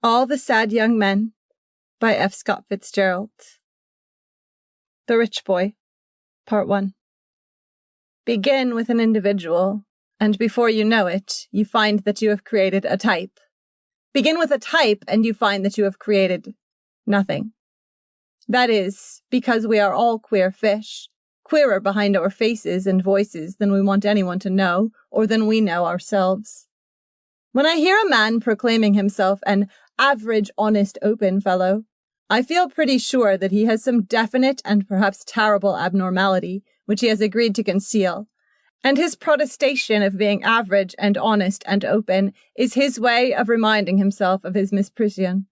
All the Sad Young Men by F. Scott Fitzgerald. The Rich Boy, Part 1. Begin with an individual, and before you know it, you find that you have created a type. Begin with a type, and you find that you have created nothing. That is, because we are all queer fish, queerer behind our faces and voices than we want anyone to know, or than we know ourselves. When I hear a man proclaiming himself an average, honest, open fellow, I feel pretty sure that he has some definite and perhaps terrible abnormality which he has agreed to conceal, and his protestation of being average and honest and open is his way of reminding himself of his misprision.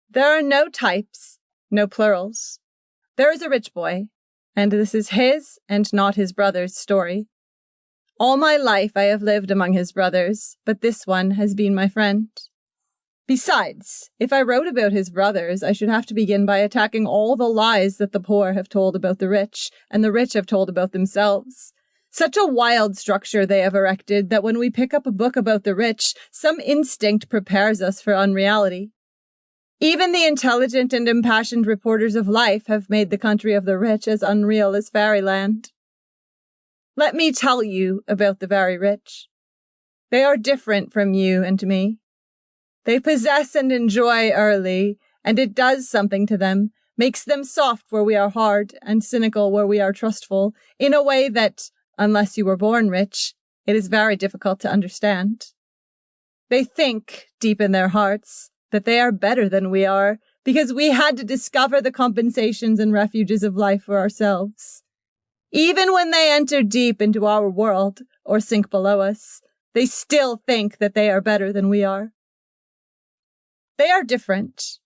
There are no types, no plurals. There is a rich boy, and this is his and not his brother's story. All my life I have lived among his brothers, but this one has been my friend. Besides, if I wrote about his brothers, I should have to begin by attacking all the lies that the poor have told about the rich, and the rich have told about themselves. Such a wild structure they have erected that when we pick up a book about the rich, some instinct prepares us for unreality. Even the intelligent and impassioned reporters of life have made the country of the rich as unreal as fairyland. Let me tell you about the very rich. They are different from you and me. They possess and enjoy early, and it does something to them, makes them soft where we are hard, and cynical where we are trustful, in a way that, unless you were born rich, it is very difficult to understand. They think, deep in their hearts, that they are better than we are, because we had to discover the compensations and refuges of life for ourselves. Even when they enter deep into our world, or sink below us, they still think that they are better than we are. They are different.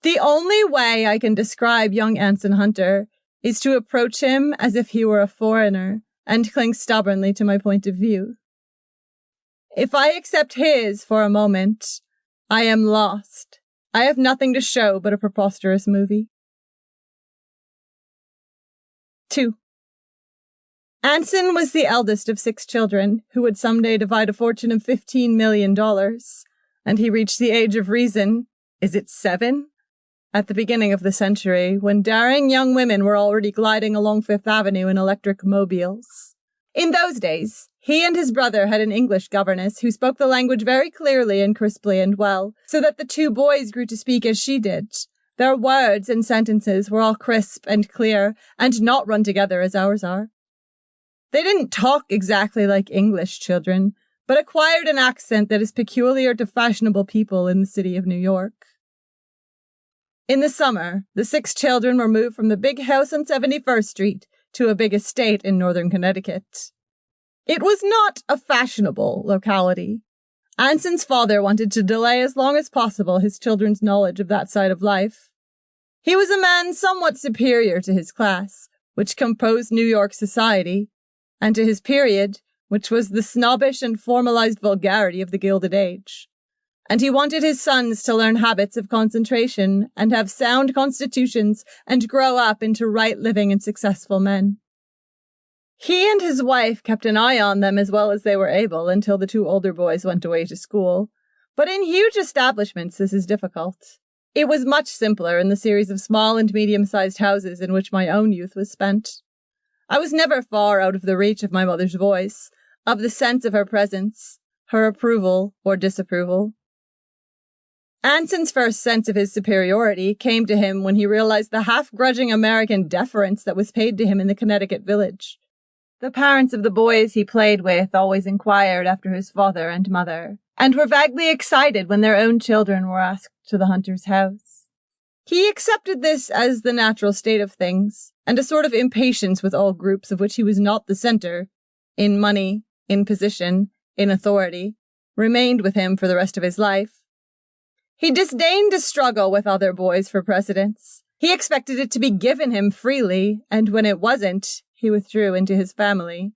The only way I can describe young Anson Hunter is to approach him as if he were a foreigner and cling stubbornly to my point of view. If I accept his for a moment, I am lost. I have nothing to show but a preposterous movie. 2. Anson was the eldest of 6 children who would someday divide a fortune of $15 million, and he reached the age of reason, is it 7? At the beginning of the century, when daring young women were already gliding along Fifth Avenue in electric mobiles. In those days, he and his brother had an English governess who spoke the language very clearly and crisply and well, so that the 2 boys grew to speak as she did. Their words and sentences were all crisp and clear, and not run together as ours are. They didn't talk exactly like English children, but acquired an accent that is peculiar to fashionable people in the city of New York. In the summer, the 6 children were moved from the big house on 71st Street to a big estate in northern Connecticut. It was not a fashionable locality. Anson's father wanted to delay as long as possible his children's knowledge of that side of life. He was a man somewhat superior to his class, which composed New York society, and to his period, which was the snobbish and formalized vulgarity of the Gilded Age. And he wanted his sons to learn habits of concentration and have sound constitutions and grow up into right living and successful men. He and his wife kept an eye on them as well as they were able until the 2 older boys went away to school. But in huge establishments this is difficult. It was much simpler in the series of small and medium-sized houses in which my own youth was spent. I was never far out of the reach of my mother's voice, of the sense of her presence, her approval or disapproval. Anson's first sense of his superiority came to him when he realized the half-grudging American deference that was paid to him in the Connecticut village. The parents of the boys he played with always inquired after his father and mother, and were vaguely excited when their own children were asked to the Hunter's house. He accepted this as the natural state of things, and a sort of impatience with all groups of which he was not the center, in money, in position, in authority, remained with him for the rest of his life. He disdained to struggle with other boys for precedence. He expected it to be given him freely, and when it wasn't, he withdrew into his family.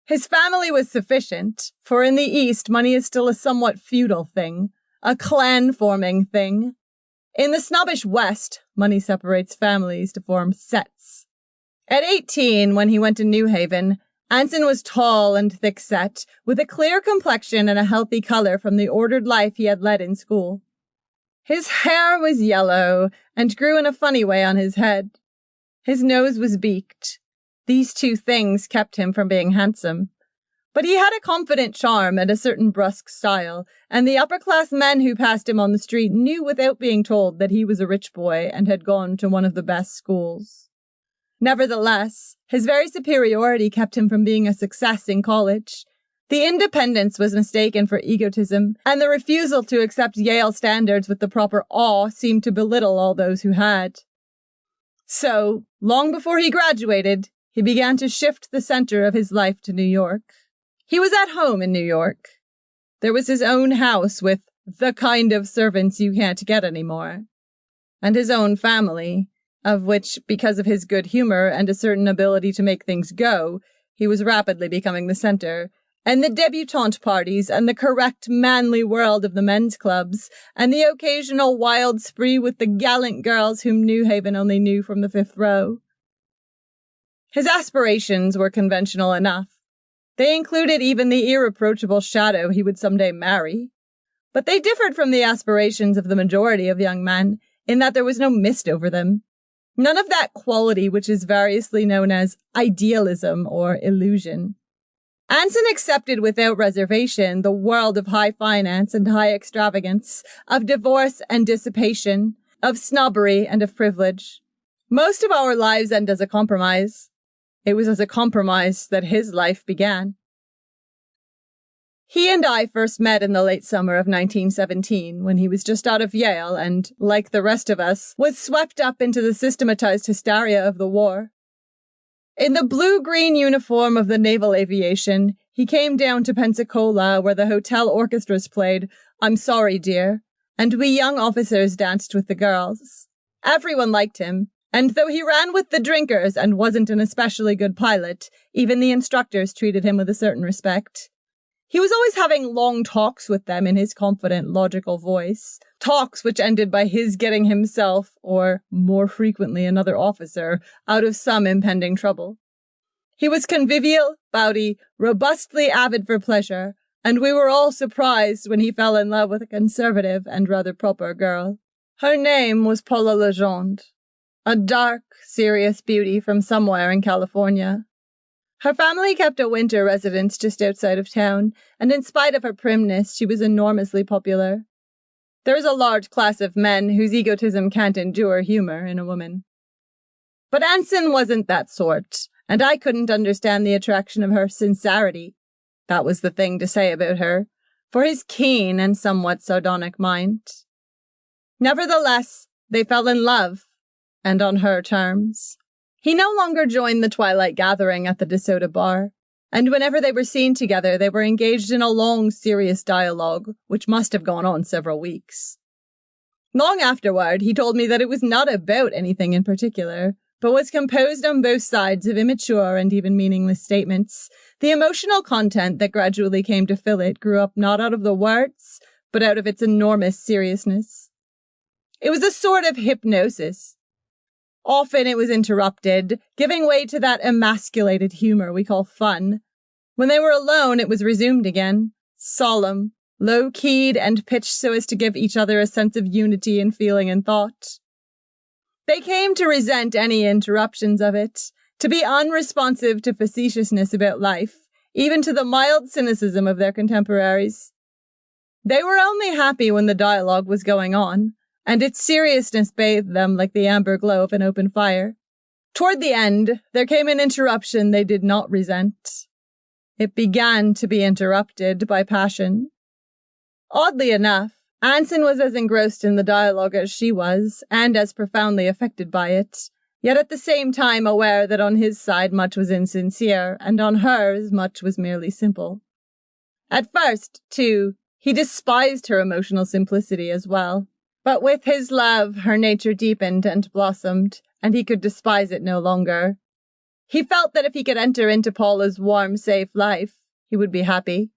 His family was sufficient, for in the East money is still a somewhat feudal thing, a clan-forming thing. In the snobbish West, money separates families to form sets. At 18, when he went to New Haven, Anson was tall and thick-set, with a clear complexion and a healthy color from the ordered life he had led in school. His hair was yellow and grew in a funny way on his head. His nose was beaked. These two things kept him from being handsome. But he had a confident charm and a certain brusque style, and the upper-class men who passed him on the street knew without being told that he was a rich boy and had gone to one of the best schools. Nevertheless, his very superiority kept him from being a success in college. The independence was mistaken for egotism, and the refusal to accept Yale standards with the proper awe seemed to belittle all those who had. So, long before he graduated, he began to shift the center of his life to New York. He was at home in New York. There was his own house with the kind of servants you can't get anymore, and his own family, of which, because of his good humor and a certain ability to make things go, he was rapidly becoming the center, and the debutante parties, and the correct manly world of the men's clubs, and the occasional wild spree with the gallant girls whom New Haven only knew from the fifth row. His aspirations were conventional enough. They included even the irreproachable shadow he would someday marry. But they differed from the aspirations of the majority of young men, in that there was no mist over them. None of that quality which is variously known as idealism or illusion. Anson accepted without reservation the world of high finance and high extravagance, of divorce and dissipation, of snobbery and of privilege. Most of our lives end as a compromise. It was as a compromise that his life began. He and I first met in the late summer of 1917, when he was just out of Yale and, like the rest of us, was swept up into the systematized hysteria of the war. In the blue-green uniform of the naval aviation, he came down to Pensacola, where the hotel orchestras played "I'm Sorry, Dear," and we young officers danced with the girls. Everyone liked him, and though he ran with the drinkers and wasn't an especially good pilot, even the instructors treated him with a certain respect. He was always having long talks with them in his confident, logical voice, talks which ended by his getting himself, or more frequently another officer, out of some impending trouble. He was convivial, bawdy, robustly avid for pleasure, and we were all surprised when he fell in love with a conservative and rather proper girl. Her name was Paula Legendre, a dark, serious beauty from somewhere in California. Her family kept a winter residence just outside of town, and in spite of her primness, she was enormously popular. There is a large class of men whose egotism can't endure humor in a woman. But Anson wasn't that sort, and I couldn't understand the attraction of her sincerity. That was the thing to say about her, for his keen and somewhat sardonic mind. Nevertheless, they fell in love, and on her terms. He no longer joined the twilight gathering at the DeSoto bar, and whenever they were seen together, they were engaged in a long, serious dialogue, which must have gone on several weeks. Long afterward, he told me that it was not about anything in particular, but was composed on both sides of immature and even meaningless statements. The emotional content that gradually came to fill it grew up not out of the words, but out of its enormous seriousness. It was a sort of hypnosis. Often it was interrupted, giving way to that emasculated humor we call fun. When they were alone, it was resumed again, solemn, low-keyed, and pitched so as to give each other a sense of unity in feeling and thought. They came to resent any interruptions of it, to be unresponsive to facetiousness about life, even to the mild cynicism of their contemporaries. They were only happy when the dialogue was going on, and its seriousness bathed them like the amber glow of an open fire. Toward the end, there came an interruption they did not resent. It began to be interrupted by passion. Oddly enough, Anson was as engrossed in the dialogue as she was, and as profoundly affected by it, yet at the same time aware that on his side much was insincere, and on hers much was merely simple. At first, too, he despised her emotional simplicity as well. But with his love, her nature deepened and blossomed, and he could despise it no longer. He felt that if he could enter into Paula's warm, safe life, he would be happy.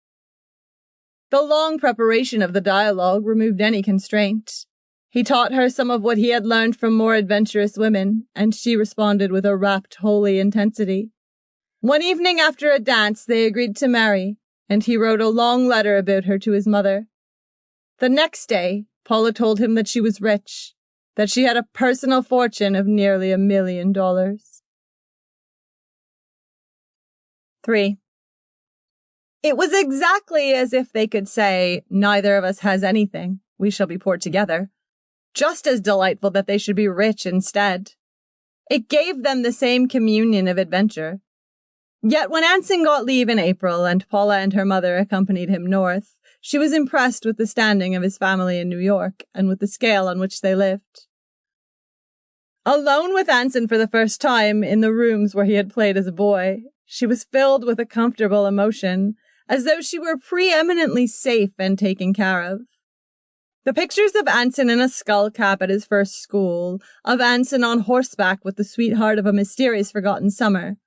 The long preparation of the dialogue removed any constraint. He taught her some of what he had learned from more adventurous women, and she responded with a rapt, holy intensity. One evening after a dance, they agreed to marry, and he wrote a long letter about her to his mother. The next day, Paula told him that she was rich, that she had a personal fortune of nearly $1 million. 3. It was exactly as if they could say, neither of us has anything, we shall be poor together. Just as delightful that they should be rich instead. It gave them the same communion of adventure. Yet when Anson got leave in April and Paula and her mother accompanied him north, she was impressed with the standing of his family in New York and with the scale on which they lived. Alone with Anson for the first time in the rooms where he had played as a boy, she was filled with a comfortable emotion, as though she were preeminently safe and taken care of. The pictures of Anson in a skull cap at his first school, of Anson on horseback with the sweetheart of a mysterious forgotten summer,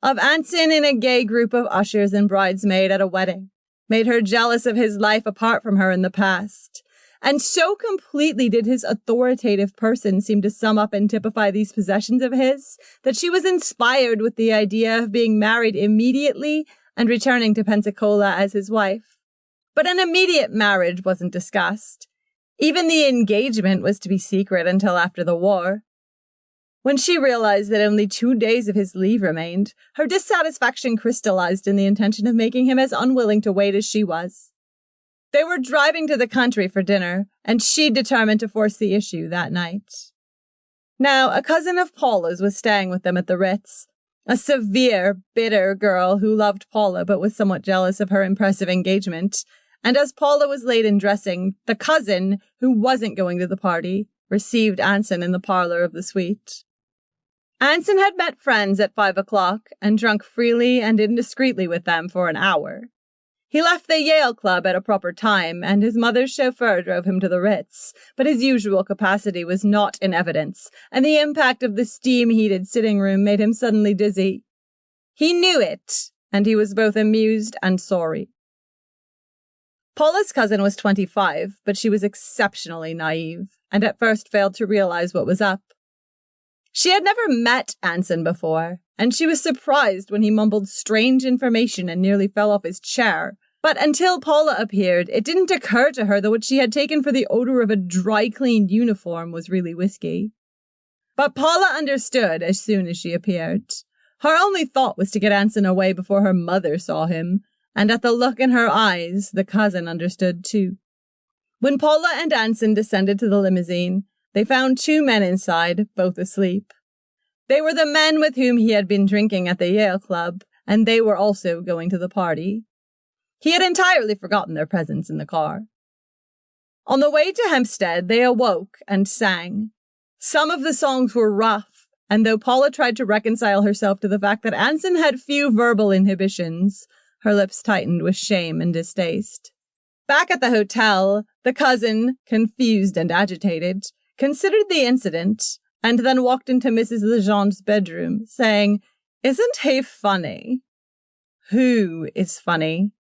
of Anson in a gay group of ushers and bridesmaid at a wedding, made her jealous of his life apart from her in the past. And so completely did his authoritative person seem to sum up and typify these possessions of his, that she was inspired with the idea of being married immediately and returning to Pensacola as his wife. But an immediate marriage wasn't discussed. Even the engagement was to be secret until after the war. When she realized that only 2 days of his leave remained, her dissatisfaction crystallized in the intention of making him as unwilling to wait as she was. They were driving to the country for dinner, and she determined to force the issue that night. Now, a cousin of Paula's was staying with them at the Ritz, a severe, bitter girl who loved Paula but was somewhat jealous of her impressive engagement, and as Paula was late in dressing, the cousin, who wasn't going to the party, received Anson in the parlor of the suite. Anson had met friends at 5 o'clock and drunk freely and indiscreetly with them for an hour. He left the Yale Club at a proper time, and his mother's chauffeur drove him to the Ritz, but his usual capacity was not in evidence, and the impact of the steam-heated sitting room made him suddenly dizzy. He knew it, and he was both amused and sorry. Paula's cousin was 25, but she was exceptionally naive, and at first failed to realize what was up. She had never met Anson before, and she was surprised when he mumbled strange information and nearly fell off his chair. But until Paula appeared, it didn't occur to her that what she had taken for the odor of a dry-cleaned uniform was really whiskey. But Paula understood as soon as she appeared. Her only thought was to get Anson away before her mother saw him, and at the look in her eyes, the cousin understood too. When Paula and Anson descended to the limousine, they found 2 men inside, both asleep. They were the men with whom he had been drinking at the Yale Club, and they were also going to the party. He had entirely forgotten their presence in the car. On the way to Hempstead, they awoke and sang. Some of the songs were rough, and though Paula tried to reconcile herself to the fact that Anson had few verbal inhibitions, her lips tightened with shame and distaste. Back at the hotel, the cousin, confused and agitated, considered the incident, and then walked into Mrs. Legend's bedroom, saying, "Isn't he funny?" "Who is funny?"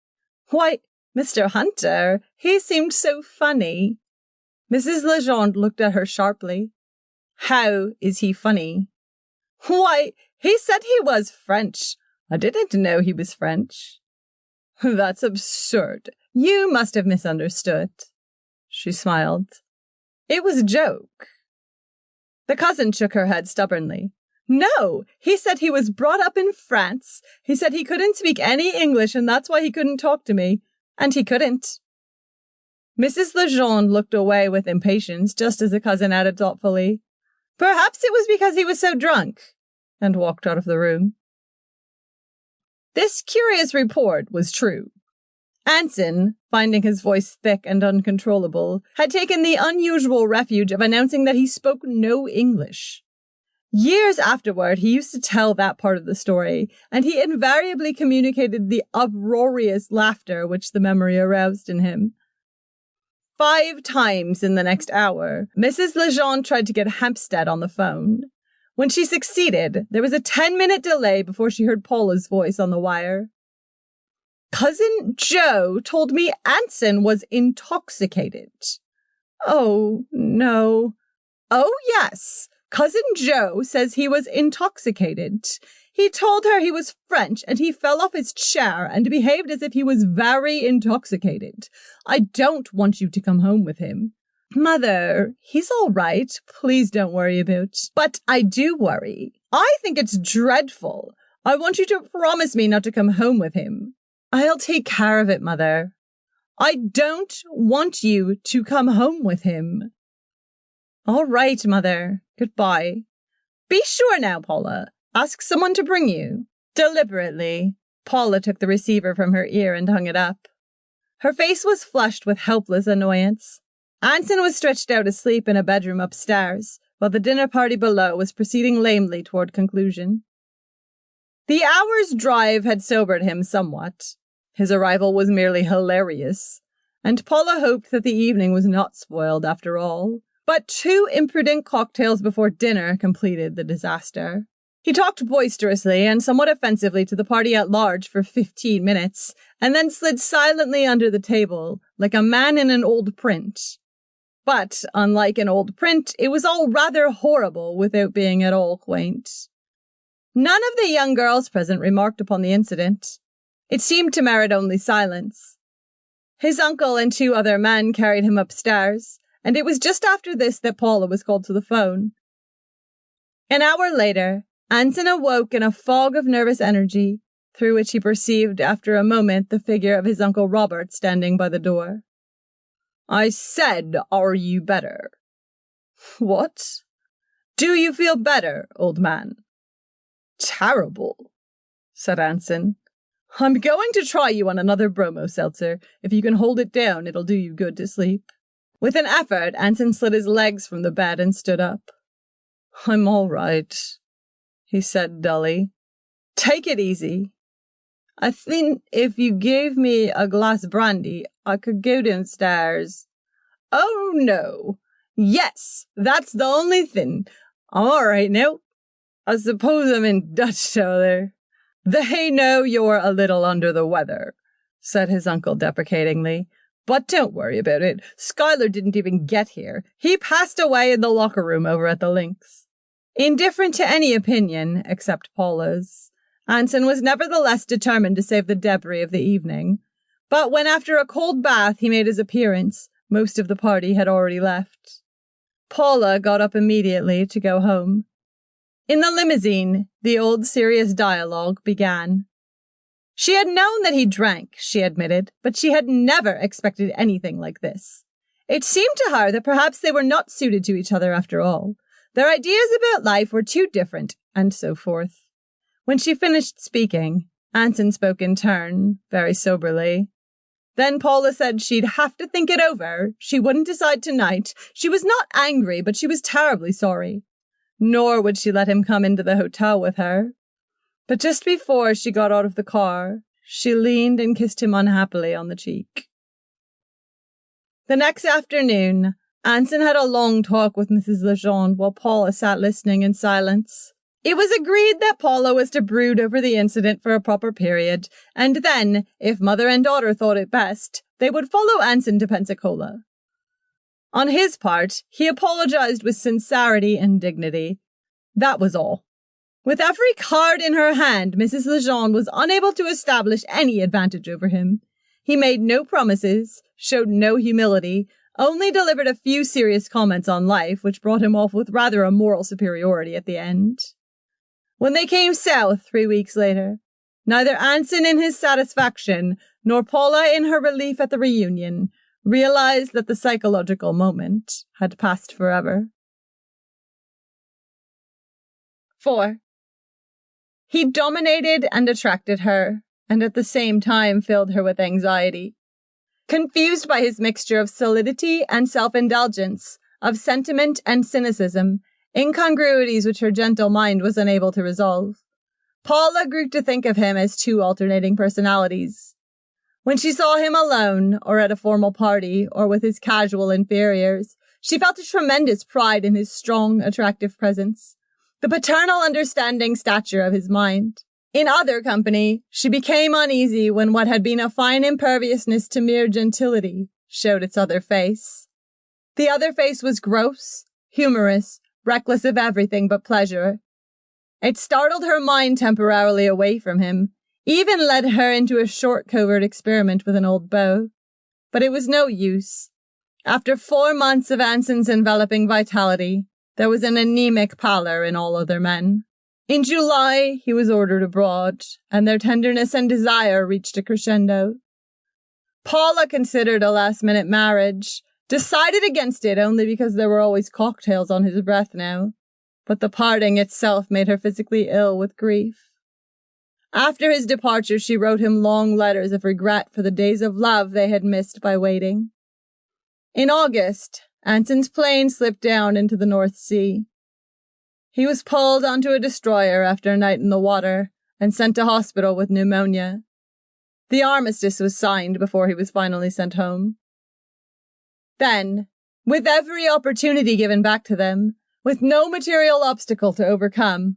"Why, Mr. Hunter, he seemed so funny." Mrs. Legend looked at her sharply. "How is he funny?" "Why, he said he was French. I didn't know he was French." "That's absurd. You must have misunderstood." She smiled. "It was a joke." The cousin shook her head stubbornly. "No, he said he was brought up in France. He said he couldn't speak any English and that's why he couldn't talk to me. And he couldn't." Mrs. Legend looked away with impatience, just as the cousin added thoughtfully, "Perhaps it was because he was so drunk," and walked out of the room. This curious report was true. Anson, finding his voice thick and uncontrollable, had taken the unusual refuge of announcing that he spoke no English. Years afterward, he used to tell that part of the story, and he invariably communicated the uproarious laughter which the memory aroused in him. 5 times in the next hour, Mrs. Legend tried to get Hempstead on the phone. When she succeeded, there was a 10-minute delay before she heard Paula's voice on the wire. "Cousin Joe told me Anson was intoxicated." "Oh, no." "Oh, yes. Cousin Joe says he was intoxicated. He told her he was French and he fell off his chair and behaved as if he was very intoxicated. I don't want you to come home with him. Mother, he's all right. Please don't worry about. But I do worry. I think it's dreadful. I want you to promise me not to come home with him. I'll take care of it, Mother. I don't want you to come home with him. All right, Mother. Goodbye. Be sure now, Paula. Ask someone to bring you. Deliberately, Paula took the receiver from her ear and hung it up. Her face was flushed with helpless annoyance. Anson was stretched out asleep in a bedroom upstairs, while the dinner party below was proceeding lamely toward conclusion. The hour's drive had sobered him somewhat. His arrival was merely hilarious, and Paula hoped that the evening was not spoiled after all. But 2 imprudent cocktails before dinner completed the disaster. He talked boisterously and somewhat offensively to the party at large for 15 minutes, and then slid silently under the table, like a man in an old print. But, unlike an old print, it was all rather horrible without being at all quaint. None of the young girls present remarked upon the incident. It seemed to merit only silence. His uncle and 2 other men carried him upstairs, and it was just after this that Paula was called to the phone. An hour later, Anson awoke in a fog of nervous energy, through which he perceived after a moment the figure of his Uncle Robert standing by the door. I said, are you better? What? Do you feel better, old man? Terrible, said Anson. I'm going to try you on another bromo seltzer. If you can hold it down, it'll do you good to sleep. With an effort, Anson slid his legs from the bed and stood up. I'm all right, he said dully. Take it easy. I think if you gave me a glass brandy, I could go downstairs. Oh, no. Yes, that's the only thing. I'm all right now. I suppose I'm in Dutch there. They know you're a little under the weather, said his uncle deprecatingly. But don't worry about it. Schuyler didn't even get here. He passed away in the locker room over at the Lynx. Indifferent to any opinion, except Paula's, Anson was nevertheless determined to save the debris of the evening. But when after a cold bath he made his appearance, most of the party had already left. Paula got up immediately to go home. In the limousine, the old serious dialogue began. She had known that he drank, she admitted, but she had never expected anything like this. It seemed to her that perhaps they were not suited to each other after all. Their ideas about life were too different, and so forth. When she finished speaking, Anson spoke in turn, very soberly. Then Paula said she'd have to think it over. She wouldn't decide tonight. She was not angry, but she was terribly sorry. Nor would she let him come into the hotel with her. But just before she got out of the car, she leaned and kissed him unhappily on the cheek. The next afternoon, Anson had a long talk with Mrs. Legendre while Paula sat listening in silence. It was agreed that Paula was to brood over the incident for a proper period, and then, if mother and daughter thought it best, they would follow Anson to Pensacola. On his part, he apologized with sincerity and dignity. That was all. With every card in her hand, Mrs. Legendre was unable to establish any advantage over him. He made no promises, showed no humility, only delivered a few serious comments on life, which brought him off with rather a moral superiority at the end. When they came south 3 weeks later, neither Anson in his satisfaction nor Paula in her relief at the reunion realized that the psychological moment had passed forever. 4. He dominated and attracted her, and at the same time filled her with anxiety. Confused by his mixture of solidity and self-indulgence, of sentiment and cynicism, incongruities which her gentle mind was unable to resolve, Paula grew to think of him as 2 alternating personalities. When she saw him alone, or at a formal party, or with his casual inferiors, she felt a tremendous pride in his strong, attractive presence, the paternal understanding stature of his mind. In other company, she became uneasy when what had been a fine imperviousness to mere gentility showed its other face. The other face was gross, humorous, reckless of everything but pleasure. It startled her mind temporarily away from him, even led her into a short covert experiment with an old beau. But it was no use. After 4 months of Anson's enveloping vitality, there was an anemic pallor in all other men. In July, he was ordered abroad, and their tenderness and desire reached a crescendo. Paula considered a last-minute marriage, decided against it only because there were always cocktails on his breath now, but the parting itself made her physically ill with grief. After his departure, she wrote him long letters of regret for the days of love they had missed by waiting. In August, Anson's plane slipped down into the North Sea. He was pulled onto a destroyer after a night in the water and sent to hospital with pneumonia. The armistice was signed before he was finally sent home. Then, with every opportunity given back to them, with no material obstacle to overcome,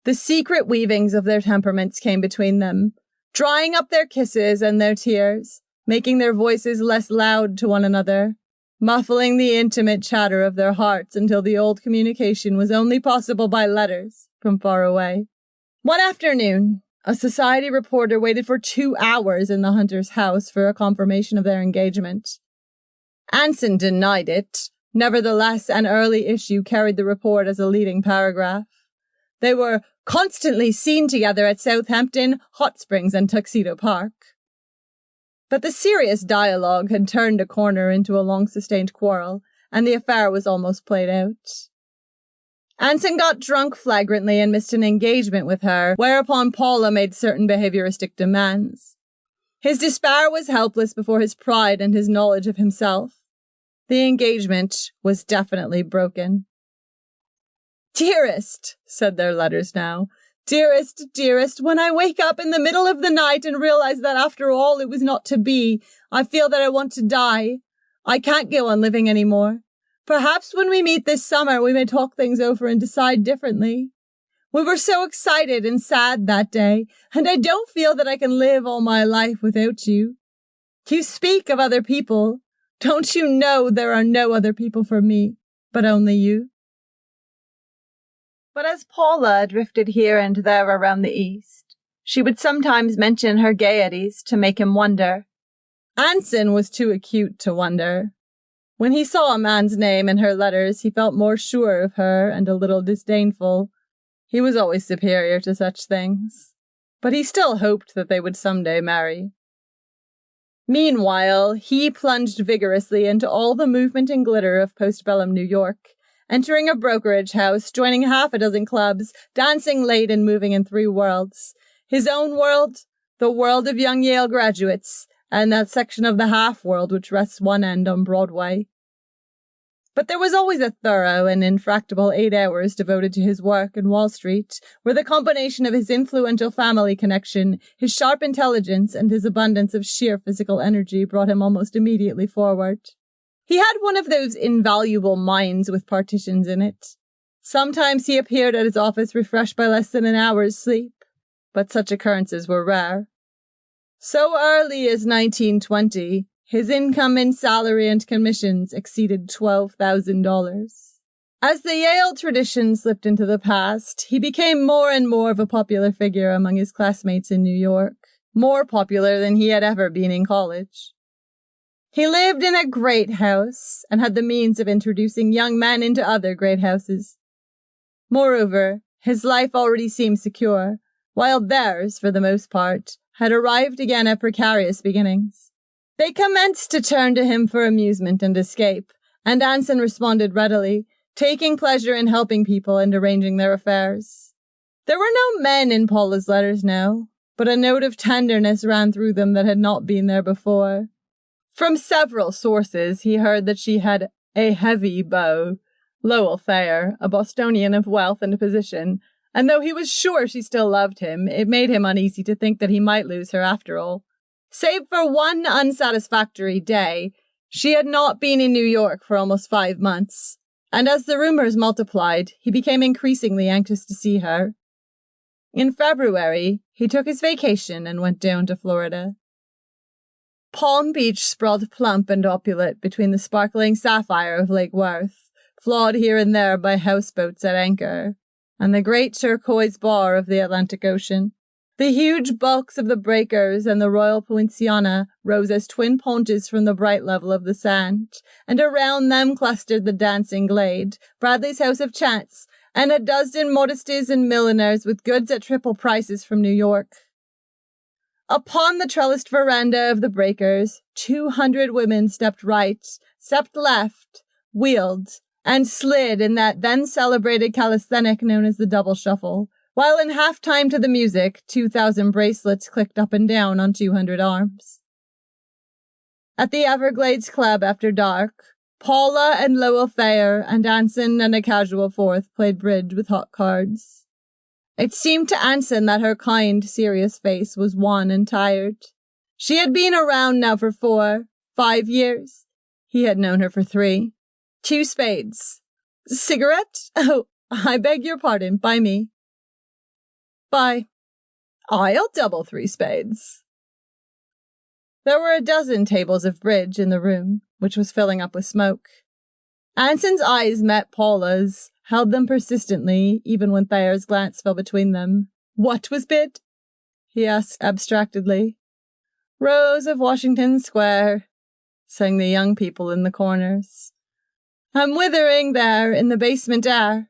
the secret weavings of their temperaments came between them, drying up their kisses and their tears, making their voices less loud to one another, muffling the intimate chatter of their hearts until the old communication was only possible by letters from far away. One afternoon, a society reporter waited for 2 hours in the Hunter's house for a confirmation of their engagement. Anson denied it. Nevertheless, an early issue carried the report as a leading paragraph. They were constantly seen together at Southampton, Hot Springs, and Tuxedo Park. But the serious dialogue had turned a corner into a long-sustained quarrel, and the affair was almost played out. Anson got drunk flagrantly and missed an engagement with her, whereupon Paula made certain behavioristic demands. His despair was helpless before his pride and his knowledge of himself. The engagement was definitely broken. "Dearest," said their letters now, "dearest, dearest, when I wake up in the middle of the night and realize that after all it was not to be, I feel that I want to die. I can't go on living any more. Perhaps when we meet this summer we may talk things over and decide differently. We were so excited and sad that day, and I don't feel that I can live all my life without you. You speak of other people. Don't you know there are no other people for me, but only you?" But as Paula drifted here and there around the East, she would sometimes mention her gaieties to make him wonder. Anson was too acute to wonder. When he saw a man's name in her letters, he felt more sure of her and a little disdainful. He was always superior to such things. But he still hoped that they would someday marry. Meanwhile, he plunged vigorously into all the movement and glitter of postbellum New York, entering a brokerage house, joining 6 clubs, dancing late and moving in 3 worlds. His own world, the world of young Yale graduates, and that section of the half-world which rests one end on Broadway. But there was always a thorough and infractable 8 hours devoted to his work in Wall Street, where the combination of his influential family connection, his sharp intelligence, and his abundance of sheer physical energy brought him almost immediately forward. He had one of those invaluable minds with partitions in it. Sometimes he appeared at his office refreshed by less than an hour's sleep, but such occurrences were rare. So early as 1920, his income in salary and commissions exceeded $12,000. As the Yale tradition slipped into the past, he became more and more of a popular figure among his classmates in New York, more popular than he had ever been in college. He lived in a great house and had the means of introducing young men into other great houses. Moreover, his life already seemed secure, while theirs, for the most part, had arrived again at precarious beginnings. They commenced to turn to him for amusement and escape, and Anson responded readily, taking pleasure in helping people and arranging their affairs. There were no men in Paula's letters now, but a note of tenderness ran through them that had not been there before. From several sources, he heard that she had a heavy beau, Lowell Thayer, a Bostonian of wealth and position, and though he was sure she still loved him, it made him uneasy to think that he might lose her after all. Save for one unsatisfactory day, she had not been in New York for almost 5 months, and as the rumors multiplied, he became increasingly anxious to see her. In February, he took his vacation and went down to Florida. Palm Beach sprawled plump and opulent between the sparkling sapphire of Lake Worth, flawed here and there by houseboats at anchor, and the great turquoise bar of the Atlantic Ocean. The huge bulks of the breakers and the Royal Poinciana rose as twin pontes from the bright level of the sand, and around them clustered the dancing glade, Bradley's house of chance, and a dozen modistes and milliners with goods at triple prices from New York. Upon the trellised veranda of the breakers, 200 women stepped right, stepped left, wheeled, and slid in that then celebrated calisthenic known as the double shuffle, while in half-time to the music, 2,000 bracelets clicked up and down on 200 arms. At the Everglades Club after dark, Paula and Lowell Thayer and Anson and a casual fourth played bridge with hot cards. It seemed to Anson that her kind, serious face was wan and tired. She had been around now for 4, 5 years. He had known her for 3. 2 spades. Cigarette? Oh, I beg your pardon, by me. Bye. I'll double 3 spades. There were a dozen tables of bridge in the room, which was filling up with smoke. Anson's eyes met Paula's, held them persistently, even when Thayer's glance fell between them. What was bid? He asked abstractedly. Rose of Washington Square, sang the young people in the corners. I'm withering there in the basement air.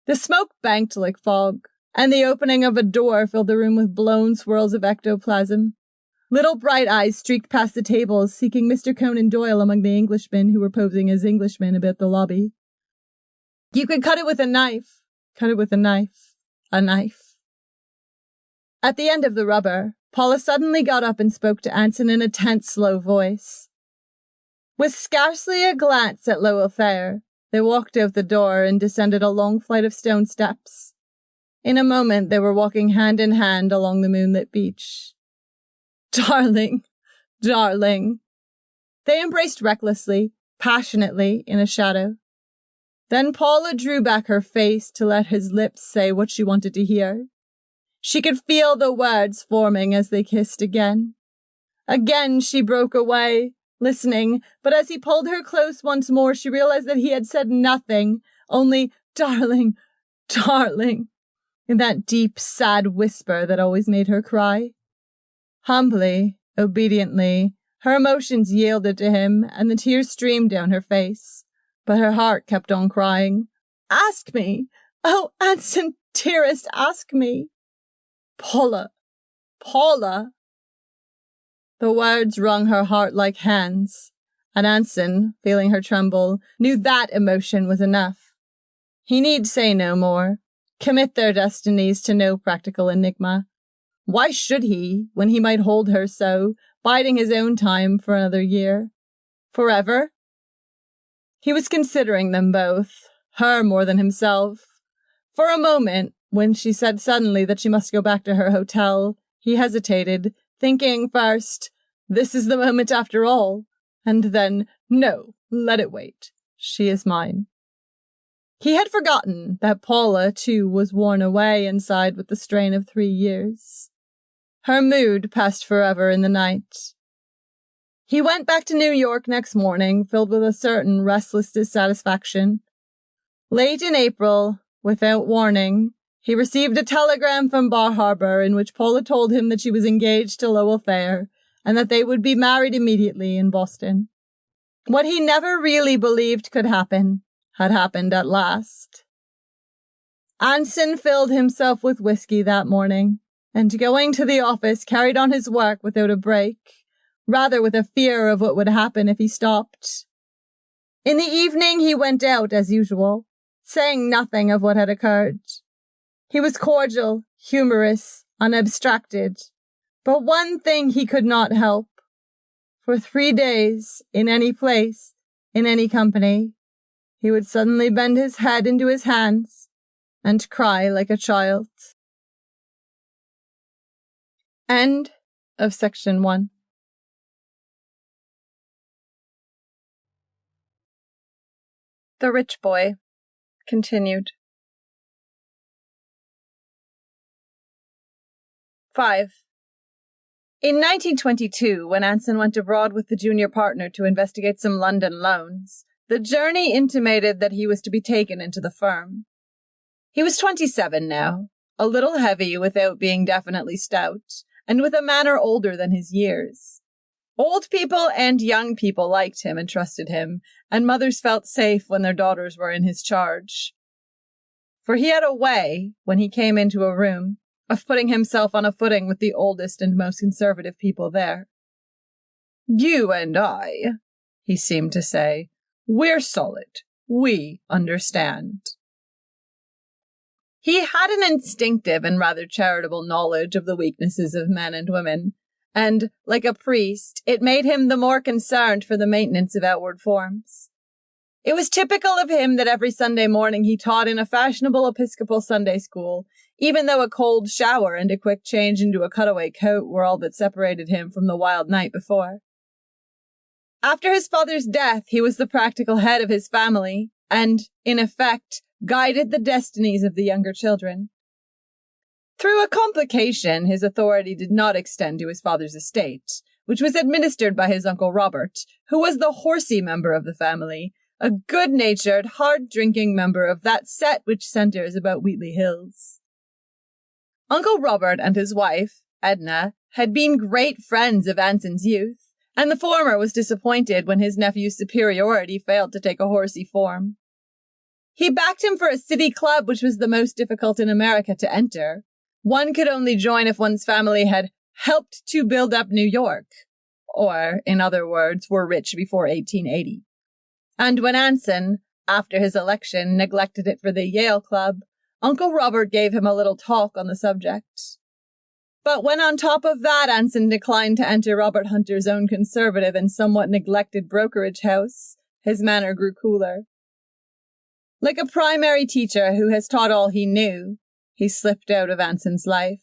The smoke banked like fog, and the opening of a door filled the room with blown swirls of ectoplasm. Little bright eyes streaked past the tables, seeking Mr. Conan Doyle among the Englishmen who were posing as Englishmen about the lobby. You could cut it with a knife. Cut it with a knife. A knife. At the end of the rubber, Paula suddenly got up and spoke to Anson in a tense, slow voice. With scarcely a glance at Lowell Thayer, they walked out the door and descended a long flight of stone steps. In a moment, they were walking hand in hand along the moonlit beach. Darling, darling. They embraced recklessly, passionately, in a shadow. Then Paula drew back her face to let his lips say what she wanted to hear. She could feel the words forming as they kissed again. Again she broke away, listening, but as he pulled her close once more, she realized that he had said nothing, only, darling, darling, in that deep, sad whisper that always made her cry. Humbly, obediently, her emotions yielded to him, and the tears streamed down her face. But her heart kept on crying. Ask me! Oh, Anson, dearest, ask me! Paula! Paula! The words wrung her heart like hands, and Anson, feeling her tremble, knew that emotion was enough. He need say no more, commit their destinies to no practical enigma. Why should he, when he might hold her so, biding his own time for another year? Forever? He was considering them both, her more than himself. For a moment, when she said suddenly that she must go back to her hotel, he hesitated, thinking first, this is the moment after all, and then, no, let it wait. She is mine. He had forgotten that Paula, too, was worn away inside with the strain of 3 years. Her mood passed forever in the night. He went back to New York next morning, filled with a certain restless dissatisfaction. Late in April, without warning, he received a telegram from Bar Harbor in which Paula told him that she was engaged to Lowell Thayer and that they would be married immediately in Boston. What he never really believed could happen had happened at last. Anson filled himself with whiskey that morning, and going to the office carried on his work without a break, rather with a fear of what would happen if he stopped. In the evening he went out as usual, saying nothing of what had occurred. He was cordial, humorous, unabstracted, but one thing he could not help. For 3 days, in any place, in any company, he would suddenly bend his head into his hands and cry like a child. End of section 1. The Rich Boy, continued. 5. In 1922, when Anson went abroad with the junior partner to investigate some London loans, the journey intimated that he was to be taken into the firm. He was 27 now, a little heavy without being definitely stout, and with a manner older than his years. Old people and young people liked him and trusted him, and mothers felt safe when their daughters were in his charge. For he had a way, when he came into a room, of putting himself on a footing with the oldest and most conservative people there. "You and I," he seemed to say, "we're solid. We understand." He had an instinctive and rather charitable knowledge of the weaknesses of men and women, and, like a priest, it made him the more concerned for the maintenance of outward forms. It was typical of him that every Sunday morning he taught in a fashionable Episcopal Sunday school, even though a cold shower and a quick change into a cutaway coat were all that separated him from the wild night before. After his father's death, he was the practical head of his family, and, in effect, guided the destinies of the younger children. Through a complication, his authority did not extend to his father's estate, which was administered by his Uncle Robert, who was the horsey member of the family, a good-natured, hard-drinking member of that set which centres about Wheatley Hills. Uncle Robert and his wife, Edna, had been great friends of Anson's youth, and the former was disappointed when his nephew's superiority failed to take a horsey form. He backed him for a city club which was the most difficult in America to enter. One could only join if one's family had helped to build up New York, or, in other words, were rich before 1880. And when Anson, after his election, neglected it for the Yale Club, Uncle Robert gave him a little talk on the subject. But when on top of that Anson declined to enter Robert Hunter's own conservative and somewhat neglected brokerage house, his manner grew cooler. Like a primary teacher who has taught all he knew, he slipped out of Anson's life.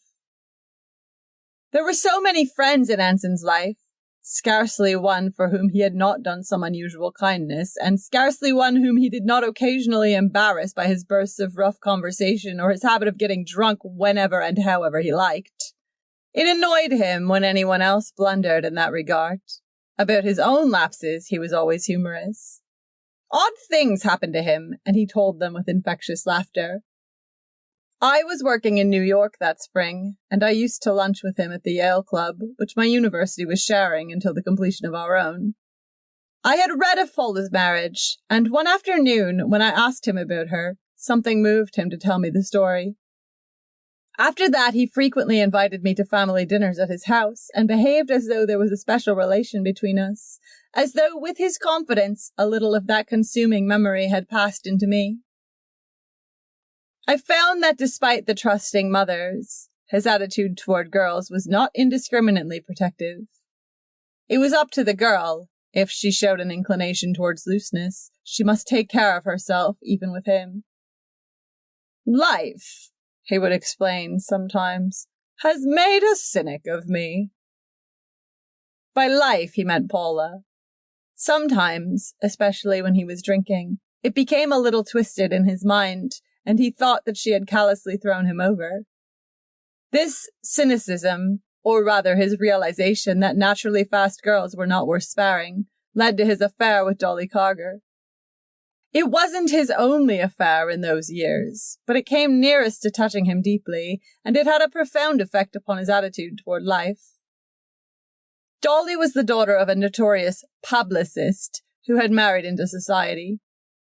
There were so many friends in Anson's life, scarcely one for whom he had not done some unusual kindness, and scarcely one whom he did not occasionally embarrass by his bursts of rough conversation or his habit of getting drunk whenever and however he liked. It annoyed him when anyone else blundered in that regard. About his own lapses, he was always humorous. Odd things happened to him, and he told them with infectious laughter. I was working in New York that spring, and I used to lunch with him at the Yale Club, which my university was sharing until the completion of our own. I had read of Paula's marriage, and one afternoon, when I asked him about her, something moved him to tell me the story. After that, he frequently invited me to family dinners at his house, and behaved as though there was a special relation between us, as though, with his confidence, a little of that consuming memory had passed into me. I found that despite the trusting mothers, his attitude toward girls was not indiscriminately protective. It was up to the girl. If she showed an inclination towards looseness, she must take care of herself, even with him. Life, he would explain sometimes, has made a cynic of me. By life, he meant Paula. Sometimes, especially when he was drinking, it became a little twisted in his mind, and he thought that she had callously thrown him over. This cynicism, or rather his realization that naturally fast girls were not worth sparing, led to his affair with Dolly Carger. It wasn't his only affair in those years, but it came nearest to touching him deeply, and it had a profound effect upon his attitude toward life. Dolly was the daughter of a notorious publicist who had married into society.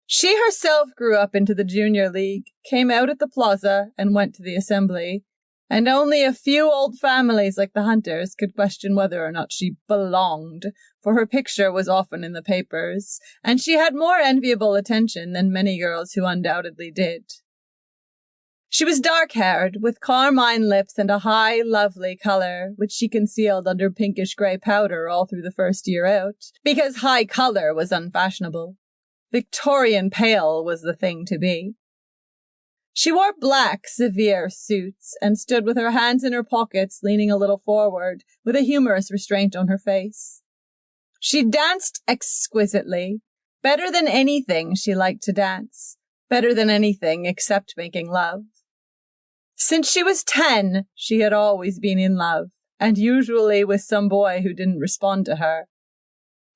She herself grew up into the junior league, came out at the plaza, and went to the assembly, and only a few old families like the Hunters could question whether or not she belonged, for her picture was often in the papers, and she had more enviable attention than many girls who undoubtedly did. She was dark-haired, with carmine lips and a high, lovely colour, which she concealed under pinkish-grey powder all through the first year out, because high colour was unfashionable. Victorian pale was the thing to be. She wore black, severe suits, and stood with her hands in her pockets, leaning a little forward, with a humorous restraint on her face. She danced exquisitely, better than anything she liked to dance, better than anything except making love. Since she was 10, she had always been in love, and usually with some boy who didn't respond to her.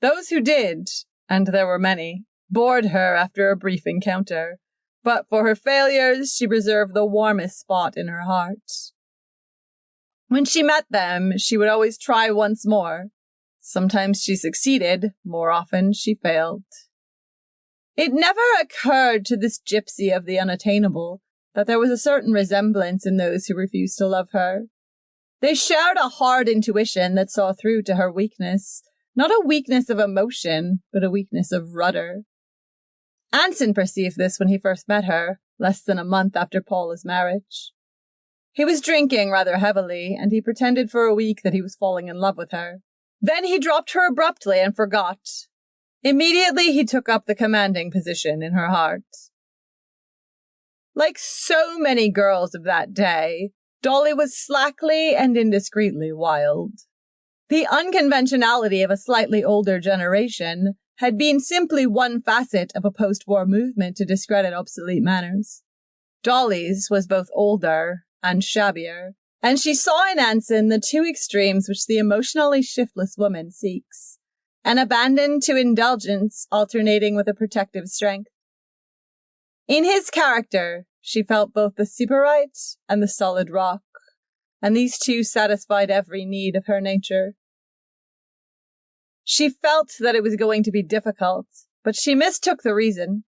Those who did, and there were many, bored her after a brief encounter, But for her failures, she reserved the warmest spot in her heart. When she met them, she would always try once more. Sometimes she succeeded, more often she failed. It never occurred to this gypsy of the unattainable that there was a certain resemblance in those who refused to love her. They shared a hard intuition that saw through to her weakness, not a weakness of emotion, but a weakness of rudder. Anson perceived this when he first met her, less than a month after Paula's marriage. He was drinking rather heavily, and he pretended for a week that he was falling in love with her. Then he dropped her abruptly and forgot. Immediately he took up the commanding position in her heart. Like so many girls of that day, Dolly was slackly and indiscreetly wild. The unconventionality of a slightly older generation had been simply one facet of a post-war movement to discredit obsolete manners. Dolly's was both older and shabbier, and she saw in Anson the two extremes which the emotionally shiftless woman seeks, an abandon to indulgence alternating with a protective strength. In his character, she felt both the sybarite and the solid rock, and these two satisfied every need of her nature. She felt that it was going to be difficult, but she mistook the reason.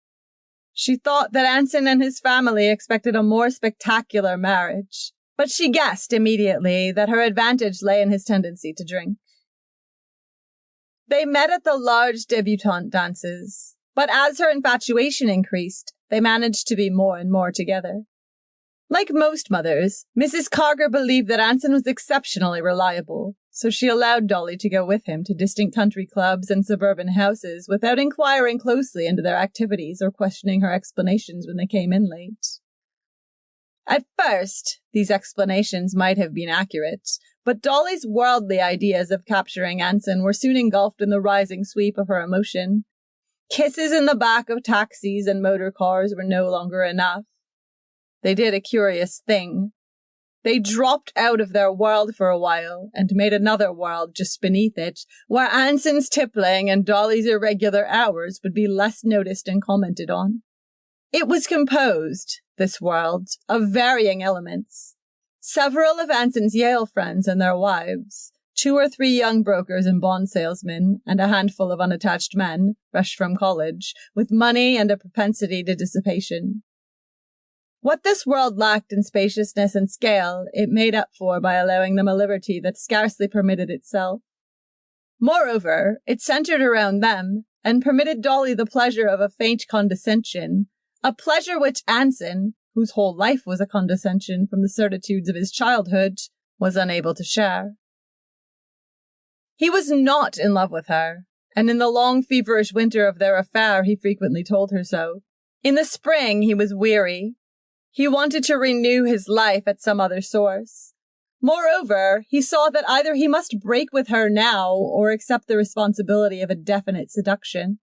She thought that Anson and his family expected a more spectacular marriage, but she guessed immediately that her advantage lay in his tendency to drink. They met at the large debutante dances, but as her infatuation increased, they managed to be more and more together. Like most mothers, Mrs. Carger believed that Anson was exceptionally reliable, so she allowed Dolly to go with him to distant country clubs and suburban houses without inquiring closely into their activities or questioning her explanations when they came in late. At first, these explanations might have been accurate, but Dolly's worldly ideas of capturing Anson were soon engulfed in the rising sweep of her emotion. Kisses in the back of taxis and motor cars were no longer enough. They did a curious thing. They dropped out of their world for a while and made another world just beneath it, where Anson's tippling and Dolly's irregular hours would be less noticed and commented on. It was composed, this world, of varying elements. Several of Anson's Yale friends and their wives, 2 or 3 young brokers and bond salesmen, and a handful of unattached men, fresh from college, with money and a propensity to dissipation. What this world lacked in spaciousness and scale, it made up for by allowing them a liberty that scarcely permitted itself. Moreover, it centered around them, and permitted Dolly the pleasure of a faint condescension, a pleasure which Anson, whose whole life was a condescension from the certitudes of his childhood, was unable to share. He was not in love with her, and in the long feverish winter of their affair he frequently told her so. In the spring he was weary. He wanted to renew his life at some other source. Moreover, he saw that either he must break with her now or accept the responsibility of a definite seduction.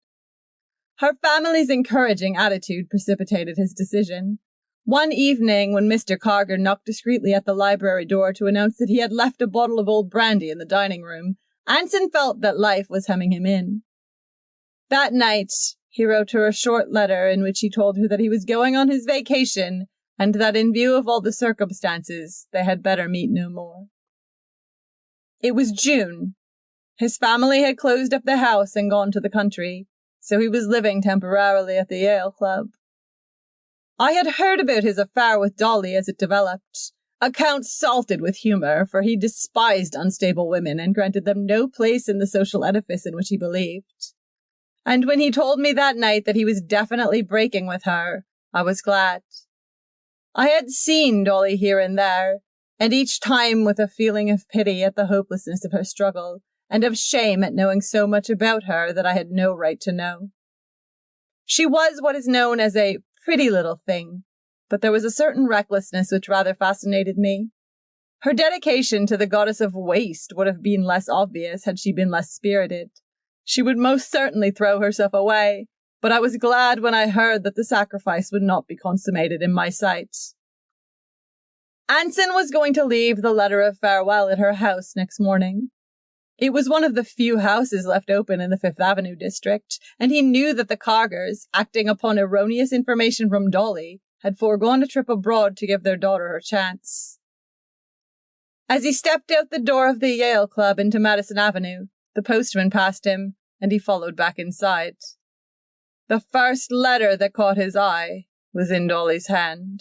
Her family's encouraging attitude precipitated his decision. One evening, when Mr. Carger knocked discreetly at the library door to announce that he had left a bottle of old brandy in the dining room, Anson felt that life was hemming him in. That night, he wrote her a short letter in which he told her that he was going on his vacation and that in view of all the circumstances, they had better meet no more. It was June. His family had closed up the house and gone to the country, so he was living temporarily at the Yale Club. I had heard about his affair with Dolly as it developed, accounts salted with humor, for he despised unstable women and granted them no place in the social edifice in which he believed. And when he told me that night that he was definitely breaking with her, I was glad. I had seen Dolly here and there, and each time with a feeling of pity at the hopelessness of her struggle, and of shame at knowing so much about her that I had no right to know. She was what is known as a pretty little thing, but there was a certain recklessness which rather fascinated me. Her dedication to the goddess of waste would have been less obvious had she been less spirited. She would most certainly throw herself away, but I was glad when I heard that the sacrifice would not be consummated in my sight. Anson was going to leave the letter of farewell at her house next morning. It was one of the few houses left open in the Fifth Avenue district, and he knew that the Cargers, acting upon erroneous information from Dolly, had foregone a trip abroad to give their daughter her chance. As he stepped out the door of the Yale Club into Madison Avenue, the postman passed him, and he followed back inside. The first letter that caught his eye was in Dolly's hand.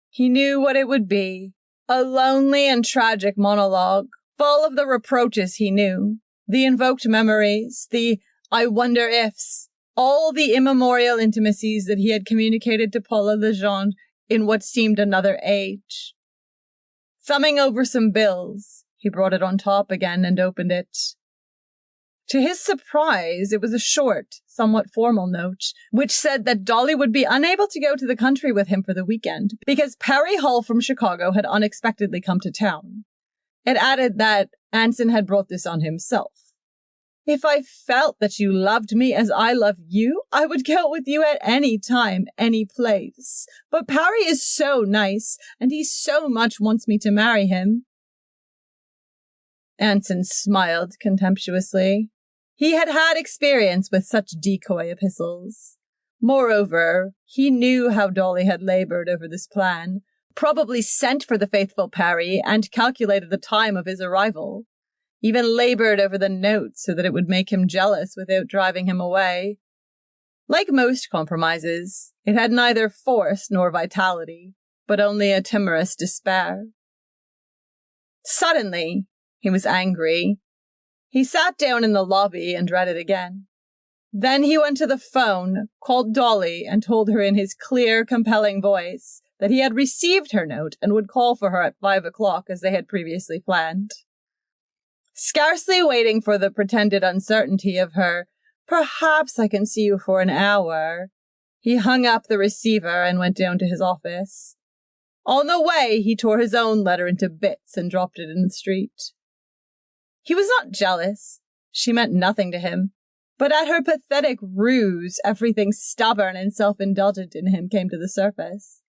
He knew what it would be, a lonely and tragic monologue, full of the reproaches he knew, the invoked memories, the I wonder ifs, all the immemorial intimacies that he had communicated to Paula Legendre in what seemed another age. Thumbing over some bills, he brought it on top again and opened it. To his surprise, it was a short, somewhat formal note, which said that Dolly would be unable to go to the country with him for the weekend because Perry Hull from Chicago had unexpectedly come to town. It added that Anson had brought this on himself. If I felt that you loved me as I love you, I would go with you at any time, any place. But Perry is so nice, and he so much wants me to marry him. Anson smiled contemptuously. He had had experience with such decoy epistles. Moreover, he knew how Dolly had labored over this plan, probably sent for the faithful Perry and calculated the time of his arrival, even labored over the note so that it would make him jealous without driving him away. Like most compromises, it had neither force nor vitality, but only a timorous despair. Suddenly, he was angry. He sat down in the lobby and read it again. Then he went to the phone, called Dolly, and told her in his clear, compelling voice that he had received her note and would call for her at 5 o'clock as they had previously planned. Scarcely waiting for the pretended uncertainty of her, "Perhaps I can see you for an hour," he hung up the receiver and went down to his office. On the way, he tore his own letter into bits and dropped it in the street. He was not jealous. She meant nothing to him. But at her pathetic ruse, everything stubborn and self-indulgent in him came to the surface.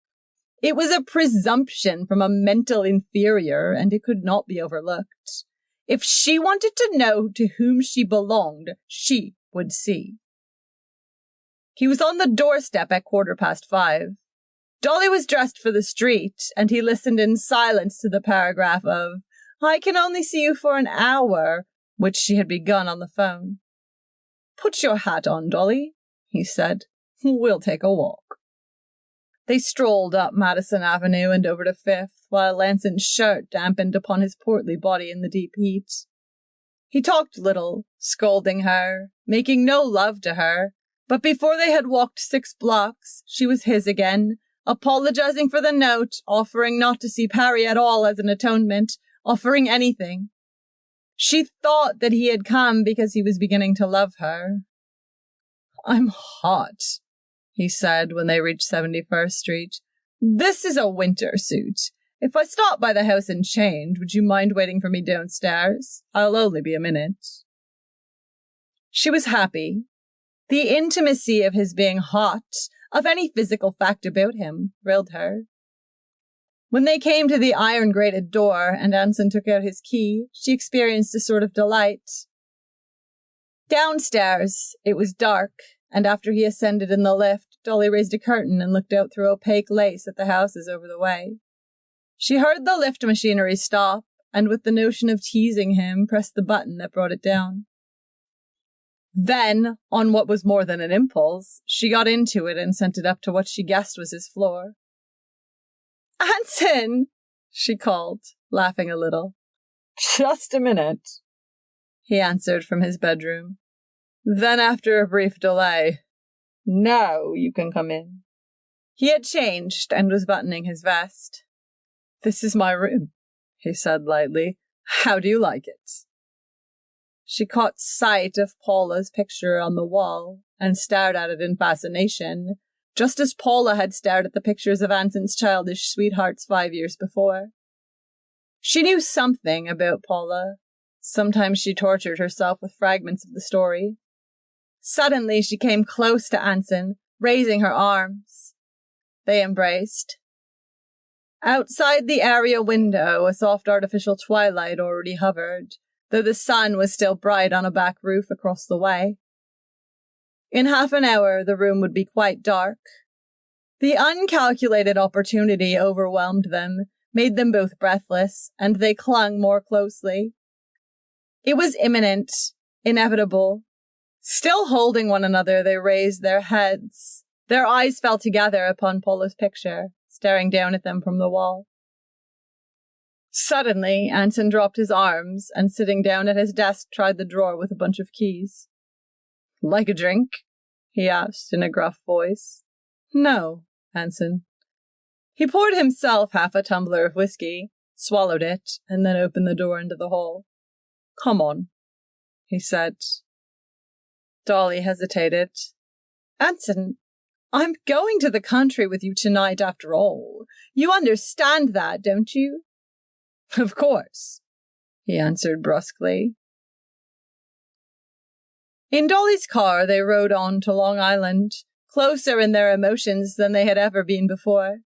It was a presumption from a mental inferior, and it could not be overlooked. If she wanted to know to whom she belonged, she would see. He was on the doorstep at 5:15. Dolly was dressed for the street, and he listened in silence to the paragraph of, "I can only see you for an hour," which she had begun on the phone. "Put your hat on, Dolly," he said. "We'll take a walk." They strolled up Madison Avenue and over to Fifth, while Anson's shirt dampened upon his portly body in the deep heat. He talked little, scolding her, making no love to her, but before they had walked 6 blocks, she was his again, apologizing for the note, offering not to see Perry at all as an atonement, offering anything. She thought that he had come because he was beginning to love her. "I'm hot," he said when they reached 71st Street. "This is a winter suit. If I stop by the house and change, would you mind waiting for me downstairs? I'll only be a minute." She was happy. The intimacy of his being hot, of any physical fact about him, thrilled her. When they came to the iron-grated door and Anson took out his key, she experienced a sort of delight. Downstairs, it was dark, and after he ascended in the lift, Dolly raised a curtain and looked out through opaque lace at the houses over the way. She heard the lift machinery stop, and with the notion of teasing him, pressed the button that brought it down. Then, on what was more than an impulse, she got into it and sent it up to what she guessed was his floor. "Anson!" she called, laughing a little. "Just a minute," he answered from his bedroom. Then, after a brief delay, "Now you can come in." He had changed and was buttoning his vest. "This is my room," he said lightly. "How do you like it?" She caught sight of Paula's picture on the wall and stared at it in fascination, just as Paula had stared at the pictures of Anson's childish sweethearts 5 years before. She knew something about Paula. Sometimes she tortured herself with fragments of the story. Suddenly she came close to Anson, raising her arms. They embraced. Outside the area window, a soft artificial twilight already hovered, though the sun was still bright on a back roof across the way. In half an hour, the room would be quite dark. The uncalculated opportunity overwhelmed them, made them both breathless, and they clung more closely. It was imminent, inevitable. Still holding one another, they raised their heads. Their eyes fell together upon Polo's picture, staring down at them from the wall. Suddenly, Anson dropped his arms and, sitting down at his desk, tried the drawer with a bunch of keys. "Like a drink?" he asked in a gruff voice. "No, Anson." He poured himself half a tumbler of whiskey, swallowed it, and then opened the door into the hall. "Come on," he said. Dolly hesitated. "Anson, I'm going to the country with you tonight after all. You understand that, don't you?" "Of course," he answered brusquely. In Dolly's car, they rode on to Long Island, closer in their emotions than they had ever been before.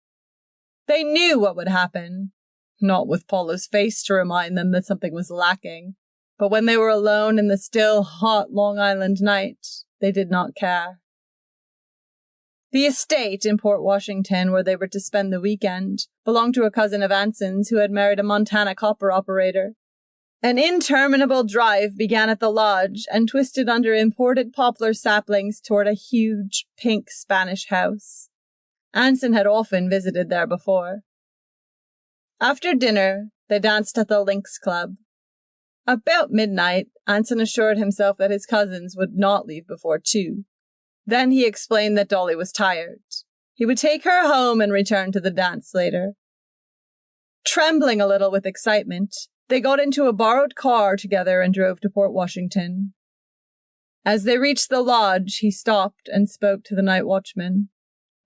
They knew what would happen, not with Polo's face to remind them that something was lacking, but when they were alone in the still, hot Long Island night, they did not care. The estate in Port Washington, where they were to spend the weekend, belonged to a cousin of Anson's who had married a Montana copper operator. An interminable drive began at the lodge and twisted under imported poplar saplings toward a huge, pink Spanish house. Anson had often visited there before. After dinner, they danced at the Lynx Club. About midnight, Anson assured himself that his cousins would not leave before 2. Then he explained that Dolly was tired. He would take her home and return to the dance later. Trembling a little with excitement, they got into a borrowed car together and drove to Port Washington. As they reached the lodge, he stopped and spoke to the night watchman.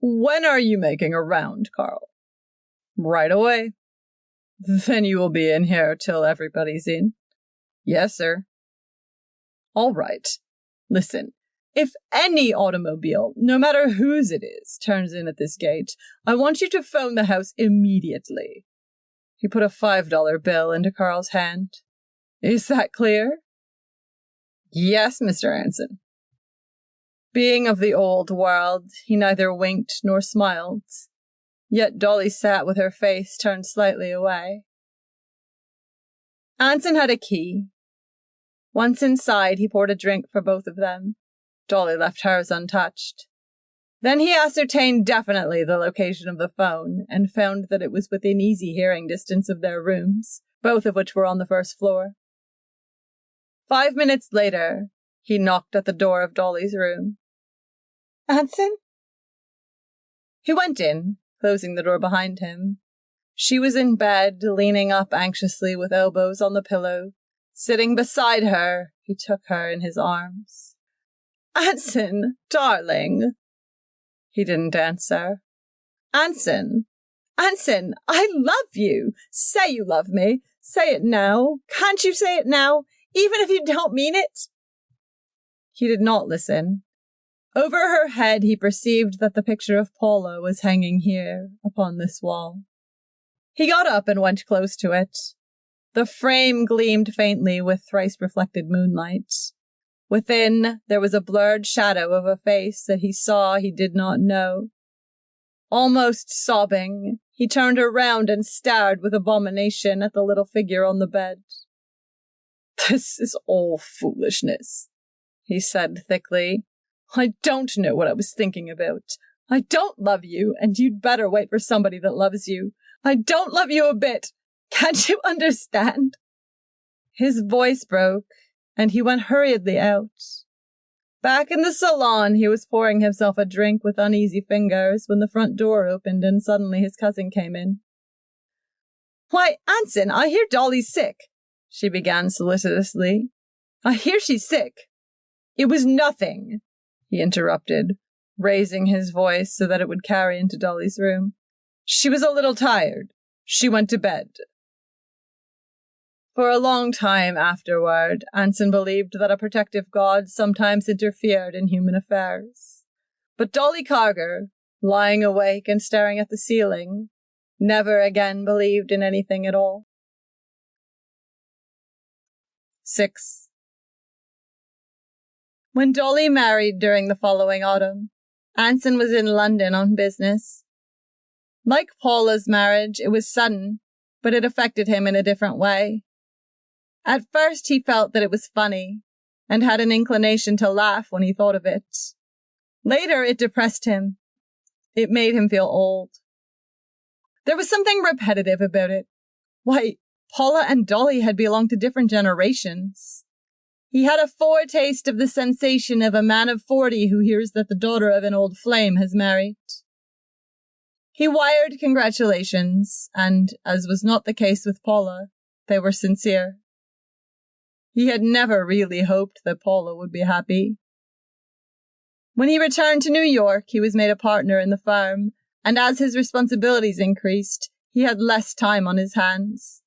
"When are you making a round, Carl?" "Right away." "Then you will be in here till everybody's in?" "Yes, sir." "All right. Listen. If any automobile, no matter whose it is, turns in at this gate, I want you to phone the house immediately." He put a $5 bill into Carl's hand. "Is that clear?" "Yes, Mr. Anson." Being of the old world, he neither winked nor smiled. Yet Dolly sat with her face turned slightly away. Anson had a key. Once inside, he poured a drink for both of them. Dolly left hers untouched. Then he ascertained definitely the location of the phone and found that it was within easy hearing distance of their rooms, both of which were on the first floor. 5 minutes later, he knocked at the door of Dolly's room. "Anson?" He went in, closing the door behind him. She was in bed, leaning up anxiously with elbows on the pillow. Sitting beside her, he took her in his arms. "Anson, darling." He didn't answer. "Anson, Anson, I love you. Say you love me. Say it now. Can't you say it now, even if you don't mean it?" He did not listen. Over her head, he perceived that the picture of Polo was hanging here, upon this wall. He got up and went close to it. The frame gleamed faintly with thrice-reflected moonlight. Within, there was a blurred shadow of a face that he saw he did not know. Almost sobbing, he turned around and stared with abomination at the little figure on the bed. "This is all foolishness," he said thickly. "I don't know what I was thinking about. I don't love you, and you'd better wait for somebody that loves you. I don't love you a bit. Can't you understand?" His voice broke, and he went hurriedly out. Back in the salon, he was pouring himself a drink with uneasy fingers when the front door opened and suddenly his cousin came in. "Why, Anson, I hear Dolly's sick," she began solicitously. "I hear she's sick." "It was nothing," he interrupted, raising his voice so that it would carry into Dolly's room. "She was a little tired. She went to bed." For a long time afterward, Anson believed that a protective God sometimes interfered in human affairs. But Dolly Carger, lying awake and staring at the ceiling, never again believed in anything at all. 6. When Dolly married during the following autumn, Anson was in London on business. Like Paula's marriage, it was sudden, but it affected him in a different way. At first he felt that it was funny, and had an inclination to laugh when he thought of it. Later it depressed him. It made him feel old. There was something repetitive about it. Why, Paula and Dolly had belonged to different generations. He had a foretaste of the sensation of a man of 40 who hears that the daughter of an old flame has married. He wired congratulations, and, as was not the case with Paula, they were sincere. He had never really hoped that Paula would be happy. When he returned to New York, he was made a partner in the firm, and as his responsibilities increased, he had less time on his hands.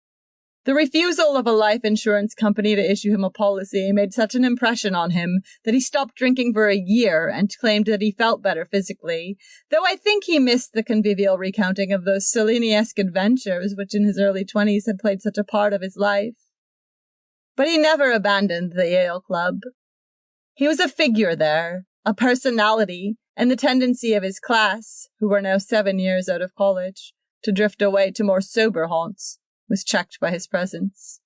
The refusal of a life insurance company to issue him a policy made such an impression on him that he stopped drinking for a year and claimed that he felt better physically, though I think he missed the convivial recounting of those Cellini-esque adventures which in his early 20s had played such a part of his life. But he never abandoned the Yale Club. He was a figure there, a personality, and the tendency of his class, who were now 7 years out of college, to drift away to more sober haunts, was checked by his presence.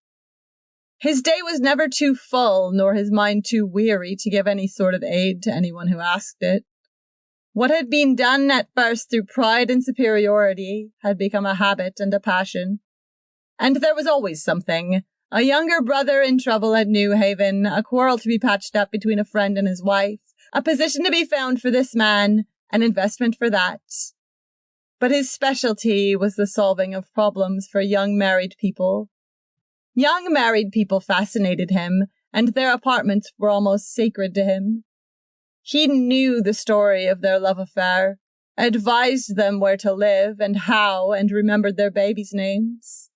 His day was never too full, nor his mind too weary to give any sort of aid to anyone who asked it. What had been done at first through pride and superiority had become a habit and a passion. And there was always something. A younger brother in trouble at New Haven, a quarrel to be patched up between a friend and his wife, a position to be found for this man, an investment for that. But his specialty was the solving of problems for young married people. Young married people fascinated him, and their apartments were almost sacred to him. He knew the story of their love affair, advised them where to live and how, and remembered their babies' names.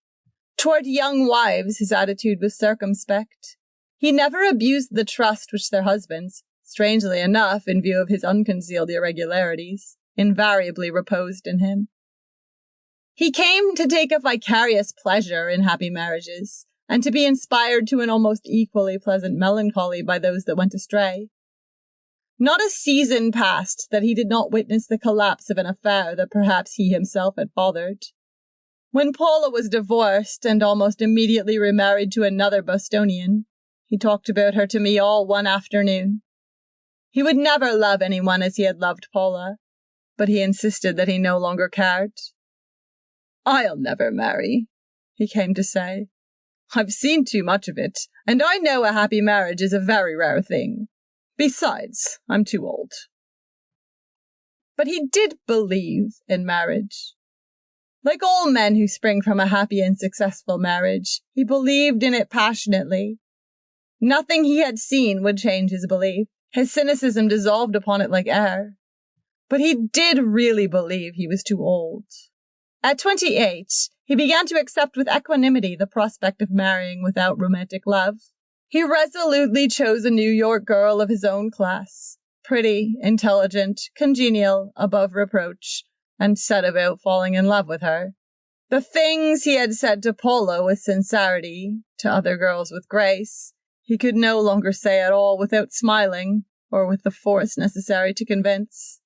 Toward young wives, his attitude was circumspect. He never abused the trust which their husbands, strangely enough, in view of his unconcealed irregularities, invariably reposed in him. He came to take a vicarious pleasure in happy marriages, and to be inspired to an almost equally pleasant melancholy by those that went astray. Not a season passed that he did not witness the collapse of an affair that perhaps he himself had fathered. When Paula was divorced and almost immediately remarried to another Bostonian, he talked about her to me all one afternoon. He would never love anyone as he had loved Paula, but he insisted that he no longer cared. "I'll never marry," he came to say. "I've seen too much of it, and I know a happy marriage is a very rare thing. Besides, I'm too old." But he did believe in marriage. Like all men who spring from a happy and successful marriage, he believed in it passionately. Nothing he had seen would change his belief. His cynicism dissolved upon it like air. But he did really believe he was too old. At 28, he began to accept with equanimity the prospect of marrying without romantic love. He resolutely chose a New York girl of his own class, pretty, intelligent, congenial, above reproach, and set about falling in love with her. The things he had said to Paula with sincerity, to other girls with grace, he could no longer say at all without smiling, or with the force necessary to convince.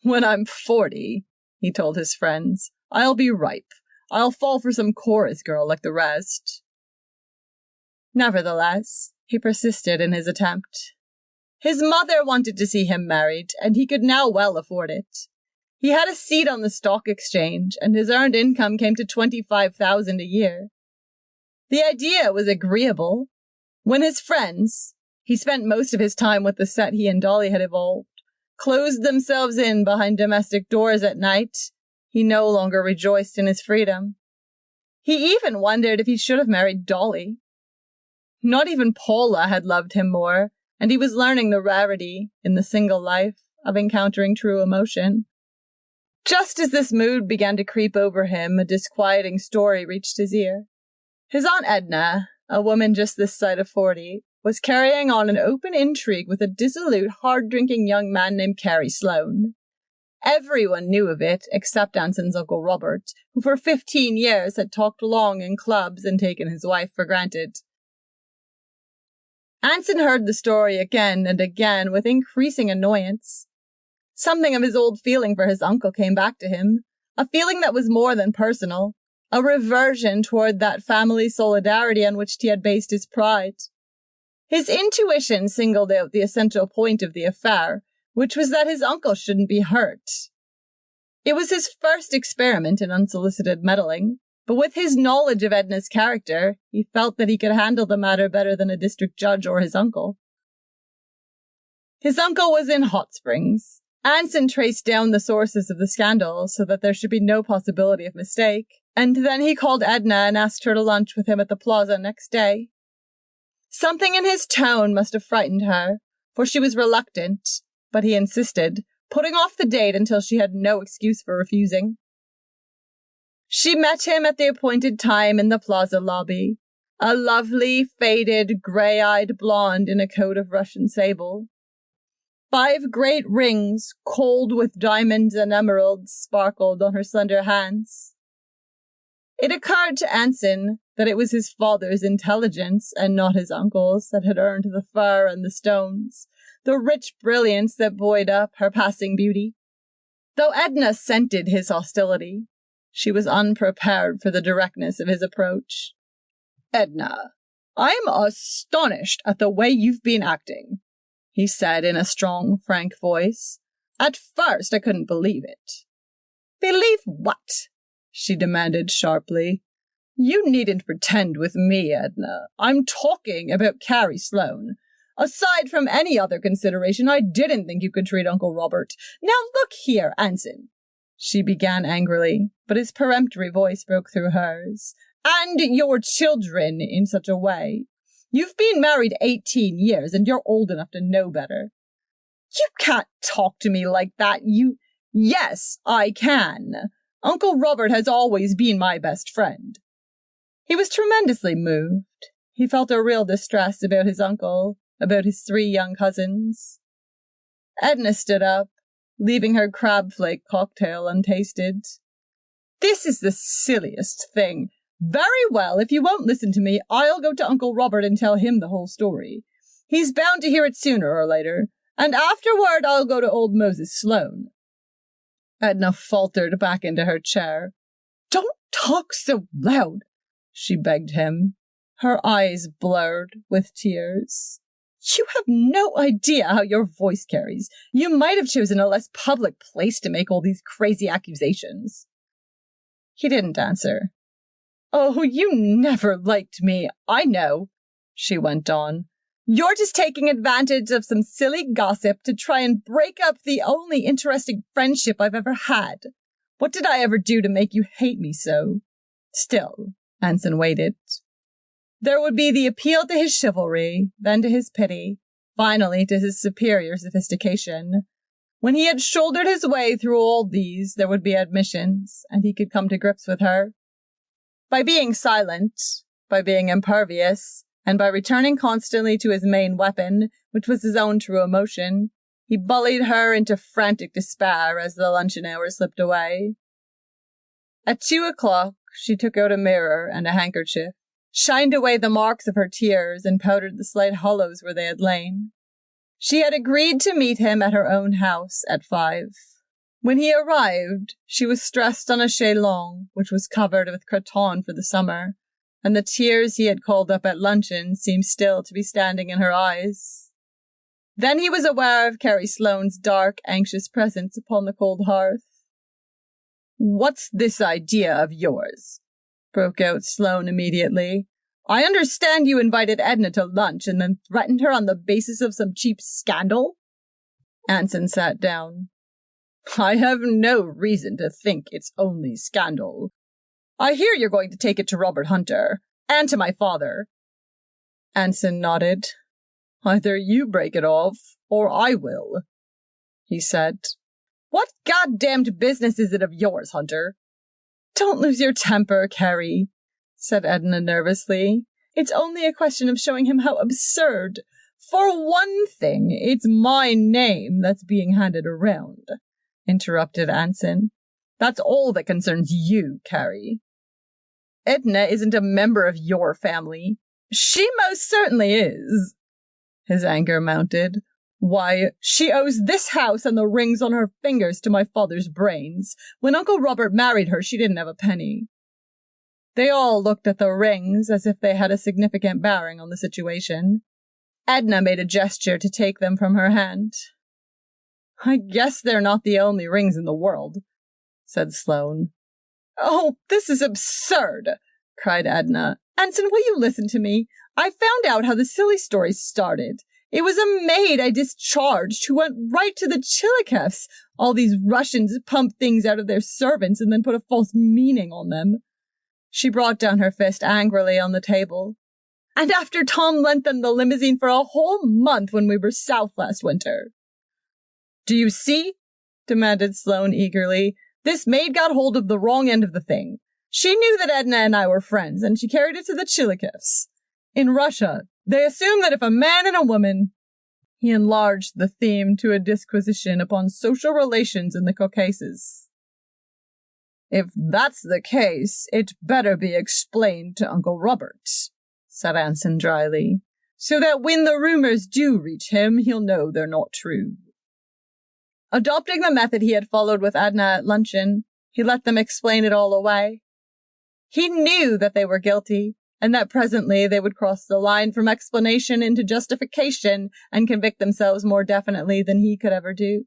"When I'm 40, he told his friends, "I'll be ripe. I'll fall for some chorus girl like the rest." Nevertheless, he persisted in his attempt. His mother wanted to see him married, and he could now well afford it. He had a seat on the stock exchange, and his earned income came to $25,000 a year. The idea was agreeable. When his friends, he spent most of his time with the set he and Dolly had evolved, closed themselves in behind domestic doors at night, he no longer rejoiced in his freedom. He even wondered if he should have married Dolly. Not even Paula had loved him more, and he was learning the rarity, in the single life, of encountering true emotion. Just as this mood began to creep over him, a disquieting story reached his ear. His Aunt Edna, a woman just this side of 40, was carrying on an open intrigue with a dissolute, hard-drinking young man named Carrie Sloane. Everyone knew of it, except Anson's Uncle Robert, who for 15 years had talked long in clubs and taken his wife for granted. Anson heard the story again and again with increasing annoyance. Something of his old feeling for his uncle came back to him, a feeling that was more than personal, a reversion toward that family solidarity on which he had based his pride. His intuition singled out the essential point of the affair, which was that his uncle shouldn't be hurt. It was his first experiment in unsolicited meddling, but with his knowledge of Edna's character, he felt that he could handle the matter better than a district judge or his uncle. His uncle was in Hot Springs. Anson traced down the sources of the scandal so that there should be no possibility of mistake, and then he called Edna and asked her to lunch with him at the plaza next day. Something in his tone must have frightened her, for she was reluctant, but he insisted, putting off the date until she had no excuse for refusing. She met him at the appointed time in the plaza lobby, a lovely, faded, grey-eyed blonde in a coat of Russian sable. 5 great rings, cold with diamonds and emeralds, sparkled on her slender hands. It occurred to Anson that it was his father's intelligence and not his uncle's that had earned the fur and the stones, the rich brilliance that buoyed up her passing beauty. Though Edna scented his hostility, she was unprepared for the directness of his approach. "Edna, I'm astonished at the way you've been acting," he said in a strong, frank voice. "At first I couldn't believe it." "Believe what?" she demanded sharply. "You needn't pretend with me, Edna. I'm talking about Carrie Sloane. Aside from any other consideration, I didn't think you could treat Uncle Robert. Now look here, Anson," she began angrily, but his peremptory voice broke through hers. "And your children in such a way. You've been married 18 years, and you're old enough to know better." "You can't talk to me like that, "Yes, I can. Uncle Robert has always been my best friend." He was tremendously moved. He felt a real distress about his uncle, about his 3 young cousins. Edna stood up, leaving her crab flake cocktail untasted. "This is the silliest thing. Very well, if you won't listen to me, I'll go to Uncle Robert and tell him the whole story. He's bound to hear it sooner or later, and afterward I'll go to old Moses Sloane." Edna faltered back into her chair. "Don't talk so loud," she begged him, her eyes blurred with tears. "You have no idea how your voice carries. You might have chosen a less public place to make all these crazy accusations." He didn't answer. "Oh, you never liked me, I know," she went on. "You're just taking advantage of some silly gossip to try and break up the only interesting friendship I've ever had. What did I ever do to make you hate me so?" Still, Anson waited. There would be the appeal to his chivalry, then to his pity, finally to his superior sophistication. When he had shouldered his way through all these, there would be admissions, and he could come to grips with her. By being silent, by being impervious, and by returning constantly to his main weapon, which was his own true emotion, he bullied her into frantic despair as the luncheon hour slipped away. At 2:00, she took out a mirror and a handkerchief, shined away the marks of her tears, and powdered the slight hollows where they had lain. She had agreed to meet him at her own house at 5. When he arrived, she was dressed on a chaise-longue, which was covered with cretonne for the summer, and the tears he had called up at luncheon seemed still to be standing in her eyes. Then he was aware of Carrie Sloane's dark, anxious presence upon the cold hearth. "What's this idea of yours?" broke out Sloane immediately. "I understand you invited Edna to lunch and then threatened her on the basis of some cheap scandal?" Anson sat down. "I have no reason to think it's only scandal. I hear you're going to take it to Robert Hunter, and to my father." Anson nodded. "Either you break it off, or I will," he said. "What goddamned business is it of yours, Hunter?" "Don't lose your temper, Carrie," said Edna nervously. "It's only a question of showing him how absurd. For one thing, it's my name that's being handed around," interrupted Anson. "That's all that concerns you, Carrie. Edna isn't a member of your family." "She most certainly is," His anger mounted. Why, she owes this house and the rings on her fingers to my father's brains. When Uncle Robert married her, she didn't have a penny. They all looked at the rings as if they had a significant bearing on the situation. Edna made a gesture to take them from her hand. I guess they're not the only rings in the world, said Sloane. Oh, this is absurd, cried Edna. Anson, will you listen to me? I found out how the silly story started. It was a maid I discharged who went right to the Chillikeffs. All these Russians pump things out of their servants and then put a false meaning on them. She brought down her fist angrily on the table. And after Tom lent them the limousine for a whole month when we were south last winter. Do you see? Demanded Sloane eagerly. This maid got hold of the wrong end of the thing. She knew that Edna and I were friends, and she carried it to the Chillikeffs. In Russia, they assume that if a man and a woman... He enlarged the theme to a disquisition upon social relations in the Caucasus. If that's the case, it better be explained to Uncle Robert, said Anson dryly, so that when the rumors do reach him, he'll know they're not true. Adopting the method he had followed with Edna at luncheon, he let them explain it all away. He knew that they were guilty, and that presently they would cross the line from explanation into justification and convict themselves more definitely than he could ever do.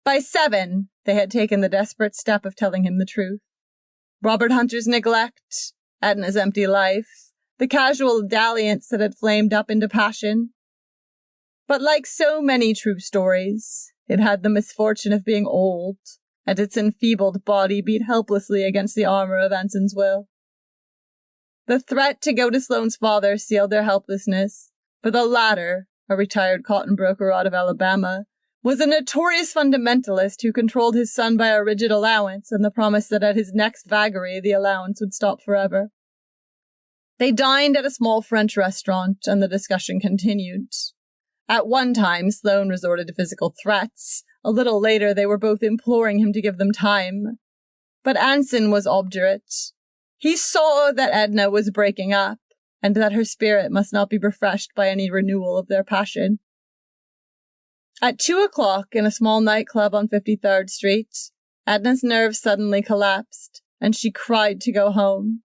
By 7, they had taken the desperate step of telling him the truth. Robert Hunter's neglect, Edna's empty life, the casual dalliance that had flamed up into passion. But like so many true stories, it had the misfortune of being old, and its enfeebled body beat helplessly against the armor of Anson's will. The threat to go to Sloane's father sealed their helplessness, for the latter, a retired cotton broker out of Alabama, was a notorious fundamentalist who controlled his son by a rigid allowance and the promise that at his next vagary the allowance would stop forever. They dined at a small French restaurant, and the discussion continued. At one time, Sloane resorted to physical threats. A little later, they were both imploring him to give them time. But Anson was obdurate. He saw that Edna was breaking up, and that her spirit must not be refreshed by any renewal of their passion. At 2 o'clock, in a small nightclub on 53rd Street, Edna's nerves suddenly collapsed, and she cried to go home.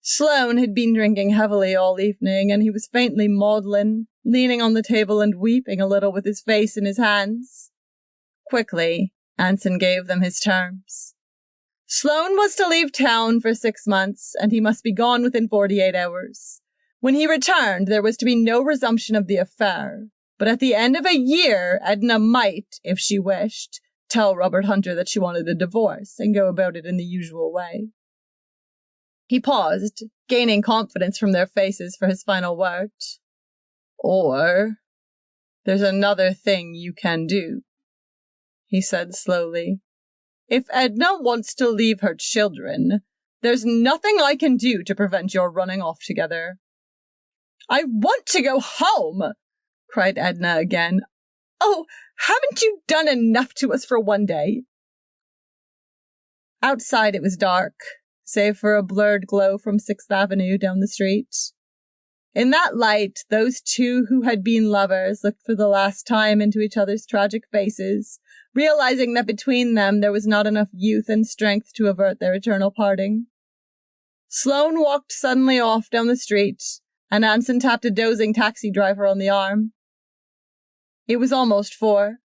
Sloane had been drinking heavily all evening, and he was faintly maudlin, leaning on the table and weeping a little with his face in his hands. Quickly, Anson gave them his terms. Sloane was to leave town for 6 months, and he must be gone within 48 hours. When he returned, there was to be no resumption of the affair, but at the end of a year, Edna might, if she wished, tell Robert Hunter that she wanted a divorce and go about it in the usual way. He paused, gaining confidence from their faces for his final word. Or, there's another thing you can do, he said slowly. If Edna wants to leave her children, there's nothing I can do to prevent your running off together. I want to go home, cried Edna again. Oh, haven't you done enough to us for one day? Outside it was dark, save for a blurred glow from 6th Avenue down the street. In that light, those two who had been lovers looked for the last time into each other's tragic faces, realizing that between them there was not enough youth and strength to avert their eternal parting. Sloane walked suddenly off down the street, and Anson tapped a dozing taxi driver on the arm. It was almost 4.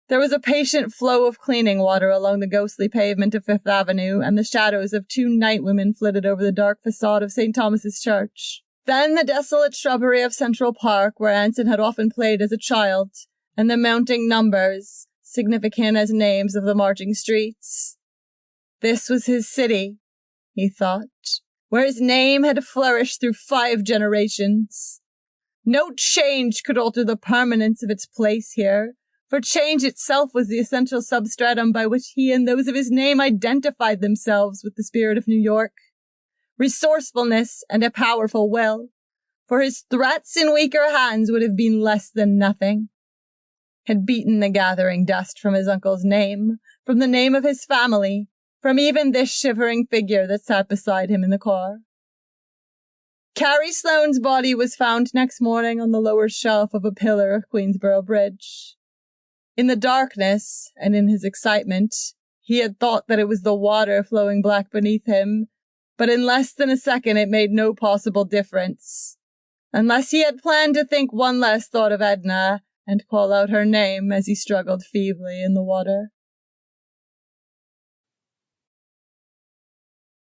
There was a patient flow of cleaning water along the ghostly pavement of 5th Avenue, and the shadows of 2 night women flitted over the dark facade of St. Thomas's Church. Then the desolate shrubbery of Central Park, where Anson had often played as a child, and the mounting numbers, significant as names of the marching streets. This was his city, he thought, where his name had flourished through 5 generations. No change could alter the permanence of its place here, for change itself was the essential substratum by which he and those of his name identified themselves with the spirit of New York. Resourcefulness and a powerful will, for his threats in weaker hands would have been less than nothing, had beaten the gathering dust from his uncle's name, from the name of his family, from even this shivering figure that sat beside him in the car. Carrie Sloane's body was found next morning on the lower shelf of a pillar of Queensborough Bridge. In the darkness, and in his excitement, he had thought that it was the water flowing black beneath him, but in less than a second it made no possible difference. Unless he had planned to think one last thought of Edna and call out her name as he struggled feebly in the water.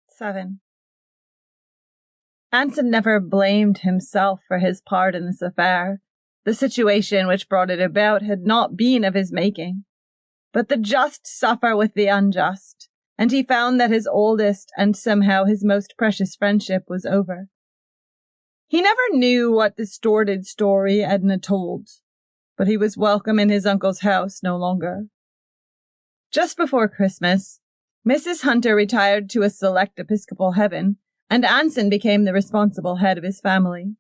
7. Anson never blamed himself for his part in this affair. The situation which brought it about had not been of his making. But the just suffer with the unjust, and he found that his oldest and somehow his most precious friendship was over. He never knew what distorted story Edna told, but he was welcome in his uncle's house no longer. Just before Christmas, Mrs. Hunter retired to a select Episcopal heaven, and Anson became the responsible head of his family.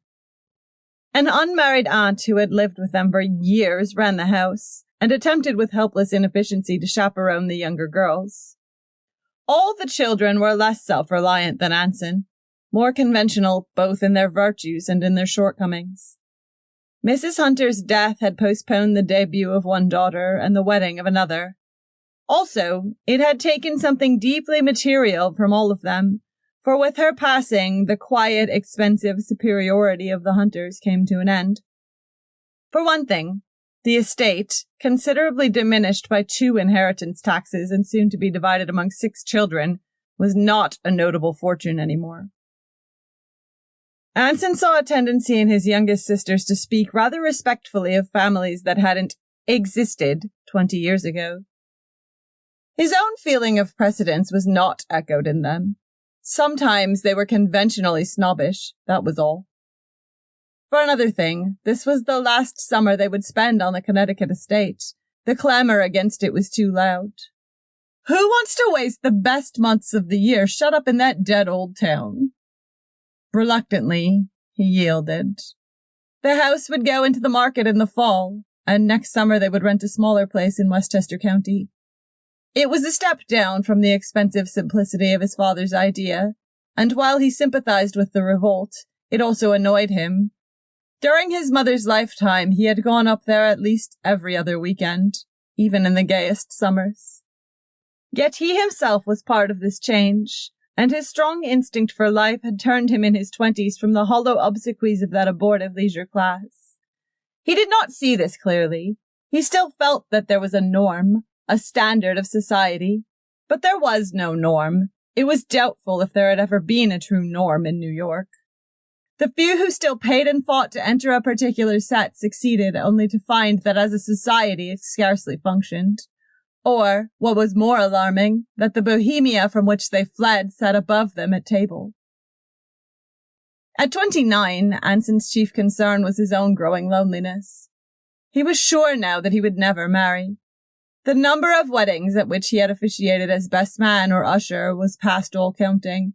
An unmarried aunt who had lived with them for years ran the house, and attempted with helpless inefficiency to chaperone the younger girls. All the children were less self-reliant than Anson, more conventional both in their virtues and in their shortcomings. Mrs. Hunter's death had postponed the debut of one daughter and the wedding of another. Also, it had taken something deeply material from all of them, for with her passing, the quiet, expensive superiority of the Hunters came to an end. For one thing, the estate, considerably diminished by 2 inheritance taxes and soon to be divided among 6 children, was not a notable fortune anymore. Anson saw a tendency in his youngest sisters to speak rather respectfully of families that hadn't existed 20 years ago. His own feeling of precedence was not echoed in them. Sometimes they were conventionally snobbish, that was all. For another thing, this was the last summer they would spend on the Connecticut estate. The clamor against it was too loud. Who wants to waste the best months of the year shut up in that dead old town? Reluctantly, he yielded. The house would go into the market in the fall, and next summer they would rent a smaller place in Westchester County. It was a step down from the expensive simplicity of his father's idea, and while he sympathized with the revolt, it also annoyed him. During his mother's lifetime, he had gone up there at least every other weekend, even in the gayest summers. Yet he himself was part of this change, and his strong instinct for life had turned him in his 20s from the hollow obsequies of that abortive leisure class. He did not see this clearly. He still felt that there was a norm, a standard of society, but there was no norm. It was doubtful if there had ever been a true norm in New York. The few who still paid and fought to enter a particular set succeeded only to find that as a society it scarcely functioned. Or, what was more alarming, that the bohemia from which they fled sat above them at table. At 29, Anson's chief concern was his own growing loneliness. He was sure now that he would never marry. The number of weddings at which he had officiated as best man or usher was past all counting.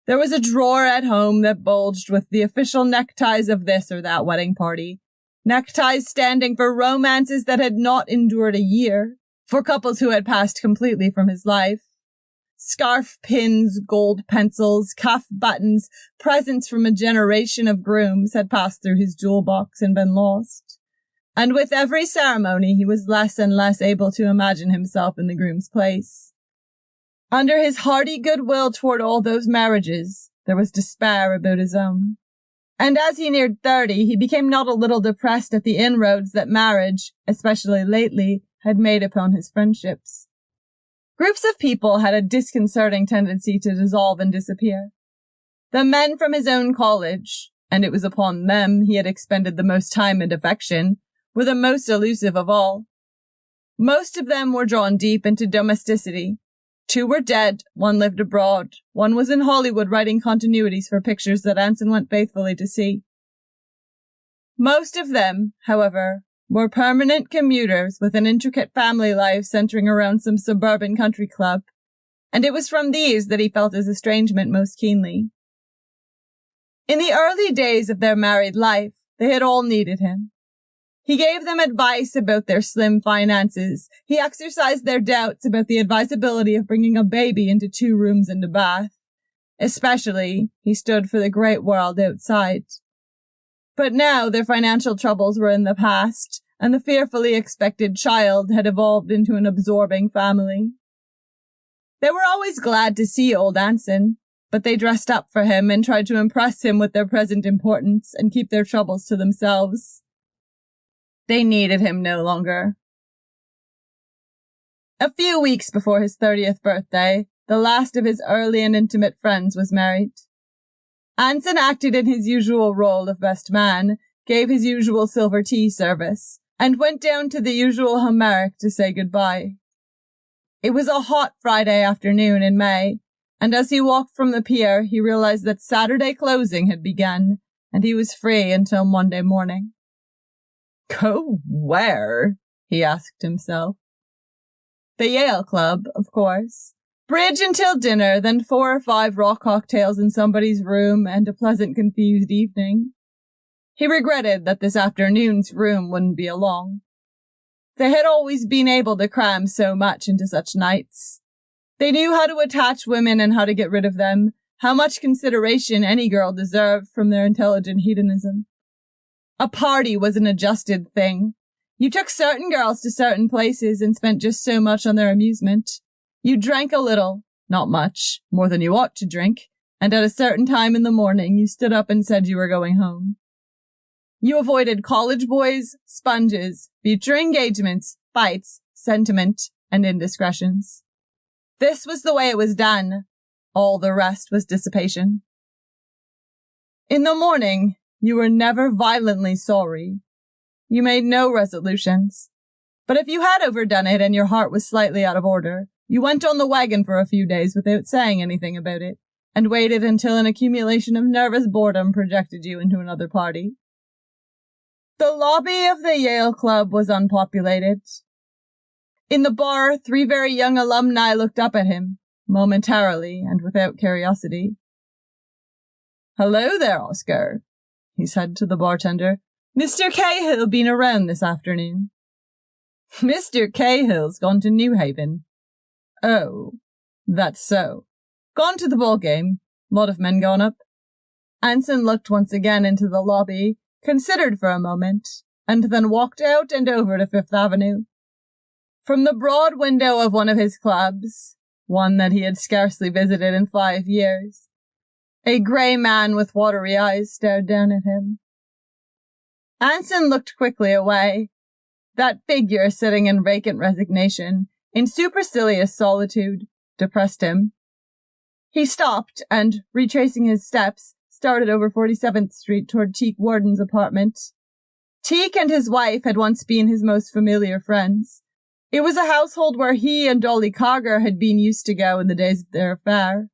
There was a drawer at home that bulged with the official neckties of this or that wedding party, neckties standing for romances that had not endured a year, for couples who had passed completely from his life. Scarf pins, gold pencils, cuff buttons, presents from a generation of grooms had passed through his jewel box and been lost. And with every ceremony he was less and less able to imagine himself in the groom's place. Under his hearty goodwill toward all those marriages, there was despair about his own. And as he neared 30, he became not a little depressed at the inroads that marriage, especially lately, had made upon his friendships. Groups of people had a disconcerting tendency to dissolve and disappear. The men from his own college, and it was upon them he had expended the most time and affection, were the most elusive of all. Most of them were drawn deep into domesticity. 2 were dead, 1 lived abroad, 1 was in Hollywood writing continuities for pictures that Anson went faithfully to see. Most of them, however, were permanent commuters with an intricate family life centering around some suburban country club, and it was from these that he felt his estrangement most keenly. In the early days of their married life, they had all needed him. He gave them advice about their slim finances. He exercised their doubts about the advisability of bringing a baby into 2 rooms and a bath. Especially, he stood for the great world outside. But now their financial troubles were in the past, and the fearfully expected child had evolved into an absorbing family. They were always glad to see old Anson, but they dressed up for him and tried to impress him with their present importance and keep their troubles to themselves. They needed him no longer. A few weeks before his 30th birthday, the last of his early and intimate friends was married. Anson acted in his usual role of best man, gave his usual silver tea service, and went down to the usual Homeric to say goodbye. It was a hot Friday afternoon in May, and as he walked from the pier, he realized that Saturday closing had begun, and he was free until Monday morning. Go where? He asked himself. The Yale Club, of course. Bridge until dinner, then 4 or 5 raw cocktails in somebody's room, and a pleasant confused evening. He regretted that this afternoon's room wouldn't be along. They had always been able to cram so much into such nights. They knew how to attach women and how to get rid of them, how much consideration any girl deserved from their intelligent hedonism. A party was an adjusted thing. You took certain girls to certain places and spent just so much on their amusement. You drank a little, not much, more than you ought to drink, and at a certain time in the morning you stood up and said you were going home. You avoided college boys, sponges, future engagements, fights, sentiment, and indiscretions. This was the way it was done. All the rest was dissipation. In the morning, you were never violently sorry. You made no resolutions. But if you had overdone it and your heart was slightly out of order, you went on the wagon for a few days without saying anything about it, and waited until an accumulation of nervous boredom projected you into another party. The lobby of the Yale Club was unpopulated. In the bar, 3 very young alumni looked up at him, momentarily and without curiosity. "Hello there, Oscar," he said to the bartender. "Mr. Cahill been around this afternoon?" "Mr. Cahill's gone to New Haven." "Oh, that's so. Gone to the ball game. Lot of men gone up." Anson looked once again into the lobby, considered for a moment, and then walked out and over to Fifth Avenue. From the broad window of one of his clubs, one that he had scarcely visited in 5 years, a grey man with watery eyes stared down at him. Anson looked quickly away. That figure sitting in vacant resignation, in supercilious solitude, depressed him. He stopped and, retracing his steps, started over 47th Street toward Teak Warden's apartment. Teak and his wife had once been his most familiar friends. It was a household where he and Dolly Cogger had been used to go in the days of their affair.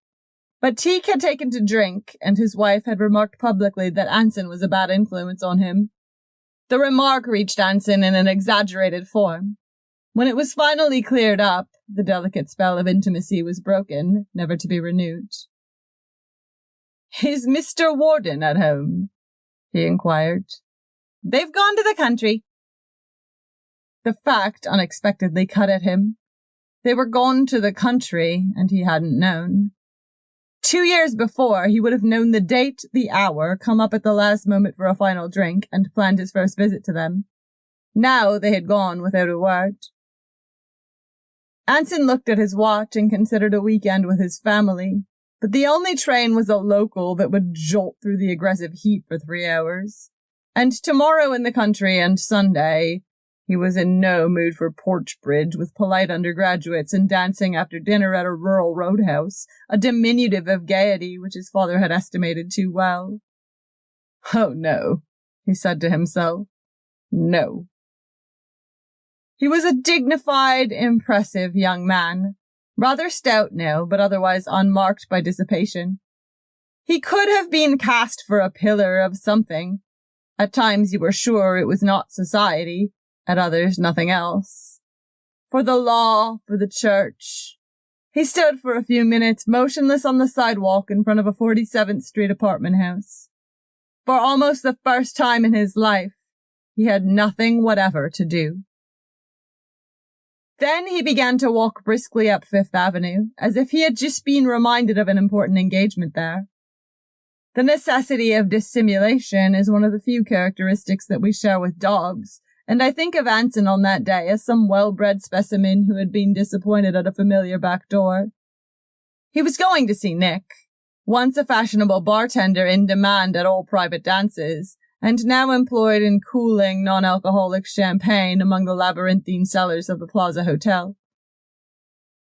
But Teak had taken to drink, and his wife had remarked publicly that Anson was a bad influence on him. The remark reached Anson in an exaggerated form. When it was finally cleared up, the delicate spell of intimacy was broken, never to be renewed. "Is Mr. Warden at home?" he inquired. "They've gone to the country." The fact unexpectedly cut at him. They were gone to the country, and he hadn't known. 2 years before, he would have known the date, the hour, come up at the last moment for a final drink, and planned his first visit to them. Now they had gone without a word. Anson looked at his watch and considered a weekend with his family, but the only train was a local that would jolt through the aggressive heat for 3 hours. And tomorrow in the country and Sunday, he was in no mood for porch bridge with polite undergraduates and dancing after dinner at a rural roadhouse, a diminutive of gaiety which his father had estimated too well. "Oh no," he said to himself. "No." He was a dignified, impressive young man, rather stout now, but otherwise unmarked by dissipation. He could have been cast for a pillar of something. At times you were sure it was not society, at others nothing else. For the law, for the church. He stood for a few minutes motionless on the sidewalk in front of a 47th Street apartment house. For almost the first time in his life, he had nothing whatever to do. Then he began to walk briskly up Fifth Avenue, as if he had just been reminded of an important engagement there. The necessity of dissimulation is one of the few characteristics that we share with dogs, and I think of Anson on that day as some well-bred specimen who had been disappointed at a familiar back door. He was going to see Nick, once a fashionable bartender in demand at all private dances, and now employed in cooling non-alcoholic champagne among the labyrinthine cellars of the Plaza Hotel.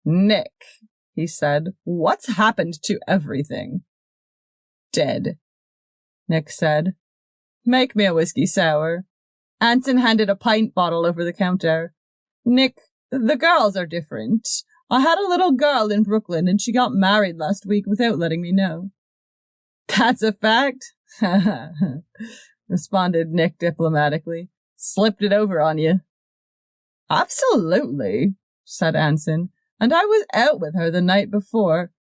"Nick," he said, "what's happened to everything?" "Dead," Nick said. "Make me a whiskey sour." Anson handed a pint bottle over the counter. "Nick, the girls are different. I had a little girl in Brooklyn and she got married last week without letting me know." "That's a fact?" responded Nick diplomatically. "Slipped it over on you." "Absolutely," said Anson, "and I was out with her the night before."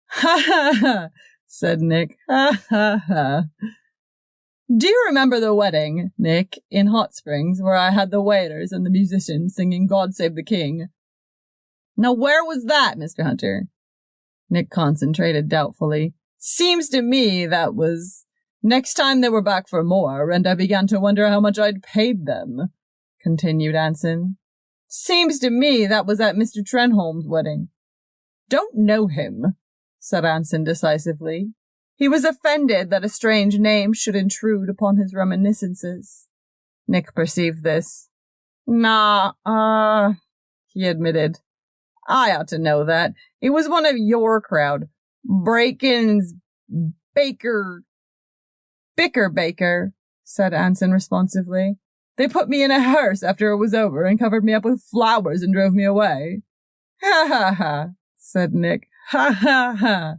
"Ha ha ha," said Nick. "Ha ha ha." "Do you remember the wedding, Nick, in Hot Springs, where I had the waiters and the musicians singing God Save the King?" "Now where was that, Mr. Hunter?" Nick concentrated doubtfully. "Seems to me that was next time they were back for more, and I began to wonder how much I'd paid them," continued Anson. "Seems to me that was at Mr. Trenholm's wedding." "Don't know him," said Anson decisively. He was offended that a strange name should intrude upon his reminiscences. Nick perceived this. "Nah, he admitted. "I ought to know that. It was one of your crowd. Braken's Bicker, said Anson responsively. "They put me in a hearse after it was over and covered me up with flowers and drove me away." "Ha ha ha," said Nick. "Ha ha ha."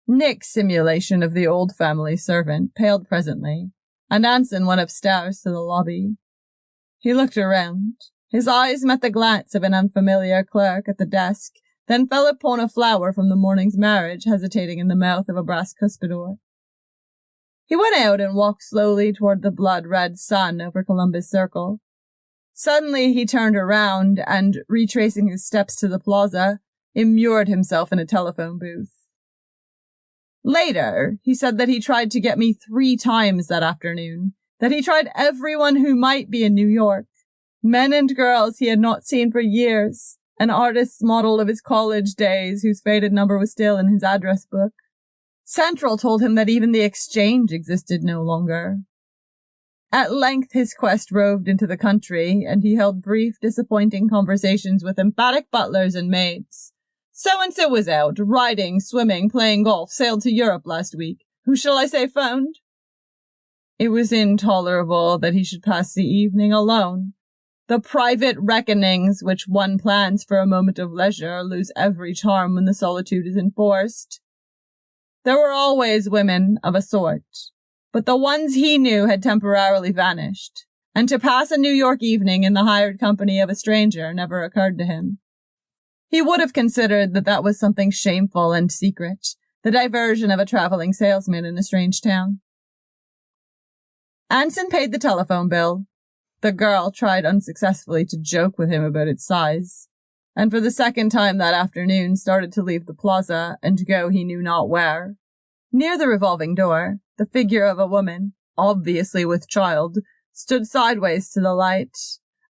Nick's simulation of the old family servant paled presently, and Anson went upstairs to the lobby. He looked around. His eyes met the glance of an unfamiliar clerk at the desk, then fell upon a flower from the morning's marriage hesitating in the mouth of a brass cuspidor. He went out and walked slowly toward the blood-red sun over Columbus Circle. Suddenly he turned around and, retracing his steps to the plaza, immured himself in a telephone booth. Later, he said that he tried to get me 3 times that afternoon, that he tried everyone who might be in New York, men and girls he had not seen for years, an artist's model of his college days whose faded number was still in his address book. Central told him that even the Exchange existed no longer. At length his quest roved into the country, and he held brief, disappointing conversations with emphatic butlers and maids. "So-and-so was out, riding, swimming, playing golf, sailed to Europe last week. Who shall I say phoned?" It was intolerable that he should pass the evening alone. The private reckonings which one plans for a moment of leisure lose every charm when the solitude is enforced. There were always women of a sort, but the ones he knew had temporarily vanished, and to pass a New York evening in the hired company of a stranger never occurred to him. He would have considered that that was something shameful and secret, the diversion of a traveling salesman in a strange town. Anson paid the telephone bill. The girl tried unsuccessfully to joke with him about its size, and for the second time that afternoon started to leave the plaza and go he knew not where. Near the revolving door, the figure of a woman, obviously with child, stood sideways to the light.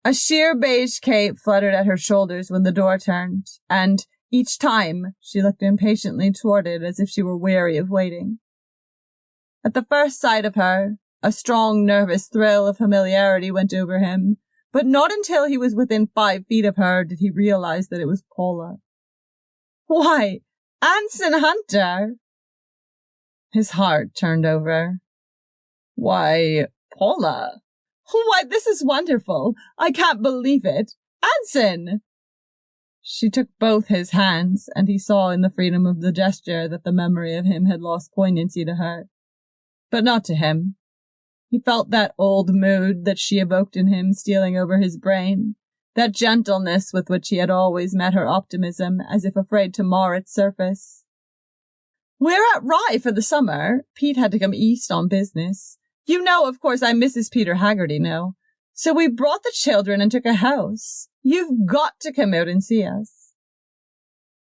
A sheer beige cape fluttered at her shoulders when the door turned, and, each time, she looked impatiently toward it as if she were weary of waiting. At the first sight of her, a strong, nervous thrill of familiarity went over him, but not until he was within 5 feet of her did he realize that it was Paula. "Why, Anson Hunter!" His heart turned over. "Why, Paula! Why, this is wonderful! I can't believe it! Anson!" She took both his hands, and he saw in the freedom of the gesture that the memory of him had lost poignancy to her. But not to him. He felt that old mood that she evoked in him stealing over his brain, that gentleness with which he had always met her optimism, as if afraid to mar its surface. "We're at Rye for the summer. Pete had to come east on business. You know, of course, I'm Mrs. Peter Haggerty now. So we brought the children and took a house. You've got to come out and see us.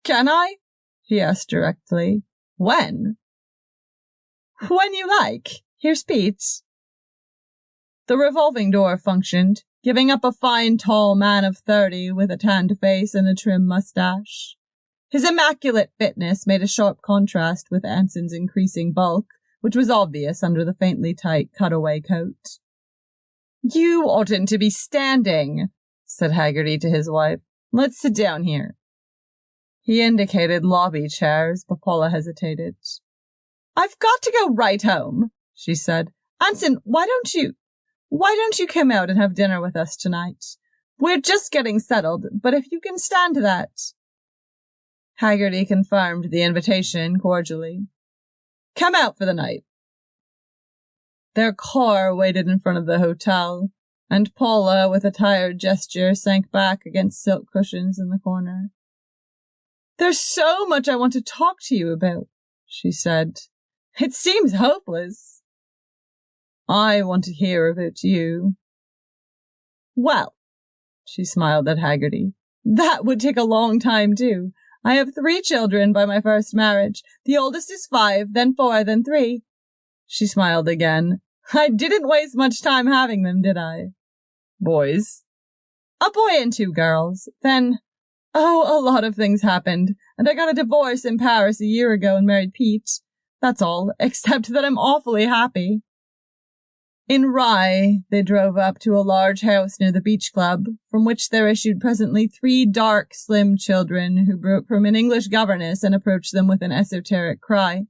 Can I? He asked directly. When? When you like. Here's Pete. The revolving door functioned, giving up a fine tall man of 30 with a tanned face and a trim mustache. His immaculate fitness made a sharp contrast with Anson's increasing bulk, which was obvious under the faintly tight cutaway coat. You oughtn't to be standing, said Haggerty to his wife. Let's sit down here. He indicated lobby chairs, but Paula hesitated. I've got to go right home, she said. Anson, why don't you come out and have dinner with us tonight? We're just getting settled, but if you can stand that. Haggerty confirmed the invitation cordially. Come out for the night. Their car waited in front of the hotel, and Paula, with a tired gesture, sank back against silk cushions in the corner. There's so much I want to talk to you about, she said. It seems hopeless. I want to hear about you. Well, she smiled at Haggerty, that would take a long time, too. I have 3 children by my first marriage. The oldest is 5, then 4, then 3. She smiled again. I didn't waste much time having them, did I? Boys? A boy and 2 girls. Then, a lot of things happened, and I got a divorce in Paris a year ago and married Pete. That's all, except that I'm awfully happy. In Rye, they drove up to a large house near the beach club, from which there issued presently 3 dark, slim children who broke from an English governess and approached them with an esoteric cry.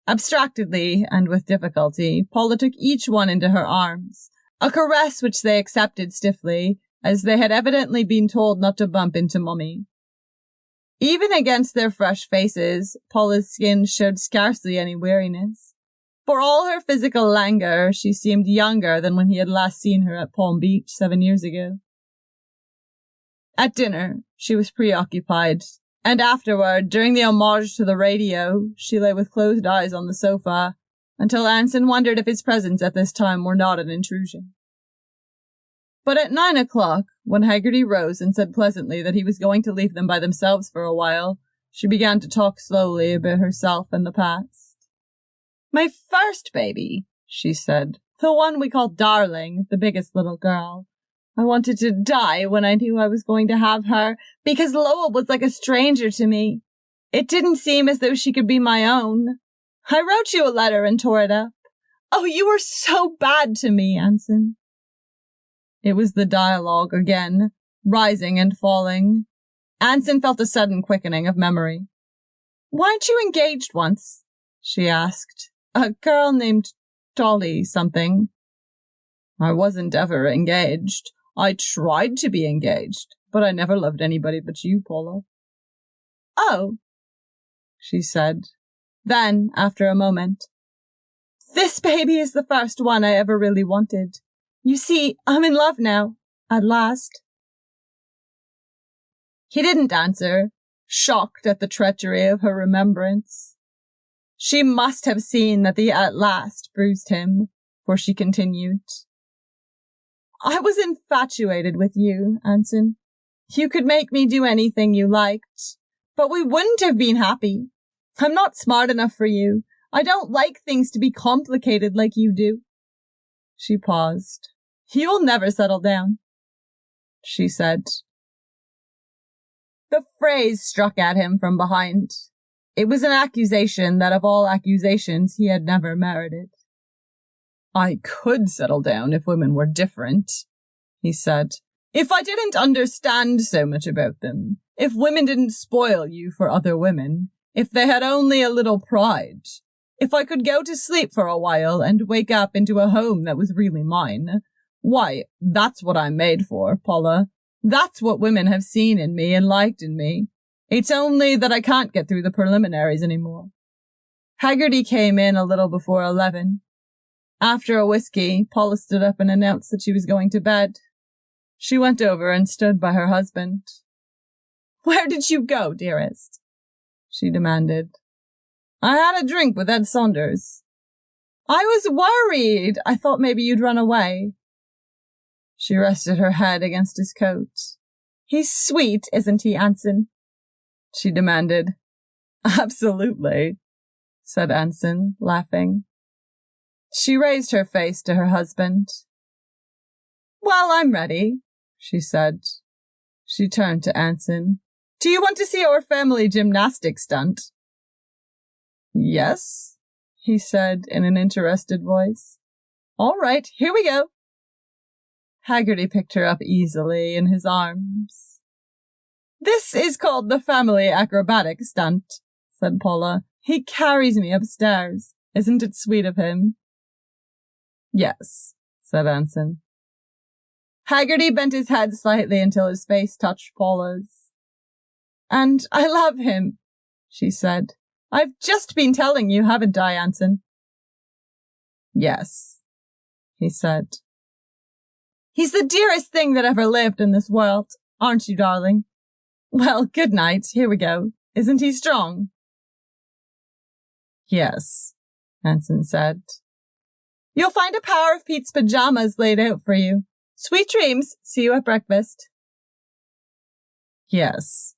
Abstractedly, and with difficulty, Paula took each one into her arms, a caress which they accepted stiffly, as they had evidently been told not to bump into Mummy. Even against their fresh faces, Paula's skin showed scarcely any weariness. For all her physical languor, she seemed younger than when he had last seen her at Palm Beach 7 years ago. At dinner, she was preoccupied, and afterward, during the homage to the radio, she lay with closed eyes on the sofa, until Anson wondered if his presence at this time were not an intrusion. But at 9 o'clock, when Haggerty rose and said pleasantly that he was going to leave them by themselves for a while, she began to talk slowly about herself and the past. My first baby, she said, the one we called Darling, the biggest little girl. I wanted to die when I knew I was going to have her, because Lowell was like a stranger to me. It didn't seem as though she could be my own. I wrote you a letter and tore it up. Oh, you were so bad to me, Anson. It was the dialogue again, rising and falling. Anson felt a sudden quickening of memory. Weren't you engaged once? She asked. A girl named Dolly something. I wasn't ever engaged. I tried to be engaged, but I never loved anybody but you, Paula. Oh, she said. Then, after a moment, this baby is the first one I ever really wanted. You see, I'm in love now, at last. He didn't answer, shocked at the treachery of her remembrance. She must have seen that the at last bruised him, for she continued. I was infatuated with you, Anson. You could make me do anything you liked, but we wouldn't have been happy. I'm not smart enough for you. I don't like things to be complicated like you do. She paused. You'll never settle down, she said. The phrase struck at him from behind. It was an accusation that of all accusations he had never merited. I could settle down if women were different, he said. If I didn't understand so much about them, if women didn't spoil you for other women, if they had only a little pride, if I could go to sleep for a while and wake up into a home that was really mine, why, that's what I'm made for, Paula. That's what women have seen in me and liked in me. It's only that I can't get through the preliminaries anymore. Haggerty came in a little before 11. After a whiskey, Paula stood up and announced that she was going to bed. She went over and stood by her husband. Where did you go, dearest? She demanded. I had a drink with Ed Saunders. I was worried. I thought maybe you'd run away. She rested her head against his coat. He's sweet, isn't he, Anson? She demanded. Absolutely, said Anson, laughing. She raised her face to her husband. Well, I'm ready, she said. She turned to Anson. Do you want to see our family gymnastics stunt? Yes, he said in an interested voice. All right, here we go. Haggerty picked her up easily in his arms. This is called the family acrobatic stunt, said Paula. He carries me upstairs. Isn't it sweet of him? Yes, said Anson. Haggerty bent his head slightly until his face touched Paula's. And I love him, she said. I've just been telling you, haven't I, Anson? Yes, he said. He's the dearest thing that ever lived in this world, aren't you, darling? Well, good night. Here we go. Isn't he strong? Yes, Anson said. You'll find a pair of Pete's pajamas laid out for you. Sweet dreams. See you at breakfast. Yes,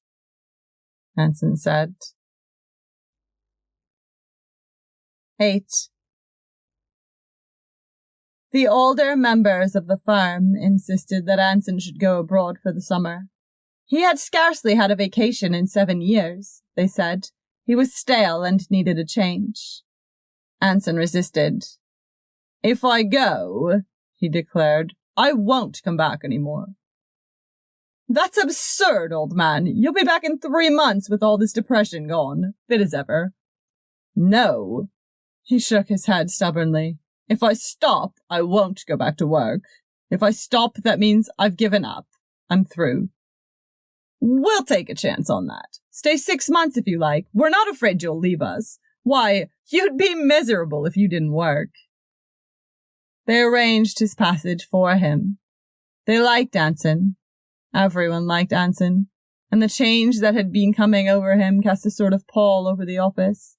Anson said. 8. The older members of the firm insisted that Anson should go abroad for the summer. He had scarcely had a vacation in 7 years, they said. He was stale and needed a change. Anson resisted. If I go, he declared, I won't come back any more. That's absurd, old man. You'll be back in 3 months with all this depression gone, fit as ever. No, he shook his head stubbornly. If I stop, I won't go back to work. If I stop, that means I've given up. I'm through. We'll take a chance on that. Stay 6 months if you like. We're not afraid you'll leave us. Why, you'd be miserable if you didn't work. They arranged his passage for him. They liked Anson. Everyone liked Anson, and the change that had been coming over him cast a sort of pall over the office.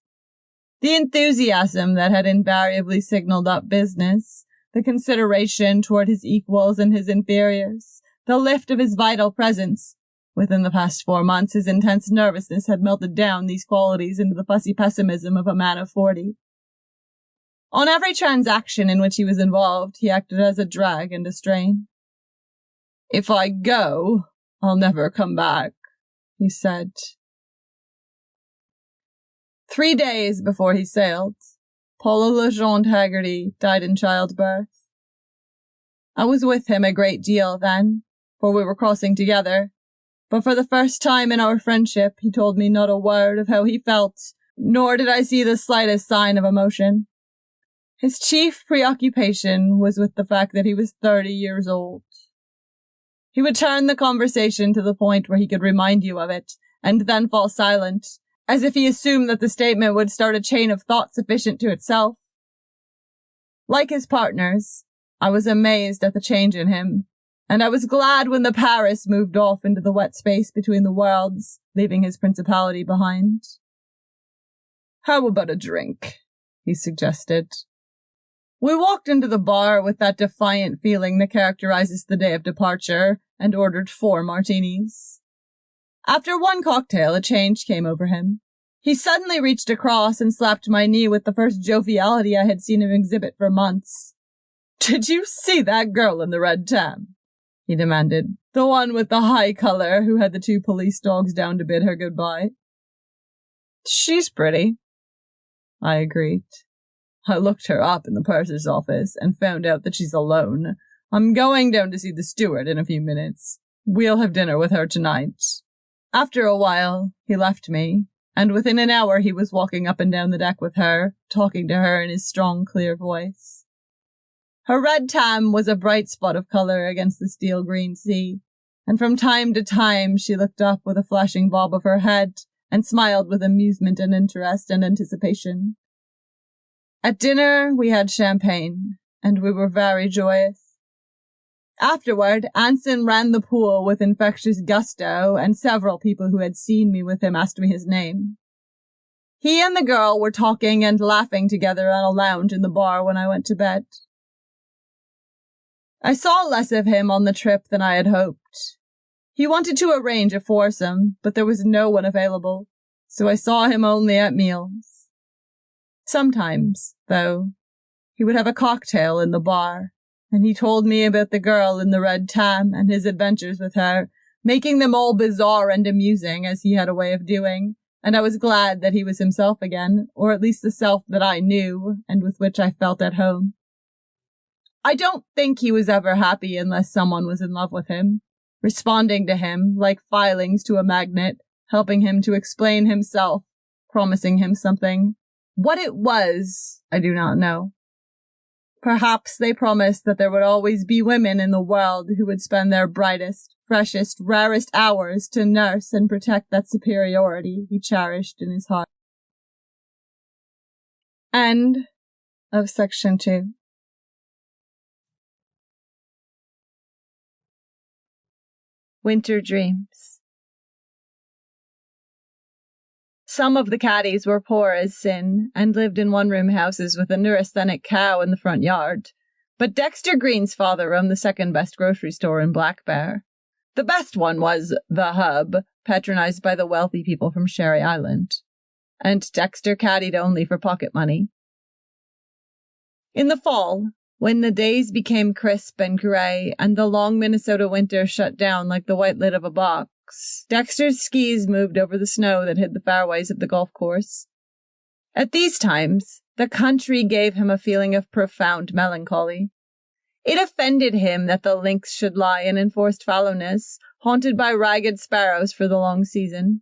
The enthusiasm that had invariably signaled up business, the consideration toward his equals and his inferiors, the lift of his vital presence. Within the past 4 months, his intense nervousness had melted down these qualities into the fussy pessimism of a man of 40. On every transaction in which he was involved, he acted as a drag and a strain. If I go, I'll never come back, he said. 3 days before he sailed, Paula Legendre Haggerty died in childbirth. I was with him a great deal then, for we were crossing together, but for the first time in our friendship he told me not a word of how he felt, nor did I see the slightest sign of emotion. His chief preoccupation was with the fact that he was 30 years old. He would turn the conversation to the point where he could remind you of it, and then fall silent, as if he assumed that the statement would start a chain of thought sufficient to itself. Like his partners, I was amazed at the change in him, and I was glad when the Paris moved off into the wet space between the worlds, leaving his principality behind. How about a drink? He suggested. We walked into the bar with that defiant feeling that characterizes the day of departure, and ordered 4 martinis. After 1 cocktail, a change came over him. He suddenly reached across and slapped my knee with the first joviality I had seen him exhibit for months. Did you see that girl in the red tam? He demanded. The one with the high color who had the 2 police dogs down to bid her goodbye. She's pretty, I agreed. I looked her up in the purser's office and found out that she's alone. I'm going down to see the steward in a few minutes. We'll have dinner with her tonight. After a while, he left me, and within an hour he was walking up and down the deck with her, talking to her in his strong, clear voice. Her red tam was a bright spot of color against the steel-green sea, and from time to time she looked up with a flashing bob of her head and smiled with amusement and interest and anticipation. At dinner we had champagne, and we were very joyous. Afterward, Anson ran the pool with infectious gusto, and several people who had seen me with him asked me his name. He and the girl were talking and laughing together on a lounge in the bar when I went to bed. I saw less of him on the trip than I had hoped. He wanted to arrange a foursome, but there was no one available, so I saw him only at meals. Sometimes, though, he would have a cocktail in the bar, and he told me about the girl in the red tam and his adventures with her, making them all bizarre and amusing, as he had a way of doing, and I was glad that he was himself again, or at least the self that I knew and with which I felt at home. I don't think he was ever happy unless someone was in love with him, responding to him like filings to a magnet, helping him to explain himself, promising him something. What it was, I do not know. Perhaps they promised that there would always be women in the world who would spend their brightest, freshest, rarest hours to nurse and protect that superiority he cherished in his heart. End of section 2. Winterdreams. Some of the caddies were poor as sin and lived in one-room houses with a neurasthenic cow in the front yard, but Dexter Green's father owned the second-best grocery store in Black Bear. The best one was The Hub, patronized by the wealthy people from Sherry Island, and Dexter caddied only for pocket money. In the fall, when the days became crisp and gray and the long Minnesota winter shut down like the white lid of a box, Dexter's skis moved over the snow that hid the fairways of the golf course. At these times, the country gave him a feeling of profound melancholy. It offended him that the links should lie in enforced fallowness, haunted by ragged sparrows for the long season.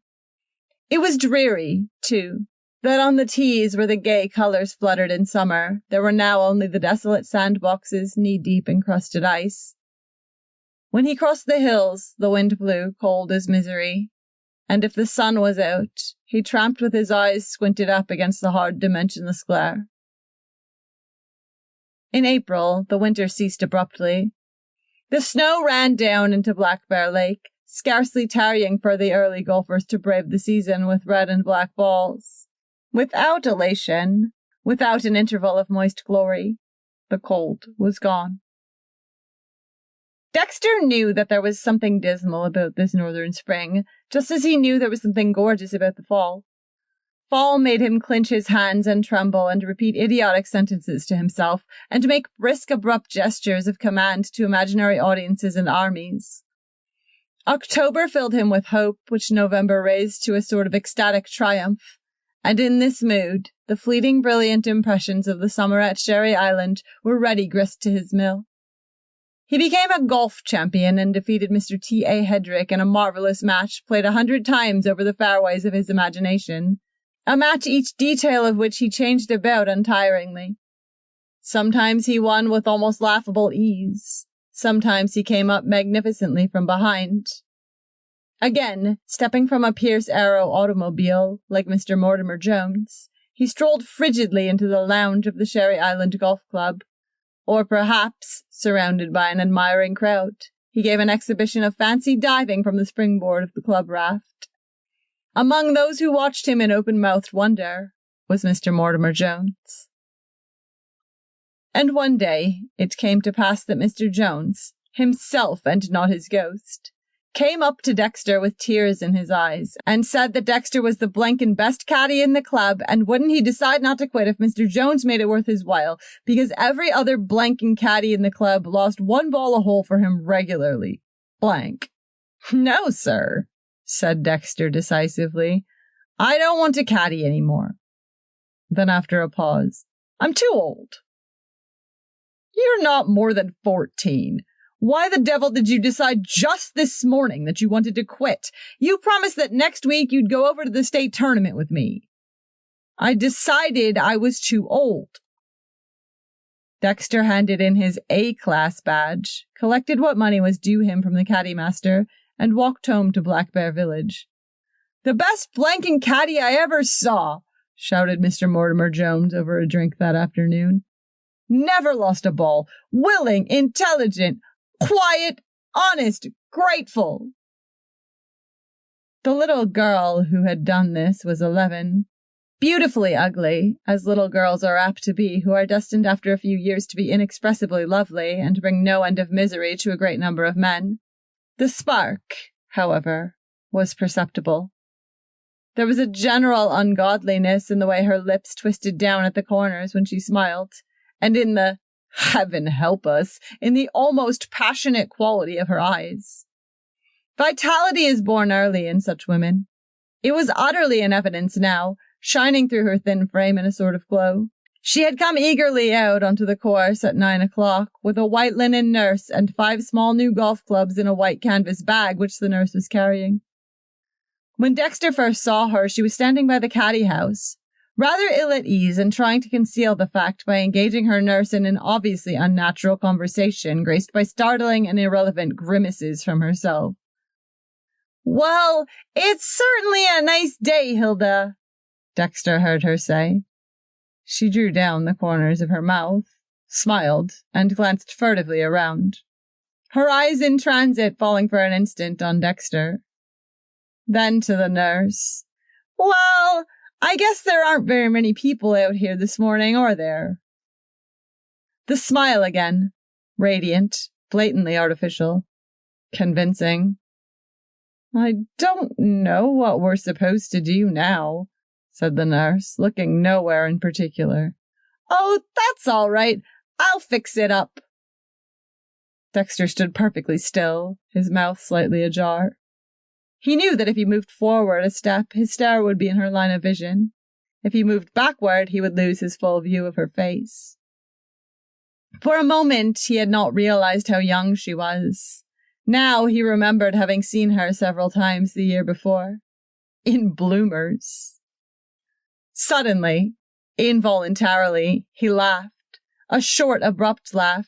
It was dreary, too, that on the tees where the gay colors fluttered in summer, there were now only the desolate sandboxes knee-deep in crusted ice. When he crossed the hills, the wind blew, cold as misery, and if the sun was out, he tramped with his eyes squinted up against the hard, dimensionless glare. In April, the winter ceased abruptly. The snow ran down into Black Bear Lake, scarcely tarrying for the early golfers to brave the season with red and black balls. Without elation, without an interval of moist glory, the cold was gone. Dexter knew that there was something dismal about this northern spring, just as he knew there was something gorgeous about the fall. Fall made him clench his hands and tremble and repeat idiotic sentences to himself, and make brisk, abrupt gestures of command to imaginary audiences and armies. October filled him with hope, which November raised to a sort of ecstatic triumph, and in this mood, the fleeting brilliant impressions of the summer at Sherry Island were ready grist to his mill. He became a golf champion and defeated Mr. T.A. Hedrick in a marvelous match played 100 times over the fairways of his imagination, a match each detail of which he changed about untiringly. Sometimes he won with almost laughable ease. Sometimes he came up magnificently from behind. Again, stepping from a Pierce Arrow automobile, like Mr. Mortimer Jones, he strolled frigidly into the lounge of the Sherry Island Golf Club. Or perhaps, surrounded by an admiring crowd, he gave an exhibition of fancy diving from the springboard of the club raft. Among those who watched him in open-mouthed wonder was Mr. Mortimer Jones. And one day it came to pass that Mr. Jones, himself and not his ghost, came up to Dexter with tears in his eyes and said that Dexter was the blankin' best caddy in the club, and wouldn't he decide not to quit if Mr. Jones made it worth his while, because every other blankin' caddy in the club lost one ball a hole for him regularly. Blank. No, sir, said Dexter decisively. I don't want to caddy any more. Then after a pause, I'm too old. You're not more than 14. Why the devil did you decide just this morning that you wanted to quit? You promised that next week you'd go over to the state tournament with me. I decided I was too old. Dexter handed in his A-class badge, collected what money was due him from the caddy master, and walked home to Black Bear Village. The best blanking caddy I ever saw, shouted Mr. Mortimer Jones over a drink that afternoon. Never lost a ball. Willing, intelligent, quiet, honest, grateful. The little girl who had done this was 11. Beautifully ugly, as little girls are apt to be, who are destined after a few years to be inexpressibly lovely and to bring no end of misery to a great number of men. The spark, however, was perceptible. There was a general ungodliness in the way her lips twisted down at the corners when she smiled, and in the, heaven help us, in the almost passionate quality of her eyes. Vitality is born early in such women. It was utterly in evidence now, shining through her thin frame in a sort of glow. She had come eagerly out onto the course at 9 o'clock with a white linen nurse and 5 small new golf clubs in a white canvas bag which the nurse was carrying. When Dexter first saw her, she was standing by the caddy house, rather ill at ease and trying to conceal the fact by engaging her nurse in an obviously unnatural conversation graced by startling and irrelevant grimaces from herself. "Well, it's certainly a nice day, Hilda," Dexter heard her say. She drew down the corners of her mouth, smiled, and glanced furtively around, her eyes in transit falling for an instant on Dexter. Then to the nurse. "Well, I guess there aren't very many people out here this morning, are there?" The smile again, radiant, blatantly artificial, convincing. "I don't know what we're supposed to do now," said the nurse, looking nowhere in particular. "Oh, that's all right. I'll fix it up." Dexter stood perfectly still, his mouth slightly ajar. He knew that if he moved forward a step, his stare would be in her line of vision. If he moved backward, he would lose his full view of her face. For a moment, he had not realized how young she was. Now he remembered having seen her several times the year before. In bloomers. Suddenly, involuntarily, he laughed, a short, abrupt laugh.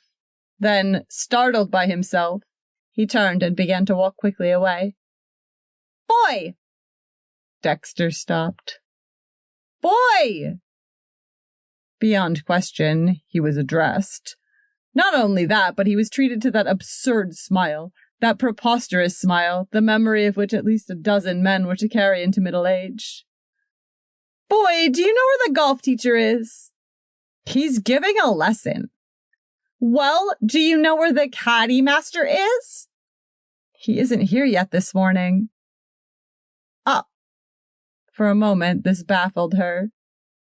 Then, startled by himself, he turned and began to walk quickly away. "Boy!" Dexter stopped. "Boy!" Beyond question, he was addressed. Not only that, but he was treated to that absurd smile, that preposterous smile, the memory of which at least a dozen men were to carry into middle age. "Boy, do you know where the golf teacher is?" "He's giving a lesson." "Well, do you know where the caddy master is?" "He isn't here yet this morning." "Oh." For a moment, this baffled her.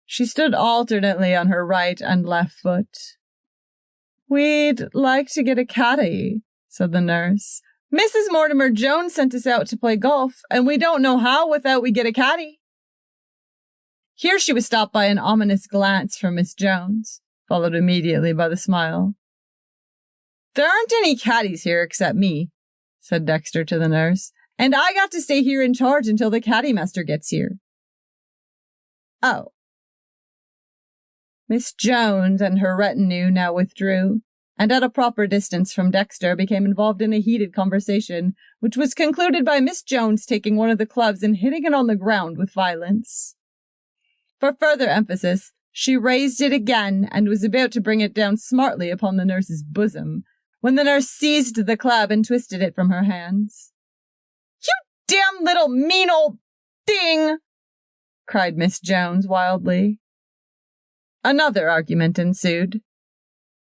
She stood alternately on her right and left foot. "We'd like to get a caddy," said the nurse. "Mrs. Mortimer Jones sent us out to play golf, and we don't know how without we get a caddy." Here she was stopped by an ominous glance from Miss Jones, followed immediately by the smile. "There aren't any caddies here except me," said Dexter to the nurse, "and I got to stay here in charge until the caddy master gets here." "Oh." Miss Jones and her retinue now withdrew, and at a proper distance from Dexter became involved in a heated conversation, which was concluded by Miss Jones taking one of the clubs and hitting it on the ground with violence. For further emphasis, she raised it again and was about to bring it down smartly upon the nurse's bosom, when the nurse seized the club and twisted it from her hands. "You damn little mean old thing!" cried Miss Jones wildly. Another argument ensued.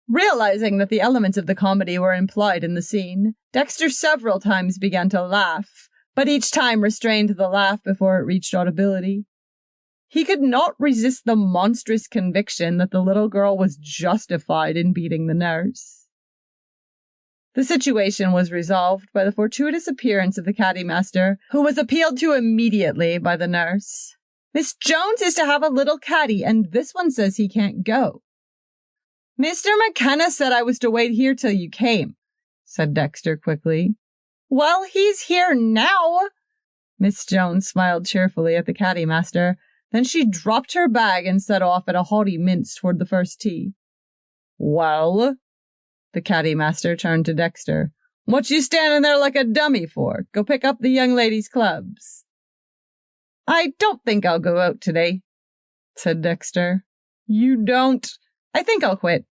Realizing that the elements of the comedy were implied in the scene, Dexter several times began to laugh, but each time restrained the laugh before it reached audibility. He could not resist the monstrous conviction that the little girl was justified in beating the nurse. The situation was resolved by the fortuitous appearance of the caddy master, who was appealed to immediately by the nurse. "Miss Jones is to have a little caddy, and this one says he can't go." "Mr. McKenna said I was to wait here till you came," said Dexter quickly. "Well, he's here now." Miss Jones smiled cheerfully at the caddy master. Then she dropped her bag and set off at a haughty mince toward the first tee. "Well?" The caddy master turned to Dexter. "What you standing there like a dummy for? Go pick up the young ladies' clubs." "I don't think I'll go out today," said Dexter. "You don't? I think I'll quit."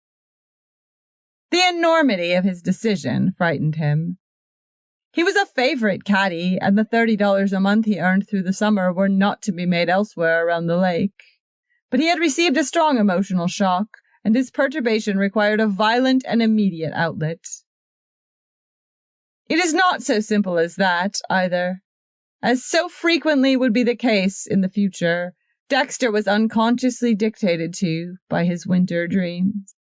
The enormity of his decision frightened him. He was a favorite caddy, and the $30 a month he earned through the summer were not to be made elsewhere around the lake. But he had received a strong emotional shock, and his perturbation required a violent and immediate outlet. It is not so simple as that, either. As so frequently would be the case in the future, Dexter was unconsciously dictated to by his winter dreams.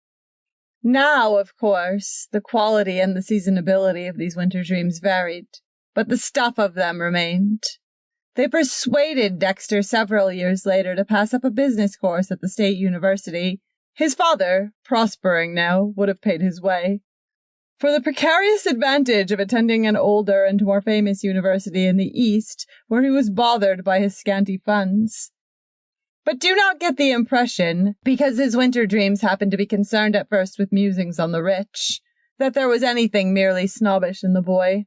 Now, of course, the quality and the seasonability of these winter dreams varied, but the stuff of them remained. They persuaded Dexter several years later to pass up a business course at the State University. His father, prospering now, would have paid his way, for the precarious advantage of attending an older and more famous university in the East, where he was bothered by his scanty funds. But do not get the impression, because his winter dreams happened to be concerned at first with musings on the rich, that there was anything merely snobbish in the boy.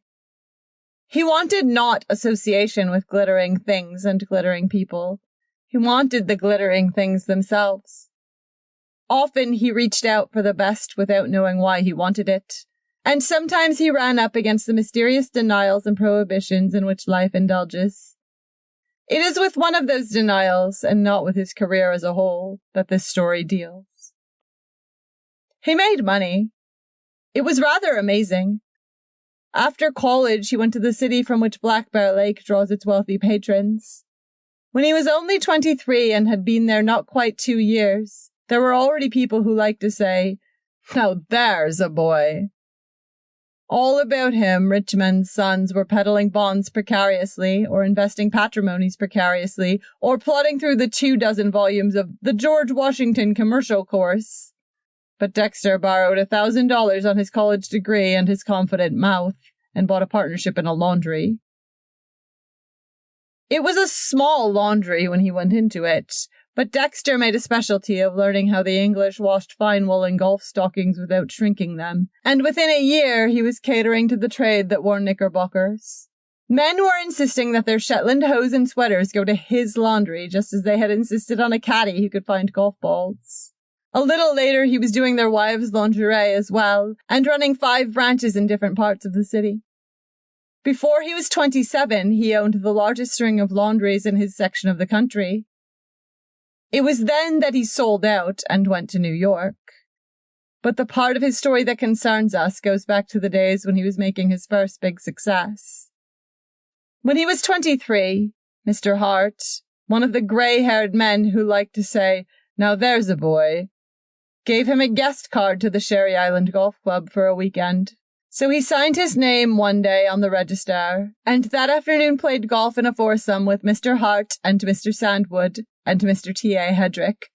He wanted not association with glittering things and glittering people. He wanted the glittering things themselves. Often he reached out for the best without knowing why he wanted it, and sometimes he ran up against the mysterious denials and prohibitions in which life indulges. It is with one of those denials, and not with his career as a whole, that this story deals. He made money. It was rather amazing. After college, he went to the city from which Black Bear Lake draws its wealthy patrons. When he was only 23 and had been there not quite 2 years, there were already people who liked to say, "Now there's a boy." All about him, rich men's sons were peddling bonds precariously, or investing patrimonies precariously, or plodding through the 24 volumes of the George Washington commercial course. But Dexter borrowed $1,000 on his college degree and his confident mouth, and bought a partnership in a laundry. It was a small laundry when he went into it, but Dexter made a specialty of learning how the English washed fine woolen golf stockings without shrinking them, and within a year he was catering to the trade that wore knickerbockers. Men were insisting that their Shetland hose and sweaters go to his laundry, just as they had insisted on a caddy who could find golf balls. A little later he was doing their wives' lingerie as well, and running 5 branches in different parts of the city. Before he was 27, he owned the largest string of laundries in his section of the country. It was then that he sold out and went to New York. But the part of his story that concerns us goes back to the days when he was making his first big success. When he was 23, Mr. Hart, one of the grey-haired men who liked to say, "Now there's a boy," gave him a guest card to the Sherry Island Golf Club for a weekend. So he signed his name one day on the register, and that afternoon played golf in a foursome with Mr. Hart and Mr. Sandwood and Mr. T.A. Hedrick.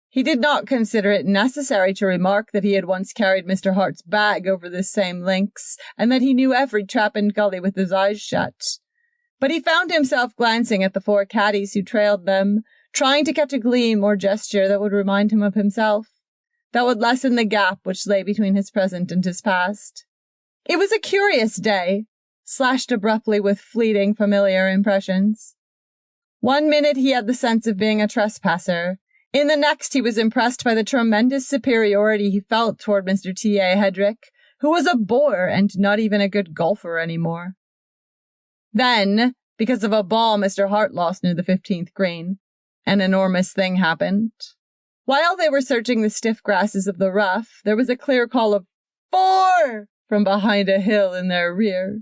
He did not consider it necessary to remark that he had once carried Mr. Hart's bag over this same links, and that he knew every trap and gully with his eyes shut. But he found himself glancing at the 4 caddies who trailed them, trying to catch a gleam or gesture that would remind him of himself, that would lessen the gap which lay between his present and his past. It was a curious day, slashed abruptly with fleeting familiar impressions. One minute he had the sense of being a trespasser. In the next he was impressed by the tremendous superiority he felt toward Mr. T.A. Hedrick, who was a bore and not even a good golfer anymore. Then, because of a ball Mr. Hart lost near the 15th green, an enormous thing happened. While they were searching the stiff grasses of the rough, there was a clear call of 4 from behind a hill in their rear.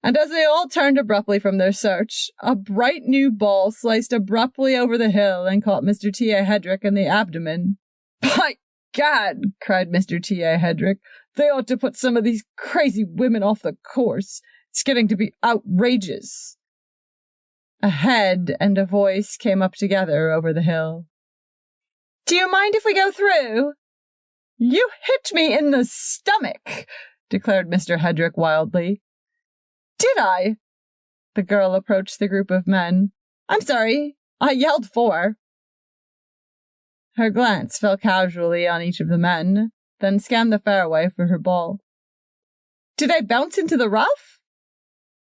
And as they all turned abruptly from their search, a bright new ball sliced abruptly over the hill and caught Mr. T.A. Hedrick in the abdomen. "By Gad!" cried Mr. T.A. Hedrick. "They ought to put some of these crazy women off the course. It's getting to be outrageous." A head and a voice came up together over the hill. "Do you mind if we go through?" "You hit me in the stomach," declared Mr. Hedrick wildly. "Did I?" The girl approached the group of men. "I'm sorry. I yelled 4. Her glance fell casually on each of the men, then scanned the fairway for her ball. "Did I bounce into the rough?"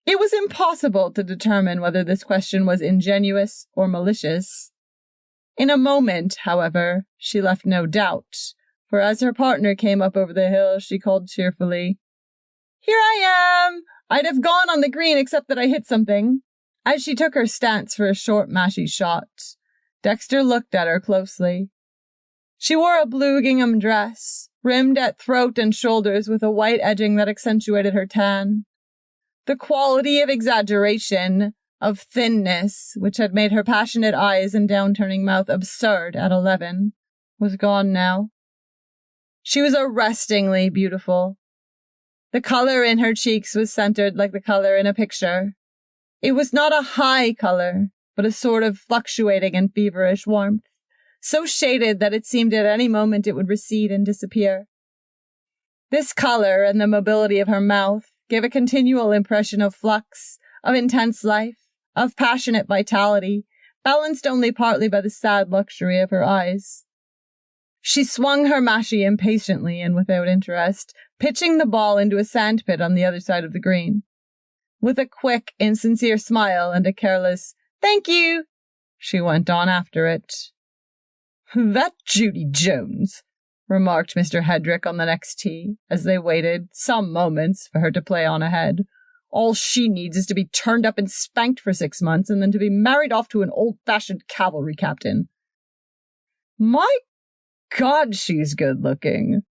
It was impossible to determine whether this question was ingenuous or malicious. In a moment, however, she left no doubt, for as her partner came up over the hill, she called cheerfully, "Here I am! I'd have gone on the green except that I hit something," as she took her stance for a short, mashy shot. Dexter looked at her closely. She wore a blue gingham dress, rimmed at throat and shoulders with a white edging that accentuated her tan. The quality of exaggeration, of thinness, which had made her passionate eyes and downturning mouth absurd at 11, was gone now. She was arrestingly beautiful. The color in her cheeks was centered like the color in a picture. It was not a high color, but a sort of fluctuating and feverish warmth, so shaded that it seemed at any moment it would recede and disappear. This color and the mobility of her mouth gave a continual impression of flux, of intense life, of passionate vitality, balanced only partly by the sad luxury of her eyes. She swung her mashie impatiently and without interest, pitching the ball into a sandpit on the other side of the green. With a quick, insincere smile and a careless, "Thank you," she went on after it. "That Judy Jones," remarked Mr. Hedrick on the next tee, as they waited some moments for her to play on ahead. "All she needs is to be turned up and spanked for 6 months and then to be married off to an old-fashioned cavalry captain." "My God, she's good-looking,"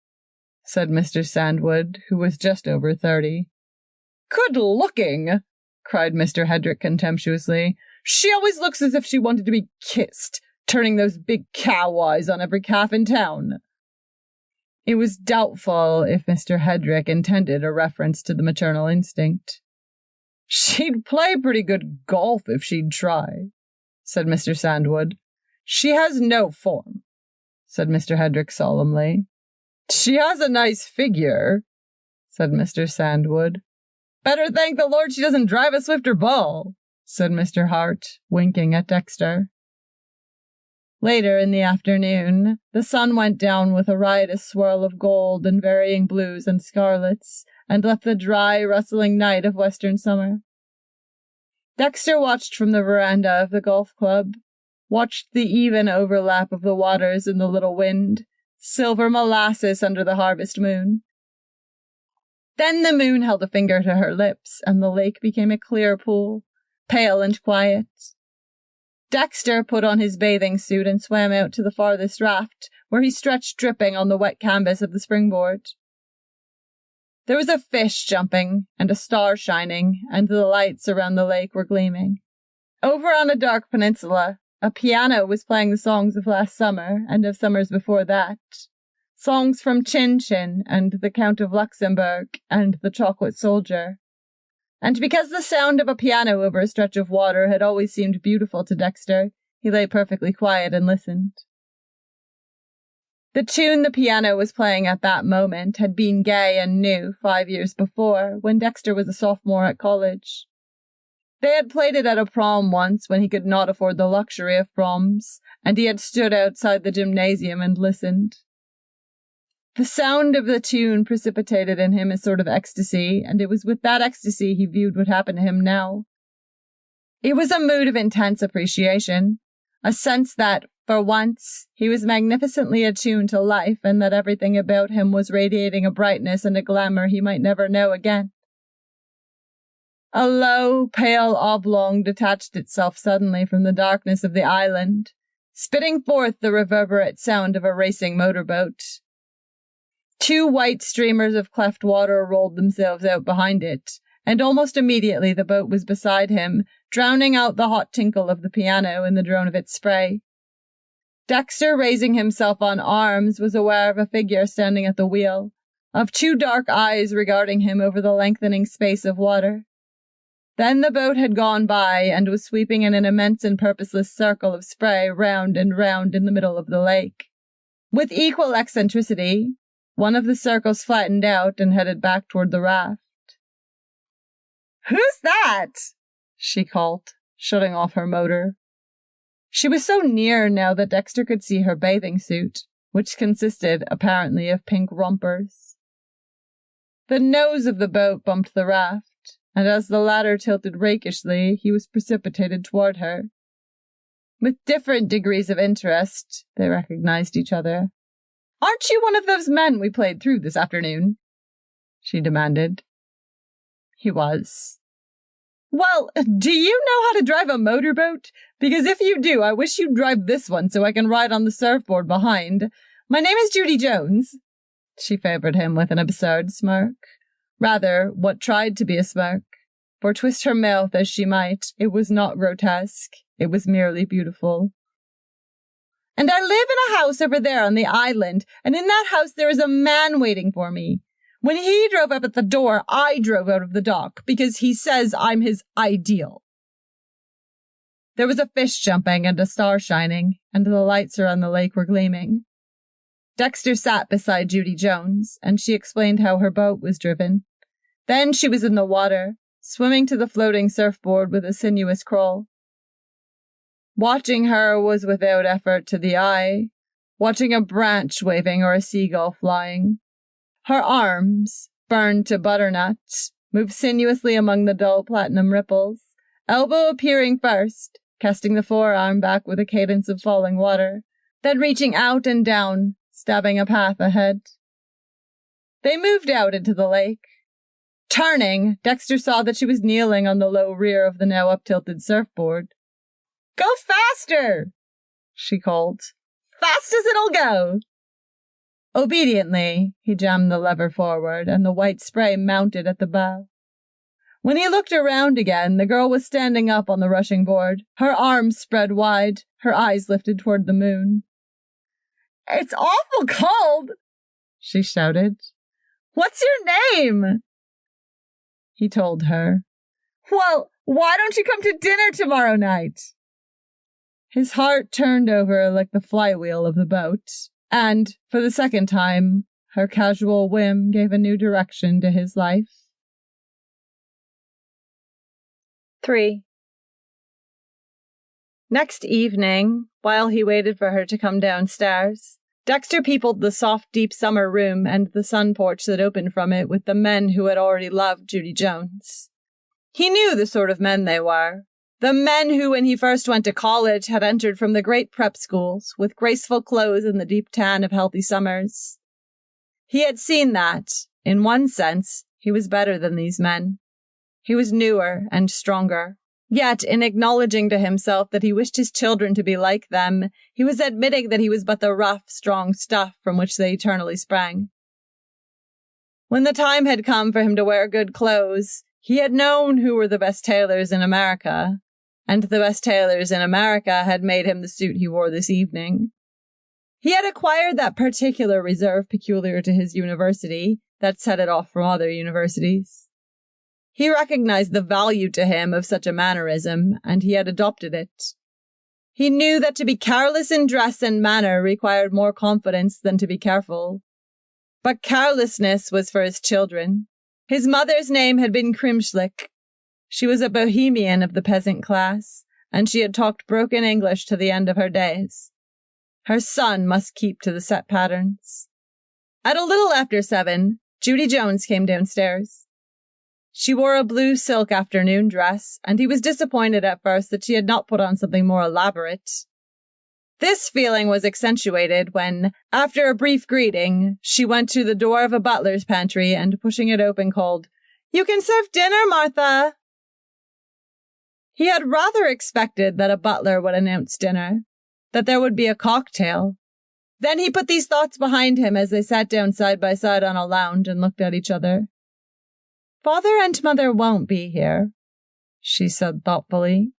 said Mr. Sandwood, who was just over 30. "Good-looking?" cried Mr. Hedrick contemptuously. "She always looks as if she wanted to be kissed, turning those big cow eyes on every calf in town." It was doubtful if Mr. Hedrick intended a reference to the maternal instinct. "She'd play pretty good golf if she'd try," said Mr. Sandwood. "She has no form," said Mr. Hedrick solemnly. "She has a nice figure," said Mr. Sandwood. "Better thank the Lord she doesn't drive a swifter ball," said Mr. Hart, winking at Dexter. Later in the afternoon, the sun went down with a riotous swirl of gold and varying blues and scarlets, and left the dry, rustling night of western summer. Dexter watched from the veranda of the golf club, watched the even overlap of the waters in the little wind, silver molasses under the harvest moon. Then the moon held a finger to her lips, and the lake became a clear pool, pale and quiet. Dexter put on his bathing suit and swam out to the farthest raft, where he stretched dripping on the wet canvas of the springboard. There was a fish jumping, and a star shining, and the lights around the lake were gleaming. Over on a dark peninsula, a piano was playing the songs of last summer and of summers before that. Songs from Chin Chin and the Count of Luxembourg and the Chocolate Soldier. And because the sound of a piano over a stretch of water had always seemed beautiful to Dexter, he lay perfectly quiet and listened. The tune the piano was playing at that moment had been gay and new 5 years before, when Dexter was a sophomore at college. They had played it at a prom once when he could not afford the luxury of proms, and he had stood outside the gymnasium and listened. The sound of the tune precipitated in him a sort of ecstasy, and it was with that ecstasy he viewed what happened to him now. It was a mood of intense appreciation, a sense that, for once, he was magnificently attuned to life and that everything about him was radiating a brightness and a glamour he might never know again. A low, pale oblong detached itself suddenly from the darkness of the island, spitting forth the reverberate sound of a racing motorboat. 2 white streamers of cleft water rolled themselves out behind it, and almost immediately the boat was beside him, drowning out the hot tinkle of the piano in the drone of its spray. Dexter, raising himself on arms, was aware of a figure standing at the wheel, of 2 dark eyes regarding him over the lengthening space of water. Then the boat had gone by and was sweeping in an immense and purposeless circle of spray round and round in the middle of the lake. With equal eccentricity, one of the circles flattened out and headed back toward the raft. "Who's that?" she called, shutting off her motor. She was so near now that Dexter could see her bathing suit, which consisted, apparently, of pink rompers. The nose of the boat bumped the raft, and as the latter tilted rakishly, he was precipitated toward her. With different degrees of interest, they recognized each other. "Aren't you one of those men we played through this afternoon?" she demanded. He was. Well, do you know how to drive a motorboat? Because if you do, I wish you'd drive this one so I can ride on the surfboard behind. My name is Judy Jones. She favored him with an absurd smirk. Rather, what tried to be a smirk. For twist her mouth as she might, it was not grotesque. It was merely beautiful. And I live in a house over there on the island, and in that house there is a man waiting for me. When he drove up at the door, I drove out of the dock, because he says I'm his ideal. There was a fish jumping and a star shining, and the lights around the lake were gleaming. Dexter sat beside Judy Jones, and she explained how her boat was driven. Then she was in the water, swimming to the floating surfboard with a sinuous crawl. Watching her was without effort to the eye, watching a branch waving or a seagull flying. Her arms, burned to butternut, moved sinuously among the dull platinum ripples, elbow appearing first, casting the forearm back with a cadence of falling water, then reaching out and down, stabbing a path ahead. They moved out into the lake. Turning, Dexter saw that she was kneeling on the low rear of the now up-tilted surfboard. "Go faster!" she called. "Fast as it'll go!" Obediently, he jammed the lever forward, and the white spray mounted at the bow. When he looked around again, the girl was standing up on the rushing board, her arms spread wide, her eyes lifted toward the moon. "It's awful cold," she shouted. "What's your name?" He told her. "Well, why don't you come to dinner tomorrow night?" His heart turned over like the flywheel of the boat, and, for the second time, her casual whim gave a new direction to his life. 3. Next evening, while he waited for her to come downstairs, Dexter peopled the soft, deep summer room and the sun porch that opened from it with the men who had already loved Judy Jones. He knew the sort of men they were. The men who, when he first went to college, had entered from the great prep schools, with graceful clothes and the deep tan of healthy summers. He had seen that, in one sense, he was better than these men. He was newer and stronger. Yet, in acknowledging to himself that he wished his children to be like them, he was admitting that he was but the rough, strong stuff from which they eternally sprang. When the time had come for him to wear good clothes, he had known who were the best tailors in America, and the best tailors in America had made him the suit he wore this evening. He had acquired that particular reserve peculiar to his university that set it off from other universities. He recognized the value to him of such a mannerism, and he had adopted it. He knew that to be careless in dress and manner required more confidence than to be careful. But carelessness was for his children. His mother's name had been Krimschlick. She was a bohemian of the peasant class, and she had talked broken English to the end of her days. Her son must keep to the set patterns. At a little after 7, Judy Jones came downstairs. She wore a blue silk afternoon dress, and he was disappointed at first that she had not put on something more elaborate. This feeling was accentuated when, after a brief greeting, she went to the door of a butler's pantry and, pushing it open, called, "You can serve dinner, Martha." He had rather expected that a butler would announce dinner, that there would be a cocktail. Then he put these thoughts behind him as they sat down side by side on a lounge and looked at each other. "Father and Mother won't be here," she said thoughtfully.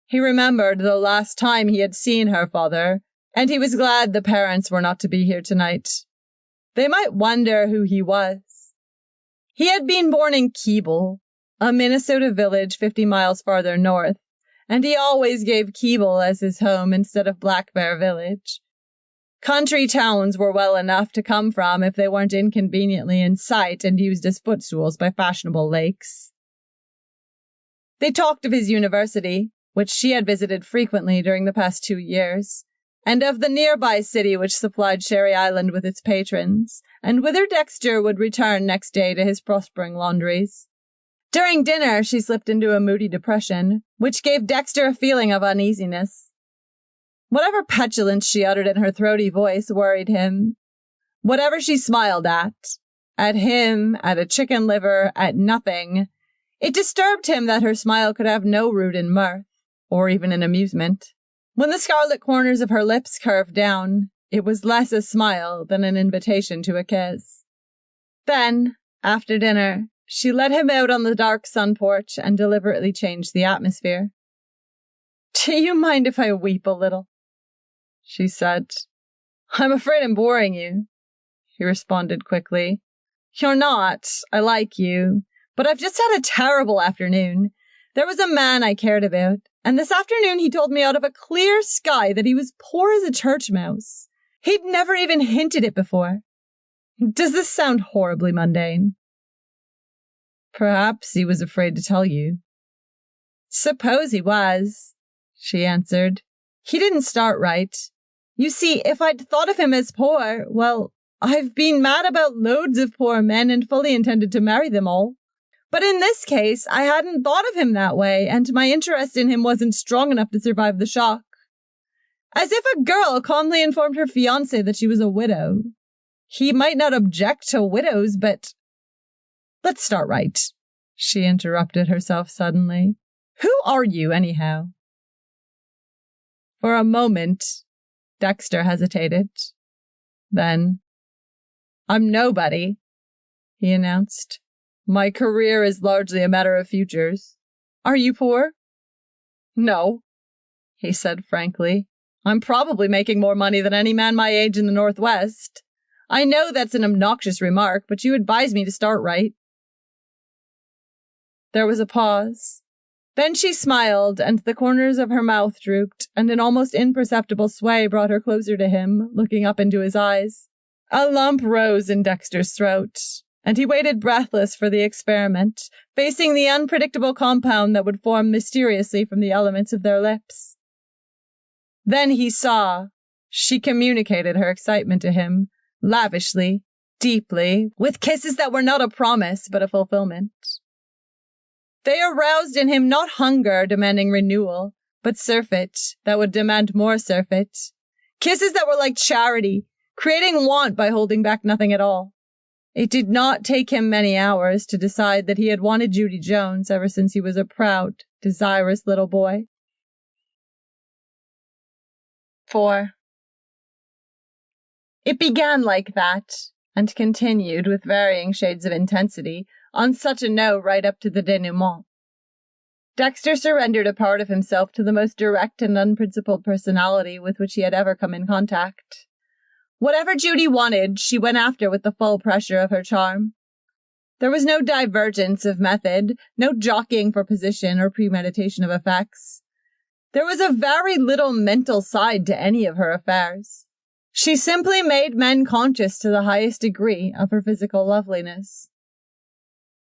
He remembered the last time he had seen her father, and he was glad the parents were not to be here tonight. They might wonder who he was. He had been born in Keble, a Minnesota village 50 miles farther north, and he always gave Keble as his home instead of Black Bear Village. Country towns were well enough to come from if they weren't inconveniently in sight and used as footstools by fashionable lakes. They talked of his university, which she had visited frequently during the past 2 years, and of the nearby city which supplied Sherry Island with its patrons, and whither Dexter would return next day to his prospering laundries. During dinner, she slipped into a moody depression, which gave Dexter a feeling of uneasiness. Whatever petulance she uttered in her throaty voice worried him. Whatever she smiled at him, at a chicken liver, at nothing, It disturbed him that her smile could have no root in mirth, or even in amusement. When the scarlet corners of her lips curved down, it was less a smile than an invitation to a kiss. Then, after dinner, she led him out on the dark sun porch and deliberately changed the atmosphere. "Do you mind if I weep a little?" she said. "I'm afraid I'm boring you," he responded quickly. "You're not. I like you. But I've just had a terrible afternoon. There was a man I cared about, and this afternoon he told me out of a clear sky that he was poor as a church mouse. He'd never even hinted it before. Does this sound horribly mundane?" "Perhaps he was afraid to tell you." "Suppose he was," she answered. "He didn't start right. You see, if I'd thought of him as poor, well, I've been mad about loads of poor men and fully intended to marry them all. But in this case, I hadn't thought of him that way, and my interest in him wasn't strong enough to survive the shock. As if a girl calmly informed her fiancé that she was a widow. He might not object to widows, but—" "Let's start right," she interrupted herself suddenly. "Who are you, anyhow?" For a moment, Dexter hesitated. Then, "I'm nobody," he announced. "My career is largely a matter of futures." "Are you poor?" "No," he said frankly. "I'm probably making more money than any man my age in the Northwest. I know that's an obnoxious remark, but you advise me to start right." There was a pause. Then she smiled, and the corners of her mouth drooped, and an almost imperceptible sway brought her closer to him, looking up into his eyes. A lump rose in Dexter's throat, and he waited breathless for the experiment, facing the unpredictable compound that would form mysteriously from the elements of their lips. Then he saw. She communicated her excitement to him, lavishly, deeply, with kisses that were not a promise, but a fulfillment. They aroused in him not hunger demanding renewal, but surfeit that would demand more surfeit. Kisses that were like charity, creating want by holding back nothing at all. It did not take him many hours to decide that he had wanted Judy Jones ever since he was a proud, desirous little boy. 4. It began like that, and continued with varying shades of intensity, on such a note right up to the denouement. Dexter surrendered a part of himself to the most direct and unprincipled personality with which he had ever come in contact. Whatever Judy wanted, she went after with the full pressure of her charm. There was no divergence of method, no jockeying for position or premeditation of effects. There was a very little mental side to any of her affairs. She simply made men conscious to the highest degree of her physical loveliness.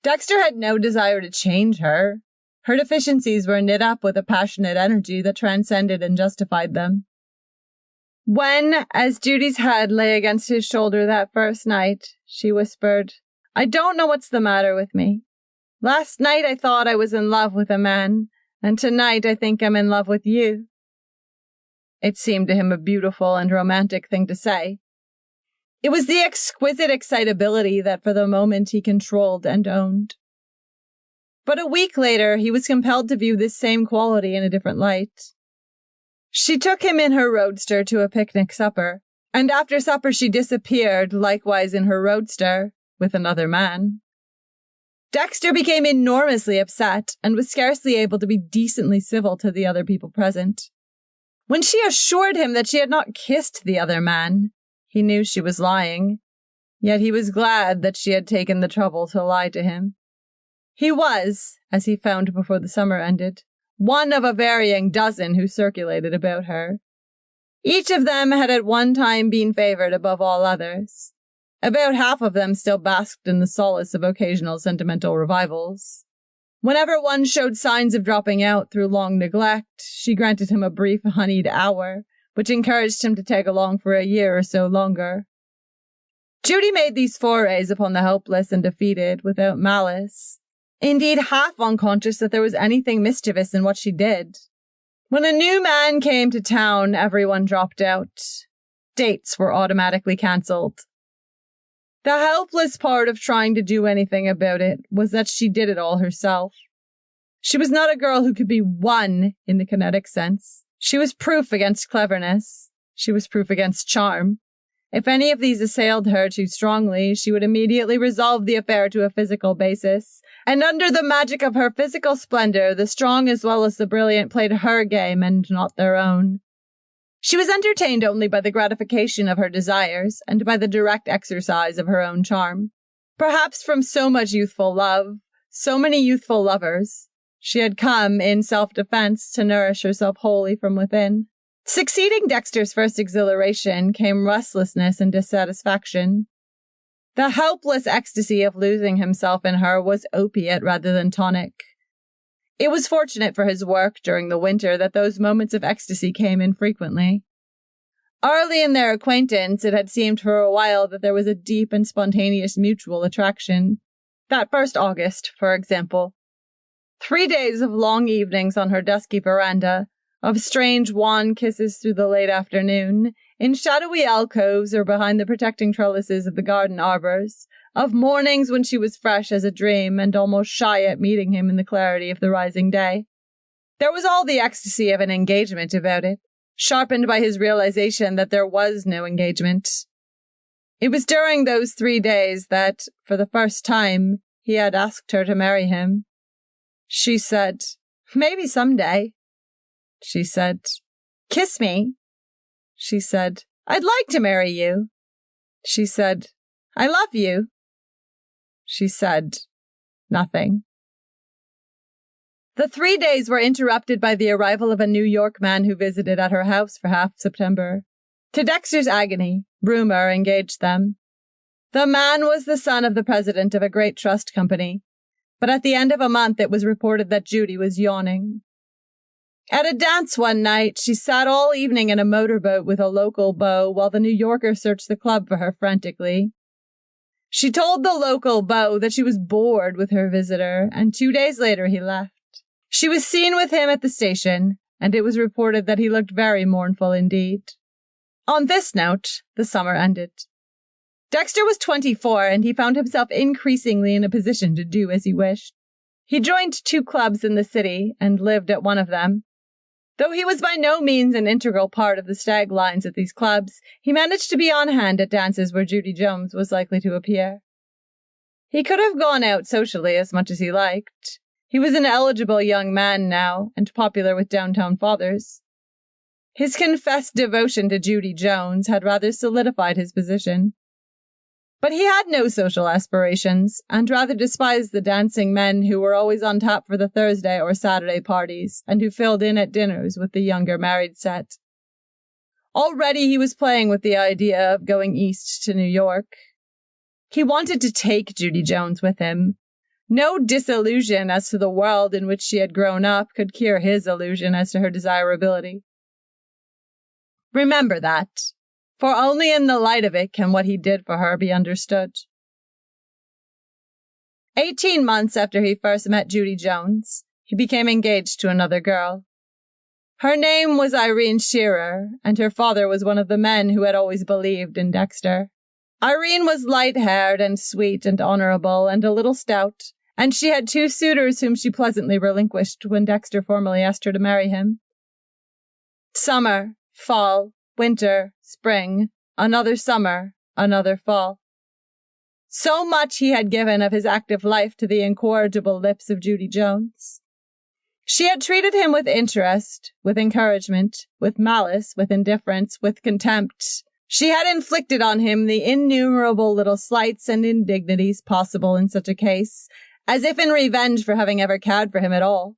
Dexter had no desire to change her. Her deficiencies were knit up with a passionate energy that transcended and justified them. When, as Judy's head lay against his shoulder that first night, she whispered, "I don't know what's the matter with me. Last night I thought I was in love with a man, and tonight I think I'm in love with you." It seemed to him a beautiful and romantic thing to say. It was the exquisite excitability that for the moment he controlled and owned. But a week later, he was compelled to view this same quality in a different light. She took him in her roadster to a picnic supper, and after supper she disappeared, likewise in her roadster, with another man. Dexter became enormously upset and was scarcely able to be decently civil to the other people present. When she assured him that she had not kissed the other man, he knew she was lying, yet he was glad that she had taken the trouble to lie to him. He was, as he found before the summer ended, one of a varying dozen who circulated about her. Each of them had at one time been favored above all others. About half of them still basked in the solace of occasional sentimental revivals. Whenever one showed signs of dropping out through long neglect, she granted him a brief honeyed hour, which encouraged him to tag along for a year or so longer. Judy made these forays upon the helpless and defeated without malice, indeed half unconscious that there was anything mischievous in what she did. When a new man came to town, everyone dropped out. Dates were automatically cancelled. The helpless part of trying to do anything about it was that she did it all herself. She was not a girl who could be won in the kinetic sense. She was proof against cleverness. She was proof against charm. If any of these assailed her too strongly, she would immediately resolve the affair to a physical basis. And under the magic of her physical splendor, the strong as well as the brilliant played her game and not their own. She was entertained only by the gratification of her desires and by the direct exercise of her own charm. Perhaps from so much youthful love, so many youthful lovers, she had come, in self-defense, to nourish herself wholly from within. Succeeding Dexter's first exhilaration came restlessness and dissatisfaction. The helpless ecstasy of losing himself in her was opiate rather than tonic. It was fortunate for his work during the winter that those moments of ecstasy came infrequently. Early in their acquaintance, it had seemed for a while that there was a deep and spontaneous mutual attraction. That first August, for example. 3 days of long evenings on her dusky veranda, of strange wan kisses through the late afternoon, in shadowy alcoves or behind the protecting trellises of the garden arbors, of mornings when she was fresh as a dream and almost shy at meeting him in the clarity of the rising day. There was all the ecstasy of an engagement about it, sharpened by his realization that there was no engagement. It was during those 3 days that, for the first time, he had asked her to marry him. She said, "Maybe someday." She said, "Kiss me." She said, "I'd like to marry you." She said, "I love you." She said nothing. The 3 days were interrupted by the arrival of a New York man who visited at her house for half September. To Dexter's agony, rumor engaged them. The man was the son of the president of a great trust company, but at the end of a month it was reported that Judy was yawning. At a dance one night, she sat all evening in a motorboat with a local beau while the New Yorker searched the club for her frantically. She told the local beau that she was bored with her visitor, and 2 days later he left. She was seen with him at the station, and it was reported that he looked very mournful indeed. On this note, the summer ended. Dexter was 24, and he found himself increasingly in a position to do as he wished. He joined 2 clubs in the city and lived at one of them. Though he was by no means an integral part of the stag lines at these clubs, he managed to be on hand at dances where Judy Jones was likely to appear. He could have gone out socially as much as he liked. He was an eligible young man now, and popular with downtown fathers. His confessed devotion to Judy Jones had rather solidified his position. But he had no social aspirations, and rather despised the dancing men who were always on tap for the Thursday or Saturday parties, and who filled in at dinners with the younger married set. Already he was playing with the idea of going east to New York. He wanted to take Judy Jones with him. No disillusion as to the world in which she had grown up could cure his illusion as to her desirability. Remember that. For only in the light of it can what he did for her be understood. 18 months after he first met Judy Jones, he became engaged to another girl. Her name was Irene Shearer, and her father was one of the men who had always believed in Dexter. Irene was light-haired and sweet and honorable and a little stout, and she had 2 suitors whom she pleasantly relinquished when Dexter formally asked her to marry him. Summer, fall, winter, spring, another summer, another fall. So much he had given of his active life to the incorrigible lips of Judy Jones. She had treated him with interest, with encouragement, with malice, with indifference, with contempt. She had inflicted on him the innumerable little slights and indignities possible in such a case, as if in revenge for having ever cared for him at all.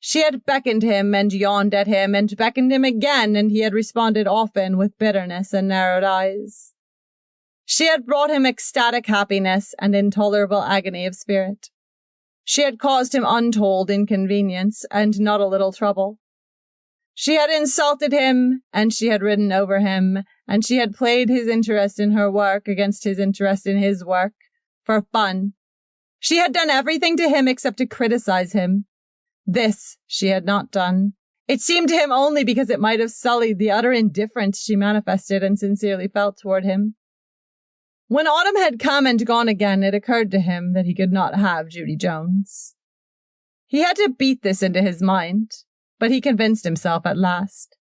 She had beckoned him and yawned at him and beckoned him again, and he had responded often with bitterness and narrowed eyes. She had brought him ecstatic happiness and intolerable agony of spirit. She had caused him untold inconvenience and not a little trouble. She had insulted him, and she had ridden over him, and she had played his interest in her work against his interest in his work, for fun. She had done everything to him except to criticize him. This she had not done. It seemed to him only because it might have sullied the utter indifference she manifested and sincerely felt toward him. When autumn had come and gone again, it occurred to him that he could not have Judy Jones. He had to beat this into his mind, but he convinced himself at last.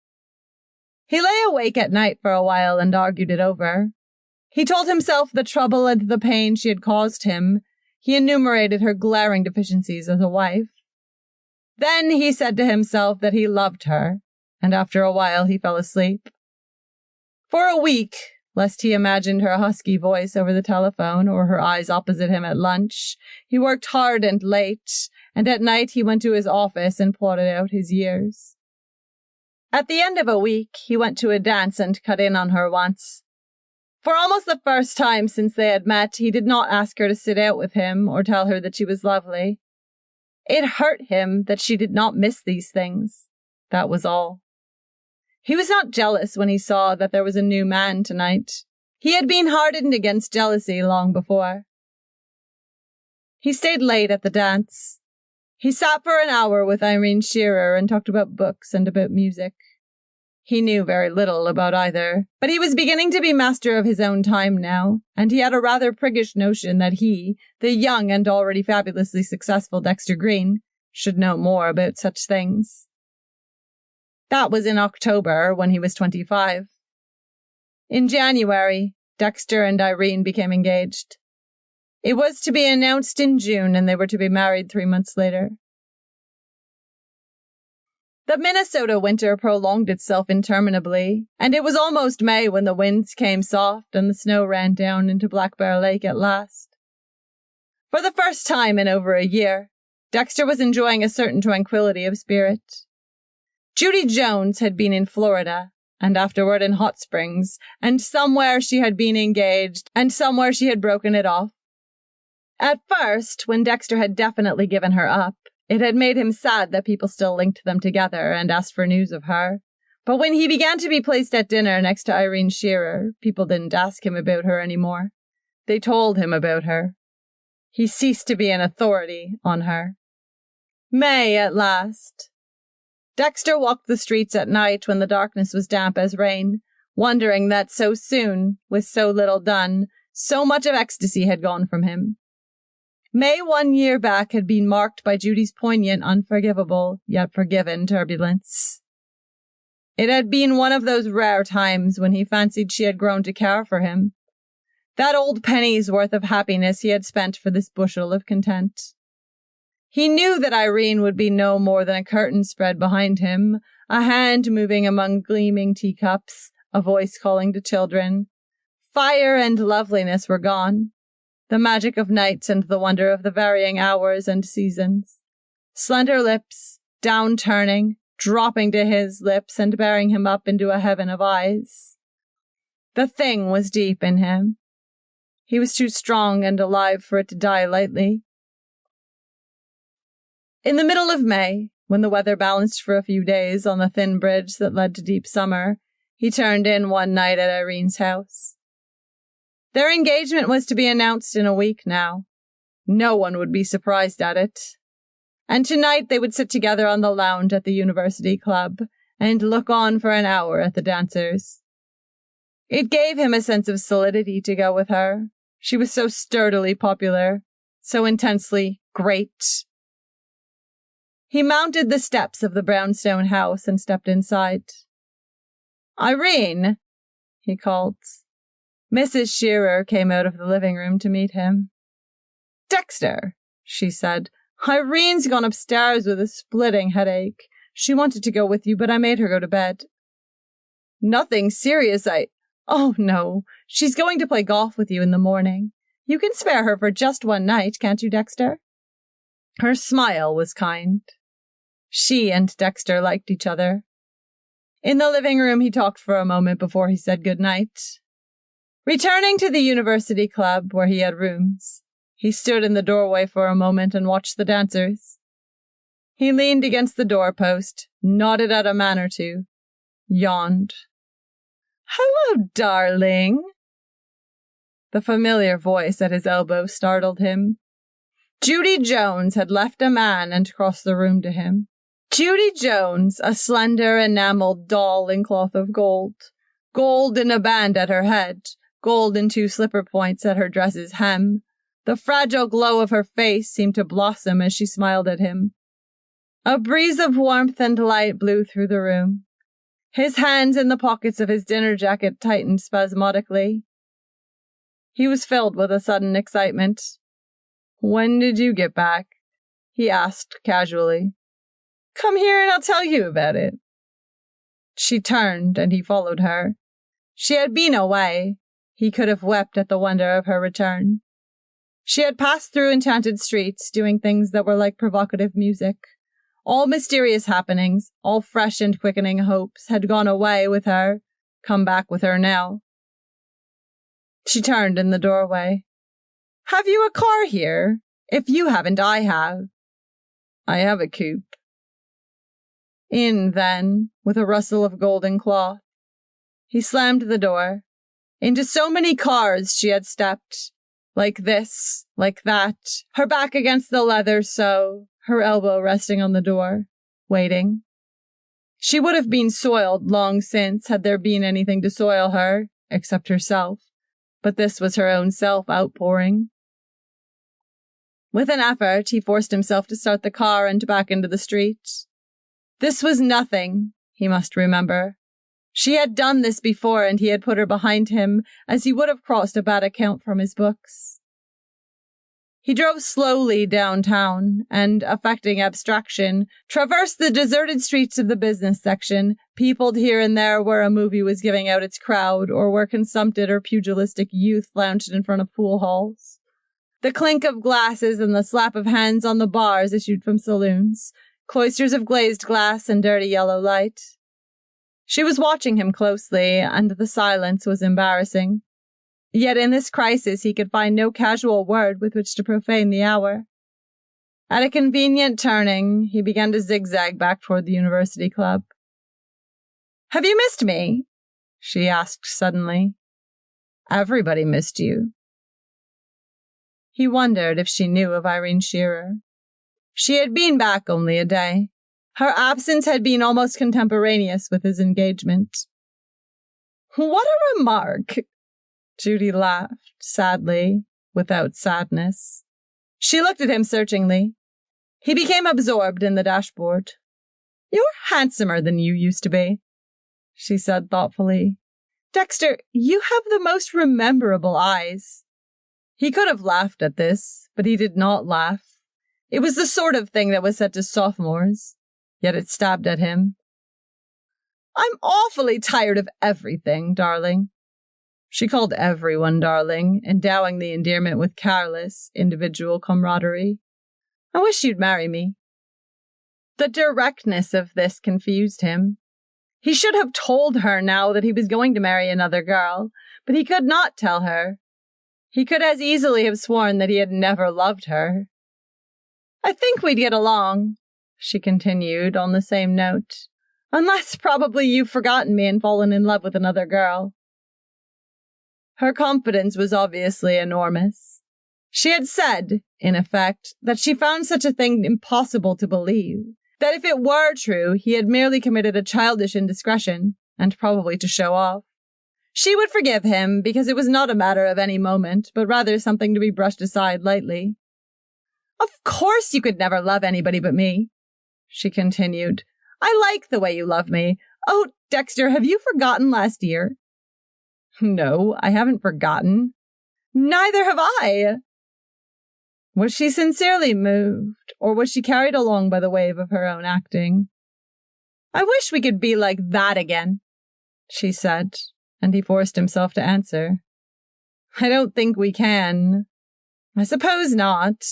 He lay awake at night for a while and argued it over. He told himself the trouble and the pain she had caused him. He enumerated her glaring deficiencies as a wife. Then he said to himself that he loved her, and after a while he fell asleep. For a week, lest he imagined her husky voice over the telephone or her eyes opposite him at lunch, he worked hard and late, and at night he went to his office and plotted out his years. At the end of a week, he went to a dance and cut in on her once. For almost the first time since they had met, he did not ask her to sit out with him or tell her that she was lovely. It hurt him that she did not miss these things. That was all. He was not jealous when he saw that there was a new man tonight. He had been hardened against jealousy long before. He stayed late at the dance. He sat for an hour with Irene Shearer and talked about books and about music. He knew very little about either, but he was beginning to be master of his own time now, and he had a rather priggish notion that he, the young and already fabulously successful Dexter Green, should know more about such things. That was in October, when he was 25. In January, Dexter and Irene became engaged. It was to be announced in June, and they were to be married 3 months later. The Minnesota winter prolonged itself interminably, and it was almost May when the winds came soft and the snow ran down into Black Bear Lake at last. For the first time in over a year, Dexter was enjoying a certain tranquility of spirit. Judy Jones had been in Florida, and afterward in Hot Springs, and somewhere she had been engaged, and somewhere she had broken it off. At first, when Dexter had definitely given her up, it had made him sad that people still linked them together and asked for news of her. But when he began to be placed at dinner next to Irene Shearer, people didn't ask him about her anymore. They told him about her. He ceased to be an authority on her. May at last. Dexter walked the streets at night when the darkness was damp as rain, wondering that so soon, with so little done, so much of ecstasy had gone from him. May 1 year back had been marked by Judy's poignant, unforgivable, yet forgiven turbulence. It had been one of those rare times when he fancied she had grown to care for him. That old penny's worth of happiness he had spent for this bushel of content. He knew that Irene would be no more than a curtain spread behind him, a hand moving among gleaming teacups, a voice calling to children. Fire and loveliness were gone. The magic of nights and the wonder of the varying hours and seasons. Slender lips, down-turning, dropping to his lips and bearing him up into a heaven of eyes. The thing was deep in him. He was too strong and alive for it to die lightly. In the middle of May, when the weather balanced for a few days on the thin bridge that led to deep summer, he turned in one night at Irene's house. Their engagement was to be announced in a week now. No one would be surprised at it. And tonight they would sit together on the lounge at the University Club and look on for an hour at the dancers. It gave him a sense of solidity to go with her. She was so sturdily popular, so intensely great. He mounted the steps of the brownstone house and stepped inside. "Irene," he called. Mrs. Shearer came out of the living room to meet him. "Dexter," she said, "Irene's gone upstairs with a splitting headache. She wanted to go with you, but I made her go to bed." "Nothing serious, Oh, no. She's going to play golf with you in the morning. You can spare her for just one night, can't you, Dexter?" Her smile was kind. She and Dexter liked each other. In the living room, he talked for a moment before he said good night. Returning to the University Club, where he had rooms, he stood in the doorway for a moment and watched the dancers. He leaned against the doorpost, nodded at a man or two, yawned. "Hello, darling." The familiar voice at his elbow startled him. Judy Jones had left a man and crossed the room to him. Judy Jones, a slender, enameled doll in cloth of gold, gold in a band at her head, gold in 2 slipper points at her dress's hem. The fragile glow of her face seemed to blossom as she smiled at him. A breeze of warmth and light blew through the room. His hands in the pockets of his dinner jacket tightened spasmodically. He was filled with a sudden excitement. "When did you get back?" he asked casually. "Come here and I'll tell you about it." She turned and he followed her. She had been away. He could have wept at the wonder of her return. She had passed through enchanted streets, doing things that were like provocative music. All mysterious happenings, all fresh and quickening hopes, had gone away with her, come back with her now. She turned in the doorway. "Have you a car here? If you haven't, I have." "I have a coupe." In, then, with a rustle of golden cloth. He slammed the door. Into so many cars she had stepped. Like this, like that, her back against the leather so, her elbow resting on the door, waiting. She would have been soiled long since had there been anything to soil her, except herself. But this was her own self outpouring. With an effort, he forced himself to start the car and back into the street. This was nothing, he must remember. She had done this before and he had put her behind him, as he would have crossed a bad account from his books. He drove slowly downtown and, affecting abstraction, traversed the deserted streets of the business section, peopled here and there where a movie was giving out its crowd or where consumptive or pugilistic youth lounged in front of pool halls. The clink of glasses and the slap of hands on the bars issued from saloons, cloisters of glazed glass and dirty yellow light. She was watching him closely, and the silence was embarrassing. Yet in this crisis he could find no casual word with which to profane the hour. At a convenient turning, he began to zigzag back toward the university club. "Have you missed me?" she asked suddenly. "Everybody missed you." He wondered if she knew of Irene Shearer. She had been back only a day. Her absence had been almost contemporaneous with his engagement. "What a remark!" Judy laughed, sadly, without sadness. She looked at him searchingly. He became absorbed in the dashboard. "You're handsomer than you used to be," she said thoughtfully. "Dexter, you have the most rememberable eyes." He could have laughed at this, but he did not laugh. It was the sort of thing that was said to sophomores, yet it stabbed at him. "I'm awfully tired of everything, darling." She called everyone darling, endowing the endearment with careless, individual camaraderie. "I wish you'd marry me." The directness of this confused him. He should have told her now that he was going to marry another girl, but he could not tell her. He could as easily have sworn that he had never loved her. "I think we'd get along," she continued on the same note, "unless probably you've forgotten me and fallen in love with another girl." Her confidence was obviously enormous. She had said, in effect, that she found such a thing impossible to believe, that if it were true, he had merely committed a childish indiscretion, and probably to show off. She would forgive him because it was not a matter of any moment, but rather something to be brushed aside lightly. "Of course you could never love anybody but me," she continued. "I like the way you love me. Oh, Dexter, have you forgotten last year?" "No, I haven't forgotten." "Neither have I." Was she sincerely moved, or was she carried along by the wave of her own acting? "I wish we could be like that again," she said, and he forced himself to answer. "I don't think we can." "I suppose not.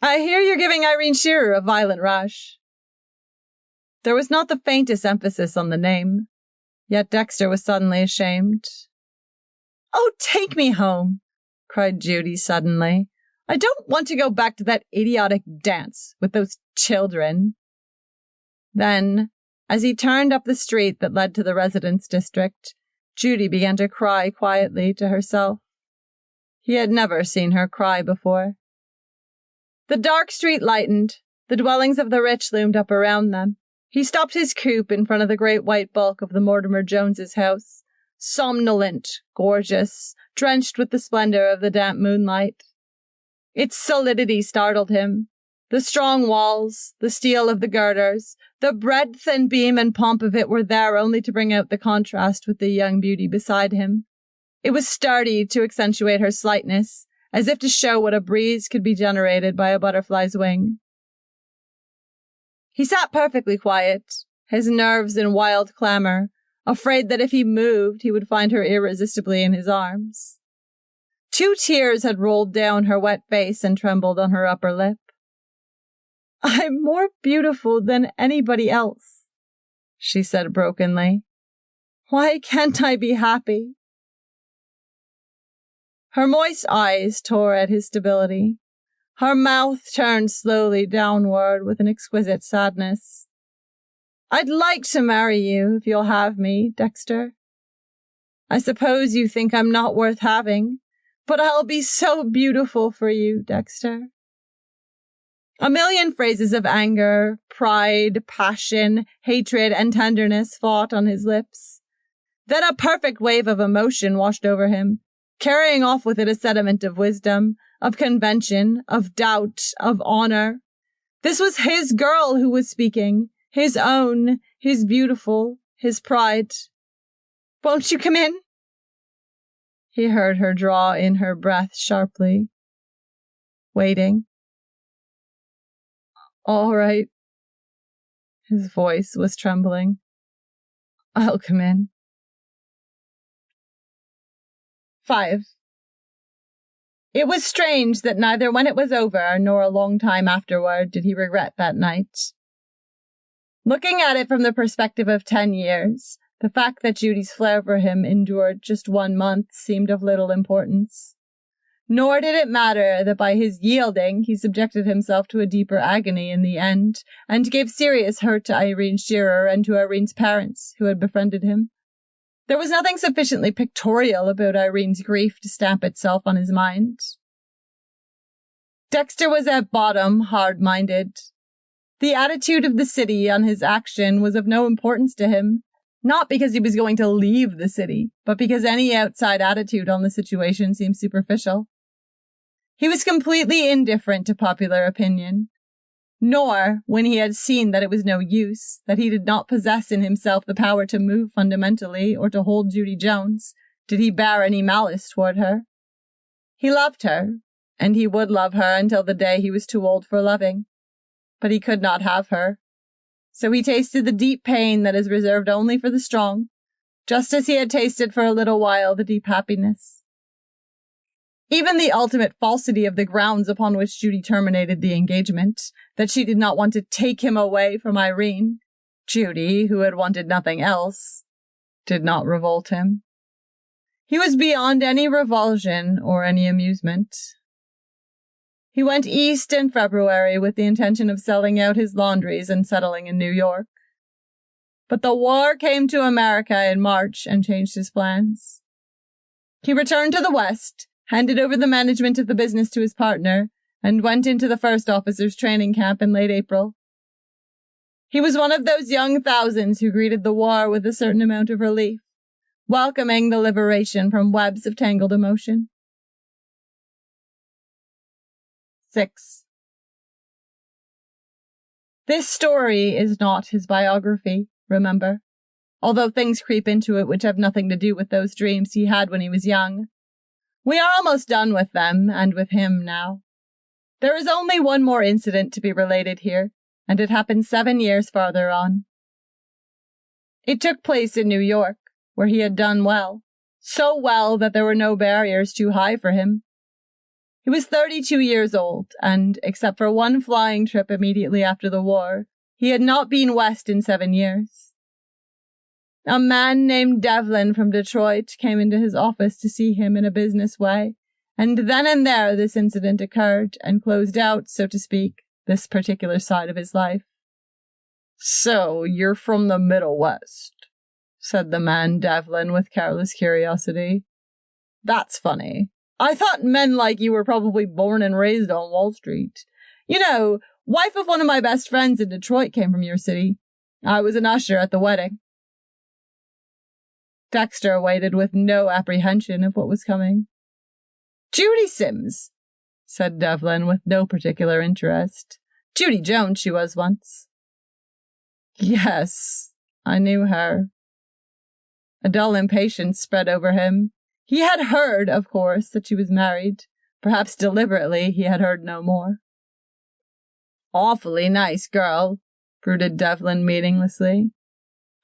I hear you're giving Irene Shearer a violent rush." There was not the faintest emphasis on the name, yet Dexter was suddenly ashamed. "Oh, take me home," cried Judy suddenly. "I don't want to go back to that idiotic dance with those children." Then, as he turned up the street that led to the residence district, Judy began to cry quietly to herself. He had never seen her cry before. The dark street lightened. The dwellings of the rich loomed up around them. He stopped his coupe in front of the great white bulk of the Mortimer Joneses' house, somnolent, gorgeous, drenched with the splendor of the damp moonlight. Its solidity startled him. The strong walls, the steel of the girders, the breadth and beam and pomp of it were there only to bring out the contrast with the young beauty beside him. It was sturdy to accentuate her slightness, as if to show what a breeze could be generated by a butterfly's wing. He sat perfectly quiet, his nerves in wild clamor, afraid that if he moved, he would find her irresistibly in his arms. 2 tears had rolled down her wet face and trembled on her upper lip. "I'm more beautiful than anybody else," she said brokenly. "Why can't I be happy?" Her moist eyes tore at his stability. Her mouth turned slowly downward with an exquisite sadness. "I'd like to marry you if you'll have me, Dexter. I suppose you think I'm not worth having, but I'll be so beautiful for you, Dexter." A million phrases of anger, pride, passion, hatred, and tenderness fought on his lips. Then a perfect wave of emotion washed over him, carrying off with it a sediment of wisdom, of convention, of doubt, of honor. This was his girl who was speaking, his own, his beautiful, his pride. "Won't you come in?" He heard her draw in her breath sharply. Waiting. "All right." His voice was trembling. "I'll come in." 5. It was strange that neither when it was over nor a long time afterward did he regret that night. Looking at it from the perspective of 10 years, the fact that Judy's flair for him endured just 1 month seemed of little importance. Nor did it matter that by his yielding he subjected himself to a deeper agony in the end, and gave serious hurt to Irene Shearer and to Irene's parents, who had befriended him. There was nothing sufficiently pictorial about Irene's grief to stamp itself on his mind. Dexter was at bottom hard-minded. The attitude of the city on his action was of no importance to him, not because he was going to leave the city, but because any outside attitude on the situation seemed superficial. He was completely indifferent to popular opinion. Nor, when he had seen that it was no use, that he did not possess in himself the power to move fundamentally or to hold Judy Jones, did he bear any malice toward her. He loved her, and he would love her until the day he was too old for loving. But he could not have her. So he tasted the deep pain that is reserved only for the strong, just as he had tasted for a little while the deep happiness. Even the ultimate falsity of the grounds upon which Judy terminated the engagement, that she did not want to take him away from Irene, Judy, who had wanted nothing else, did not revolt him. He was beyond any revulsion or any amusement. He went east in February with the intention of selling out his laundries and settling in New York. But the war came to America in March and changed his plans. He returned to the West, handed over the management of the business to his partner, and went into the first officers' training camp in late April. He was one of those young thousands who greeted the war with a certain amount of relief, welcoming the liberation from webs of tangled emotion. 6. This story is not his biography, remember, although things creep into it which have nothing to do with those dreams he had when he was young. We are almost done with them, and with him now. There is only one more incident to be related here, and it happened 7 years farther on. It took place in New York, where he had done well, so well that there were no barriers too high for him. He was 32 years old, and, except for one flying trip immediately after the war, he had not been west in 7 years. A man named Devlin from Detroit came into his office to see him in a business way, and then and there this incident occurred and closed out, so to speak, this particular side of his life. "So, you're from the Middle West," said the man Devlin with careless curiosity. "That's funny. I thought men like you were probably born and raised on Wall Street. You know, wife of one of my best friends in Detroit came from your city. I was an usher at the wedding." Dexter waited with no apprehension of what was coming. Judy Sims, said Devlin with no particular interest. Judy Jones she was once. Yes, I knew her. A dull impatience spread over him. He had heard, of course, that she was married. Perhaps deliberately he had heard no more. Awfully nice girl, brooded Devlin meaninglessly.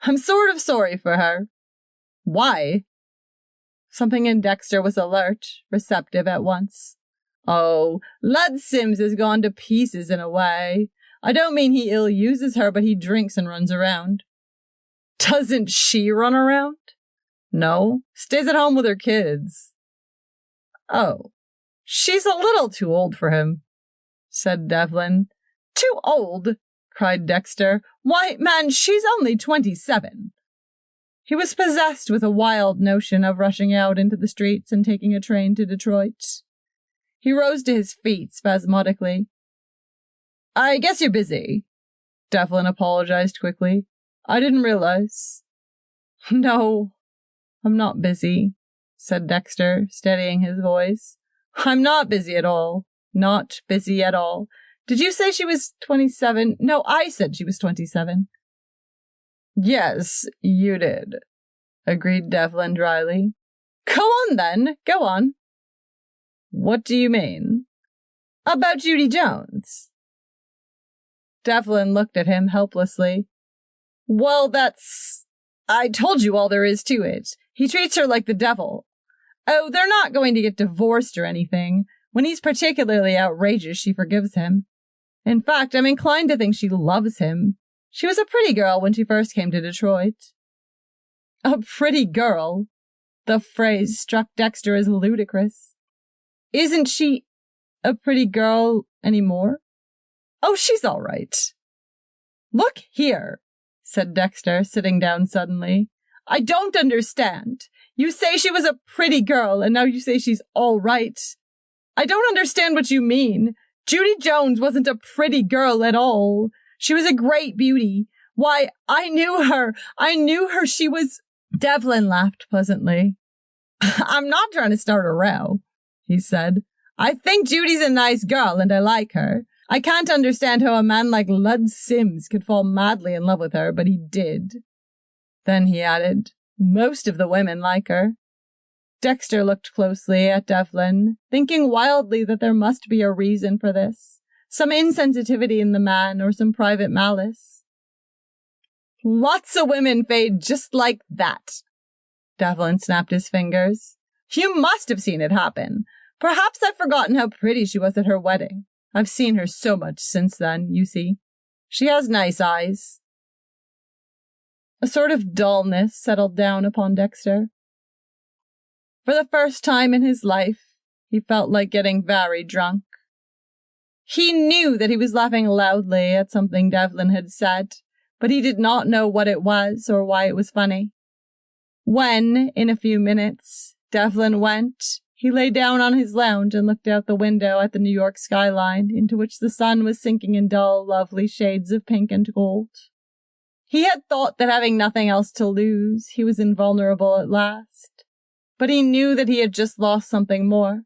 I'm sort of sorry for her. Why? Something in Dexter was alert, receptive at once. Oh, Lud Sims has gone to pieces in a way. I don't mean he ill-uses her, but he drinks and runs around. Doesn't she run around? No, stays at home with her kids. Oh, she's a little too old for him, said Devlin. Too old? Cried Dexter. Why, man, she's only 27. He was possessed with a wild notion of rushing out into the streets and taking a train to Detroit. He rose to his feet spasmodically. I guess you're busy, Devlin apologized quickly. I didn't realize. No, I'm not busy, said Dexter, steadying his voice. I'm not busy at all. Not busy at all. Did you say she was 27? No, I said she was 27. Yes, you did, agreed Devlin dryly. Go on, then. Go on. What do you mean? About Judy Jones. Devlin looked at him helplessly. Well, I told you all there is to it. He treats her like the devil. Oh, they're not going to get divorced or anything. When he's particularly outrageous, she forgives him. In fact, I'm inclined to think she loves him. She was a pretty girl when she first came to Detroit. A pretty girl? The phrase struck Dexter as ludicrous. Isn't she a pretty girl anymore? Oh, she's all right. Look here, said Dexter, sitting down suddenly. I don't understand. You say she was a pretty girl, and now you say she's all right. I don't understand what you mean. Judy Jones wasn't a pretty girl at all. She was a great beauty. Why, I knew her. She was... Devlin laughed pleasantly. I'm not trying to start a row, he said. I think Judy's a nice girl, and I like her. I can't understand how a man like Lud Sims could fall madly in love with her, but he did. Then he added, most of the women like her. Dexter looked closely at Devlin, thinking wildly that there must be a reason for this, some insensitivity in the man or some private malice. Lots of women fade just like that. Devlin snapped his fingers. You must have seen it happen. Perhaps I've forgotten how pretty she was at her wedding. I've seen her so much since then, you see. She has nice eyes. A sort of dullness settled down upon Dexter. For the first time in his life, he felt like getting very drunk. He knew that he was laughing loudly at something Devlin had said, but he did not know what it was or why it was funny. When, in a few minutes, Devlin went, he lay down on his lounge and looked out the window at the New York skyline, into which the sun was sinking in dull, lovely shades of pink and gold. He had thought that having nothing else to lose, he was invulnerable at last. But he knew that he had just lost something more,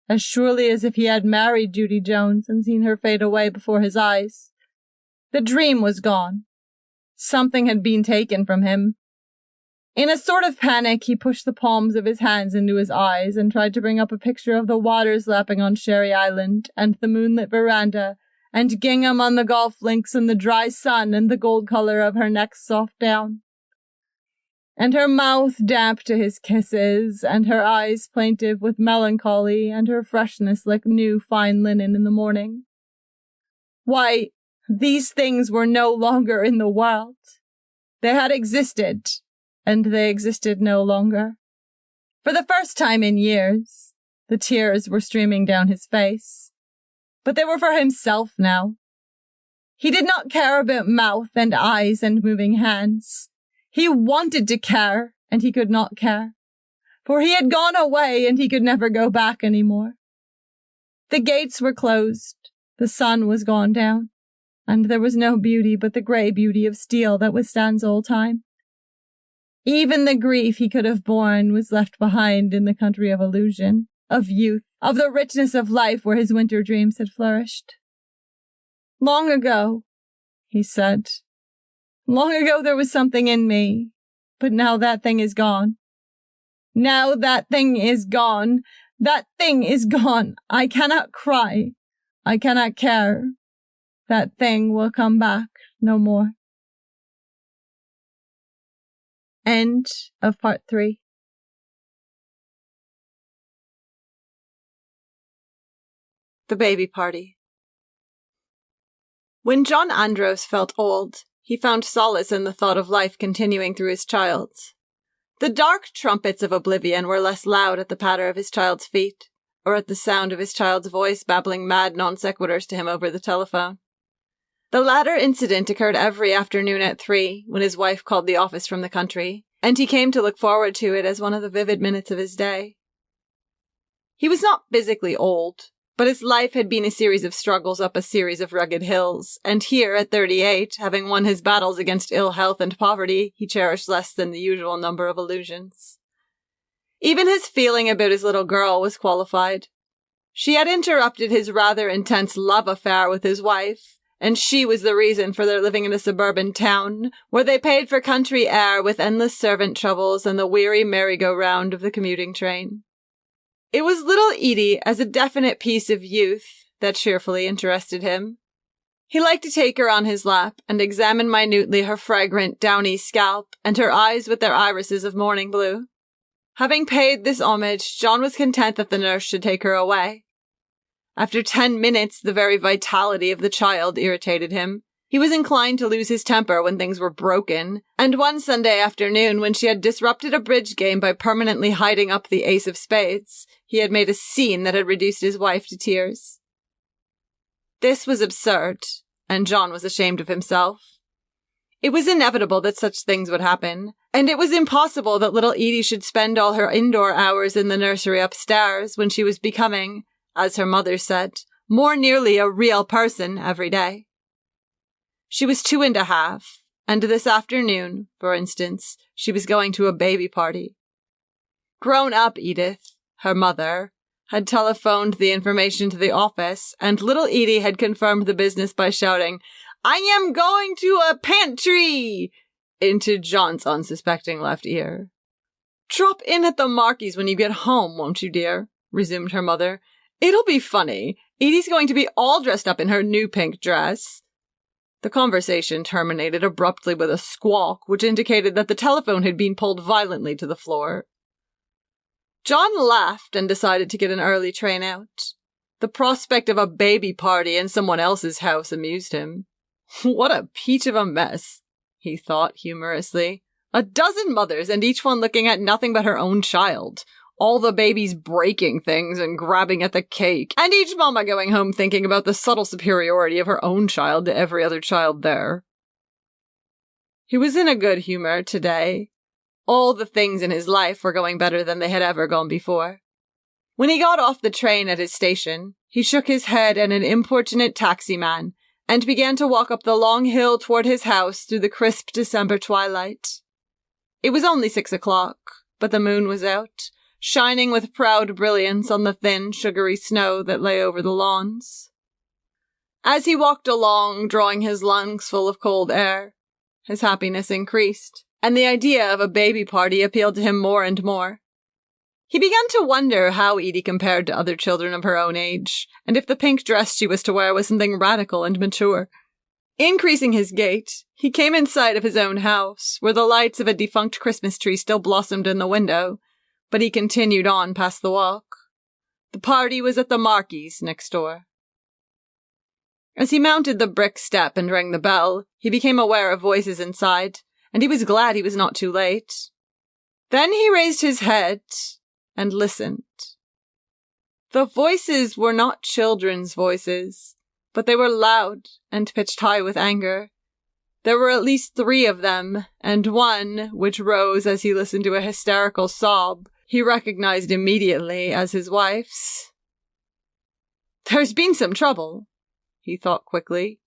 as surely as if he had married Judy Jones and seen her fade away before his eyes. The dream was gone. Something had been taken from him. In a sort of panic, he pushed the palms of his hands into his eyes and tried to bring up a picture of the waters lapping on Sherry Island and the moonlit veranda and gingham on the golf links and the dry sun and the gold color of her neck's soft down. And her mouth damp to his kisses, and her eyes plaintive with melancholy, and her freshness like new fine linen in the morning. Why, these things were no longer in the world. They had existed, and they existed no longer. For the first time in years, the tears were streaming down his face. But they were for himself now. He did not care about mouth and eyes and moving hands. He wanted to care, and he could not care. For he had gone away, and he could never go back any more. The gates were closed, the sun was gone down, and there was no beauty but the grey beauty of steel that withstands all time. Even the grief he could have borne was left behind in the country of illusion, of youth, of the richness of life where his winter dreams had flourished. Long ago, he said, long ago there was something in me, but now that thing is gone. Now that thing is gone. That thing is gone. I cannot cry. I cannot care. That thing will come back no more. End of part 3. The Baby Party. When John Andros felt old, he found solace in the thought of life continuing through his child's. The dark trumpets of oblivion were less loud at the patter of his child's feet, or at the sound of his child's voice babbling mad non sequiturs to him over the telephone. The latter incident occurred every afternoon at 3, when his wife called the office from the country, and he came to look forward to it as one of the vivid minutes of his day. He was not physically old, but his life had been a series of struggles up a series of rugged hills, and here, at 38, having won his battles against ill health and poverty, he cherished less than the usual number of illusions. Even his feeling about his little girl was qualified. She had interrupted his rather intense love affair with his wife, and she was the reason for their living in a suburban town, where they paid for country air with endless servant troubles and the weary merry-go-round of the commuting train. It was little Edie as a definite piece of youth that cheerfully interested him. He liked to take her on his lap and examine minutely her fragrant, downy scalp and her eyes with their irises of morning blue. Having paid this homage, John was content that the nurse should take her away. After 10 minutes, the very vitality of the child irritated him. He was inclined to lose his temper when things were broken, and one Sunday afternoon, when she had disrupted a bridge game by permanently hiding up the ace of spades, he had made a scene that had reduced his wife to tears. This was absurd, and John was ashamed of himself. It was inevitable that such things would happen, and it was impossible that little Edie should spend all her indoor hours in the nursery upstairs when she was becoming, as her mother said, more nearly a real person every day. She was 2.5, and this afternoon, for instance, she was going to a baby party. Grown-up Edith, her mother, had telephoned the information to the office, and little Edie had confirmed the business by shouting, "I am going to a pantry!" into John's unsuspecting left ear. "Drop in at the Marquis when you get home, won't you, dear?" resumed her mother. "It'll be funny. Edie's going to be all dressed up in her new pink dress." The conversation terminated abruptly with a squawk, which indicated that the telephone had been pulled violently to the floor. John laughed and decided to get an early train out. The prospect of a baby party in someone else's house amused him. What a peach of a mess, he thought humorously. 12 mothers, and each one looking at nothing but her own child. All the babies breaking things and grabbing at the cake, and each mama going home thinking about the subtle superiority of her own child to every other child there. He was in a good humor today. All the things in his life were going better than they had ever gone before. When he got off the train at his station, he shook his head at an importunate taximan and began to walk up the long hill toward his house through the crisp December twilight. It was only 6 o'clock, but the moon was out, shining with proud brilliance on the thin, sugary snow that lay over the lawns. As he walked along, drawing his lungs full of cold air, his happiness increased, and the idea of a baby party appealed to him more and more. He began to wonder how Edie compared to other children of her own age, and if the pink dress she was to wear was something radical and mature. Increasing his gait, he came in sight of his own house, where the lights of a defunct Christmas tree still blossomed in the window, but he continued on past the walk. The party was at the Marquis next door. As he mounted the brick step and rang the bell, he became aware of voices inside, and he was glad he was not too late. Then he raised his head and listened. The voices were not children's voices, but they were loud and pitched high with anger. There were at least 3 of them, and one, which rose as he listened to a hysterical sob, he recognized immediately as his wife's. "There's been some trouble," he thought quickly.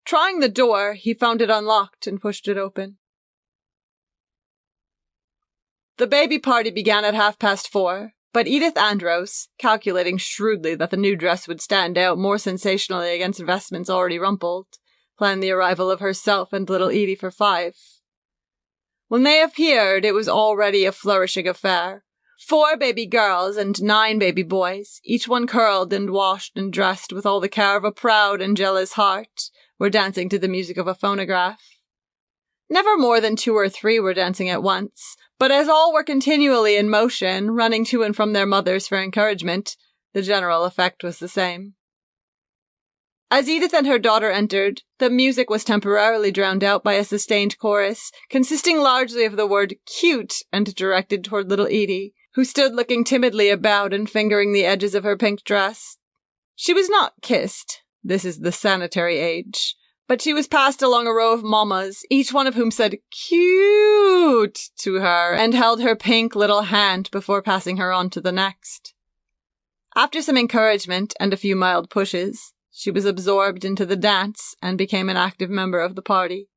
Trying the door, he found it unlocked and pushed it open. The baby party began at 4:30, but Edith Andros, calculating shrewdly that the new dress would stand out more sensationally against vestments already rumpled, planned the arrival of herself and little Edie for 5. When they appeared, it was already a flourishing affair. 4 baby girls and 9 baby boys, each one curled and washed and dressed with all the care of a proud and jealous heart, were dancing to the music of a phonograph. Never more than 2 or 3 were dancing at once, but as all were continually in motion, running to and from their mothers for encouragement, the general effect was the same. As Edith and her daughter entered, the music was temporarily drowned out by a sustained chorus, consisting largely of the word cute and directed toward little Edie, who stood looking timidly about and fingering the edges of her pink dress. She was not kissed, this is the sanitary age, but she was passed along a row of mammas, each one of whom said cute to her and held her pink little hand before passing her on to the next. After some encouragement and a few mild pushes, she was absorbed into the dance and became an active member of the party.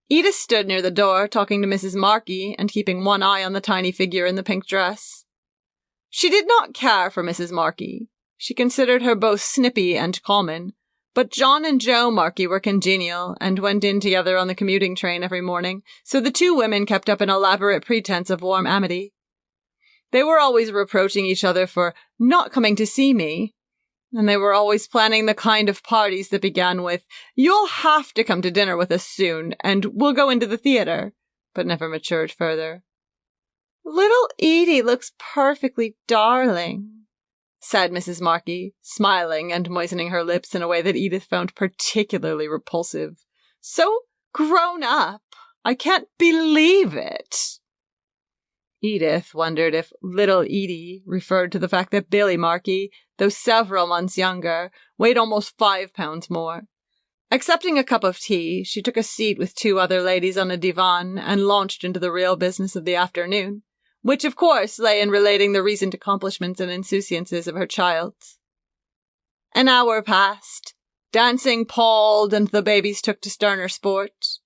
Edith stood near the door, talking to Mrs. Markey and keeping one eye on the tiny figure in the pink dress. She did not care for Mrs. Markey. She considered her both snippy and common, but John and Joe Markey were congenial and went in together on the commuting train every morning, so the 2 women kept up an elaborate pretense of warm amity. They were always reproaching each other for not coming to see me, and they were always planning the kind of parties that began with, "You'll have to come to dinner with us soon, and we'll go into the theater," but never matured further. "Little Edie looks perfectly darling," said Mrs. Markey, smiling and moistening her lips in a way that Edith found particularly repulsive. "So grown up. I can't believe it." Edith wondered if little Edie referred to the fact that Billy Markey, though several months younger, weighed almost 5 pounds more. Accepting a cup of tea, she took a seat with 2 other ladies on a divan and launched into the real business of the afternoon, which of course lay in relating the recent accomplishments and insouciances of her child. An hour passed. Dancing palled and the babies took to sterner sport.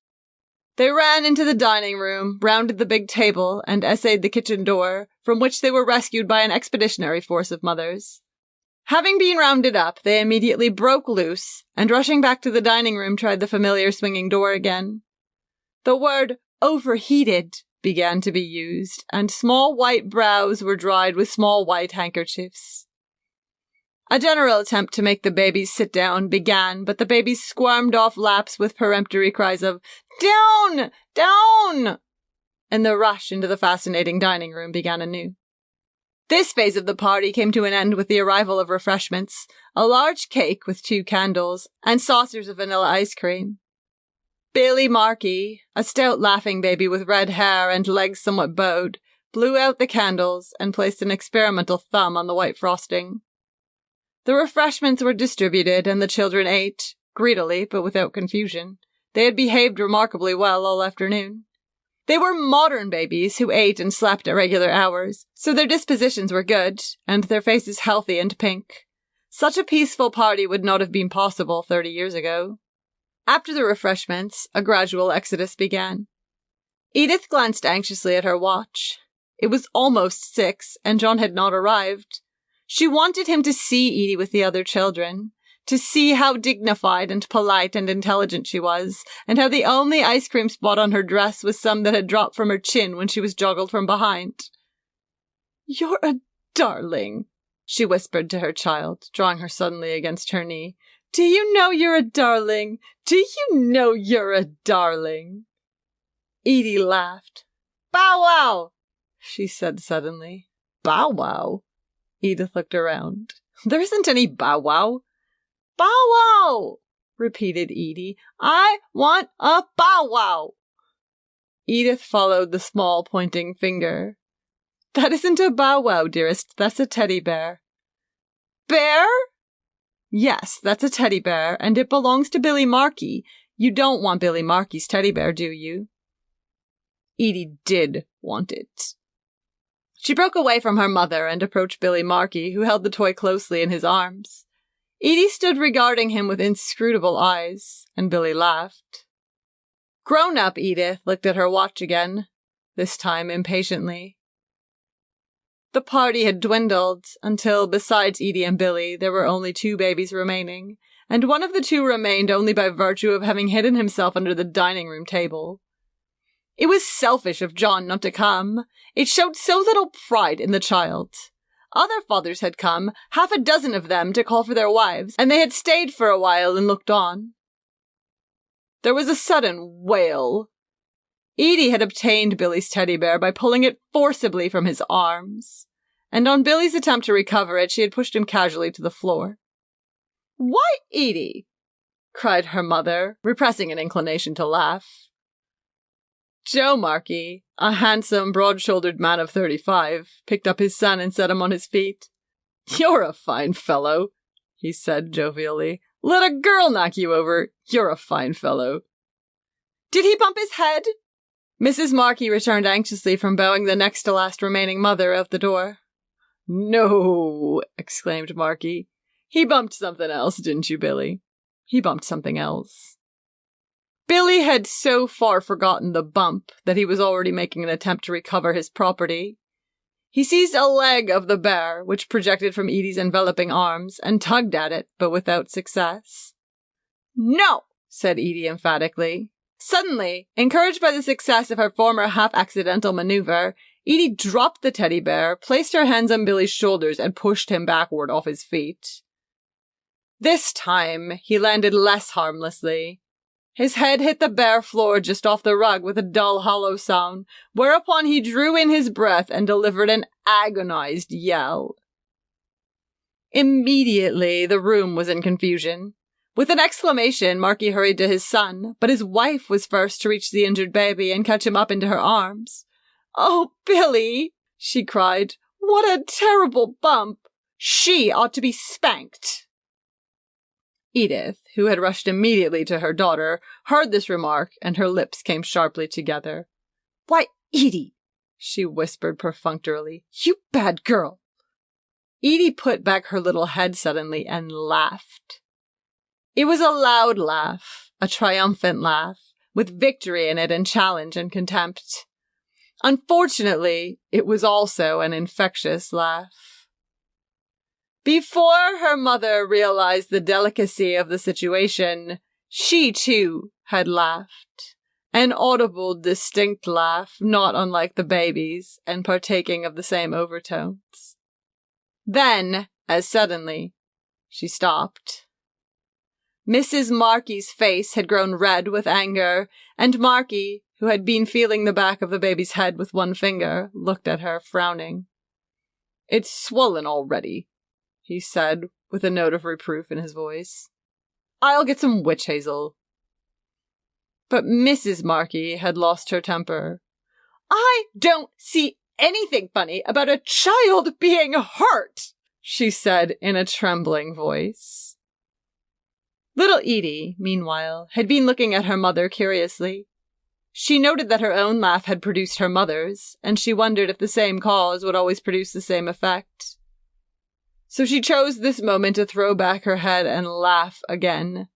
They ran into the dining room, rounded the big table, and essayed the kitchen door, from which they were rescued by an expeditionary force of mothers. Having been rounded up, they immediately broke loose, and rushing back to the dining room tried the familiar swinging door again. The word overheated began to be used, and small white brows were dried with small white handkerchiefs. A general attempt to make the babies sit down began, but the babies squirmed off laps with peremptory cries of, "Down! Down!" and the rush into the fascinating dining room began anew. This phase of the party came to an end with the arrival of refreshments, a large cake with 2 candles, and saucers of vanilla ice cream. Billy Markey, a stout laughing baby with red hair and legs somewhat bowed, blew out the candles and placed an experimental thumb on the white frosting. The refreshments were distributed and the children ate, greedily but without confusion. They had behaved remarkably well all afternoon. They were modern babies who ate and slept at regular hours, so their dispositions were good, and their faces healthy and pink. Such a peaceful party would not have been possible 30 years ago. After the refreshments, a gradual exodus began. Edith glanced anxiously at her watch. It was almost 6, and John had not arrived. She wanted him to see Edie with the other children, to see how dignified and polite and intelligent she was, and how the only ice cream spot on her dress was some that had dropped from her chin when she was joggled from behind. "You're a darling," she whispered to her child, drawing her suddenly against her knee. "Do you know you're a darling? Do you know you're a darling?" Edie laughed. "Bow wow," she said suddenly. "Bow wow?" Edith looked around. "There isn't any bow wow." "Bow wow," repeated Edie. "I want a bow wow." Edith followed the small pointing finger. "That isn't a bow wow, dearest. That's a teddy bear." "Bear?" "Yes, that's a teddy bear, and it belongs to Billy Markey. You don't want Billy Markey's teddy bear, do you?" Edie did want it. She broke away from her mother and approached Billy Markey, who held the toy closely in his arms. Edie stood regarding him with inscrutable eyes, and Billy laughed. Grown-up Edith looked at her watch again. this time impatiently. The party had dwindled until, besides Edie and Billy, there were only 2 babies remaining, and one of the 2 remained only by virtue of having hidden himself under the dining room table. It was selfish of John not to come. It showed so little pride in the child. Other fathers had come, 6 of them, to call for their wives, and they had stayed for a while and looked on. There was a sudden wail. Edie had obtained Billy's teddy bear by pulling it forcibly from his arms, and on Billy's attempt to recover it, she had pushed him casually to the floor. "Why, Edie?" cried her mother, repressing an inclination to laugh. Joe Markey, a handsome, broad-shouldered man of 35, picked up his son and set him on his feet. "You're a fine fellow," he said jovially. "Let a girl knock you over. You're a fine fellow." "Did he bump his head?" Mrs. Markey returned anxiously from bowing the next to last remaining mother out the door. "No," exclaimed Markey. "He bumped something else, didn't you, Billy? He bumped something else." Billy had so far forgotten the bump that he was already making an attempt to recover his property. He seized a leg of the bear, which projected from Edie's enveloping arms, and tugged at it, but without success. "No," said Edie emphatically. Suddenly, encouraged by the success of her former half-accidental maneuver, Edie dropped the teddy bear, placed her hands on Billy's shoulders, and pushed him backward off his feet. This time, he landed less harmlessly. His head hit the bare floor just off the rug with a dull, hollow sound, whereupon he drew in his breath and delivered an agonized yell. Immediately, the room was in confusion. With an exclamation, Markey hurried to his son, but his wife was first to reach the injured baby and catch him up into her arms. "Oh, Billy," she cried, "what a terrible bump! She ought to be spanked." Edith, who had rushed immediately to her daughter, heard this remark, and her lips came sharply together. "Why, Edie," she whispered perfunctorily, "you bad girl." Edie put back her little head suddenly and laughed. It was a loud laugh, a triumphant laugh, with victory in it and challenge and contempt. Unfortunately, it was also an infectious laugh. Before her mother realized the delicacy of the situation, she too had laughed. An audible, distinct laugh, not unlike the baby's, and partaking of the same overtones. Then, as suddenly, she stopped. Mrs. Markey's face had grown red with anger, and Markey, who had been feeling the back of the baby's head with one finger, looked at her, frowning. "It's swollen already," he said, with a note of reproof in his voice. "I'll get some witch hazel." But Mrs. Markey had lost her temper. "I don't see anything funny about a child being hurt," she said in a trembling voice. Little Edie, meanwhile, had been looking at her mother curiously. She noted that her own laugh had produced her mother's, and she wondered if the same cause would always produce the same effect. So she chose this moment to throw back her head and laugh again.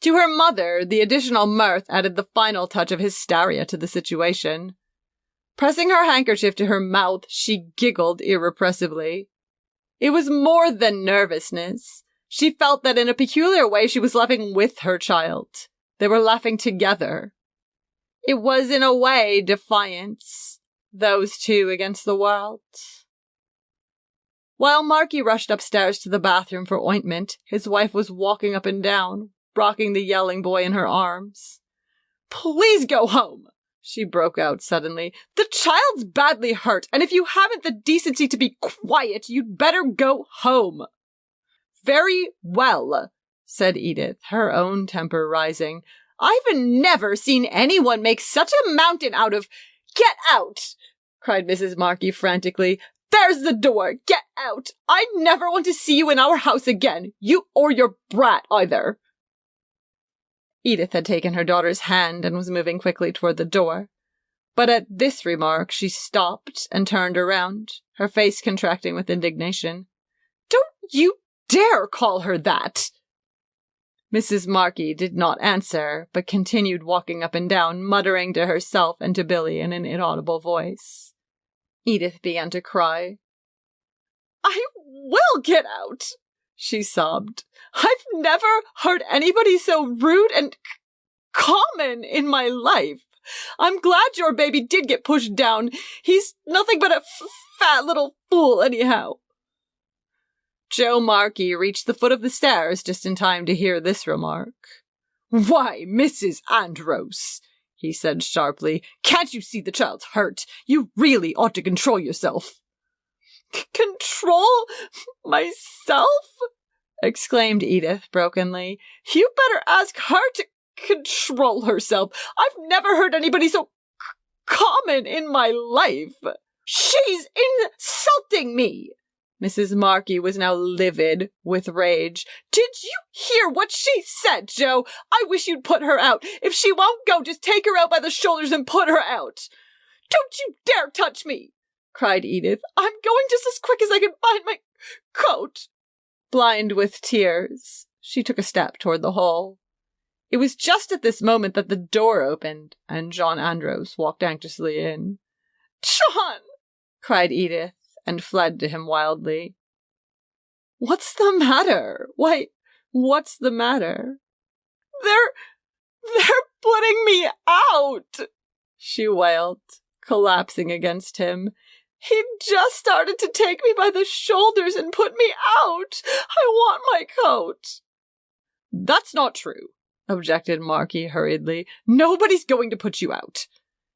To her mother, the additional mirth added the final touch of hysteria to the situation. Pressing her handkerchief to her mouth, she giggled irrepressibly. It was more than nervousness. She felt that in a peculiar way she was laughing with her child. They were laughing together. It was, in a way, defiance, those two against the world. While Markey rushed upstairs to the bathroom for ointment, his wife was walking up and down, rocking the yelling boy in her arms. "Please go home," she broke out suddenly. "The child's badly hurt, and if you haven't the decency to be quiet, you'd better go home." "Very well," said Edith, her own temper rising. "I've never seen anyone make such a mountain out of—" "Get out!" cried Mrs. Markey frantically. "There's the door! Get out! I never want to see you in our house again, you or your brat either." Edith had taken her daughter's hand and was moving quickly toward the door. But at this remark she stopped and turned around, her face contracting with indignation. "Don't you dare call her that!" Mrs. Markey did not answer, but continued walking up and down, muttering to herself and to Billy in an inaudible voice. Edith began to cry. "I will get out," she sobbed. "I've never heard anybody so rude and common in my life. I'm glad your baby did get pushed down. He's nothing but a fat little fool anyhow." Joe Markey reached the foot of the stairs just in time to hear this remark. "Why, Mrs. Andros," he said sharply, "can't you see the child's hurt? You really ought to control yourself." "Control myself?" exclaimed Edith brokenly. "You better ask her to control herself. I've never heard anybody so common in my life. She's insulting me." Mrs. Markey was now livid with rage. "Did you hear what she said, Joe? I wish you'd put her out. If she won't go, just take her out by the shoulders and put her out." "Don't you dare touch me!" cried Edith. "I'm going just as quick as I can find my coat." Blind with tears, she took a step toward the hall. It was just at this moment that the door opened, and John Andros walked anxiously in. "John!" cried Edith, and fled to him wildly. "What's the matter? Why, what's the matter?" They're putting me out," she wailed, collapsing against him. "He just started to take me by the shoulders and put me out. I want my coat." "That's not true," objected Markey hurriedly. "Nobody's going to put you out."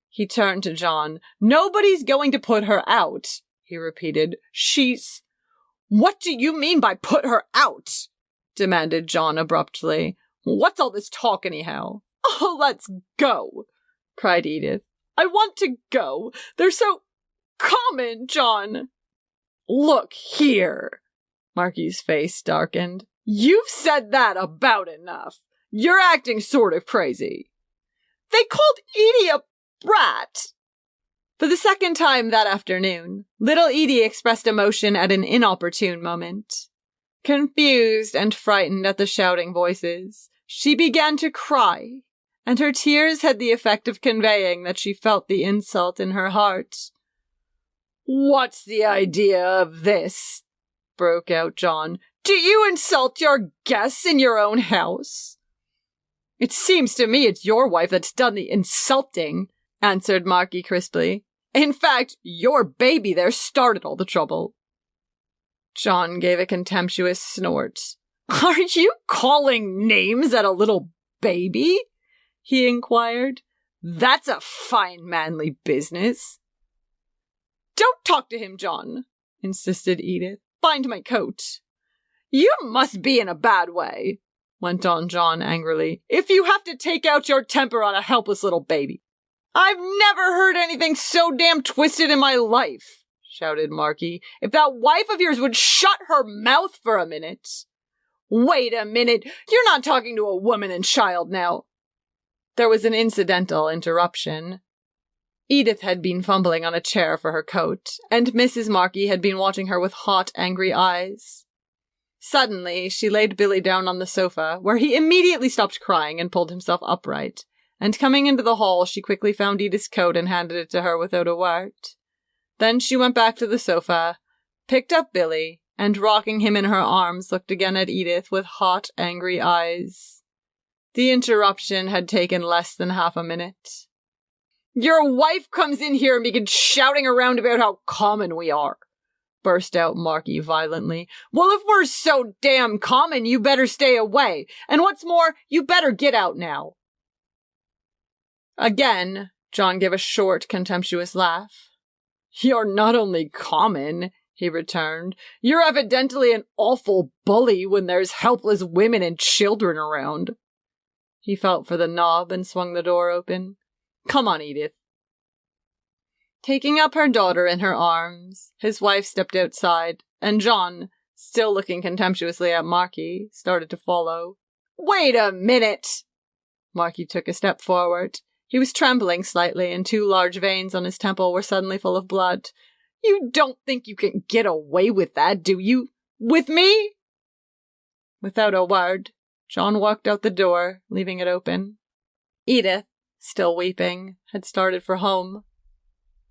He turned to John. "Nobody's going to put her out," he repeated. "She's—" "What do you mean by put her out?" demanded John abruptly. "What's all this talk anyhow?" "Oh, let's go," cried Edith. "I want to go. They're so common, John." "Look here." Markey's face darkened. "You've said that about enough. You're acting sort of crazy." "They called Edie a brat." For the second time that afternoon, little Edie expressed emotion at an inopportune moment. Confused and frightened at the shouting voices, she began to cry, and her tears had the effect of conveying that she felt the insult in her heart. "What's the idea of this?" broke out John. "Do you insult your guests in your own house?" "It seems to me it's your wife that's done the insulting," answered Markey crisply. "In fact, your baby there started all the trouble." John gave a contemptuous snort. "Are you calling names at a little baby?" he inquired. "That's a fine manly business." "Don't talk to him, John," insisted Edith. "Find my coat." "You must be in a bad way," went on John angrily, "if you have to take out your temper on a helpless little baby." "I've never heard anything so damn twisted in my life," shouted Markey. "If that wife of yours would shut her mouth for a minute." "Wait a minute. You're not talking to a woman and child now." There was an incidental interruption. Edith had been fumbling on a chair for her coat, and Mrs. Markey had been watching her with hot, angry eyes. Suddenly, she laid Billy down on the sofa, where he immediately stopped crying and pulled himself upright, and coming into the hall, she quickly found Edith's coat and handed it to her without a word. Then she went back to the sofa, picked up Billy, and rocking him in her arms, looked again at Edith with hot, angry eyes. The interruption had taken less than half a minute. "Your wife comes in here and begins shouting around about how common we are," burst out Markey violently. "Well, if we're so damn common, you better stay away. And what's more, you better get out now." Again, John gave a short, contemptuous laugh. "You're not only common," he returned, "you're evidently an awful bully when there's helpless women and children around." He felt for the knob and swung the door open. "Come on, Edith." Taking up her daughter in her arms, his wife stepped outside, and John, still looking contemptuously at Markey, started to follow. "Wait a minute!" Markey took a step forward. He was trembling slightly, and 2 large veins on his temple were suddenly full of blood. "You don't think you can get away with that, do you? With me?" Without a word, John walked out the door, leaving it open. Edith, still weeping, had started for home.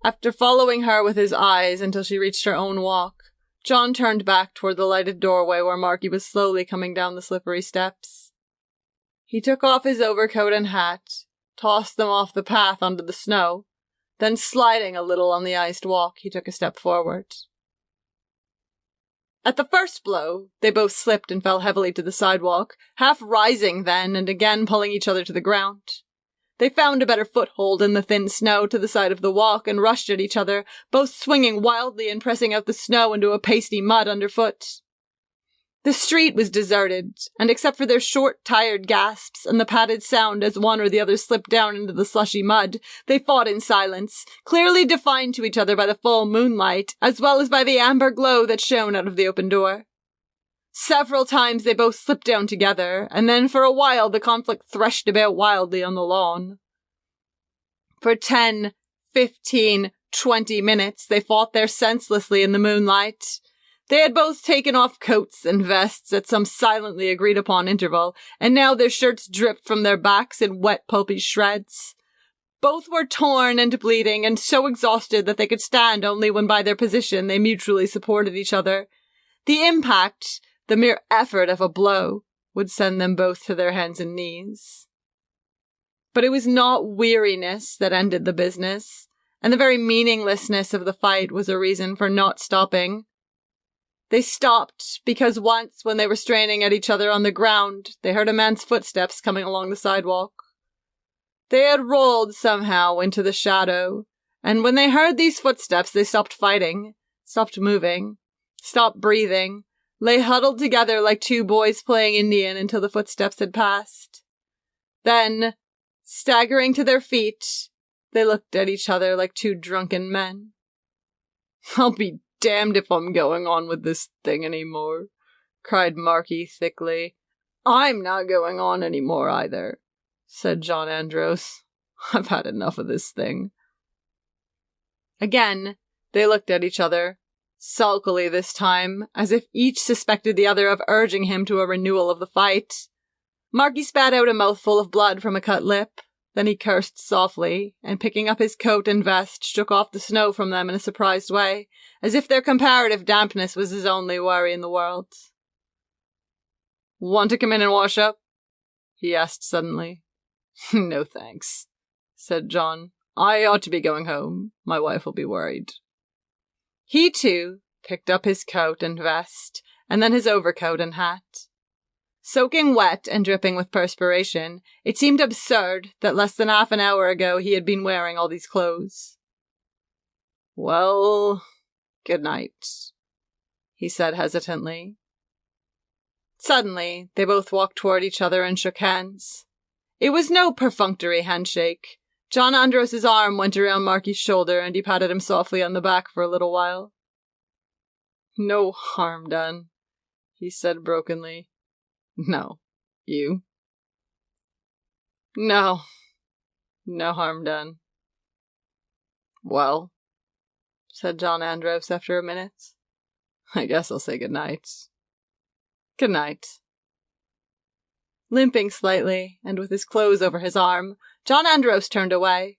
After following her with his eyes until she reached her own walk, John turned back toward the lighted doorway where Marky was slowly coming down the slippery steps. He took off his overcoat and hat, tossed them off the path onto the snow, then sliding a little on the iced walk, he took a step forward. At the first blow, they both slipped and fell heavily to the sidewalk, half rising then and again pulling each other to the ground. They found a better foothold in the thin snow to the side of the walk and rushed at each other, both swinging wildly and pressing out the snow into a pasty mud underfoot. The street was deserted, and except for their short, tired gasps and the padded sound as one or the other slipped down into the slushy mud, they fought in silence, clearly defined to each other by the full moonlight, as well as by the amber glow that shone out of the open door. Several times they both slipped down together, and then for a while the conflict threshed about wildly on the lawn. For 10, 15, 20 minutes they fought there senselessly in the moonlight. They had both taken off coats and vests at some silently agreed-upon interval, and now their shirts dripped from their backs in wet, pulpy shreds. Both were torn and bleeding, and so exhausted that they could stand only when by their position they mutually supported each other. The impact, the mere effort of a blow, would send them both to their hands and knees. But it was not weariness that ended the business, and the very meaninglessness of the fight was a reason for not stopping. They stopped because once, when they were straining at each other on the ground, they heard a man's footsteps coming along the sidewalk. They had rolled somehow into the shadow, and when they heard these footsteps, they stopped fighting, stopped moving, stopped breathing, lay huddled together like two boys playing Indian until the footsteps had passed. Then, staggering to their feet, they looked at each other like two drunken men. "I'll be damned if I'm going on with this thing anymore," cried Marky thickly. "I'm not going on anymore either," said John Andros. "I've had enough of this thing." Again, they looked at each other, sulkily this time, as if each suspected the other of urging him to a renewal of the fight. Marky spat out a mouthful of blood from a cut lip. Then he cursed softly, and picking up his coat and vest, shook off the snow from them in a surprised way, as if their comparative dampness was his only worry in the world. "Want to come in and wash up?" he asked suddenly. "No thanks," said John. "I ought to be going home. My wife will be worried." He, too, picked up his coat and vest, and then his overcoat and hat. Soaking wet and dripping with perspiration, it seemed absurd that less than half an hour ago he had been wearing all these clothes. "Well, good night," he said hesitantly. Suddenly, they both walked toward each other and shook hands. It was no perfunctory handshake. John Andros's arm went around Marky's shoulder and he patted him softly on the back for a little while. "No harm done," he said brokenly. "No. You?" No harm done." "Well," said John Andros after a minute, "I guess I'll say good night." "Good night." Limping slightly, and with his clothes over his arm, John Andros turned away.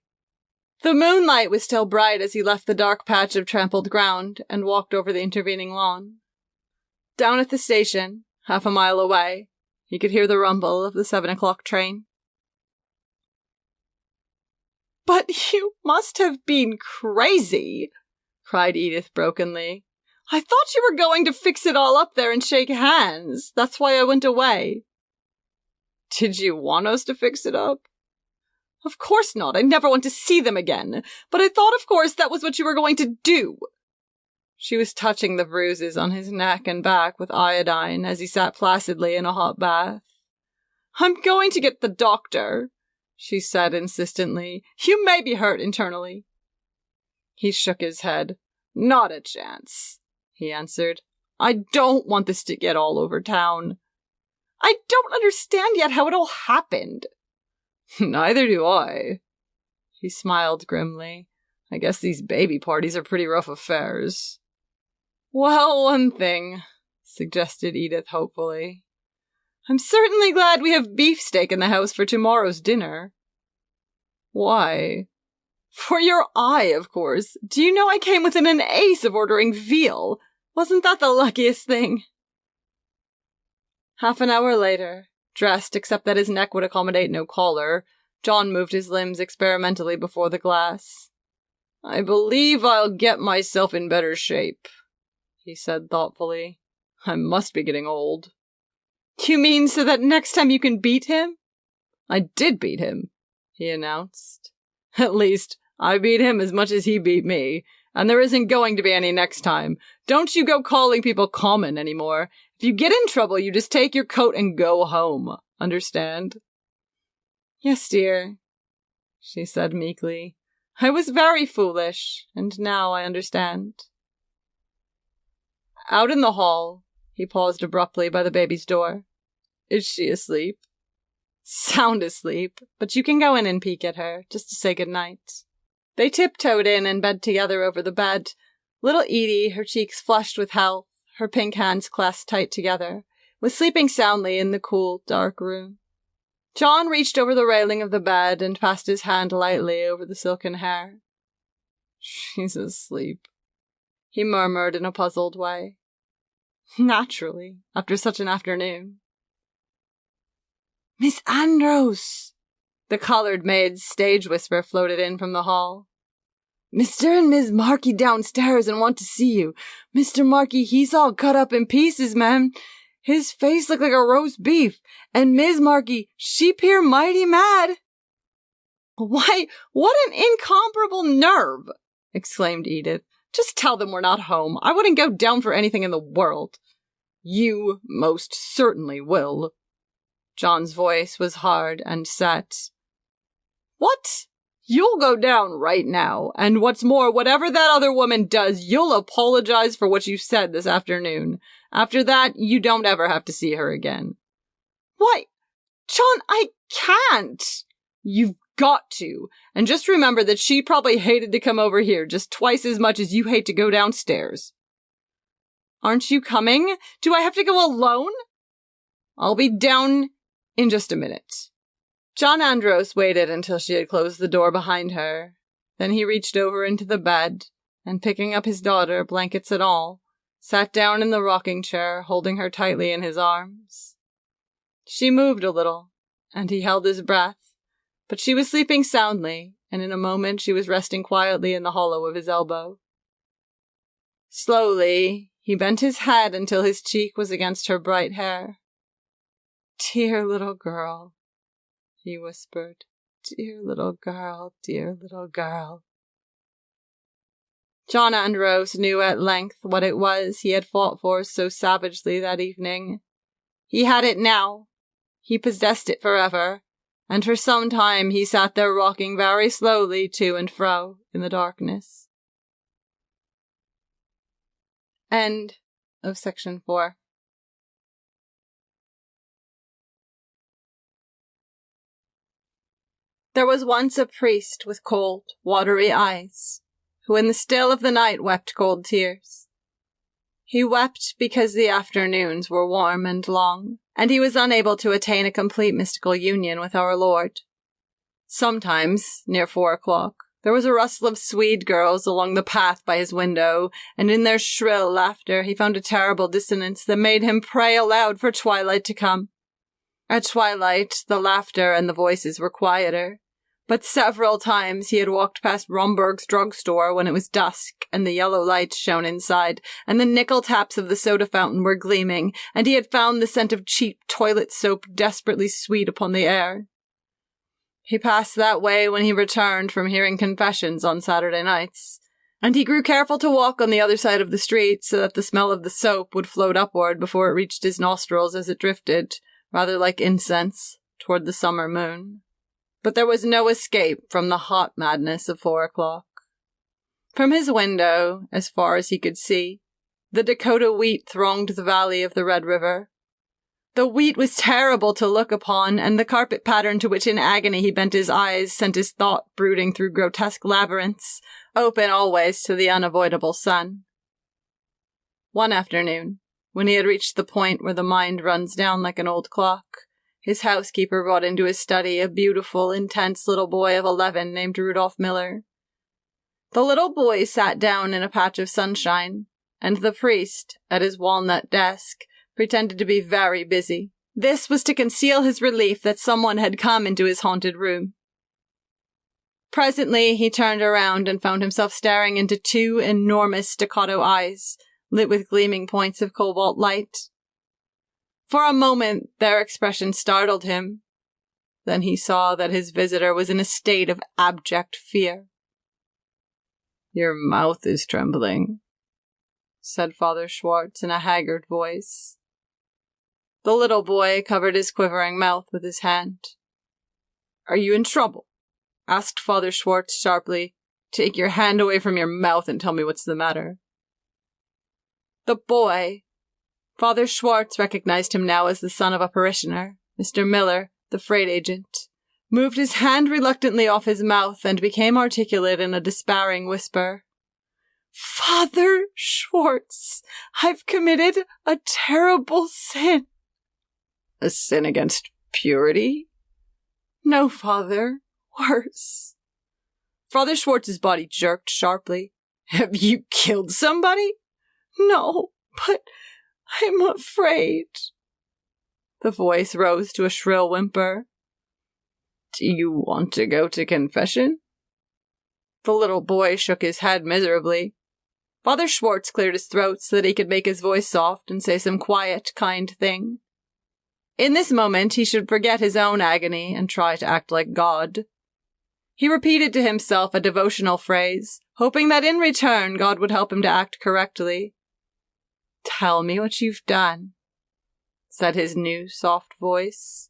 The moonlight was still bright as he left the dark patch of trampled ground and walked over the intervening lawn. Down at the station, half a mile away, he could hear the rumble of the 7 o'clock train. "But you must have been crazy," cried Edith brokenly. "I thought you were going to fix it all up there and shake hands. That's why I went away." "Did you want us to fix it up?" "Of course not. I never want to see them again. But I thought, of course, that was what you were going to do." She was touching the bruises on his neck and back with iodine as he sat placidly in a hot bath. "I'm going to get the doctor," she said insistently. "You may be hurt internally." He shook his head. "Not a chance," he answered. "I don't want this to get all over town." "I don't understand yet how it all happened." "Neither do I." He smiled grimly. "I guess these baby parties are pretty rough affairs." "Well, one thing," suggested Edith hopefully. I'm certainly glad we have beefsteak in the house for tomorrow's dinner. Why? For your eye, of course. Do you know I came within an ace of ordering veal? Wasn't that the luckiest thing? Half an hour later, dressed except that his neck would accommodate no collar, John moved his limbs experimentally before the glass. I believe I'll get myself in better shape, he said thoughtfully. I must be getting old. You mean so that next time you can beat him? I did beat him, he announced. At least, I beat him as much as he beat me, and there isn't going to be any next time. Don't you go calling people common anymore. If you get in trouble, you just take your coat and go home. Understand? Yes, dear, she said meekly. I was very foolish, and now I understand. Out in the hall, he paused abruptly by the baby's door. Is she asleep? Sound asleep, but you can go in and peek at her, just to say good night. They tiptoed in and bed together over the bed. Little Edie, her cheeks flushed with health, her pink hands clasped tight together, was sleeping soundly in the cool, dark room. John reached over the railing of the bed and passed his hand lightly over the silken hair. She's asleep, he murmured in a puzzled way. Naturally, after such an afternoon. Miss Andros! The collared maid's stage whisper floated in from the hall. Mr. and Miss Markey downstairs and want to see you. Mr. Markey, he's all cut up in pieces, ma'am. His face looked like a roast beef. And Miss Markey, she 'pear mighty mad. Why, what an incomparable nerve! Exclaimed Edith. Just tell them we're not home. I wouldn't go down for anything in the world. You most certainly will. John's voice was hard and set. What? You'll go down right now, and what's more, whatever that other woman does, you'll apologize for what you said this afternoon. After that, you don't ever have to see her again. Why, John, I can't. You've got to. And just remember that she probably hated to come over here just twice as much as you hate to go downstairs. Aren't you coming? Do I have to go alone? I'll be down in just a minute. John Andros waited until she had closed the door behind her. Then he reached over into the bed, and picking up his daughter, blankets and all, sat down in the rocking chair, holding her tightly in his arms. She moved a little, and he held his breath, but she was sleeping soundly, and in a moment she was resting quietly in the hollow of his elbow. Slowly, he bent his head until his cheek was against her bright hair. Dear little girl, he whispered. Dear little girl, dear little girl. John Andros knew at length what it was he had fought for so savagely that evening. He had it now. He possessed it forever, and for some time he sat there rocking very slowly to and fro in the darkness. End of section 4. There was once a priest with cold, watery eyes, who in the still of the night wept cold tears. He wept because the afternoons were warm and long, and he was unable to attain a complete mystical union with our Lord. Sometimes, near 4 o'clock, there was a rustle of Swede girls along the path by his window, and in their shrill laughter he found a terrible dissonance that made him pray aloud for twilight to come. At twilight, the laughter and the voices were quieter, but several times he had walked past Romberg's drugstore when it was dusk and the yellow lights shone inside, and the nickel taps of the soda fountain were gleaming, and he had found the scent of cheap toilet soap desperately sweet upon the air. He passed that way when he returned from hearing confessions on Saturday nights, and he grew careful to walk on the other side of the street so that the smell of the soap would float upward before it reached his nostrils as it drifted, rather like incense, toward the summer moon. But there was no escape from the hot madness of 4 o'clock. From his window, as far as he could see, the Dakota wheat thronged the valley of the Red River. The wheat was terrible to look upon, and the carpet pattern to which in agony he bent his eyes sent his thought brooding through grotesque labyrinths, open always to the unavoidable sun. One afternoon, When he had reached the point where the mind runs down like an old clock, his housekeeper brought into his study a beautiful, intense little boy of 11 named Rudolph Miller. The little boy sat down in a patch of sunshine, and the priest, at his walnut desk, pretended to be very busy. This was to conceal his relief that someone had come into his haunted room. Presently, he turned around and found himself staring into 2 enormous staccato eyes, lit with gleaming points of cobalt light. For a moment, their expression startled him. Then he saw that his visitor was in a state of abject fear. "Your mouth is trembling," said Father Schwartz in a haggard voice. The little boy covered his quivering mouth with his hand. "Are you in trouble?" asked Father Schwartz sharply. "Take your hand away from your mouth and tell me what's the matter." The boy, Father Schwartz recognized him now as the son of a parishioner, Mr. Miller, the freight agent, moved his hand reluctantly off his mouth and became articulate in a despairing whisper. "Father Schwartz, I've committed a terrible sin." "A sin against purity?" "No, Father. Worse." Father Schwartz's body jerked sharply. "Have you killed somebody?" "No, but I'm afraid." The voice rose to a shrill whimper. "Do you want to go to confession?" The little boy shook his head miserably. Father Schwartz cleared his throat so that he could make his voice soft and say some quiet, kind thing. In this moment, he should forget his own agony and try to act like God. He repeated to himself a devotional phrase, hoping that in return God would help him to act correctly. "Tell me what you've done," said his new, soft voice.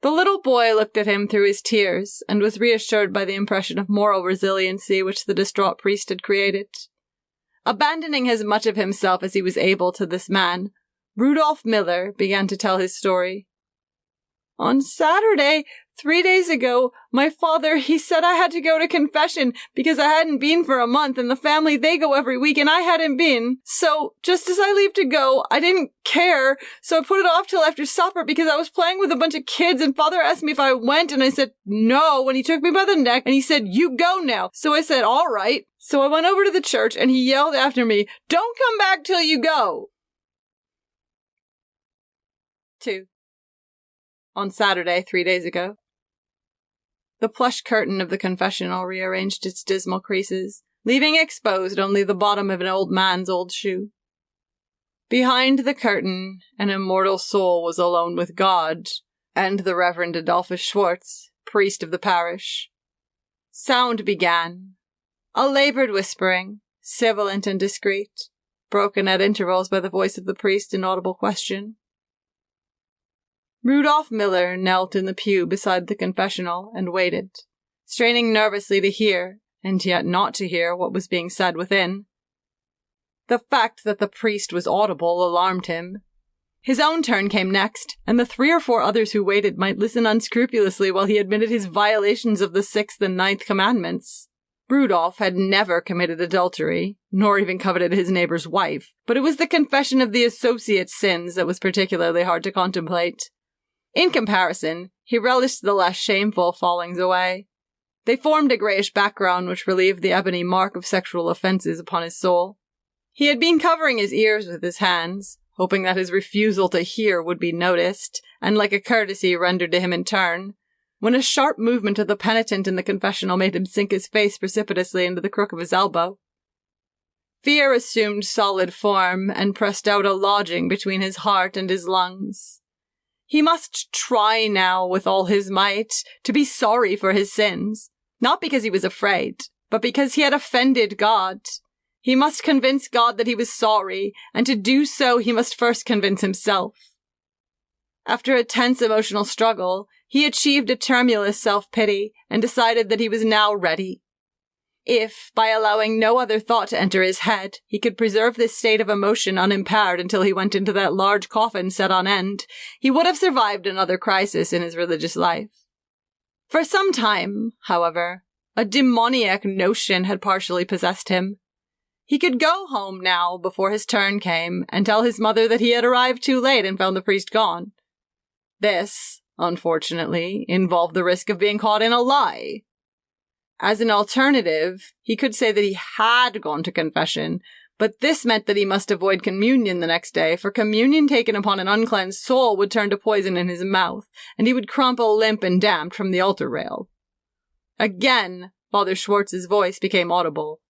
The little boy looked at him through his tears and was reassured by the impression of moral resiliency which the distraught priest had created. Abandoning as much of himself as he was able to this man, Rudolph Miller began to tell his story. "On Saturday, 3 days ago, my father, he said I had to go to confession because I hadn't been for a month, and the family, they go every week, and I hadn't been. So, just as I leave to go, I didn't care, so I put it off till after supper because I was playing with a bunch of kids, and father asked me if I went, and I said no, and he took me by the neck, and he said, 'You go now.' So I said, 'All right.' So I went over to the church, and he yelled after me, 'Don't come back till you go.'" 2. On Saturday, 3 days ago. The plush curtain of the confessional rearranged its dismal creases, leaving exposed only the bottom of an old man's old shoe. Behind the curtain, an immortal soul was alone with God and the Reverend Adolphus Schwartz, priest of the parish. Sound began, a labored whispering, sibilant and discreet, broken at intervals by the voice of the priest in audible question. Rudolph Miller knelt in the pew beside the confessional and waited, straining nervously to hear, and yet not to hear, what was being said within. The fact that the priest was audible alarmed him. His own turn came next, and the 3 or 4 others who waited might listen unscrupulously while he admitted his violations of the 6th and 9th commandments. Rudolph had never committed adultery, nor even coveted his neighbor's wife, but it was the confession of the associate sins that was particularly hard to contemplate. In comparison, he relished the less shameful fallings away. They formed a greyish background which relieved the ebony mark of sexual offences upon his soul. He had been covering his ears with his hands, hoping that his refusal to hear would be noticed, and like a courtesy rendered to him in turn, when a sharp movement of the penitent in the confessional made him sink his face precipitously into the crook of his elbow. Fear assumed solid form and pressed out a lodging between his heart and his lungs. He must try now with all his might to be sorry for his sins, not because he was afraid, but because he had offended God. He must convince God that he was sorry, and to do so he must first convince himself. After a tense emotional struggle, he achieved a tremulous self-pity and decided that he was now ready. If, by allowing no other thought to enter his head, he could preserve this state of emotion unimpaired until he went into that large coffin set on end, he would have survived another crisis in his religious life. For some time, however, a demoniac notion had partially possessed him. He could go home now before his turn came and tell his mother that he had arrived too late and found the priest gone. This, unfortunately, involved the risk of being caught in a lie. As an alternative, he could say that he had gone to confession, but this meant that he must avoid communion the next day, for communion taken upon an uncleansed soul would turn to poison in his mouth, and he would crumple limp and damp from the altar rail. Again, Father Schwartz's voice became audible.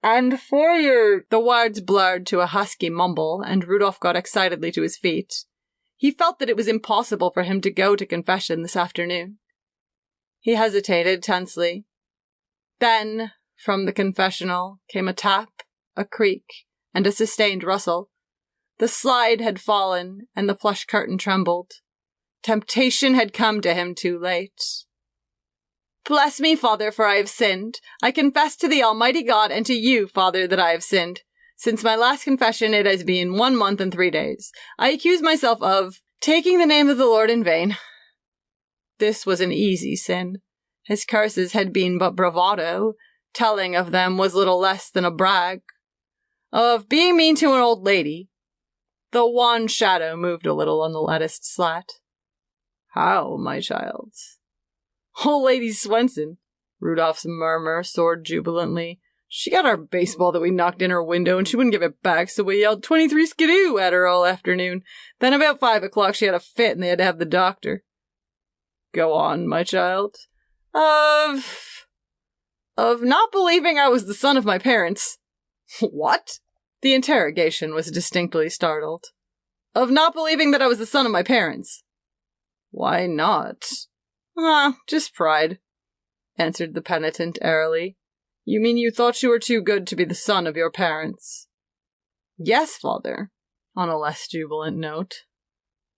"And for your—" The words blurred to a husky mumble, and Rudolph got excitedly to his feet. He felt that it was impossible for him to go to confession this afternoon. He hesitated tensely. Then, from the confessional, came a tap, a creak, and a sustained rustle. The slide had fallen, and the plush curtain trembled. Temptation had come to him too late. "Bless me, Father, for I have sinned. I confess to the Almighty God and to you, Father, that I have sinned. Since my last confession it has been 1 month and 3 days. I accuse myself of taking the name of the Lord in vain." This was an easy sin. His curses had been but bravado. Telling of them was little less than a brag. Of being mean to an old lady. The wan shadow moved a little on the latticed slat. "How, my child?" "Old Lady Swenson," Rudolph's murmur soared jubilantly. "She got our baseball that we knocked in her window, and she wouldn't give it back, so we yelled 23 skidoo at her all afternoon. Then about 5 o'clock she had a fit, and they had to have the doctor." "Go on, my child." Of not believing I was the son of my parents." "What?" The interrogation was distinctly startled. "Of not believing that I was the son of my parents." "Why not?" Just pride," answered the penitent airily. "You mean you thought you were too good to be the son of your parents?" "Yes, Father," on a less jubilant note.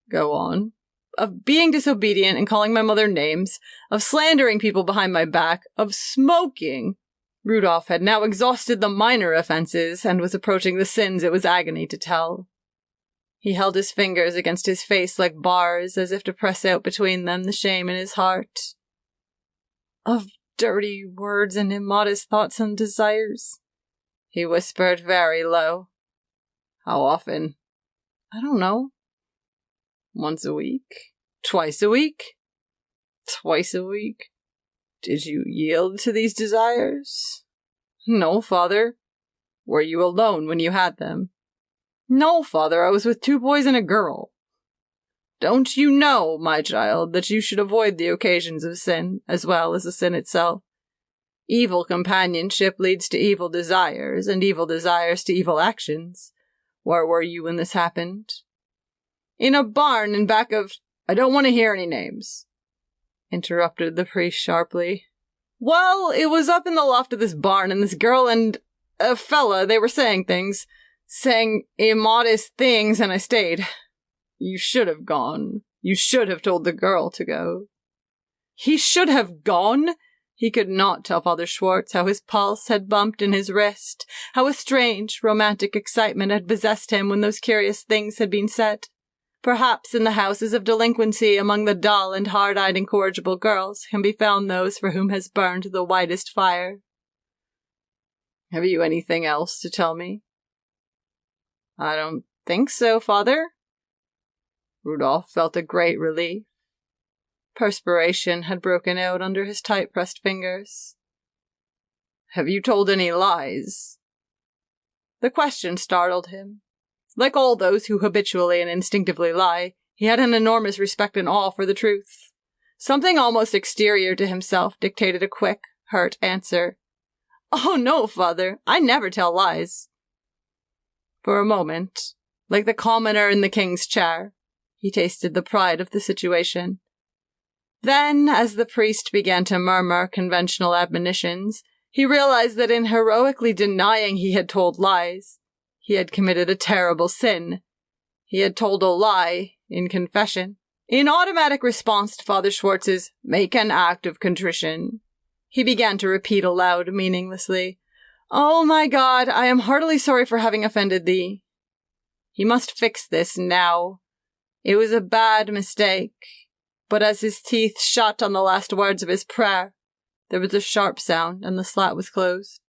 "Go on." "Of being disobedient and calling my mother names, of slandering people behind my back, of smoking." Rudolph had now exhausted the minor offenses and was approaching the sins it was agony to tell. He held his fingers against his face like bars, as if to press out between them the shame in his heart. "Of dirty words and immodest thoughts and desires," he whispered very low. "How often?" "I don't know." "Once a week? Twice a week?" "Twice a week." "Did you yield to these desires?" "No, Father." "Were you alone when you had them?" "No, Father, I was with 2 boys and a girl." "Don't you know, my child, that you should avoid the occasions of sin, as well as the sin itself? Evil companionship leads to evil desires, and evil desires to evil actions. Where were you when this happened?" "In a barn in back of—" "I don't want to hear any names," interrupted the priest sharply. "Well, it was up in the loft of this barn, and this girl and a fella, they were saying immodest things, and I stayed." "You should have gone. You should have told the girl to go." He should have gone? He could not tell Father Schwartz how his pulse had bumped in his wrist, how a strange, romantic excitement had possessed him when those curious things had been said. Perhaps in the houses of delinquency among the dull and hard-eyed incorrigible girls can be found those for whom has burned the widest fire. "Have you anything else to tell me?" "I don't think so, Father." Rudolph felt a great relief. Perspiration had broken out under his tight-pressed fingers. "Have you told any lies?" The question startled him. Like all those who habitually and instinctively lie, he had an enormous respect and awe for the truth. Something almost exterior to himself dictated a quick, hurt answer. "Oh no, Father, I never tell lies." For a moment, like the commoner in the king's chair, he tasted the pride of the situation. Then, as the priest began to murmur conventional admonitions, he realized that in heroically denying he had told lies, he had committed a terrible sin. He had told a lie in confession. In automatic response to Father Schwartz's "make an act of contrition," he began to repeat aloud meaninglessly, "Oh my God, I am heartily sorry for having offended thee." He must fix this now. It was a bad mistake. But as his teeth shut on the last words of his prayer, there was a sharp sound and the slat was closed.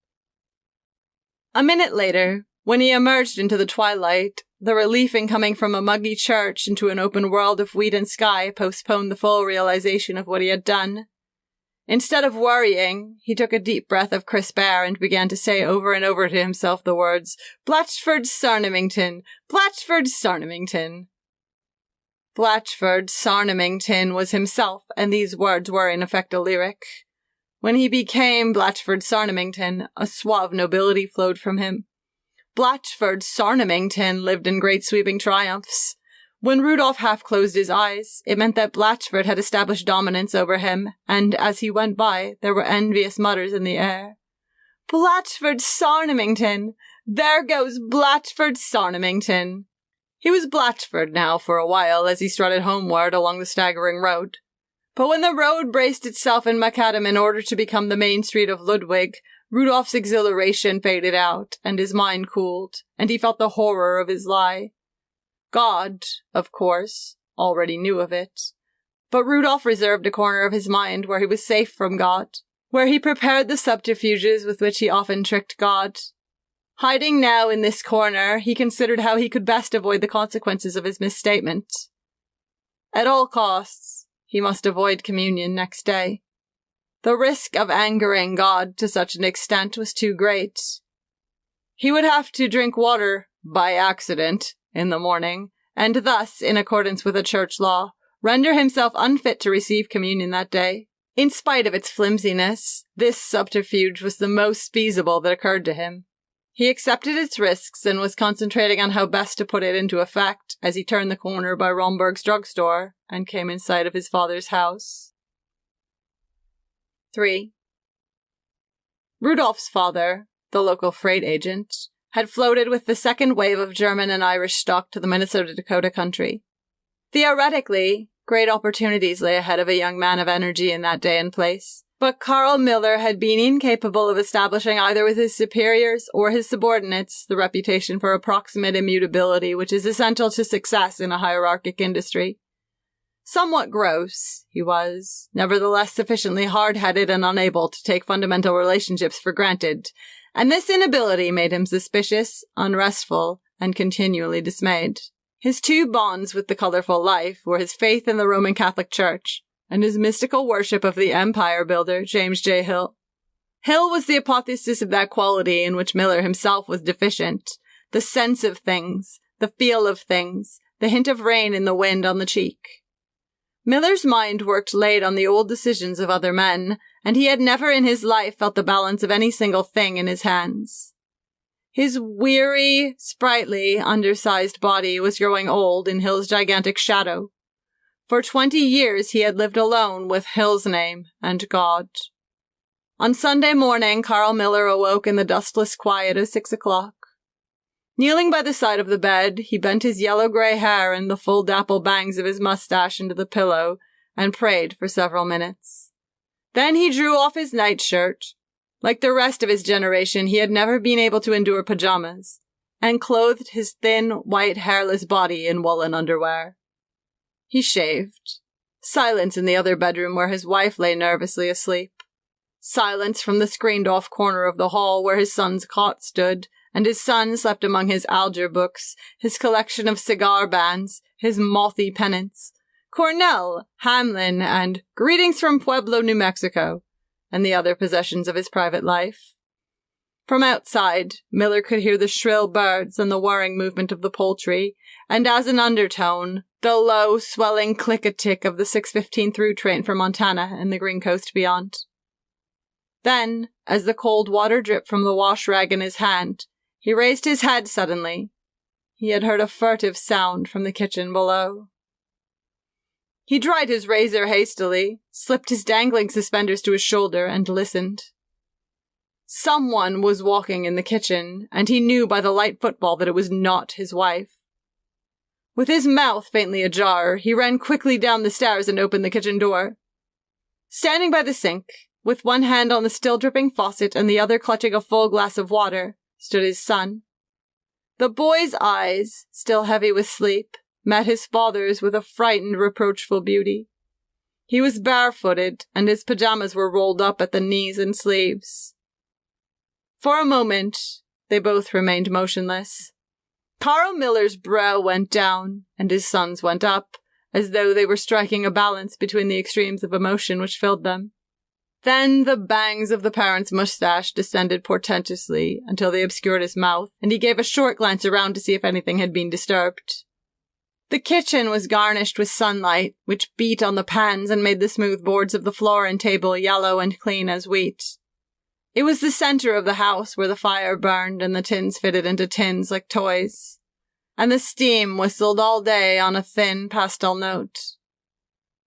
A minute later, when he emerged into the twilight, the relief in coming from a muggy church into an open world of wheat and sky postponed the full realization of what he had done. Instead of worrying, he took a deep breath of crisp air and began to say over and over to himself the words, "Blatchford Sarnamington, Blatchford Sarnamington." Blatchford Sarnamington was himself, and these words were in effect a lyric. When he became Blatchford Sarnamington, a suave nobility flowed from him. Blatchford Sarnamington lived in great sweeping triumphs. When Rudolph half closed his eyes, it meant that Blatchford had established dominance over him, and as he went by, there were envious mutters in the air. "Blatchford Sarnamington! There goes Blatchford Sarnamington!" He was Blatchford now for a while as he strutted homeward along the staggering road. But when the road braced itself in macadam in order to become the main street of Ludwig, Rudolph's exhilaration faded out, and his mind cooled, and he felt the horror of his lie. God, of course, already knew of it. But Rudolph reserved a corner of his mind where he was safe from God, where he prepared the subterfuges with which he often tricked God. Hiding now in this corner, he considered how he could best avoid the consequences of his misstatement. At all costs, he must avoid communion next day. The risk of angering God to such an extent was too great. He would have to drink water by accident in the morning, and thus, in accordance with a church law, render himself unfit to receive communion that day. In spite of its flimsiness, this subterfuge was the most feasible that occurred to him. He accepted its risks and was concentrating on how best to put it into effect as he turned the corner by Romberg's drugstore and came in sight of his father's house. 3. Rudolph's father, the local freight agent, had floated with the second wave of German and Irish stock to the Minnesota-Dakota country. Theoretically, great opportunities lay ahead of a young man of energy in that day and place, but Carl Miller had been incapable of establishing either with his superiors or his subordinates the reputation for approximate immutability which is essential to success in a hierarchic industry. Somewhat gross, he was, nevertheless sufficiently hard-headed and unable to take fundamental relationships for granted, and this inability made him suspicious, unrestful, and continually dismayed. His two bonds with the colorful life were his faith in the Roman Catholic Church and his mystical worship of the empire builder, James J. Hill. Hill was the apotheosis of that quality in which Miller himself was deficient, the sense of things, the feel of things, the hint of rain in the wind on the cheek. Miller's mind worked late on the old decisions of other men, and he had never in his life felt the balance of any single thing in his hands. His weary, sprightly, undersized body was growing old in Hill's gigantic shadow. For 20 years he had lived alone with Hill's name and God. On Sunday morning, Carl Miller awoke in the dustless quiet of 6 o'clock. Kneeling by the side of the bed, he bent his yellow-gray hair and the full dapple bangs of his mustache into the pillow and prayed for several minutes. Then he drew off his nightshirt. Like the rest of his generation, he had never been able to endure pajamas, and clothed his thin, white, hairless body in woolen underwear. He shaved. Silence in the other bedroom where his wife lay nervously asleep. Silence from the screened-off corner of the hall where his son's cot stood, and his son slept among his algebra books, his collection of cigar bands, his mothy pennants, Cornell, Hamlin, and Greetings from Pueblo, New Mexico, and the other possessions of his private life. From outside, Miller could hear the shrill birds and the whirring movement of the poultry, and as an undertone, the low, swelling click-a-tick of the 6:15 through train for Montana and the Green Coast beyond. Then, as the cold water dripped from the wash rag in his hand, he raised his head suddenly. He had heard a furtive sound from the kitchen below. He dried his razor hastily, slipped his dangling suspenders to his shoulder, and listened. Someone was walking in the kitchen, and he knew by the light footfall that it was not his wife. With his mouth faintly ajar, he ran quickly down the stairs and opened the kitchen door. Standing by the sink, with one hand on the still-dripping faucet and the other clutching a full glass of water, stood his son. The boy's eyes, still heavy with sleep, met his father's with a frightened, reproachful beauty. He was barefooted, and his pajamas were rolled up at the knees and sleeves. For a moment, They both remained motionless. Carl Miller's brow went down, and his son's went up, as though they were striking a balance between the extremes of emotion which filled them. Then the bangs of the parent's moustache descended portentously until they obscured his mouth, and he gave a short glance around to see if anything had been disturbed. The kitchen was garnished with sunlight, which beat on the pans and made the smooth boards of the floor and table yellow and clean as wheat. It was the center of the house where the fire burned and the tins fitted into tins like toys, and the steam whistled all day on a thin pastel note.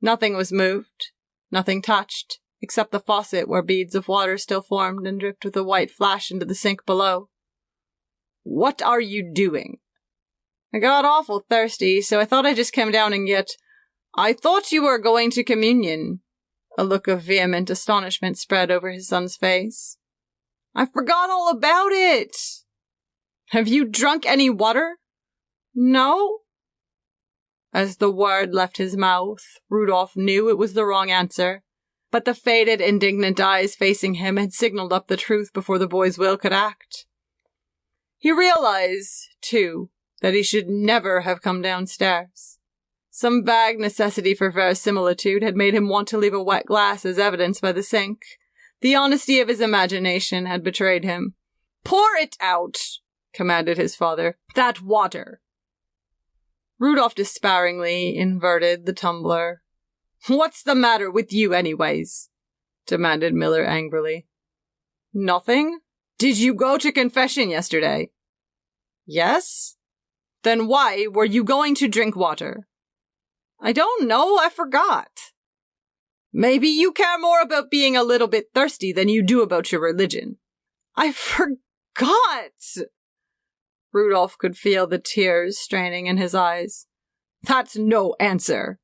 Nothing was moved, nothing touched, except the faucet where beads of water still formed and dripped with a white flash into the sink below. "What are you doing?" "I got awful thirsty, so I thought I'd just come down and get—" "I thought you were going to communion." A look of vehement astonishment spread over his son's face. "I forgot all about it." "Have you drunk any water?" "No." As the word left his mouth, Rudolph knew it was the wrong answer, but the faded, indignant eyes facing him had signaled up the truth before the boy's will could act. He realized, too, that he should never have come downstairs. Some vague necessity for verisimilitude had made him want to leave a wet glass as evidenced by the sink. The honesty of his imagination had betrayed him. "Pour it out," commanded his father. "That water." Rudolph despairingly inverted the tumbler. "What's the matter with you anyways?" demanded Miller angrily. "Nothing. Did you go to confession yesterday?" "Yes." "Then why were you going to drink water?" "I don't know, I forgot." "Maybe you care more about being a little bit thirsty than you do about your religion." "I forgot!" Rudolph could feel the tears straining in his eyes. "That's no answer."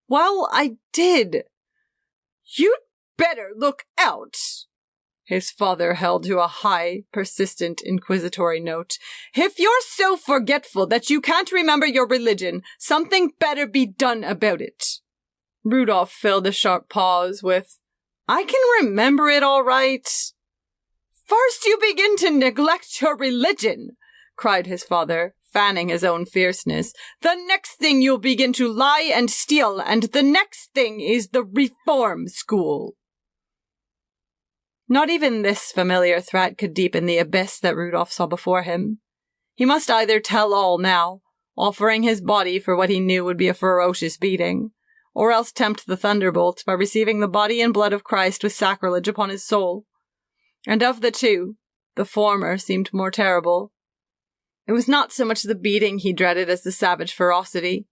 "Well, I did." "You'd better look out." His father held to a high, persistent, inquisitory note. "If you're so forgetful that you can't remember your religion, something better be done about it." Rudolph filled a sharp pause with, "I can remember it all right." "First you begin to neglect your religion," cried his father, fanning his own fierceness. "The next thing you'll begin to lie and steal, and the next thing is the reform school." Not even this familiar threat could deepen the abyss that Rudolph saw before him. He must either tell all now, offering his body for what he knew would be a ferocious beating, or else tempt the thunderbolt by receiving the body and blood of Christ with sacrilege upon his soul. And of the two, the former seemed more terrible. It was not so much the beating he dreaded as the savage ferocity,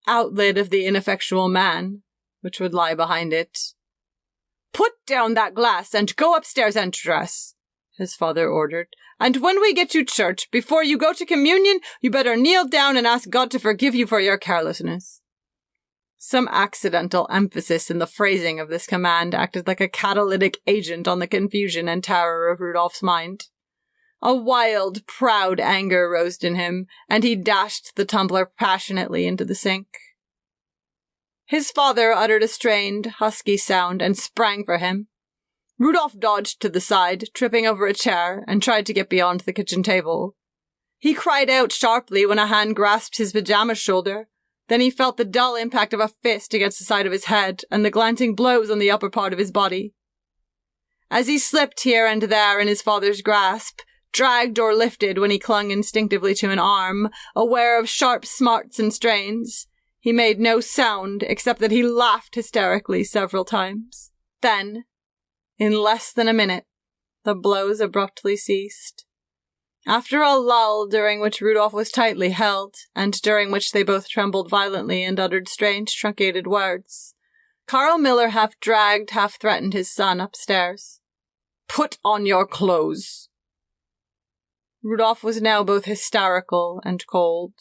outlet of the ineffectual man, which would lie behind it. "Put down that glass and go upstairs and dress," his father ordered. "And when we get to church, before you go to communion, you better kneel down and ask God to forgive you for your carelessness." Some accidental emphasis in the phrasing of this command acted like a catalytic agent on the confusion and terror of Rudolph's mind. A wild, proud anger rose in him, and he dashed the tumbler passionately into the sink. His father uttered a strained, husky sound and sprang for him. Rudolph dodged to the side, tripping over a chair, and tried to get beyond the kitchen table. He cried out sharply when a hand grasped his pajama's shoulder. Then he felt the dull impact of a fist against the side of his head and the glancing blows on the upper part of his body. As he slipped here and there in his father's grasp, dragged or lifted when he clung instinctively to an arm, aware of sharp smarts and strains, he made no sound except that he laughed hysterically several times. Then, in less than a minute, the blows abruptly ceased. After a lull during which Rudolph was tightly held, and during which they both trembled violently and uttered strange, truncated words, Carl Miller half dragged, half threatened his son upstairs. "Put on your clothes." Rudolph was now both hysterical and cold.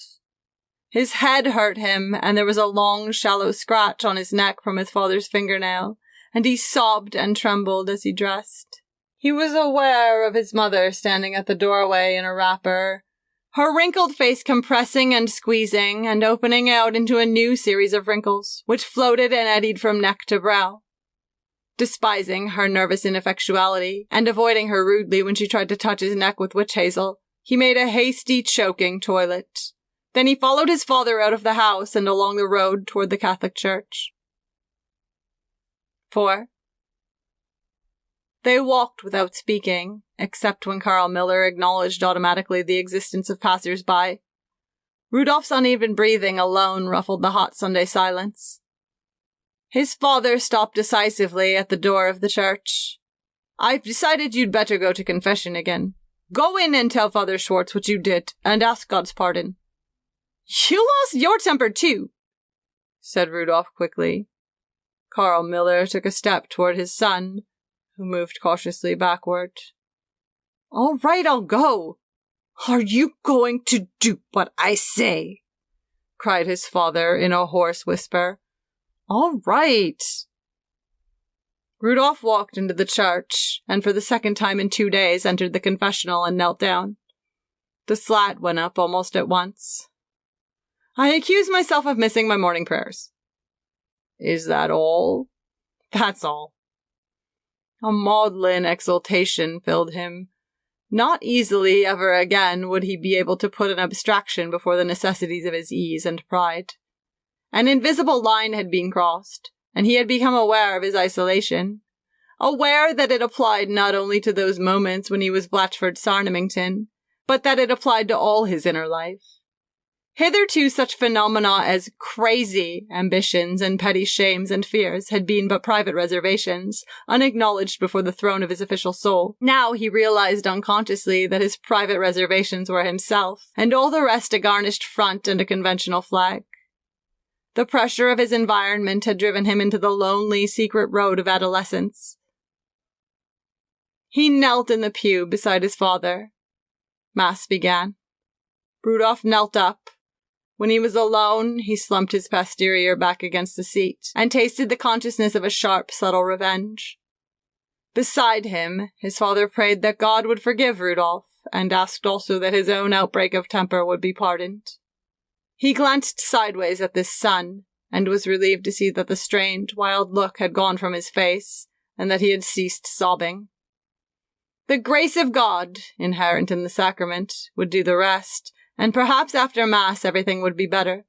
His head hurt him, and there was a long, shallow scratch on his neck from his father's fingernail, and he sobbed and trembled as he dressed. He was aware of his mother standing at the doorway in a wrapper, her wrinkled face compressing and squeezing and opening out into a new series of wrinkles, which floated and eddied from neck to brow. Despising her nervous ineffectuality and avoiding her rudely when she tried to touch his neck with witch hazel, he made a hasty, choking toilet. Then he followed his father out of the house and along the road toward the Catholic Church. 4. They walked without speaking, except when Carl Miller acknowledged automatically the existence of passers-by. Rudolph's uneven breathing alone ruffled the hot Sunday silence. His father stopped decisively at the door of the church. "I've decided you'd better go to confession again. Go in and tell Father Schwartz what you did, and ask God's pardon." "You lost your temper too," said Rudolph quickly. Carl Miller took a step toward his son, who moved cautiously backward. "All right, I'll go." "Are you going to do what I say?" cried his father in a hoarse whisper. "All right." Rudolph walked into the church, and for the second time in 2 days entered the confessional and knelt down. The slat went up almost at once. "I accuse myself of missing my morning prayers." "Is that all?" "That's all." A maudlin exultation filled him. Not easily ever again would he be able to put an abstraction before the necessities of his ease and pride. An invisible line had been crossed, and he had become aware of his isolation. Aware that it applied not only to those moments when he was Blatchford Sarnamington, but that it applied to all his inner life. Hitherto such phenomena as crazy ambitions and petty shames and fears had been but private reservations, unacknowledged before the throne of his official soul. Now he realized unconsciously that his private reservations were himself, and all the rest a garnished front and a conventional flag. The pressure of his environment had driven him into the lonely, secret road of adolescence. He knelt in the pew beside his father. Mass began. Rudolph knelt up. When he was alone, he slumped his posterior back against the seat and tasted the consciousness of a sharp, subtle revenge. Beside him, his father prayed that God would forgive Rudolph and asked also that his own outbreak of temper would be pardoned. He glanced sideways at this son, and was relieved to see that the strained, wild look had gone from his face, and that he had ceased sobbing. The grace of God, inherent in the sacrament, would do the rest, and perhaps after Mass everything would be better.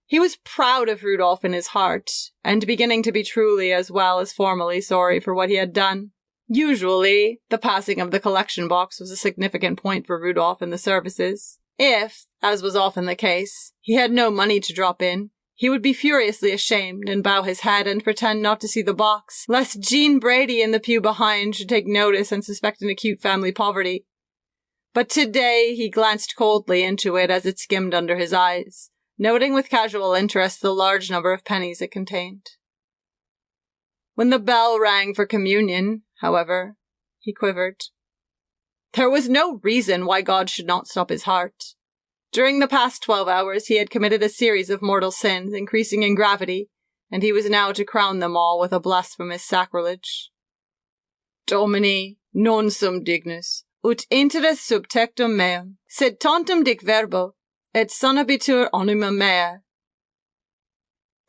He was proud of Rudolph in his heart, and beginning to be truly as well as formally sorry for what he had done. Usually, the passing of the collection box was a significant point for Rudolph in the services. If, as was often the case, he had no money to drop in, he would be furiously ashamed and bow his head and pretend not to see the box, lest Jean Brady in the pew behind should take notice and suspect an acute family poverty. But today he glanced coldly into it as it skimmed under his eyes, noting with casual interest the large number of pennies it contained. When the bell rang for communion, however, he quivered. There was no reason why God should not stop his heart. During the past 12 hours he had committed a series of mortal sins, increasing in gravity, and he was now to crown them all with a blasphemous sacrilege. Domini, non sum dignus, ut interes sub tectum meum, sed tantum dic verbo, et sanabitur anima mea.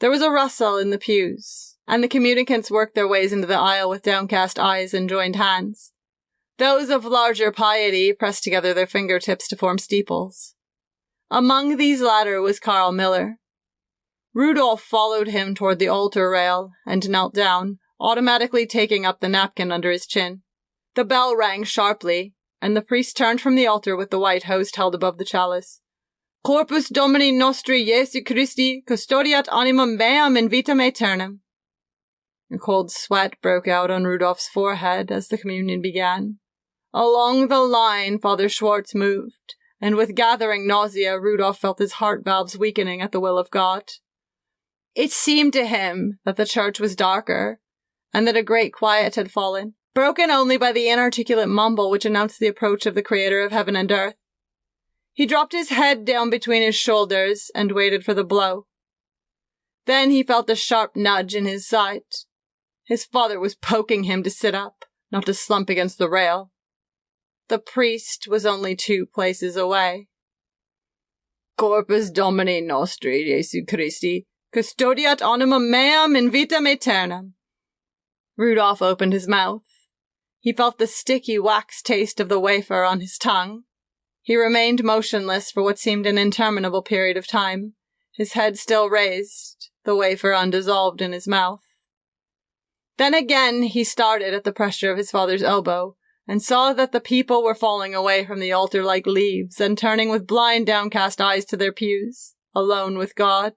There was a rustle in the pews, and the communicants worked their ways into the aisle with downcast eyes and joined hands. Those of larger piety pressed together their fingertips to form steeples. Among these latter was Carl Miller. Rudolph followed him toward the altar rail and knelt down, automatically taking up the napkin under his chin. The bell rang sharply, and the priest turned from the altar with the white host held above the chalice. Corpus Domini Nostri Jesu Christi custodiat animam meam in vitam aeternam. A cold sweat broke out on Rudolph's forehead as the communion began. Along the line, Father Schwartz moved, and with gathering nausea, Rudolph felt his heart valves weakening at the will of God. It seemed to him that the church was darker, and that a great quiet had fallen, broken only by the inarticulate mumble which announced the approach of the Creator of heaven and earth. He dropped his head down between his shoulders and waited for the blow. Then he felt a sharp nudge in his side. His father was poking him to sit up, not to slump against the rail. The priest was only 2 places away. Corpus Domini Nostri Jesu Christi custodiat animam meam in vitam aeternam. Rudolph opened his mouth. He felt the sticky wax taste of the wafer on his tongue. He remained motionless for what seemed an interminable period of time, his head still raised, the wafer undissolved in his mouth. Then again he started at the pressure of his father's elbow, and saw that the people were falling away from the altar like leaves, and turning with blind downcast eyes to their pews, alone with God.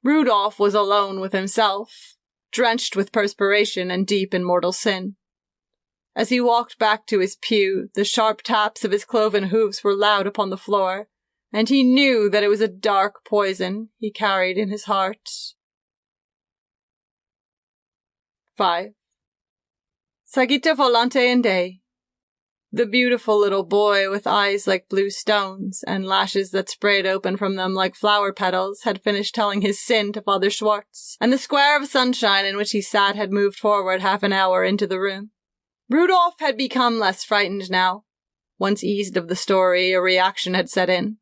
Rudolph was alone with himself, drenched with perspiration and deep in mortal sin. As he walked back to his pew, the sharp taps of his cloven hoofs were loud upon the floor, and he knew that it was a dark poison he carried in his heart. 5. Sagita volante in Dei. The beautiful little boy, with eyes like blue stones, and lashes that sprayed open from them like flower petals, had finished telling his sin to Father Schwartz, and the square of sunshine in which he sat had moved forward half an hour into the room. Rudolph had become less frightened now. Once eased of the story, a reaction had set in.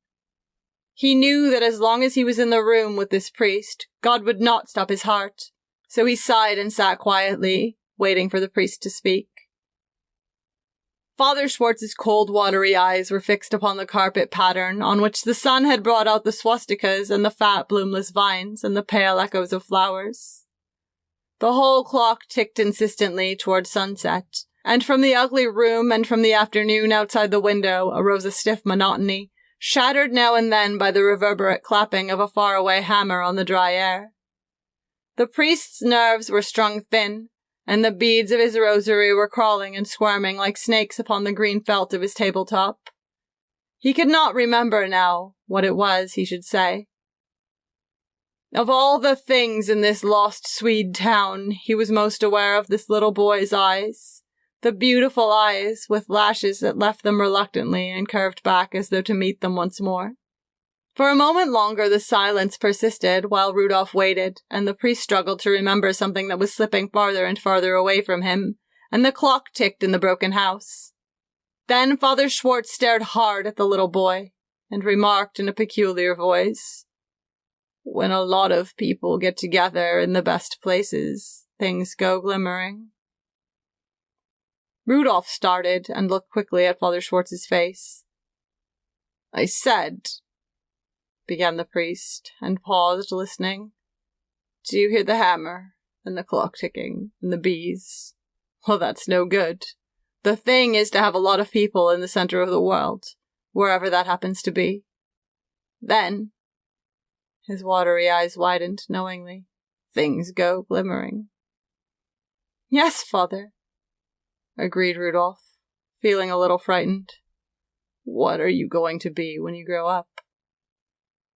He knew that as long as he was in the room with this priest, God would not stop his heart, so he sighed and sat quietly, waiting for the priest to speak. Father Schwartz's cold, watery eyes were fixed upon the carpet pattern on which the sun had brought out the swastikas and the fat, bloomless vines and the pale echoes of flowers. The whole clock ticked insistently toward sunset, and from the ugly room and from the afternoon outside the window arose a stiff monotony, shattered now and then by the reverberate clapping of a faraway hammer on the dry air. The priest's nerves were strung thin, and the beads of his rosary were crawling and squirming like snakes upon the green felt of his tabletop. He could not remember now what it was he should say. Of all the things in this lost Swede town, he was most aware of this little boy's eyes, the beautiful eyes with lashes that left them reluctantly and curved back as though to meet them once more. For a moment longer the silence persisted while Rudolph waited, and the priest struggled to remember something that was slipping farther and farther away from him, and the clock ticked in the broken house. Then Father Schwartz stared hard at the little boy, and remarked in a peculiar voice, "When a lot of people get together in the best places, things go glimmering." Rudolph started and looked quickly at Father Schwartz's face. "I said," began the priest, and paused, listening. "Do you hear the hammer, and the clock ticking, and the bees? Well, that's no good. The thing is to have a lot of people in the center of the world, wherever that happens to be. Then," his watery eyes widened knowingly, "things go glimmering." "Yes, Father," agreed Rudolph, feeling a little frightened. "What are you going to be when you grow up?"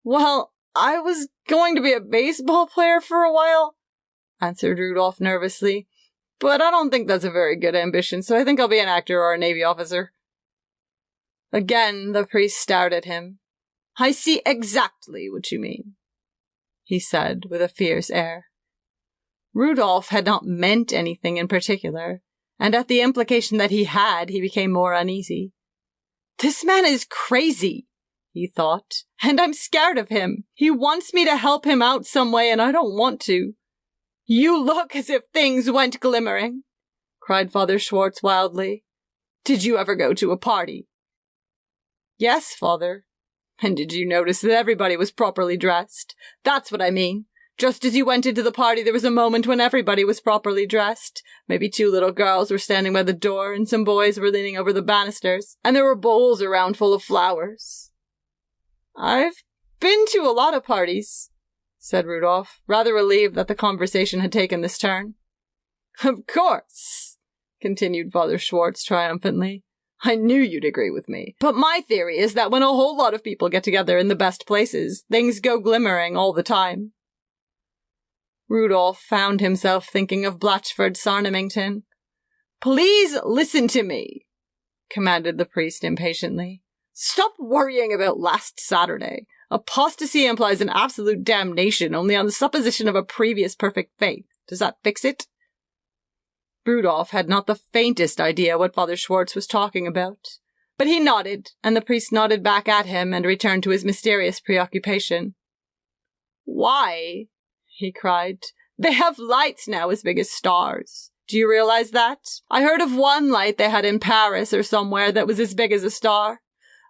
"Well, I was going to be a baseball player for a while," answered Rudolph nervously, "but I don't think that's a very good ambition, so I think I'll be an actor or a Navy officer." Again the priest stared at him. "I see exactly what you mean," he said with a fierce air. Rudolph had not meant anything in particular, and at the implication that he had, he became more uneasy. "This man is crazy," he thought, "and I'm scared of him. He wants me to help him out some way, and I don't want to." "You look as if things went glimmering," cried Father Schwartz wildly. "Did you ever go to a party?" "Yes, Father." "And did you notice that everybody was properly dressed? That's what I mean. Just as you went into the party, there was a moment when everybody was properly dressed. Maybe 2 little girls were standing by the door, and some boys were leaning over the banisters, and there were bowls around full of flowers." "I've been to a lot of parties," said Rudolph, rather relieved that the conversation had taken this turn. "Of course," continued Father Schwartz triumphantly. "I knew you'd agree with me. But my theory is that when a whole lot of people get together in the best places, things go glimmering all the time." Rudolph found himself thinking of Blatchford Sarnamington. "Please listen to me," commanded the priest impatiently. "Stop worrying about last Saturday. Apostasy implies an absolute damnation only on the supposition of a previous perfect faith. Does that fix it?" Rudolph had not the faintest idea what Father Schwartz was talking about, but he nodded, and the priest nodded back at him and returned to his mysterious preoccupation. "Why," he cried, They have lights now as big as stars. Do you realize that? I heard of one light they had in Paris or somewhere that was as big as a star.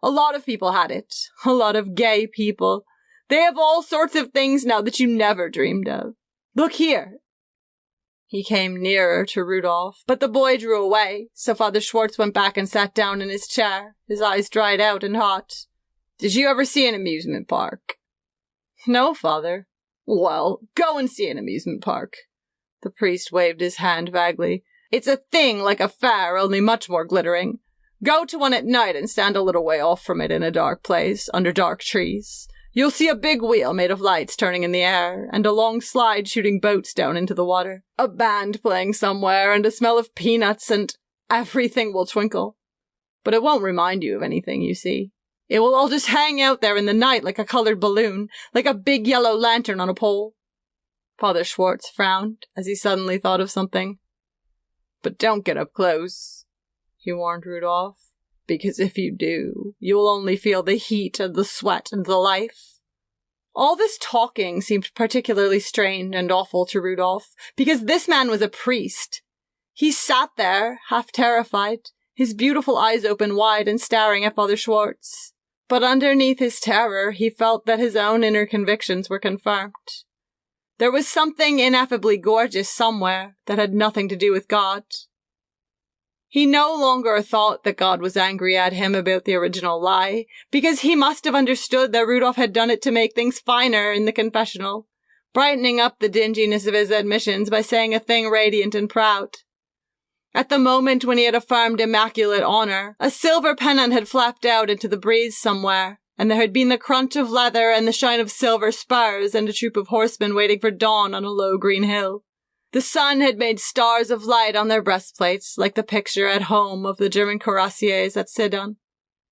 A lot of people had it. A lot of gay people. They have all sorts of things now that you never dreamed of. Look here. He came nearer to Rudolph, but the boy drew away, so Father Schwartz went back and sat down in his chair, his eyes dried out and hot. Did you ever see an amusement park? No, Father. Well, go and see an amusement park. The priest waved his hand vaguely. It's a thing like a fair, only much more glittering. Go to one at night and stand a little way off from it in a dark place, under dark trees. You'll see a big wheel made of lights turning in the air, and a long slide shooting boats down into the water. A band playing somewhere, and a smell of peanuts, and everything will twinkle. But it won't remind you of anything, you see. It will all just hang out there in the night like a colored balloon, like a big yellow lantern on a pole. Father Schwartz frowned as he suddenly thought of something. But don't get up close, he warned Rudolph. Because if you do, you will only feel the heat and the sweat and the life. All this talking seemed particularly strange and awful to Rudolph, because this man was a priest. He sat there, half terrified, his beautiful eyes open wide and staring at Father Schwartz. But underneath his terror, he felt that his own inner convictions were confirmed. There was something ineffably gorgeous somewhere that had nothing to do with God. He no longer thought that God was angry at him about the original lie, because he must have understood that Rudolph had done it to make things finer in the confessional, brightening up the dinginess of his admissions by saying a thing radiant and proud. At the moment when he had affirmed immaculate honor, a silver pennant had flapped out into the breeze somewhere, and there had been the crunch of leather and the shine of silver spurs and a troop of horsemen waiting for dawn on a low green hill. The sun had made stars of light on their breastplates, like the picture at home of the German cuirassiers at Sedan.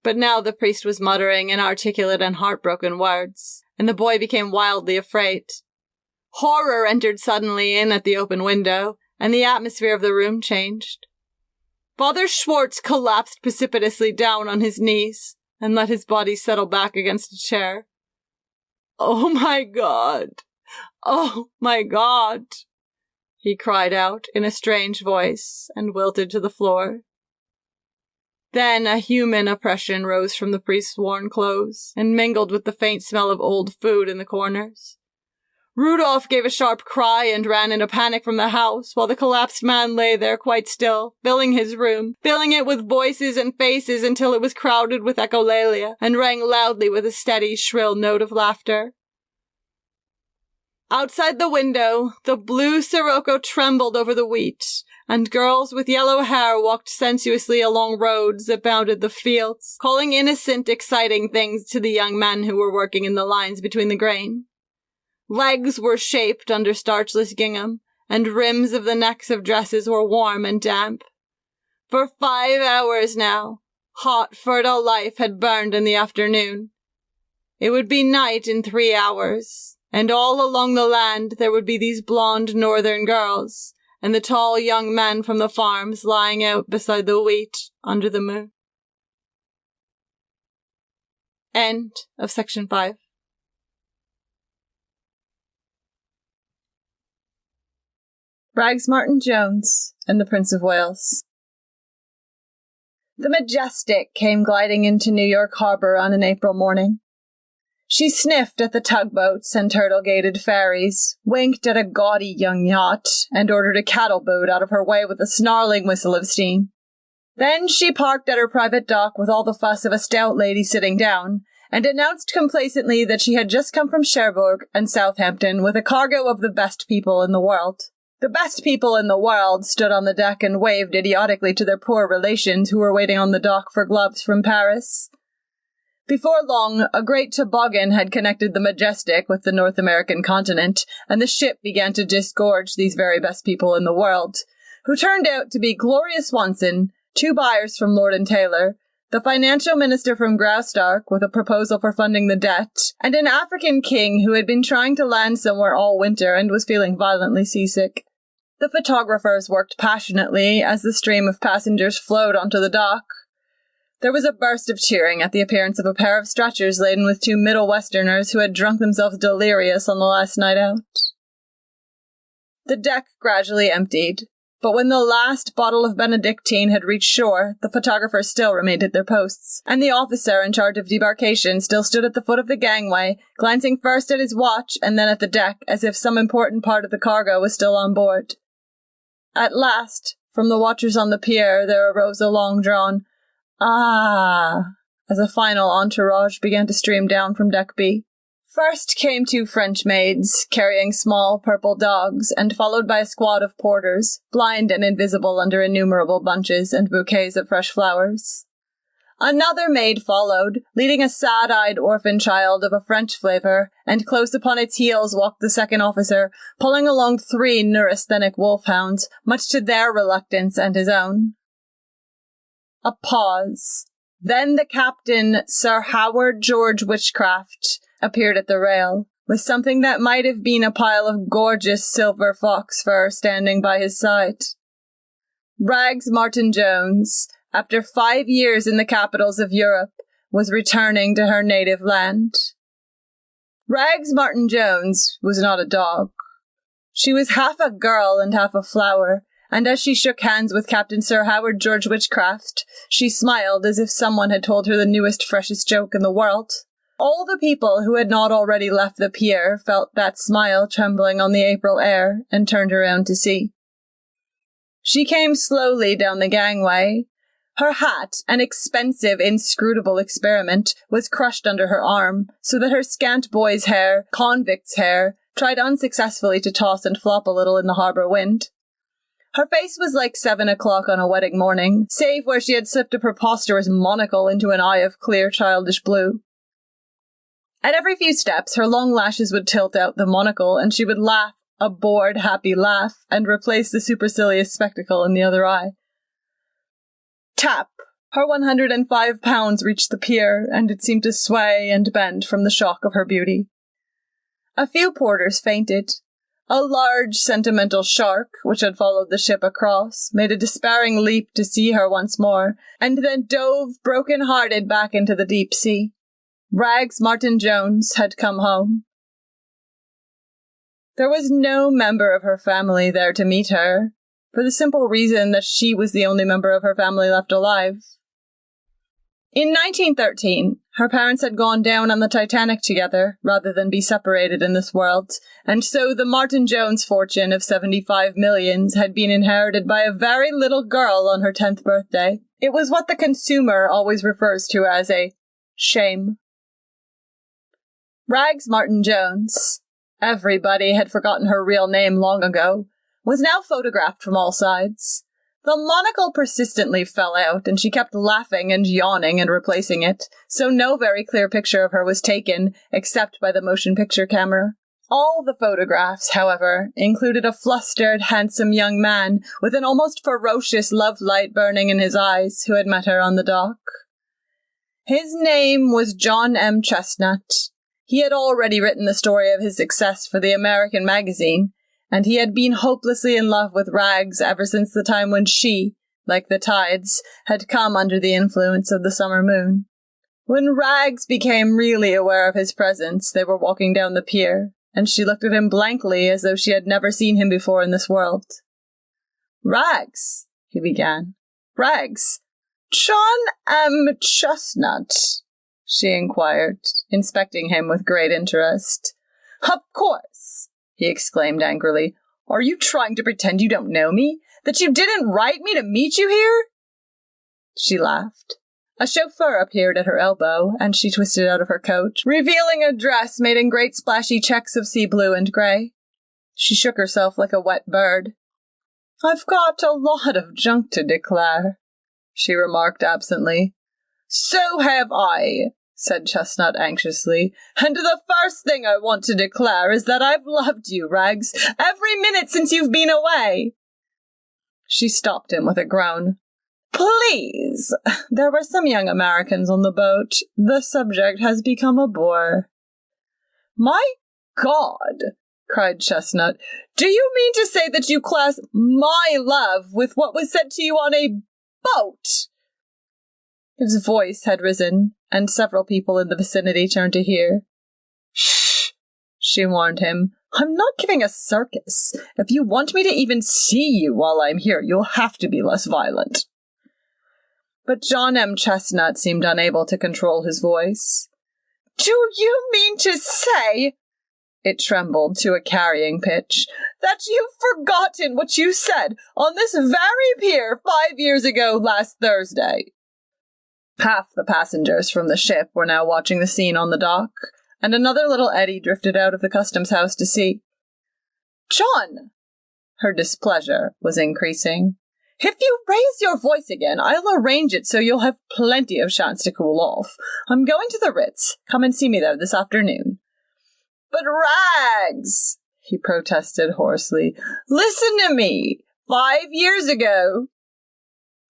But now the priest was muttering inarticulate and heartbroken words, and the boy became wildly afraid. Horror entered suddenly in at the open window, and the atmosphere of the room changed. Father Schwartz collapsed precipitously down on his knees, and let his body settle back against a chair. "Oh my God! Oh my God!" he cried out in a strange voice, and wilted to the floor. Then a human oppression rose from the priest's worn clothes, and mingled with the faint smell of old food in the corners. Rudolph gave a sharp cry and ran in a panic from the house, while the collapsed man lay there quite still, filling his room, filling it with voices and faces until it was crowded with echolalia, and rang loudly with a steady, shrill note of laughter. Outside the window, the blue sirocco trembled over the wheat, and girls with yellow hair walked sensuously along roads that bounded the fields, calling innocent, exciting things to the young men who were working in the lines between the grain. Legs were shaped under starchless gingham, and rims of the necks of dresses were warm and damp. For 5 hours now, hot, fertile life had burned in the afternoon. It would be night in 3 hours. And all along the land there would be these blonde northern girls, and the tall young men from the farms lying out beside the wheat under the moon. End of section 5. Braggs Martin Jones and the Prince of Wales. The Majestic came gliding into New York Harbor on an April morning. She sniffed at the tugboats and turtle-gated ferries, winked at a gaudy young yacht, and ordered a cattle boat out of her way with a snarling whistle of steam. Then she parked at her private dock with all the fuss of a stout lady sitting down, and announced complacently that she had just come from Cherbourg and Southampton with a cargo of the best people in the world. The best people in the world stood on the deck and waved idiotically to their poor relations who were waiting on the dock for gloves from Paris. Before long, a great toboggan had connected the Majestic with the North American continent, and the ship began to disgorge these very best people in the world, who turned out to be Gloria Swanson, 2 buyers from Lord and Taylor, the financial minister from Graustark with a proposal for funding the debt, and an African king who had been trying to land somewhere all winter and was feeling violently seasick. The photographers worked passionately as the stream of passengers flowed onto the dock. There was a burst of cheering at the appearance of a pair of stretchers laden with 2 Middle Westerners who had drunk themselves delirious on the last night out. The deck gradually emptied, but when the last bottle of Benedictine had reached shore, the photographers still remained at their posts, and the officer in charge of debarkation still stood at the foot of the gangway, glancing first at his watch and then at the deck, as if some important part of the cargo was still on board. At last, from the watchers on the pier, there arose a long-drawn "Ah!" as a final entourage began to stream down from Deck B. First came 2 French maids, carrying small purple dogs, and followed by a squad of porters, blind and invisible under innumerable bunches and bouquets of fresh flowers. Another maid followed, leading a sad-eyed orphan child of a French flavour, and close upon its heels walked the second officer, pulling along 3 neurasthenic wolfhounds, much to their reluctance and his own. A pause. Then the captain, Sir Howard George Witchcraft, appeared at the rail, with something that might have been a pile of gorgeous silver fox fur standing by his side. Rags Martin Jones, after 5 years in the capitals of Europe, was returning to her native land. Rags Martin Jones was not a dog. She was half a girl and half a flower, and as she shook hands with Captain Sir Howard George Witchcraft, she smiled as if someone had told her the newest, freshest joke in the world. All the people who had not already left the pier felt that smile trembling on the April air and turned around to see. She came slowly down the gangway. Her hat, an expensive, inscrutable experiment, was crushed under her arm, so that her scant boy's hair, convict's hair, tried unsuccessfully to toss and flop a little in the harbour wind. Her face was like 7 o'clock on a wedding morning, save where she had slipped a preposterous monocle into an eye of clear childish blue. At every few steps, her long lashes would tilt out the monocle, and she would laugh a bored, happy laugh, and replace the supercilious spectacle in the other eye. Tap! Her 105 pounds reached the pier, and it seemed to sway and bend from the shock of her beauty. A few porters fainted. A large, sentimental shark, which had followed the ship across, made a despairing leap to see her once more, and then dove broken-hearted back into the deep sea. Rags Martin Jones had come home. There was no member of her family there to meet her, for the simple reason that she was the only member of her family left alive. In 1913, her parents had gone down on the Titanic together, rather than be separated in this world, and so the Martin Jones fortune of 75 millions had been inherited by a very little girl on her 10th birthday. It was what the consumer always refers to as a shame. Rags Martin Jones, everybody had forgotten her real name long ago, was now photographed from all sides. The monocle persistently fell out, and she kept laughing and yawning and replacing it, so no very clear picture of her was taken, except by the motion picture camera. All the photographs, however, included a flustered, handsome young man with an almost ferocious love light burning in his eyes, who had met her on the dock. His name was John M. Chestnut. He had already written the story of his success for the American magazine, and he had been hopelessly in love with Rags ever since the time when she, like the tides, had come under the influence of the summer moon. When Rags became really aware of his presence, they were walking down the pier, and she looked at him blankly as though she had never seen him before in this world. "Rags," he began. "Rags, John M. Chestnut," she inquired, inspecting him with great interest. "Of course," he exclaimed angrily. "Are you trying to pretend you don't know me? That you didn't write me to meet you here?" She laughed. A chauffeur appeared at her elbow, and she twisted out of her coat, revealing a dress made in great splashy checks of sea blue and grey. She shook herself like a wet bird. "I've got a lot of junk to declare," she remarked absently. "So have I," said Chestnut anxiously, "and the first thing I want to declare is that I've loved you, Rags, every minute since you've been away." She stopped him with a groan. "Please, there were some young Americans on the boat. The subject has become a bore." "My God!" cried Chestnut. "Do you mean to say that you class my love with what was said to you on a boat?" His voice had risen, and several people in the vicinity turned to hear. "Shh," she warned him. I'm not giving a circus. If you want me to even see you while I'm here, you'll have to be less violent. But John M. Chestnut seemed unable to control his voice. Do you mean to say, it trembled to a carrying pitch, that you've forgotten what you said on this very pier 5 years ago last Thursday? Half the passengers from the ship were now watching the scene on the dock, and another little eddy drifted out of the customs house to sea. John! Her displeasure was increasing. If you raise your voice again, I'll arrange it so you'll have plenty of chance to cool off. I'm going to the Ritz. Come and see me there this afternoon. But Rags, he protested hoarsely, listen to me. 5 years ago.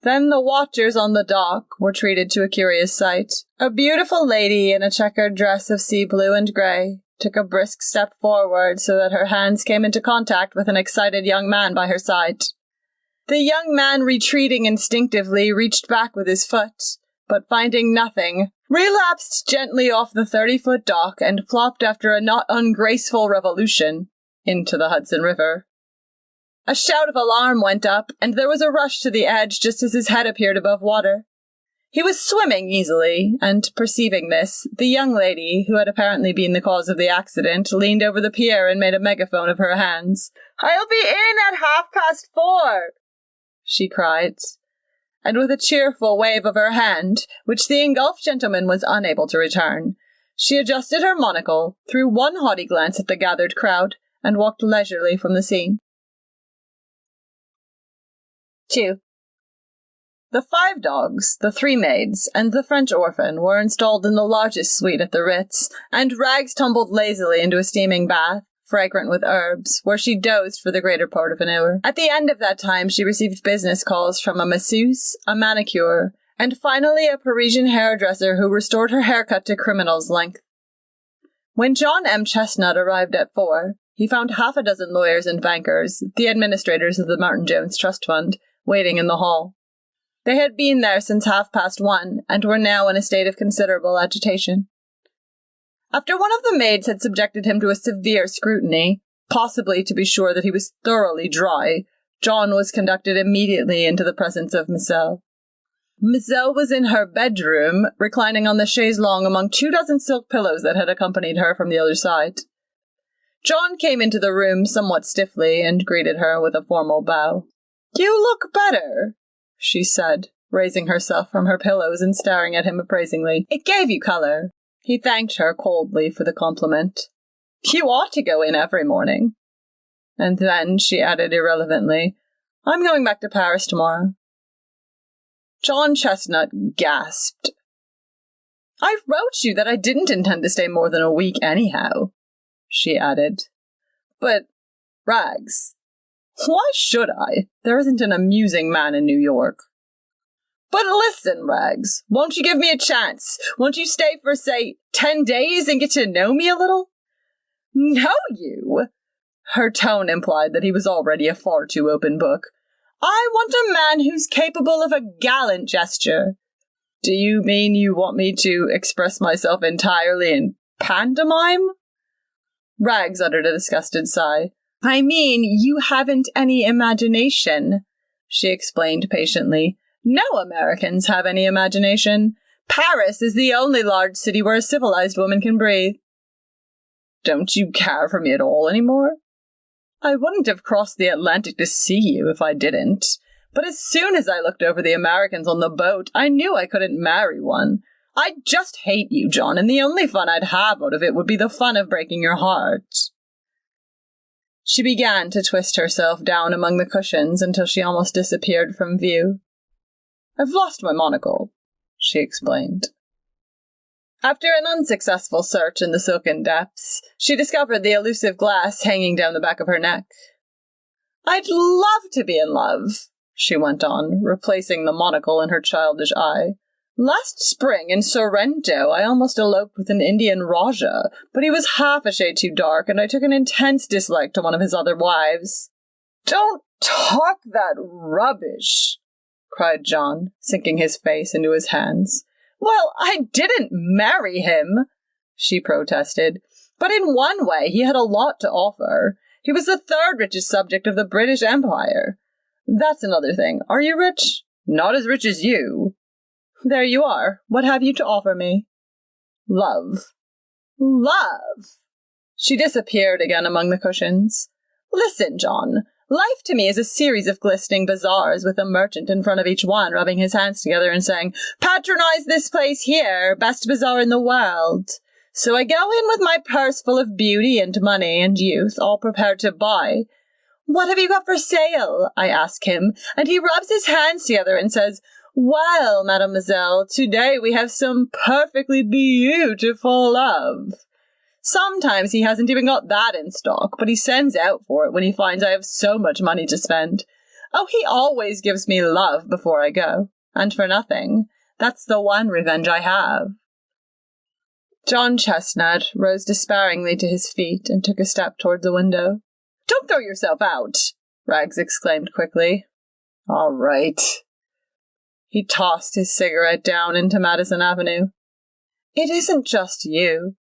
Then the watchers on the dock were treated to a curious sight. A beautiful lady in a checkered dress of sea blue and grey took a brisk step forward so that her hands came into contact with an excited young man by her side. The young man, retreating instinctively, reached back with his foot, but finding nothing, relapsed gently off the 30-foot dock and plopped after a not ungraceful revolution into the Hudson River. A shout of alarm went up, and there was a rush to the edge just as his head appeared above water. He was swimming easily, and perceiving this, the young lady, who had apparently been the cause of the accident, leaned over the pier and made a megaphone of her hands. "I'll be in at 4:30, she cried, and with a cheerful wave of her hand, which the engulfed gentleman was unable to return, she adjusted her monocle, threw one haughty glance at the gathered crowd, and walked leisurely from the scene. 2. The 5 dogs, the 3 maids, and the French orphan were installed in the largest suite at the Ritz, and Rags tumbled lazily into a steaming bath, fragrant with herbs, where she dozed for the greater part of an hour. At the end of that time she received business calls from a masseuse, a manicure, and finally a Parisian hairdresser who restored her haircut to criminal's length. When John M. Chestnut arrived at 4, he found half a dozen lawyers and bankers, the administrators of the Martin Jones Trust Fund, waiting in the hall. They had been there since 1:30, and were now in a state of considerable agitation. After one of the maids had subjected him to a severe scrutiny, possibly to be sure that he was thoroughly dry, John was conducted immediately into the presence of Mademoiselle. Mademoiselle was in her bedroom, reclining on the chaise longue among 24 silk pillows that had accompanied her from the other side. John came into the room somewhat stiffly and greeted her with a formal bow. "You look better," she said, raising herself from her pillows and staring at him appraisingly. "It gave you colour." He thanked her coldly for the compliment. "You ought to go in every morning." And then she added irrelevantly, "I'm going back to Paris tomorrow." John Chestnut gasped. "I wrote you that I didn't intend to stay more than a week anyhow," she added. "But, Rags, why should I? There isn't an amusing man in New York." "But listen, Rags, won't you give me a chance? Won't you stay for, say, 10 days and get to know me a little?" "Know you?" Her tone implied that he was already a far too open book. "I want a man who's capable of a gallant gesture." "Do you mean you want me to express myself entirely in pantomime?" Rags uttered a disgusted sigh. "I mean, you haven't any imagination," she explained patiently. "No Americans have any imagination. Paris is the only large city where a civilized woman can breathe." "Don't you care for me at all anymore?" "I wouldn't have crossed the Atlantic to see you if I didn't. But as soon as I looked over the Americans on the boat, I knew I couldn't marry one. I just hate you, John, and the only fun I'd have out of it would be the fun of breaking your heart." She began to twist herself down among the cushions until she almost disappeared from view. "I've lost my monocle," she explained. After an unsuccessful search in the silken depths, she discovered the elusive glass hanging down the back of her neck. "I'd love to be in love," she went on, replacing the monocle in her childish eye. "Last spring in Sorrento I almost eloped with an Indian Rajah, but he was half a shade too dark, and I took an intense dislike to one of his other wives." "Don't talk that rubbish," cried John, sinking his face into his hands. "Well, I didn't marry him," she protested. But in one way, he had a lot to offer. He was the third richest subject of the British Empire. That's another thing. Are you rich? Not as rich as you. There you are. What have you to offer me? Love. Love! She disappeared again among the cushions. Listen, John. Life to me is a series of glistening bazaars with a merchant in front of each one, rubbing his hands together and saying, "Patronize this place here, best bazaar in the world." So I go in with my purse full of beauty and money and youth, all prepared to buy. "What have you got for sale?" I ask him, and he rubs his hands together and says, "Well, mademoiselle, today we have some perfectly beautiful love." Sometimes he hasn't even got that in stock, but he sends out for it when he finds I have so much money to spend. Oh, he always gives me love before I go, and for nothing. That's the one revenge I have. John Chestnut rose despairingly to his feet and took a step toward the window. "Don't throw yourself out!" Rags exclaimed quickly. "All right." He tossed his cigarette down into Madison Avenue. "It isn't just you,"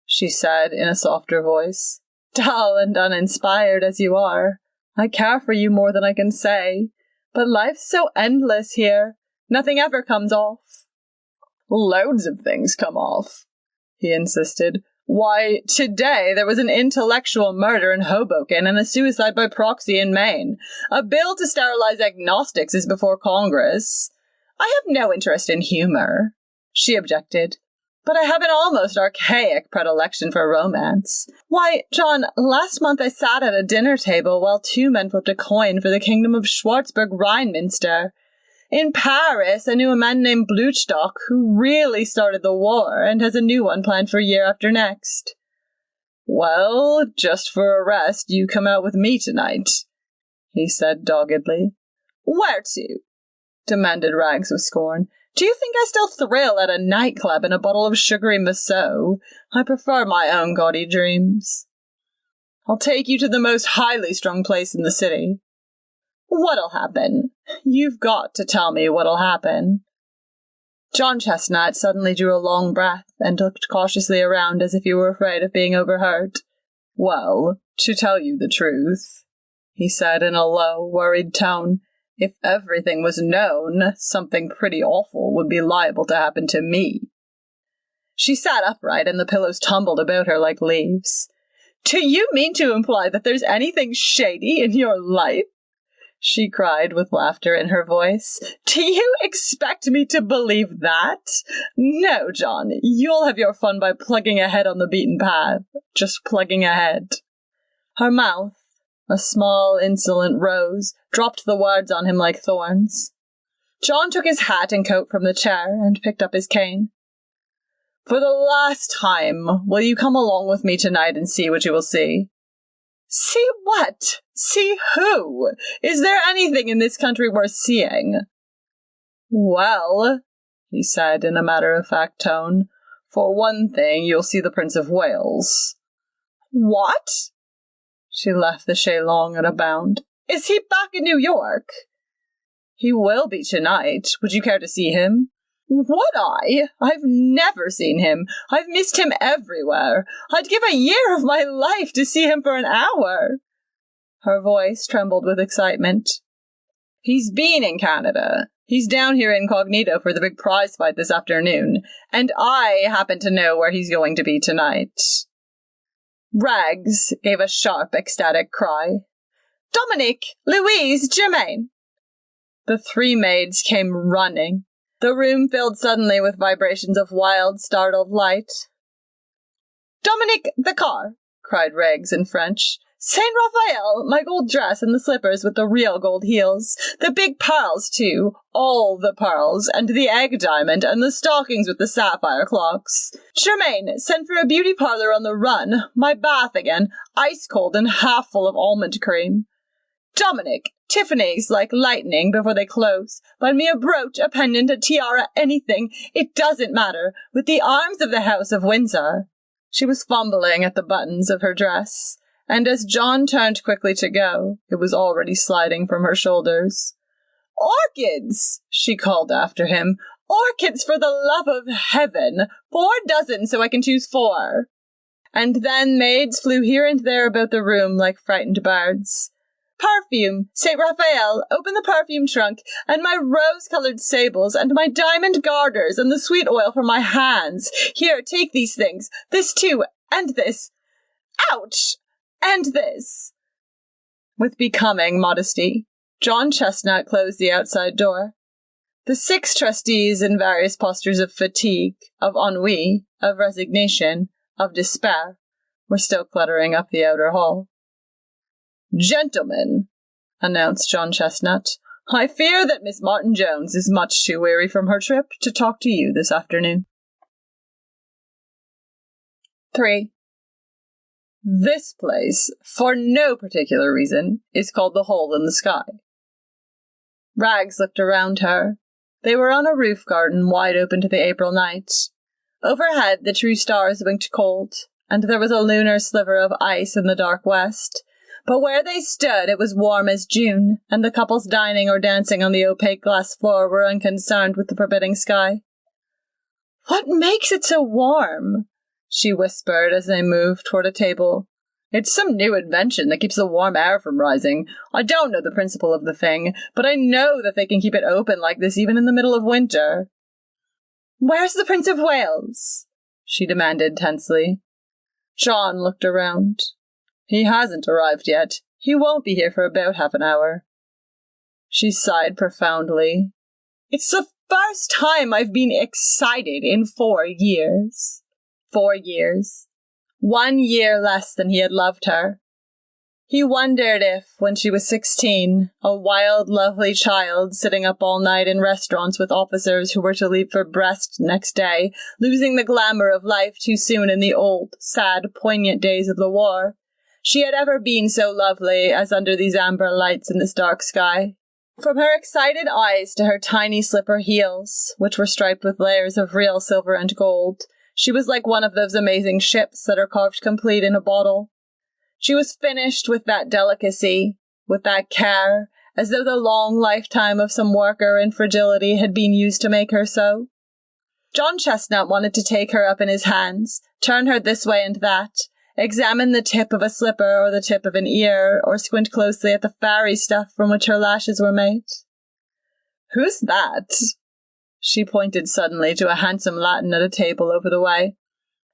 she said in a softer voice. "Dull and uninspired as you are, I care for you more than I can say. But life's so endless here. Nothing ever comes off." "Loads of things come off," he insisted. "Why, today there was an intellectual murder in Hoboken and a suicide by proxy in Maine. A bill to sterilize agnostics is before Congress." "I have no interest in humor," she objected. "But I have an almost archaic predilection for romance. Why, John, last month I sat at a dinner table while two men flipped a coin for the kingdom of Schwarzburg-Rheinminster. In Paris, I knew a man named Blutstock who really started the war and has a new one planned for year after next." "Well, just for a rest, you come out with me tonight," he said doggedly. "Where to?" demanded Rags with scorn. "Do you think I still thrill at a nightclub and a bottle of sugary Massot? I prefer my own gaudy dreams." "I'll take you to the most highly strung place in the city." "What'll happen? You've got to tell me what'll happen." John Chestnut suddenly drew a long breath and looked cautiously around as if he were afraid of being overheard. "Well, to tell you the truth," he said in a low, worried tone, "if everything was known, something pretty awful would be liable to happen to me." She sat upright and the pillows tumbled about her like leaves. "Do you mean to imply that there's anything shady in your life?" she cried with laughter in her voice. "Do you expect me to believe that? No, John, you'll have your fun by plugging ahead on the beaten path. Just plugging ahead." Her mouth, a small, insolent rose, dropped the words on him like thorns. John took his hat and coat from the chair and picked up his cane. "For the last time, will you come along with me tonight and see what you will see?" "See what? See who? Is there anything in this country worth seeing?" "Well," he said in a matter-of-fact tone, "for one thing, you'll see the Prince of Wales." "What?" She left the chaise-longue at a bound. "Is he back in New York?" "He will be tonight. Would you care to see him?" "Would I? I've never seen him. I've missed him everywhere. I'd give a year of my life to see him for an hour." Her voice trembled with excitement. "He's been in Canada. He's down here incognito for the big prize fight this afternoon, and I happen to know where he's going to be tonight." Rags gave a sharp, ecstatic cry. "Dominique! Louise! Germaine!" The three maids came running. The room filled suddenly with vibrations of wild, startled light. "Dominique, the car!" cried Rags in French. "Saint Raphael, my gold dress and the slippers with the real gold heels. The big pearls, too. All the pearls, and the egg diamond, and the stockings with the sapphire clocks. Germaine, send for a beauty parlor on the run. My bath again, ice cold and half full of almond cream. Dominic, Tiffany's like lightning before they close. Find me a brooch, a pendant, a tiara, anything. It doesn't matter. With the arms of the House of Windsor." She was fumbling at the buttons of her dress, and as John turned quickly to go, it was already sliding from her shoulders. "Orchids!" she called after him. "Orchids, for the love of heaven! 4 dozen so I can choose 4. and then maids flew here and there about the room like frightened birds. Perfume! St. Raphael, open the perfume trunk, and my rose-coloured sables, and my diamond garters, and the sweet oil for my hands. Here, take these things. This too, and this. Ouch! And this. With becoming modesty, John Chestnut closed the outside door. The 6 trustees, in various postures of fatigue, of ennui, of resignation, of despair, were still cluttering up the outer hall. "Gentlemen," announced John Chestnut, "I fear that Miss Martin-Jones is much too weary from her trip to talk to you this afternoon." 3. This place, for no particular reason, is called the Hole in the Sky. Rags looked around her. They were on a roof garden wide open to the April night. Overhead the true stars winked cold, and there was a lunar sliver of ice in the dark west. But where they stood it was warm as June, and the couples dining or dancing on the opaque glass floor were unconcerned with the forbidding sky. "What makes it so warm?" she whispered as they moved toward a table. "It's some new invention that keeps the warm air from rising. I don't know the principle of the thing, but I know that they can keep it open like this even in the middle of winter." "Where's the Prince of Wales?" she demanded tensely. John looked around. "He hasn't arrived yet. He won't be here for about half an hour." She sighed profoundly. "It's the first time I've been excited in 4 years. 4 years. 1 year less than he had loved her. He wondered if, when she was 16, a wild, lovely child sitting up all night in restaurants with officers who were to leave for Brest next day, losing the glamour of life too soon in the old, sad, poignant days of the war, she had ever been so lovely as under these amber lights in this dark sky. From her excited eyes to her tiny slipper heels, which were striped with layers of real silver and gold, she was like one of those amazing ships that are carved complete in a bottle. She was finished with that delicacy, with that care, as though the long lifetime of some worker in fragility had been used to make her so. John Chestnut wanted to take her up in his hands, turn her this way and that, examine the tip of a slipper or the tip of an ear, or squint closely at the fairy stuff from which her lashes were made. "Who's that?" She pointed suddenly to a handsome Latin at a table over the way.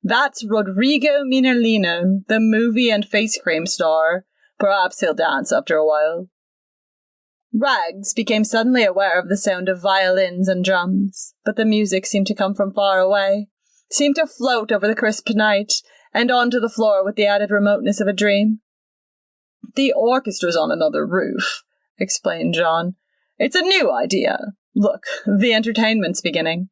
"That's Rodrigo Minerlino, the movie and face cream star. Perhaps he'll dance after a while." Rags became suddenly aware of the sound of violins and drums, but the music seemed to come from far away, seemed to float over the crisp night, and onto the floor with the added remoteness of a dream. "The orchestra's on another roof," explained John. "It's a new idea. Look, the entertainment's beginning."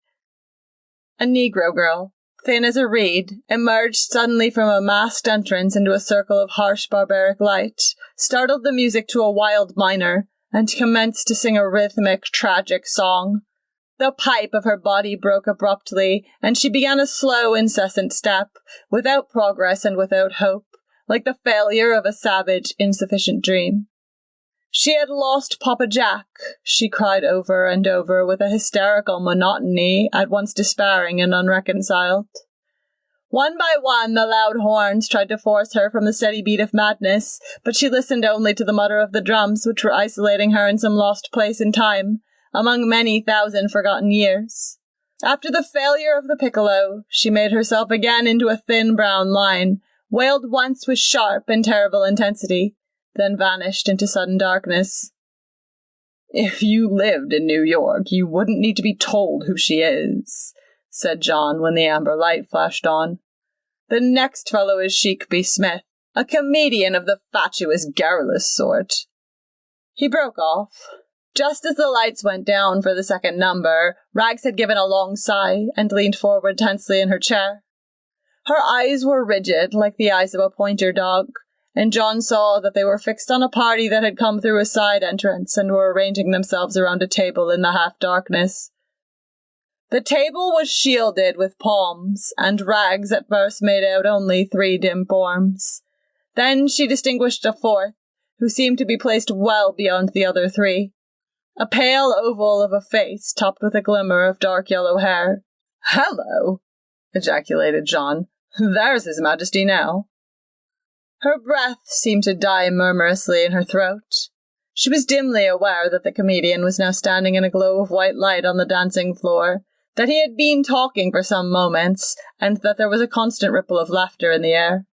A Negro girl, thin as a reed, emerged suddenly from a masked entrance into a circle of harsh barbaric light, startled the music to a wild minor, and commenced to sing a rhythmic, tragic song. The pipe of her body broke abruptly, and she began a slow, incessant step, without progress and without hope, like the failure of a savage, insufficient dream. She had lost Papa Jack, she cried over and over with a hysterical monotony at once despairing and unreconciled. One by one the loud horns tried to force her from the steady beat of madness, but she listened only to the mutter of the drums which were isolating her in some lost place in time, among many thousand forgotten years. After the failure of the piccolo, she made herself again into a thin brown line, wailed once with sharp and terrible intensity, then vanished into sudden darkness. "If you lived in New York, you wouldn't need to be told who she is," said John when the amber light flashed on. "The next fellow is Sheik B. Smith, a comedian of the fatuous, garrulous sort." He broke off. Just as the lights went down for the second number, Rags had given a long sigh and leaned forward tensely in her chair. Her eyes were rigid, like the eyes of a pointer dog, and John saw that they were fixed on a party that had come through a side entrance and were arranging themselves around a table in the half-darkness. The table was shielded with palms, and Rags at first made out only 3 dim forms. Then she distinguished a 4th, who seemed to be placed well beyond the other 3. A pale oval of a face topped with a glimmer of dark yellow hair. "Hello!" ejaculated John. There's His Majesty now. Her breath seemed to die murmurously in her throat. She was dimly aware that the comedian was now standing in a glow of white light on the dancing floor, that he had been talking for some moments, and that there was a constant ripple of laughter in the air.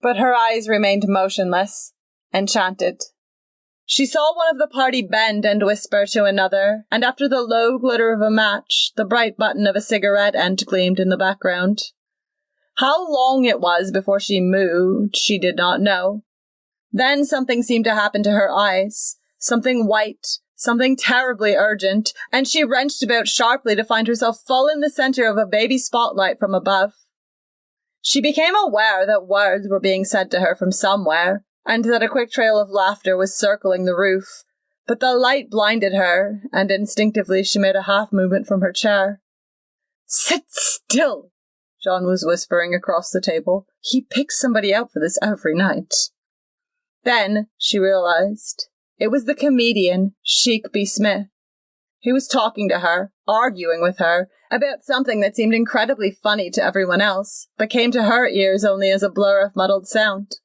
But her eyes remained motionless, enchanted. She saw one of the party bend and whisper to another, and after the low glitter of a match, the bright button of a cigarette end gleamed in the background. How long it was before she moved, she did not know. Then something seemed to happen to her eyes, something white, something terribly urgent, and she wrenched about sharply to find herself full in the center of a baby spotlight from above. She became aware that words were being said to her from somewhere, and that a quick trail of laughter was circling the roof, but the light blinded her, and instinctively she made a half movement from her chair. "Sit still," John was whispering across the table. "He picks somebody out for this every night." Then she realized it was the comedian, Sheik B. Smith. He was talking to her, arguing with her, about something that seemed incredibly funny to everyone else, but came to her ears only as a blur of muddled sound.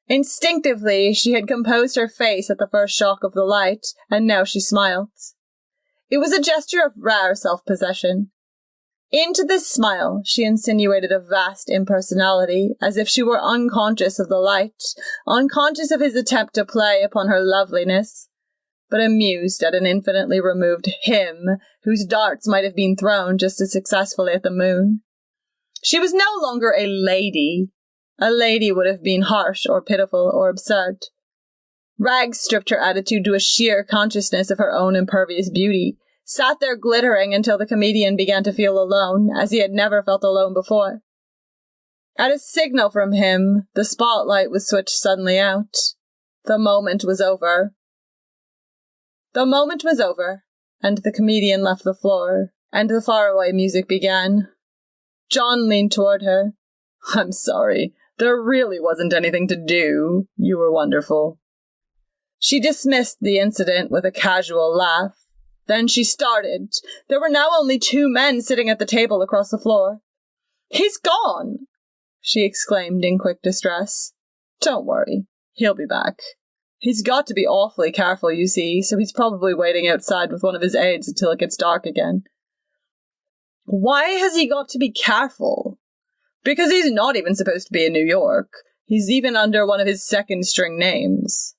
Instinctively, she had composed her face at the first shock of the light, and now she smiled. It was a gesture of rare self-possession. Into this smile, she insinuated a vast impersonality, as if she were unconscious of the light, unconscious of his attempt to play upon her loveliness, but amused at an infinitely removed him, whose darts might have been thrown just as successfully at the moon. She was no longer a lady. A lady would have been harsh or pitiful or absurd. Rags stripped her attitude to a sheer consciousness of her own impervious beauty, sat there glittering until the comedian began to feel alone, as he had never felt alone before. At a signal from him, the spotlight was switched suddenly out. The moment was over. The moment was over, and the comedian left the floor, and the faraway music began. John leaned toward her. "I'm sorry. There really wasn't anything to do. You were wonderful." She dismissed the incident with a casual laugh. Then she started. There were now only two men sitting at the table across the floor. "He's gone!" she exclaimed in quick distress. "Don't worry. He'll be back. He's got to be awfully careful, you see, so he's probably waiting outside with one of his aides until it gets dark again." "Why has he got to be careful?" "Because he's not even supposed to be in New York. He's even under one of his second-string names."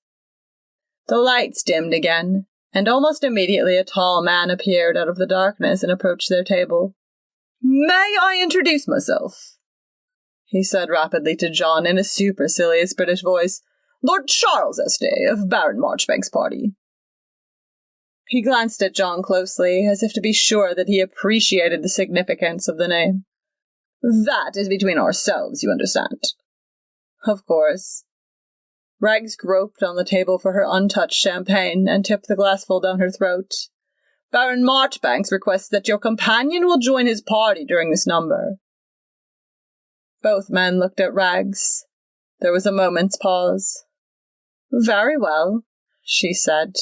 The lights dimmed again, and almost immediately a tall man appeared out of the darkness and approached their table. "May I introduce myself?" he said rapidly to John in a supercilious British voice. "Lord Charles Estey, of Baron Marchbank's party." He glanced at John closely, as if to be sure that he appreciated the significance of the name. "That is between ourselves, you understand." "Of course." Rags groped on the table for her untouched champagne and tipped the glassful down her throat. "Baron Marchbanks requests that your companion will join his party during this number." Both men looked at Rags. There was a moment's pause. "Very well," she said,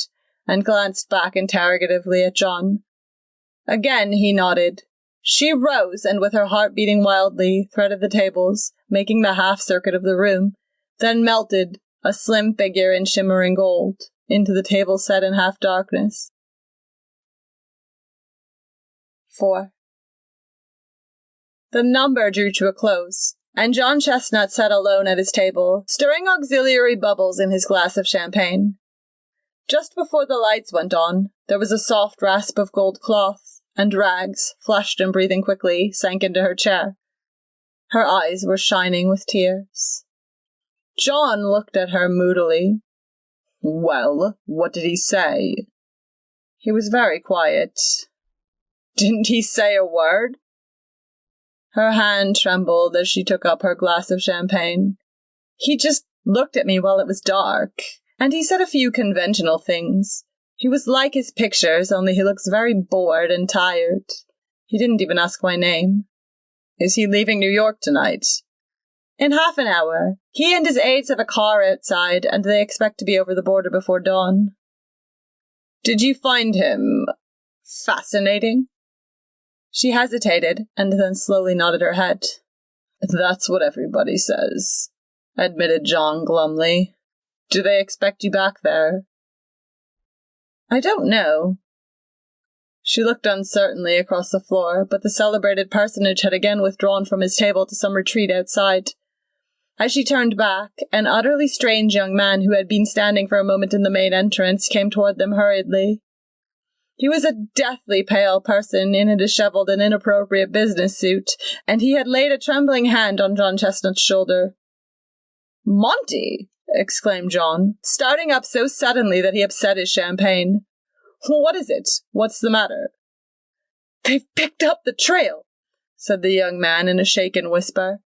and glanced back interrogatively at John. Again he nodded. She rose and, with her heart beating wildly, threaded the tables, making the half-circuit of the room, then melted, a slim figure in shimmering gold, into the table set in half-darkness. 4. The number drew to a close, and John Chestnut sat alone at his table, stirring auxiliary bubbles in his glass of champagne. Just before the lights went on, there was a soft rasp of gold cloth, and Rags, flushed and breathing quickly, sank into her chair. Her eyes were shining with tears. John looked at her moodily. "Well, what did he say?" "He was very quiet." "Didn't he say a word?" Her hand trembled as she took up her glass of champagne. "He just looked at me while it was dark, and he said a few conventional things. He was like his pictures, only he looks very bored and tired. He didn't even ask my name." "Is he leaving New York tonight?" "In half an hour. He and his aides have a car outside, and they expect to be over the border before dawn." "Did you find him fascinating?" She hesitated, and then slowly nodded her head. That's what everybody says, admitted John glumly. Do they expect you back there? I don't know. She looked uncertainly across the floor, but the celebrated personage had again withdrawn from his table to some retreat outside. As she turned back, an utterly strange young man who had been standing for a moment in the main entrance came toward them hurriedly. He was a deathly pale person in a dishevelled and inappropriate business suit, and he had laid a trembling hand on John Chestnut's shoulder. "Monty!" exclaimed John, starting up so suddenly that he upset his champagne. "What is it? What's the matter?" "They've picked up the trail," said the young man in a shaken whisper.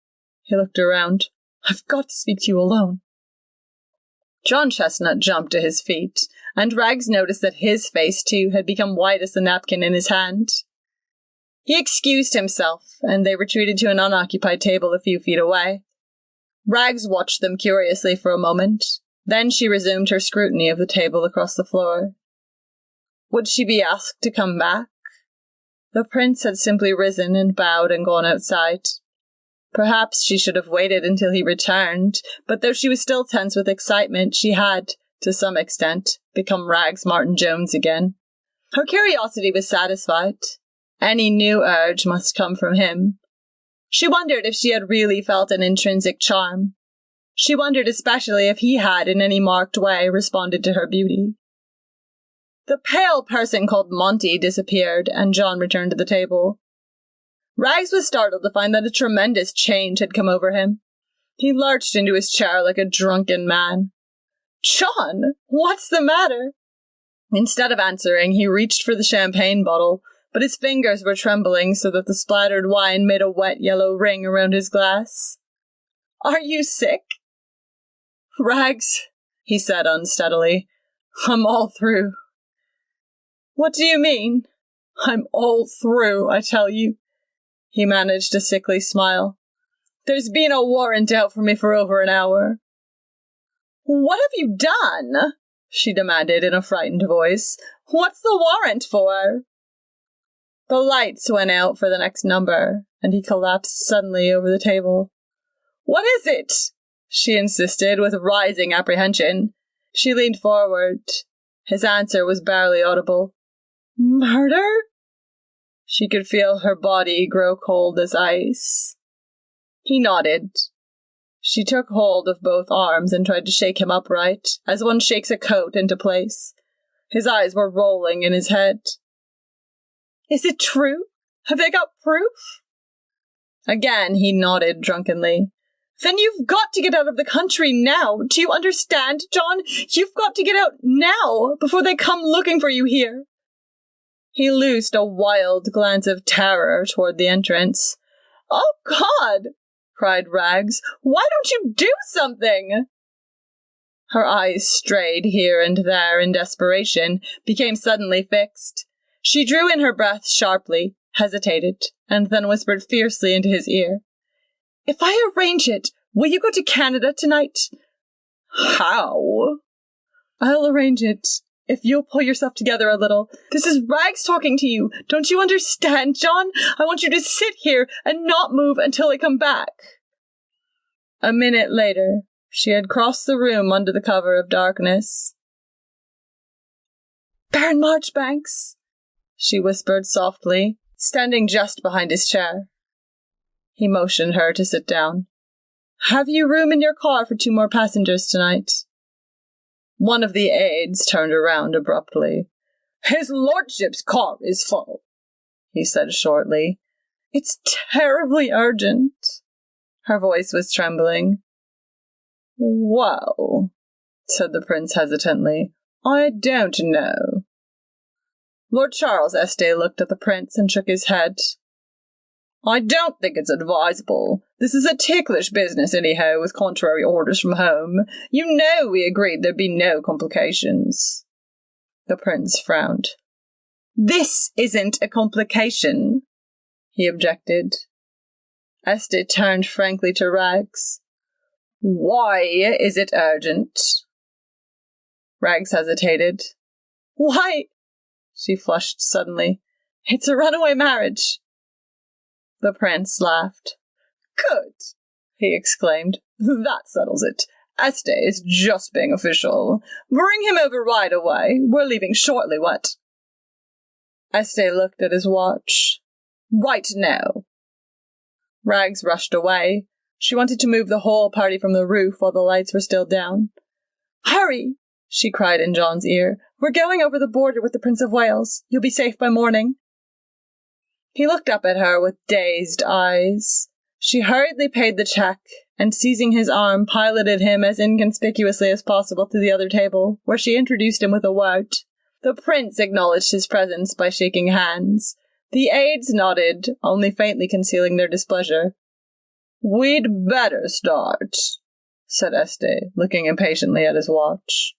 He looked around. "I've got to speak to you alone." John Chestnut jumped to his feet, and Rags noticed that his face, too, had become white as the napkin in his hand. He excused himself, and they retreated to an unoccupied table a few feet away. Rags watched them curiously for a moment. Then she resumed her scrutiny of the table across the floor. Would she be asked to come back? The prince had simply risen and bowed and gone outside. Perhaps she should have waited until he returned, but though she was still tense with excitement, she had, to some extent, become Rags Martin Jones again. Her curiosity was satisfied. Any new urge must come from him. She wondered if she had really felt an intrinsic charm. She wondered especially if he had, in any marked way, responded to her beauty. The pale person called Monty disappeared, and John returned to the table. Rags was startled to find that a tremendous change had come over him. He lurched into his chair like a drunken man. "John, what's the matter?" Instead of answering, he reached for the champagne bottle, but his fingers were trembling so that the splattered wine made a wet yellow ring around his glass. "Are you sick?" "Rags," he said unsteadily, "I'm all through." "What do you mean?" "I'm all through, I tell you." He managed a sickly smile. "There's been a warrant out for me for over an hour." "What have you done?" she demanded in a frightened voice. "What's the warrant for?" The lights went out for the next number, and he collapsed suddenly over the table. "What is it?" she insisted with rising apprehension. She leaned forward. His answer was barely audible. "Murder?" She could feel her body grow cold as ice. He nodded. She took hold of both arms and tried to shake him upright, as one shakes a coat into place. His eyes were rolling in his head. "Is it true? Have they got proof?" Again he nodded drunkenly. "Then you've got to get out of the country now. Do you understand, John? You've got to get out now, before they come looking for you here." He loosed a wild glance of terror toward the entrance. "Oh, God!" cried Rags. "Why don't you do something?" Her eyes strayed here and there in desperation, became suddenly fixed. She drew in her breath sharply, hesitated, and then whispered fiercely into his ear. "If I arrange it, will you go to Canada tonight?" "How?" "I'll arrange it. If you'll pull yourself together a little. This is Rags talking to you. Don't you understand, John? I want you to sit here and not move until I come back." A minute later, she had crossed the room under the cover of darkness. "Baron Marchbanks," she whispered softly, standing just behind his chair. He motioned her to sit down. "Have you room in your car for 2 more passengers tonight?" One of the aides turned around abruptly. "His lordship's car is full," he said shortly. "It's terribly urgent." Her voice was trembling. "Well," said the prince hesitantly, "I don't know." Lord Charles Este looked at the prince and shook his head. "I don't think it's advisable. This is a ticklish business anyhow, with contrary orders from home. You know we agreed there'd be no complications." The prince frowned. "This isn't a complication," he objected. Este turned frankly to Rags. "Why is it urgent?" Rags hesitated. "Why?" She flushed suddenly. "It's a runaway marriage." The prince laughed. Good, he exclaimed. That settles it. Este is just being official. Bring him over right away. We're leaving shortly, what? Este looked at his watch. Right now. Rags rushed away. She wanted to move the whole party from the roof while the lights were still down. Hurry, she cried in John's ear. We're going over the border with the Prince of Wales. You'll be safe by morning. He looked up at her with dazed eyes. She hurriedly paid the check, and seizing his arm, piloted him as inconspicuously as possible to the other table, where she introduced him with a word. The prince acknowledged his presence by shaking hands. The aides nodded, only faintly concealing their displeasure. We'd better start, said Este, looking impatiently at his watch.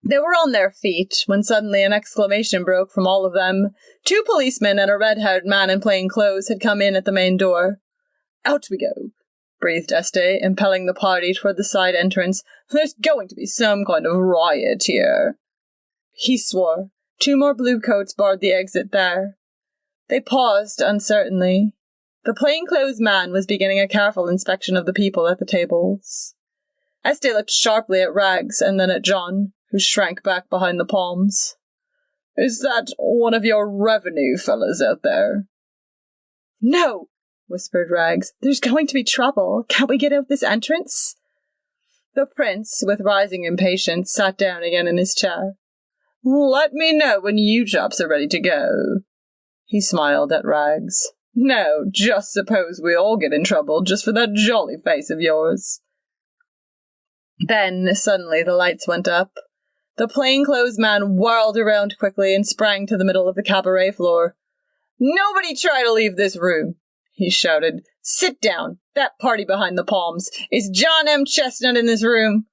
They were on their feet when suddenly an exclamation broke from all of them. 2 policemen and a red-haired man in plain clothes had come in at the main door. Out we go, breathed Este, impelling the party toward the side entrance. There's going to be some kind of riot here. He swore. 2 more bluecoats barred the exit there. They paused uncertainly. The plainclothes man was beginning a careful inspection of the people at the tables. Este looked sharply at Rags and then at John, who shrank back behind the palms. Is that one of your revenue fellas out there? No, whispered Rags. There's going to be trouble. Can't we get out this entrance? The prince, with rising impatience, sat down again in his chair. Let me know when you chaps are ready to go. He smiled at Rags. No, just suppose we all get in trouble just for that jolly face of yours. Then, suddenly, the lights went up. The plainclothes man whirled around quickly and sprang to the middle of the cabaret floor. Nobody try to leave this room, he shouted. Sit down. That party behind the palms. Is John M. Chestnut in this room?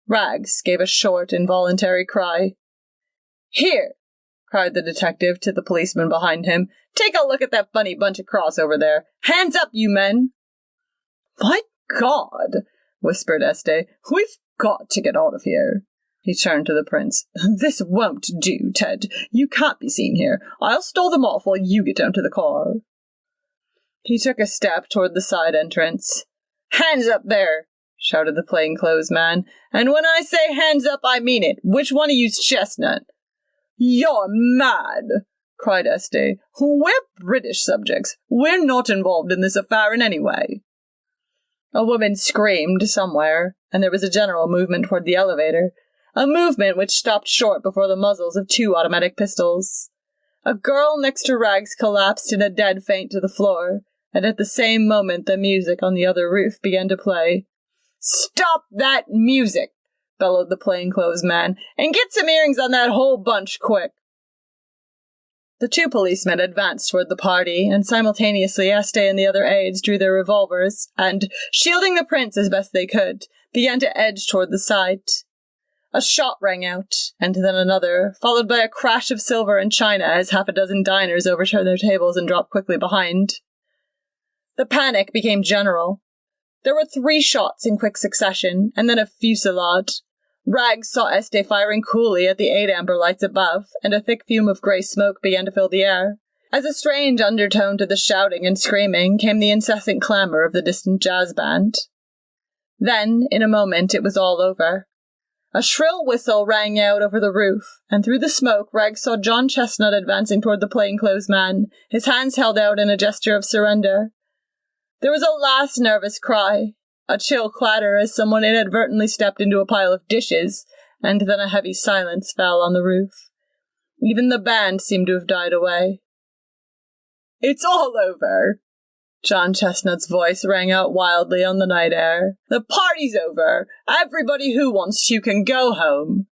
Rags gave a short, involuntary cry. Here, cried the detective to the policeman behind him. Take a look at that funny bunch across over there. Hands up, you men! My God, whispered Este. We've got to get out of here. He turned to the prince. This won't do, Ted. You can't be seen here. I'll stall them off while you get down to the car. He took a step toward the side entrance. Hands up there, shouted the plainclothes man. And when I say hands up, I mean it. Which one of you's Chestnut? You're mad, cried Este. We're British subjects. We're not involved in this affair in any way. A woman screamed somewhere, and there was a general movement toward the elevator, a movement which stopped short before the muzzles of 2 automatic pistols. A girl next to Rags collapsed in a dead faint to the floor, and at the same moment the music on the other roof began to play. Stop that music, bellowed the plainclothes man, and get some earrings on that whole bunch quick. The 2 policemen advanced toward the party, and simultaneously Este and the other aides drew their revolvers, and, shielding the prince as best they could, began to edge toward the side. A shot rang out, and then another, followed by a crash of silver and china as 6 diners overturned their tables and dropped quickly behind. The panic became general. There were 3 shots in quick succession, and then a fusillade. Rags saw Este firing coolly at the 8 amber lights above, and a thick fume of grey smoke began to fill the air. As a strange undertone to the shouting and screaming came the incessant clamour of the distant jazz band. Then, in a moment, it was all over. A shrill whistle rang out over the roof, and through the smoke Rags saw John Chestnut advancing toward the plainclothes man, his hands held out in a gesture of surrender. There was a last nervous cry, a chill clatter as someone inadvertently stepped into a pile of dishes, and then a heavy silence fell on the roof. Even the band seemed to have died away. It's all over! John Chestnut's voice rang out wildly on the night air. The party's over! Everybody who wants to can go home!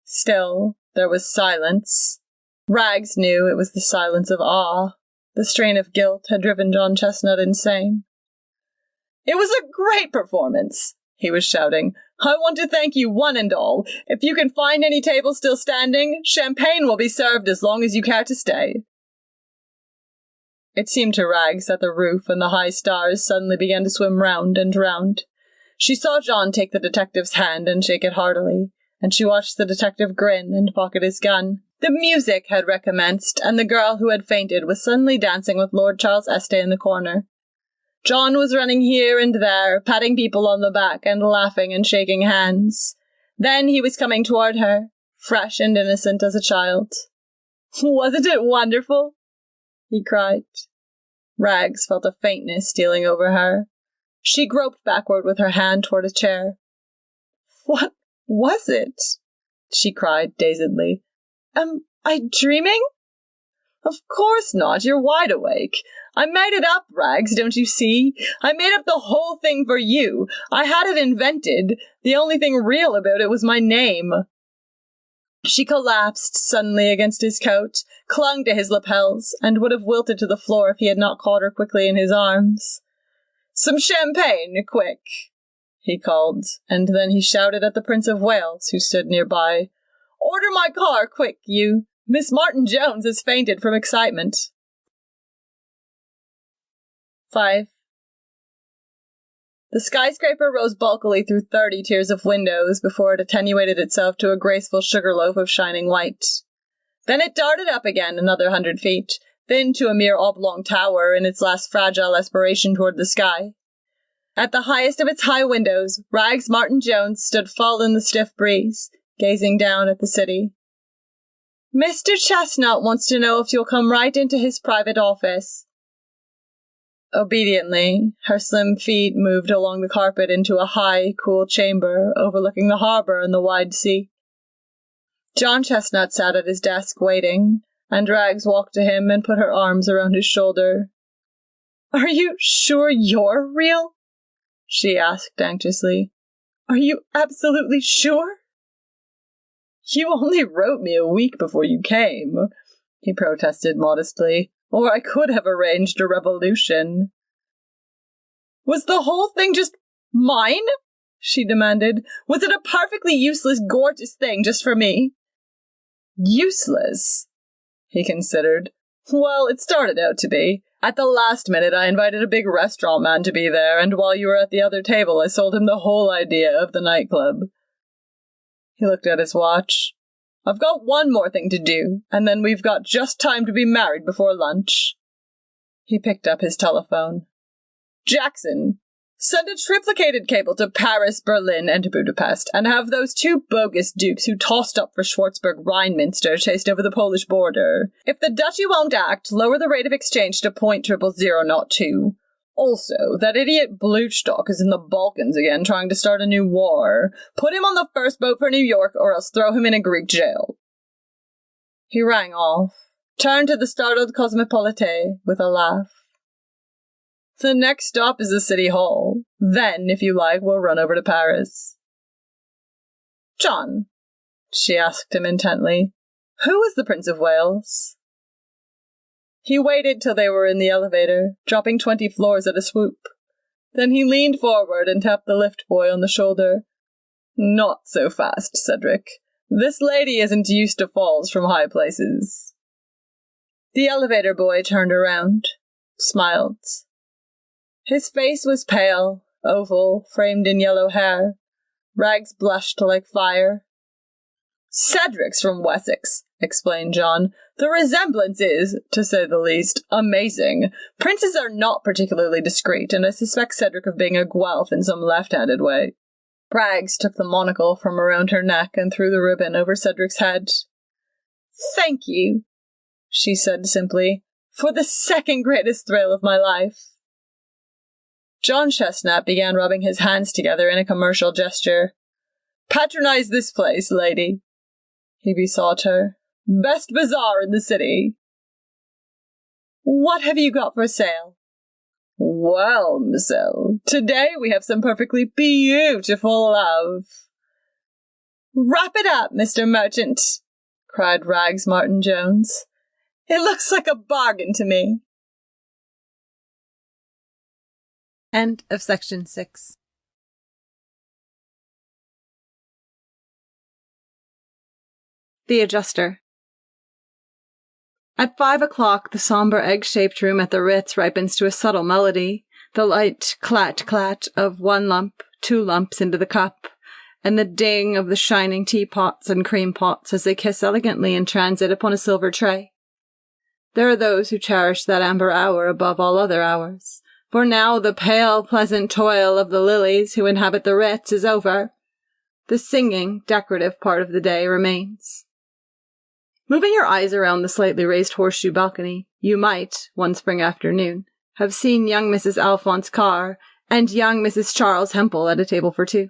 Still, there was silence. Rags knew it was the silence of awe. The strain of guilt had driven John Chestnut insane. It was a great performance, he was shouting. I want to thank you one and all. If you can find any tables still standing, champagne will be served as long as you care to stay. It seemed to Rags that the roof and the high stars suddenly began to swim round and round. She saw John take the detective's hand and shake it heartily, and she watched the detective grin and pocket his gun. The music had recommenced, and the girl who had fainted was suddenly dancing with Lord Charles Este in the corner. John was running here and there, patting people on the back and laughing and shaking hands. Then he was coming toward her, fresh and innocent as a child. "Wasn't it wonderful?" he cried. Rags felt a faintness stealing over her. She groped backward with her hand toward a chair. "What was it?" she cried dazedly. "Am I dreaming?" "Of course not, you're wide awake. I made it up, Rags, don't you see? I made up the whole thing for you. I had it invented. The only thing real about it was my name." She collapsed suddenly against his coat, clung to his lapels, and would have wilted to the floor if he had not caught her quickly in his arms. "Some champagne, quick," he called, and then he shouted at the Prince of Wales, who stood nearby. "Order my car, quick, you! Miss Martin Jones has fainted from excitement." 5. The skyscraper rose bulkily through 30 tiers of windows before it attenuated itself to a graceful sugar loaf of shining white. Then it darted up again another 100 feet, then to a mere oblong tower in its last fragile aspiration toward the sky. At the highest of its high windows, Rags Martin Jones stood full in the stiff breeze, gazing down at the city. "Mr. Chestnut wants to know if you'll come right into his private office." Obediently, her slim feet moved along the carpet into a high, cool chamber overlooking the harbor and the wide sea. John Chestnut sat at his desk waiting, and Rags walked to him and put her arms around his shoulder. "Are you sure you're real?" she asked anxiously. "Are you absolutely sure?" "You only wrote me a week before you came," he protested modestly, "or I could have arranged a revolution." "Was the whole thing just mine?" she demanded. "Was it a perfectly useless, gorgeous thing just for me?" "Useless?" he considered. "Well, it started out to be. At the last minute, I invited a big restaurant man to be there, and while you were at the other table, I sold him the whole idea of the nightclub." He looked at his watch. "I've got one more thing to do, and then we've got just time to be married before lunch." He picked up his telephone. "Jackson, send a triplicated cable to Paris, Berlin, and Budapest, and have those two bogus dukes who tossed up for Schwarzburg-Rheinminster chased over the Polish border. If the duchy won't act, lower the rate of exchange to .00002. Also, that idiot Bluchstock is in the Balkans again trying to start a new war. Put him on the first boat for New York or else throw him in a Greek jail." He rang off, turned to the startled Cosmopolite with a laugh. "The next stop is the City Hall. Then, if you like, we'll run over to Paris." "John," she asked him intently, "who is the Prince of Wales?" He waited till they were in the elevator, dropping 20 floors at a swoop. Then he leaned forward and tapped the lift boy on the shoulder. "Not so fast, Cedric. This lady isn't used to falls from high places." The elevator boy turned around, smiled. His face was pale, oval, framed in yellow hair. Rags blushed like fire. "Cedric's from Wessex," explained John. "The resemblance is, to say the least, amazing. Princes are not particularly discreet, and I suspect Cedric of being a Guelph in some left-handed way." Rags took the monocle from around her neck and threw the ribbon over Cedric's head. "Thank you," she said simply, "for the second greatest thrill of my life." John Chestnut began rubbing his hands together in a commercial gesture. "Patronize this place, lady," he besought her. "Best bazaar in the city." "What have you got for sale?" "Well, Marcel, today we have some perfectly beautiful love." "Wrap it up, Mr. Merchant," cried Rags Martin Jones. "It looks like a bargain to me." End of section 6. The Adjuster. At 5 o'clock, the somber egg-shaped room at the Ritz ripens to a subtle melody, the light clat-clat of 1 lump, 2 lumps into the cup, and the ding of the shining teapots and cream pots as they kiss elegantly in transit upon a silver tray. There are those who cherish that amber hour above all other hours, for now the pale, pleasant toil of the lilies who inhabit the Ritz is over. The singing, decorative part of the day remains. Moving your eyes around the slightly raised horseshoe balcony, you might, one spring afternoon, have seen young Mrs. Alphonse Carr and young Mrs. Charles Hempel at a table for two.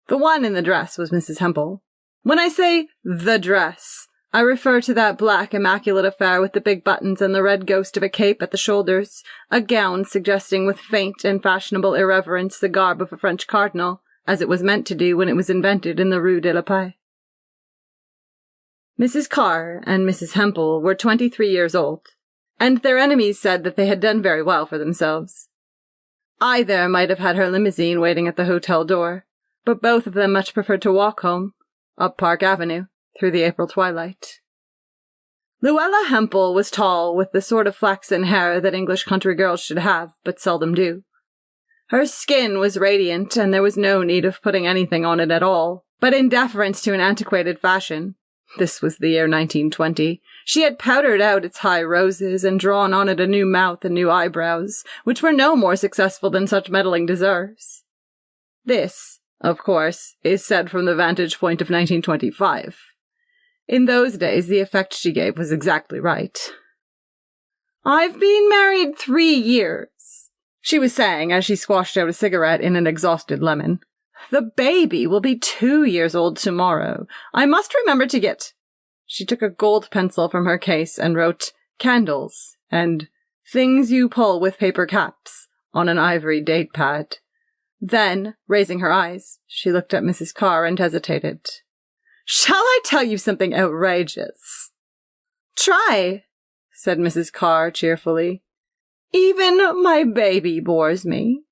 The one in the dress was Mrs. Hempel. When I say the dress, I refer to that black, immaculate affair with the big buttons and the red ghost of a cape at the shoulders, a gown suggesting with faint and fashionable irreverence the garb of a French cardinal, as it was meant to do when it was invented in the Rue de la Paix. Mrs. Carr and Mrs. Hempel were 23 years old, and their enemies said that they had done very well for themselves. Either might have had her limousine waiting at the hotel door, but both of them much preferred to walk home, up Park Avenue, through the April twilight. Luella Hempel was tall, with the sort of flaxen hair that English country girls should have, but seldom do. Her skin was radiant, and there was no need of putting anything on it at all, but in deference to an antiquated fashion, this was the year 1920, she had powdered out its high roses and drawn on it a new mouth and new eyebrows, which were no more successful than such meddling deserves. This, of course, is said from the vantage point of 1925. In those days, the effect she gave was exactly right. "I've been married 3 years," she was saying as she squashed out a cigarette in an exhausted lemon. "The baby will be 2 years old tomorrow. I must remember to get—" She took a gold pencil from her case and wrote "candles" and "things you pull with paper caps" on an ivory date pad. Then, raising her eyes, she looked at Mrs. Carr and hesitated. "Shall I tell you something outrageous?" "Try," said Mrs. Carr cheerfully. "Even my baby bores me."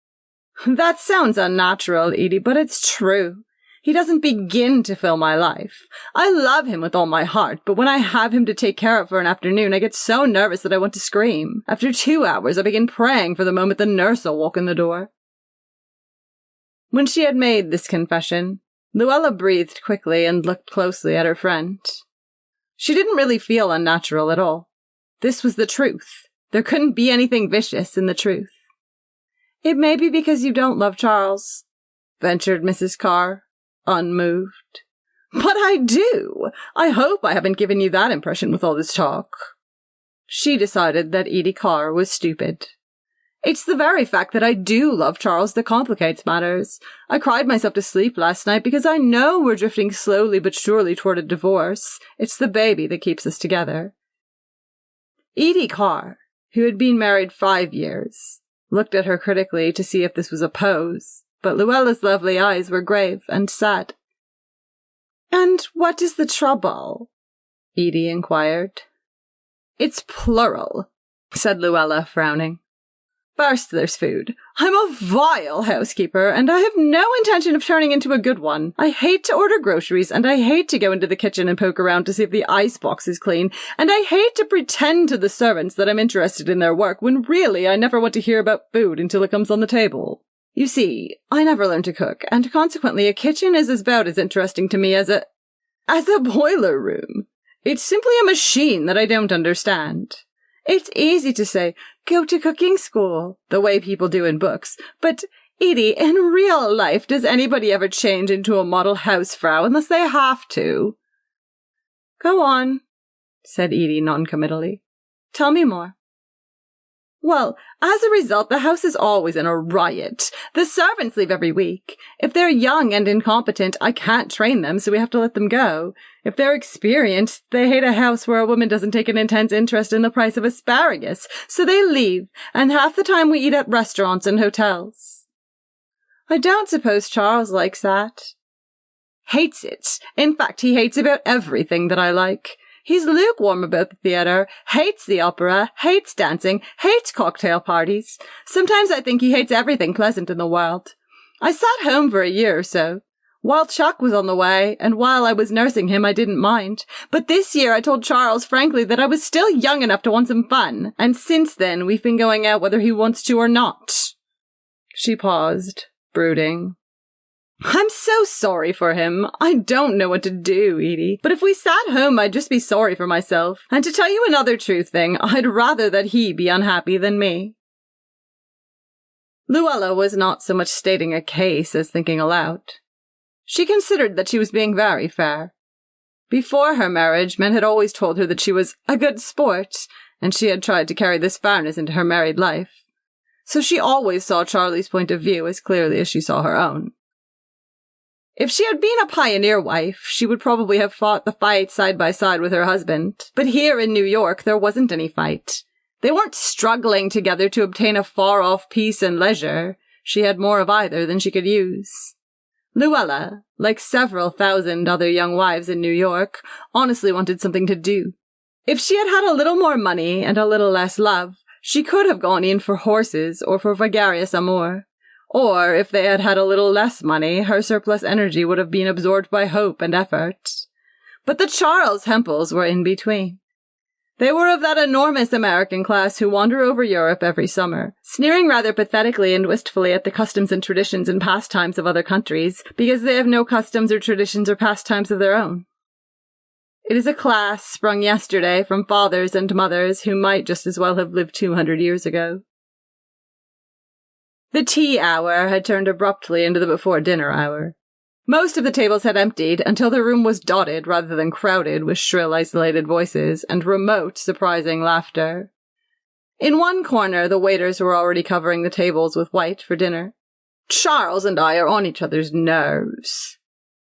"That sounds unnatural, Edie, but it's true. He doesn't begin to fill my life. I love him with all my heart, but when I have him to take care of for an afternoon, I get so nervous that I want to scream. After 2 hours, I begin praying for the moment the nurse will walk in the door." When she had made this confession, Luella breathed quickly and looked closely at her friend. She didn't really feel unnatural at all. This was the truth. There couldn't be anything vicious in the truth. "It may be because you don't love Charles," ventured Mrs. Carr, unmoved. "But I do! I hope I haven't given you that impression with all this talk." She decided that Edie Carr was stupid. "It's the very fact that I do love Charles that complicates matters. I cried myself to sleep last night because I know we're drifting slowly but surely toward a divorce. It's the baby that keeps us together." Edie Carr, who had been married 5 years, looked at her critically to see if this was a pose, but Luella's lovely eyes were grave and sad. "And what is the trouble?" Edie inquired. "It's plural," said Luella, frowning. "First, there's food. I'm a vile housekeeper, and I have no intention of turning into a good one. I hate to order groceries, and I hate to go into the kitchen and poke around to see if the icebox is clean, and I hate to pretend to the servants that I'm interested in their work, when really I never want to hear about food until it comes on the table. You see, I never learned to cook, and consequently a kitchen is about as interesting to me as a boiler room. It's simply a machine that I don't understand. It's easy to say, go to cooking school, the way people do in books, but, Edie, in real life, does anybody ever change into a model housefrau unless they have to?" "Go on," said Edie noncommittally. "Tell me more." "Well, as a result, the house is always in a riot. The servants leave every week. If they're young and incompetent, I can't train them, so we have to let them go. If they're experienced, they hate a house where a woman doesn't take an intense interest in the price of asparagus, so they leave, and half the time we eat at restaurants and hotels." "I don't suppose Charles likes that." "Hates it. In fact, he hates about everything that I like. He's lukewarm about the theatre, hates the opera, hates dancing, hates cocktail parties. Sometimes I think he hates everything pleasant in the world. I sat home for a year or so. While Chuck was on the way, and while I was nursing him, I didn't mind. But this year I told Charles frankly that I was still young enough to want some fun, and since then we've been going out whether he wants to or not." She paused, brooding. "I'm so sorry for him. I don't know what to do, Edie. But if we sat home, I'd just be sorry for myself. And to tell you another true thing, I'd rather that he be unhappy than me." Luella was not so much stating a case as thinking aloud. She considered that she was being very fair. Before her marriage, men had always told her that she was a good sport, and she had tried to carry this fairness into her married life. So she always saw Charlie's point of view as clearly as she saw her own. If she had been a pioneer wife, she would probably have fought the fight side by side with her husband. But here in New York, there wasn't any fight. They weren't struggling together to obtain a far-off peace and leisure. She had more of either than she could use. Luella, like several thousand other young wives in New York, honestly wanted something to do. If she had had a little more money and a little less love, she could have gone in for horses or for vagarious amour. Or, if they had had a little less money, her surplus energy would have been absorbed by hope and effort. But the Charles Hempels were in between. They were of that enormous American class who wander over Europe every summer, sneering rather pathetically and wistfully at the customs and traditions and pastimes of other countries, because they have no customs or traditions or pastimes of their own. It is a class sprung yesterday from fathers and mothers who might just as well have lived 200 years ago. The tea hour had turned abruptly into the before-dinner hour. Most of the tables had emptied until the room was dotted rather than crowded with shrill, isolated voices and remote, surprising laughter. In one corner, the waiters were already covering the tables with white for dinner. Charles and I are on each other's nerves.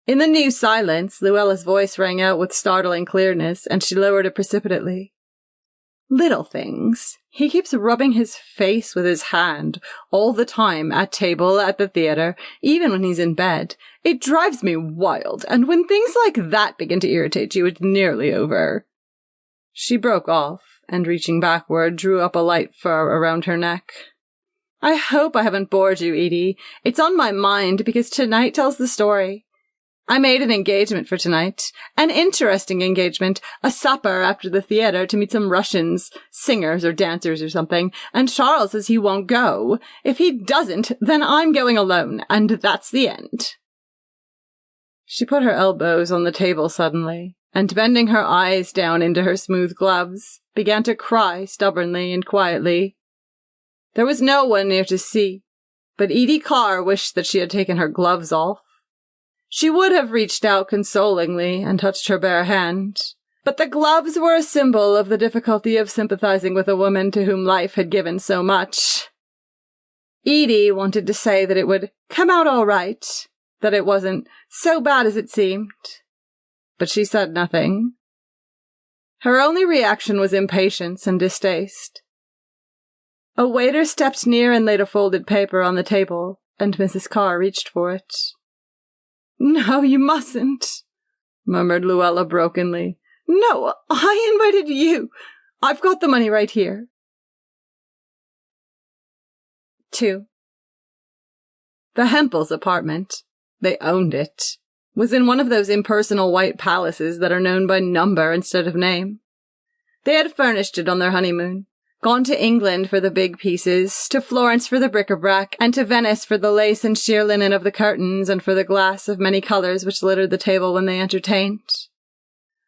In the new silence, Luella's voice rang out with startling clearness, and she lowered it precipitately. Little things. He keeps rubbing his face with his hand all the time, at table, at the theatre, even when he's in bed. It drives me wild, and when things like that begin to irritate you, it's nearly over. She broke off, and reaching backward, drew up a light fur around her neck. I hope I haven't bored you, Edie. It's on my mind, because tonight tells the story. I made an engagement for tonight. An interesting engagement. A supper after the theatre to meet some Russians, singers or dancers or something, and Charles says he won't go. If he doesn't, then I'm going alone, and that's the end. She put her elbows on the table suddenly, and bending her eyes down into her smooth gloves, began to cry stubbornly and quietly. There was no one near to see, but Edie Carr wished that she had taken her gloves off. She would have reached out consolingly and touched her bare hand, but the gloves were a symbol of the difficulty of sympathizing with a woman to whom life had given so much. Edie wanted to say that it would come out all right, that it wasn't so bad as it seemed, but she said nothing. Her only reaction was impatience and distaste. A waiter stepped near and laid a folded paper on the table, and Mrs. Carr reached for it. "No, you mustn't," murmured Luella brokenly. "No, I invited you. I've got the money right here." 2. The Hempels' apartment, they owned it, was in one of those impersonal white palaces that are known by number instead of name. They had furnished it on their honeymoon, gone to England for the big pieces, to Florence for the bric-a-brac, and to Venice for the lace and sheer linen of the curtains and for the glass of many colours which littered the table when they entertained.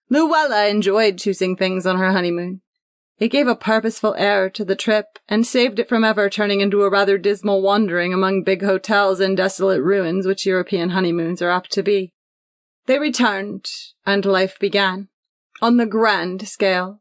Luella enjoyed choosing things on her honeymoon. It gave a purposeful air to the trip, and saved it from ever turning into a rather dismal wandering among big hotels and desolate ruins which European honeymoons are apt to be. They returned, and life began, on the grand scale.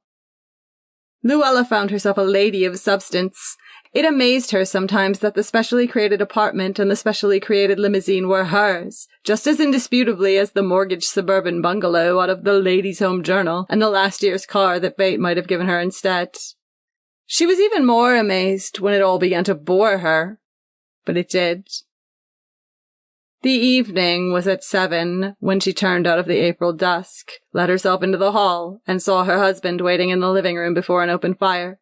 Luella found herself a lady of substance. It amazed her sometimes that the specially created apartment and the specially created limousine were hers, just as indisputably as the mortgaged suburban bungalow out of the Ladies' Home Journal and the last year's car that fate might have given her instead. She was even more amazed when it all began to bore her, but it did. The evening was at 7 when she turned out of the April dusk, let herself into the hall, and saw her husband waiting in the living room before an open fire.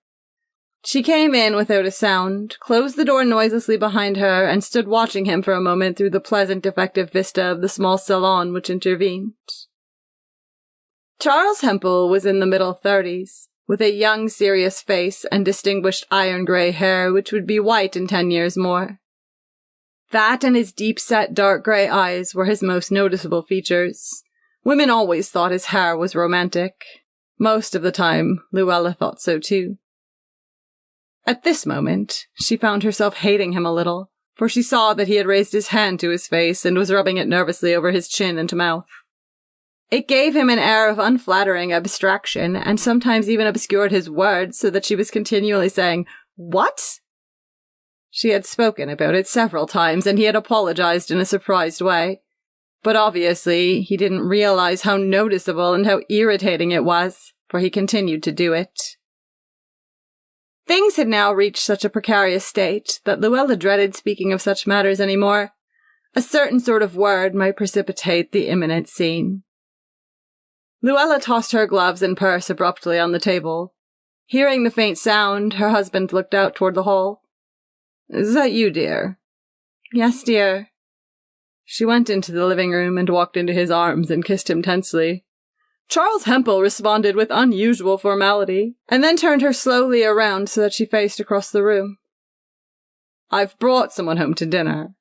She came in without a sound, closed the door noiselessly behind her, and stood watching him for a moment through the pleasant, effective vista of the small salon which intervened. Charles Hempel was in the middle 30s, with a young, serious face and distinguished iron-grey hair which would be white in 10 years more. That and his deep-set dark grey eyes were his most noticeable features. Women always thought his hair was romantic. Most of the time, Luella thought so too. At this moment, she found herself hating him a little, for she saw that he had raised his hand to his face and was rubbing it nervously over his chin and mouth. It gave him an air of unflattering abstraction, and sometimes even obscured his words so that she was continually saying, "What?" She had spoken about it several times, and he had apologized in a surprised way. But obviously, he didn't realize how noticeable and how irritating it was, for he continued to do it. Things had now reached such a precarious state that Luella dreaded speaking of such matters any more. A certain sort of word might precipitate the imminent scene. Luella tossed her gloves and purse abruptly on the table. Hearing the faint sound, her husband looked out toward the hall. "Is that you, dear?" "Yes, dear." She went into the living room and walked into his arms and kissed him tensely. Charles Hempel responded with unusual formality, and then turned her slowly around so that she faced across the room. "I've brought someone home to dinner."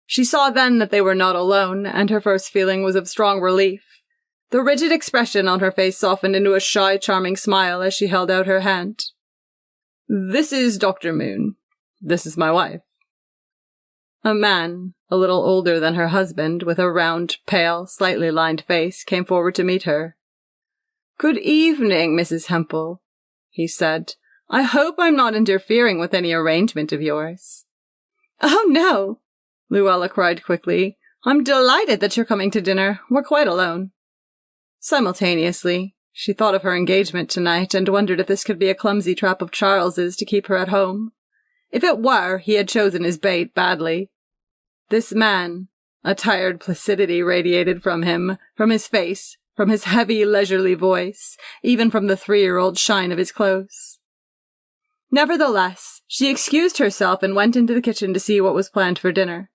She saw then that they were not alone, and her first feeling was of strong relief. The rigid expression on her face softened into a shy, charming smile as she held out her hand. "This is Dr. Moon. This is my wife." A man, a little older than her husband, with a round, pale, slightly lined face, came forward to meet her. "Good evening, Mrs. Hempel," he said. "I hope I'm not interfering with any arrangement of yours." "Oh, no," Luella cried quickly. "I'm delighted that you're coming to dinner. We're quite alone." Simultaneously, she thought of her engagement tonight and wondered if this could be a clumsy trap of Charles's to keep her at home. If it were, he had chosen his bait badly. This man, a tired placidity radiated from him, from his face, from his heavy, leisurely voice, even from the 3-year-old shine of his clothes. Nevertheless, she excused herself and went into the kitchen to see what was planned for dinner.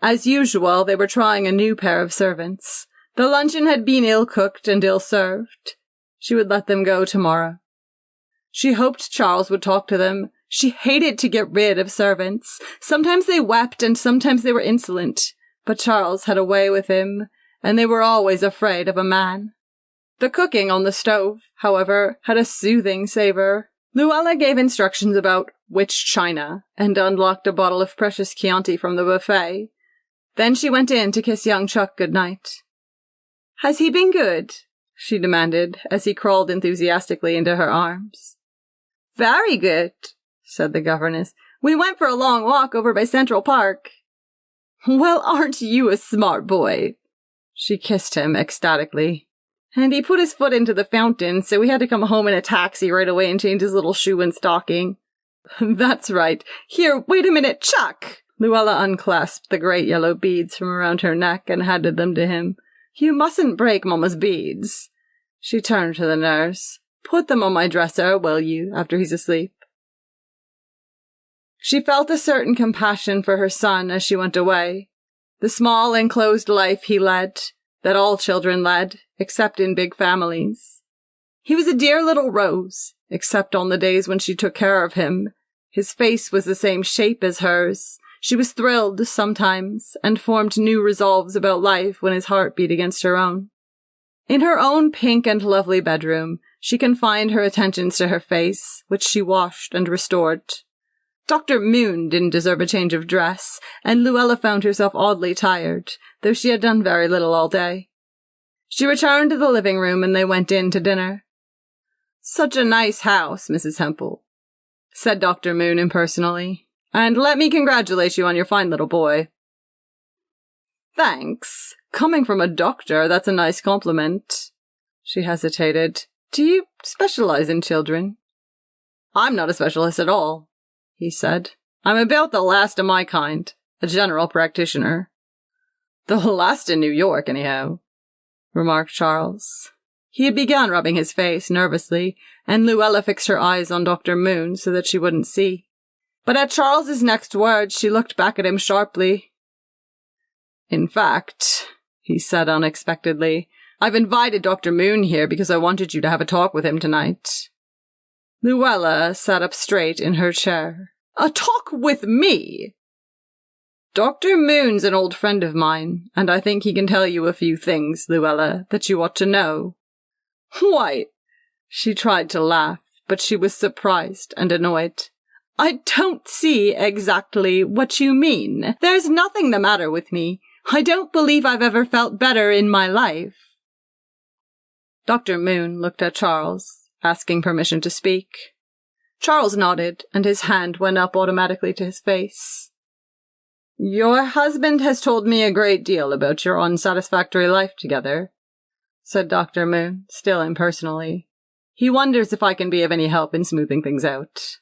As usual, they were trying a new pair of servants. The luncheon had been ill-cooked and ill-served. She would let them go tomorrow. She hoped Charles would talk to them. She hated to get rid of servants. Sometimes they wept and sometimes they were insolent, but Charles had a way with him, and they were always afraid of a man. The cooking on the stove, however, had a soothing savor. Luella gave instructions about which china and unlocked a bottle of precious Chianti from the buffet. Then she went in to kiss young Chuck good night. "Has he been good?" she demanded as he crawled enthusiastically into her arms. "Very good," said the governess. "We went for a long walk over by Central Park." "Well, aren't you a smart boy?" She kissed him ecstatically. "And he put his foot into the fountain, so we had to come home in a taxi right away and change his little shoe and stocking." "That's right. Here, wait a minute, Chuck!" Luella unclasped the great yellow beads from around her neck and handed them to him. "You mustn't break Mama's beads." She turned to the nurse. "Put them on my dresser, will you, after he's asleep?" She felt a certain compassion for her son as she went away. The small, enclosed life he led, that all children led, except in big families. He was a dear little rose, except on the days when she took care of him. His face was the same shape as hers. She was thrilled sometimes, and formed new resolves about life when his heart beat against her own. In her own pink and lovely bedroom, she confined her attentions to her face, which she washed and restored. Dr. Moon didn't deserve a change of dress, and Luella found herself oddly tired, though she had done very little all day. She returned to the living room and they went in to dinner. "Such a nice house, Mrs. Hempel," said Dr. Moon impersonally, "and let me congratulate you on your fine little boy." "Thanks. Coming from a doctor, that's a nice compliment." She hesitated. "Do you specialize in children?" "I'm not a specialist at all," he said. "I'm about the last of my kind, a general practitioner." "The last in New York, anyhow," remarked Charles. He had begun rubbing his face nervously, and Luella fixed her eyes on Dr. Moon so that she wouldn't see. But at Charles's next words, she looked back at him sharply. "In fact," he said unexpectedly, "I've invited Dr. Moon here because I wanted you to have a talk with him tonight." Luella sat up straight in her chair. "A talk with me?" "Dr. Moon's an old friend of mine, and I think he can tell you a few things, Luella, that you ought to know." "Why?" She tried to laugh, but she was surprised and annoyed. I don't see exactly what you mean. There's nothing the matter with me. I don't believe I've ever felt better in my life. Dr. Moon looked at Charles, asking permission to speak. Charles nodded, and his hand went up automatically to his face. Your husband has told me a great deal about your unsatisfactory life together, said Dr. Moon, still impersonally. He wonders if I can be of any help in smoothing things out.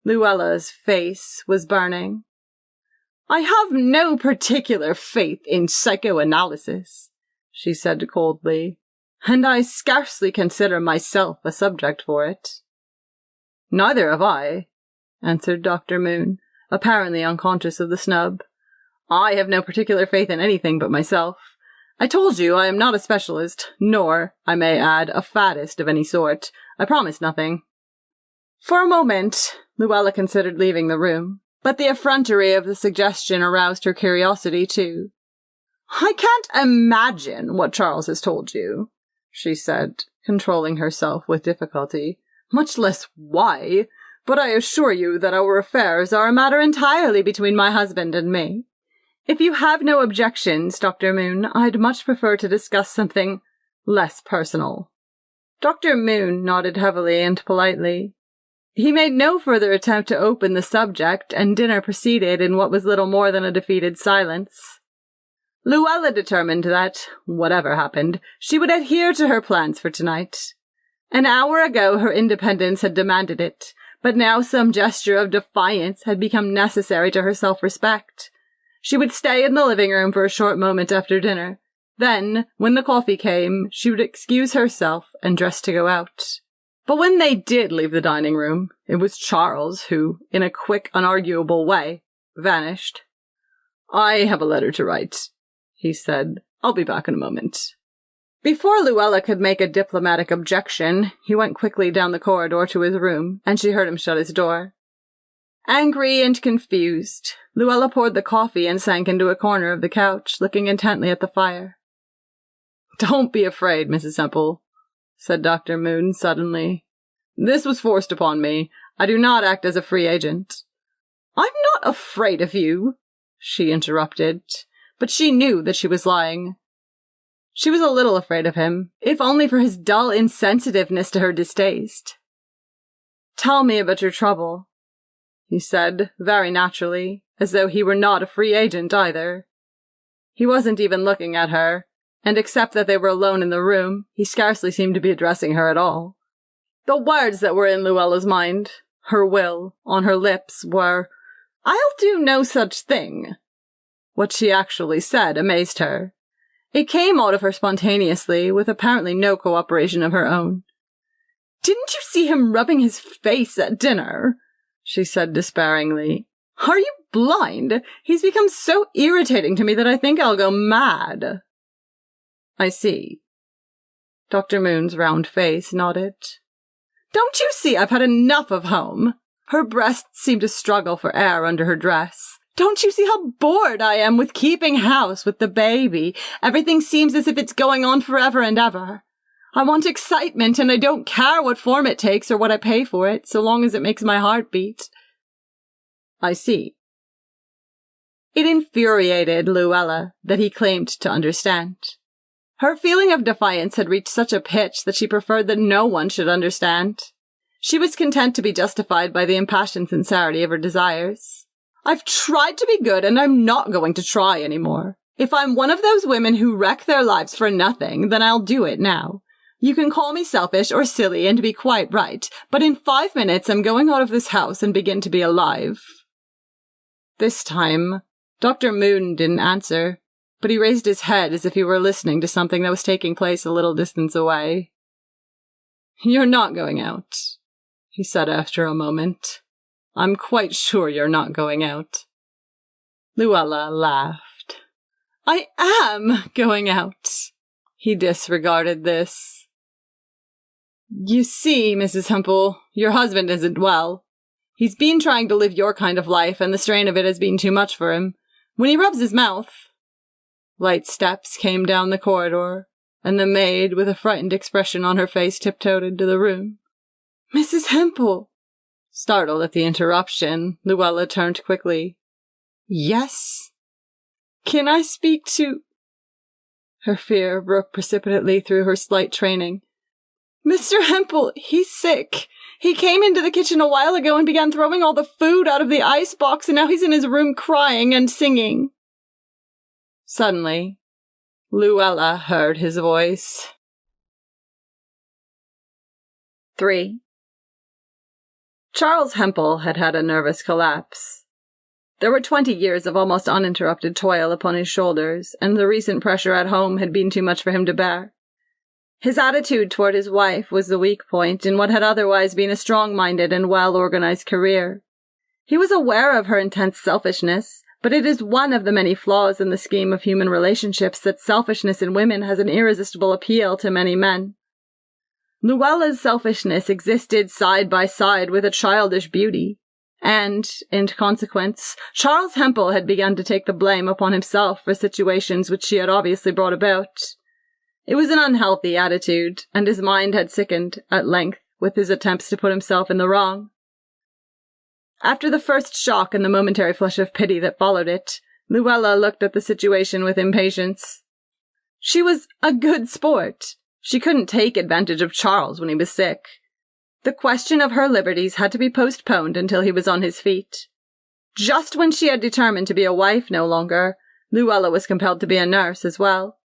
Luella's face was burning. I have no particular faith in psychoanalysis, she said coldly, and I scarcely consider myself a subject for it. Neither have I, answered Dr. Moon, apparently unconscious of the snub. I have no particular faith in anything but myself. I told you I am not a specialist, nor, I may add, a faddist of any sort. I promise nothing. For a moment, Luella considered leaving the room, but the effrontery of the suggestion aroused her curiosity, too. I can't imagine what Charles has told you, she said, controlling herself with difficulty, much less why, but I assure you that our affairs are a matter entirely between my husband and me. If you have no objections, Dr. Moon, I'd much prefer to discuss something less personal. Dr. Moon nodded heavily and politely. He made no further attempt to open the subject, and dinner proceeded in what was little more than a defeated silence. Luella determined that, whatever happened, she would adhere to her plans for tonight. An hour ago her independence had demanded it, but now some gesture of defiance had become necessary to her self-respect. She would stay in the living room for a short moment after dinner. Then, when the coffee came, she would excuse herself and dress to go out. But when they did leave the dining room, it was Charles who, in a quick, unarguable way, vanished. I have a letter to write, he said. I'll be back in a moment. Before Luella could make a diplomatic objection, he went quickly down the corridor to his room, and she heard him shut his door. Angry and confused, Luella poured the coffee and sank into a corner of the couch, looking intently at the fire. Don't be afraid, Mrs. Semple, said Dr. Moon suddenly. This was forced upon me. I do not act as a free agent. I'm not afraid of you, she interrupted, but she knew that she was lying. She was a little afraid of him, if only for his dull insensitiveness to her distaste. Tell me about your trouble, he said, very naturally, as though he were not a free agent either. He wasn't even looking at her, and except that they were alone in the room, he scarcely seemed to be addressing her at all. The words that were in Luella's mind, her will, on her lips, were, I'll do no such thing. What she actually said amazed her. It came out of her spontaneously, with apparently no cooperation of her own. Didn't you see him rubbing his face at dinner? She said despairingly. Are you blind? He's become so irritating to me that I think I'll go mad. I see. Dr. Moon's round face nodded. Don't you see I've had enough of home? Her breasts seemed to struggle for air under her dress. Don't you see how bored I am with keeping house with the baby? Everything seems as if it's going on forever and ever. I want excitement, and I don't care what form it takes or what I pay for it, so long as it makes my heart beat. I see. It infuriated Luella that he claimed to understand. Her feeling of defiance had reached such a pitch that she preferred that no one should understand. She was content to be justified by the impassioned sincerity of her desires. I've tried to be good, and I'm not going to try anymore. If I'm one of those women who wreck their lives for nothing, then I'll do it now. You can call me selfish or silly and be quite right, but in 5 minutes I'm going out of this house and begin to be alive. This time, Dr. Moon didn't answer, but he raised his head as if he were listening to something that was taking place a little distance away. You're not going out, he said after a moment. I'm quite sure you're not going out. Luella laughed. I am going out. He disregarded this. You see, Mrs. Hempel, your husband isn't well. He's been trying to live your kind of life, and the strain of it has been too much for him. When he rubs his mouth... Light steps came down the corridor, and the maid, with a frightened expression on her face, tiptoed into the room. Mrs. Hempel! Startled at the interruption, Luella turned quickly. Yes? Can I speak to... Her fear broke precipitately through her slight training. Mr. Hempel, he's sick. He came into the kitchen a while ago and began throwing all the food out of the icebox, and now he's in his room crying and singing. Suddenly, Luella heard his voice. 3. Charles Hempel had had a nervous collapse. There were 20 years of almost uninterrupted toil upon his shoulders, and the recent pressure at home had been too much for him to bear. His attitude toward his wife was the weak point in what had otherwise been a strong-minded and well-organized career. He was aware of her intense selfishness, but it is one of the many flaws in the scheme of human relationships that selfishness in women has an irresistible appeal to many men. Luella's selfishness existed side by side with a childish beauty, and, in consequence, Charles Hempel had begun to take the blame upon himself for situations which she had obviously brought about. It was an unhealthy attitude, and his mind had sickened, at length, with his attempts to put himself in the wrong. After the first shock and the momentary flush of pity that followed it, Luella looked at the situation with impatience. She was a good sport. She couldn't take advantage of Charles when he was sick. The question of her liberties had to be postponed until he was on his feet. Just when she had determined to be a wife no longer, Luella was compelled to be a nurse as well.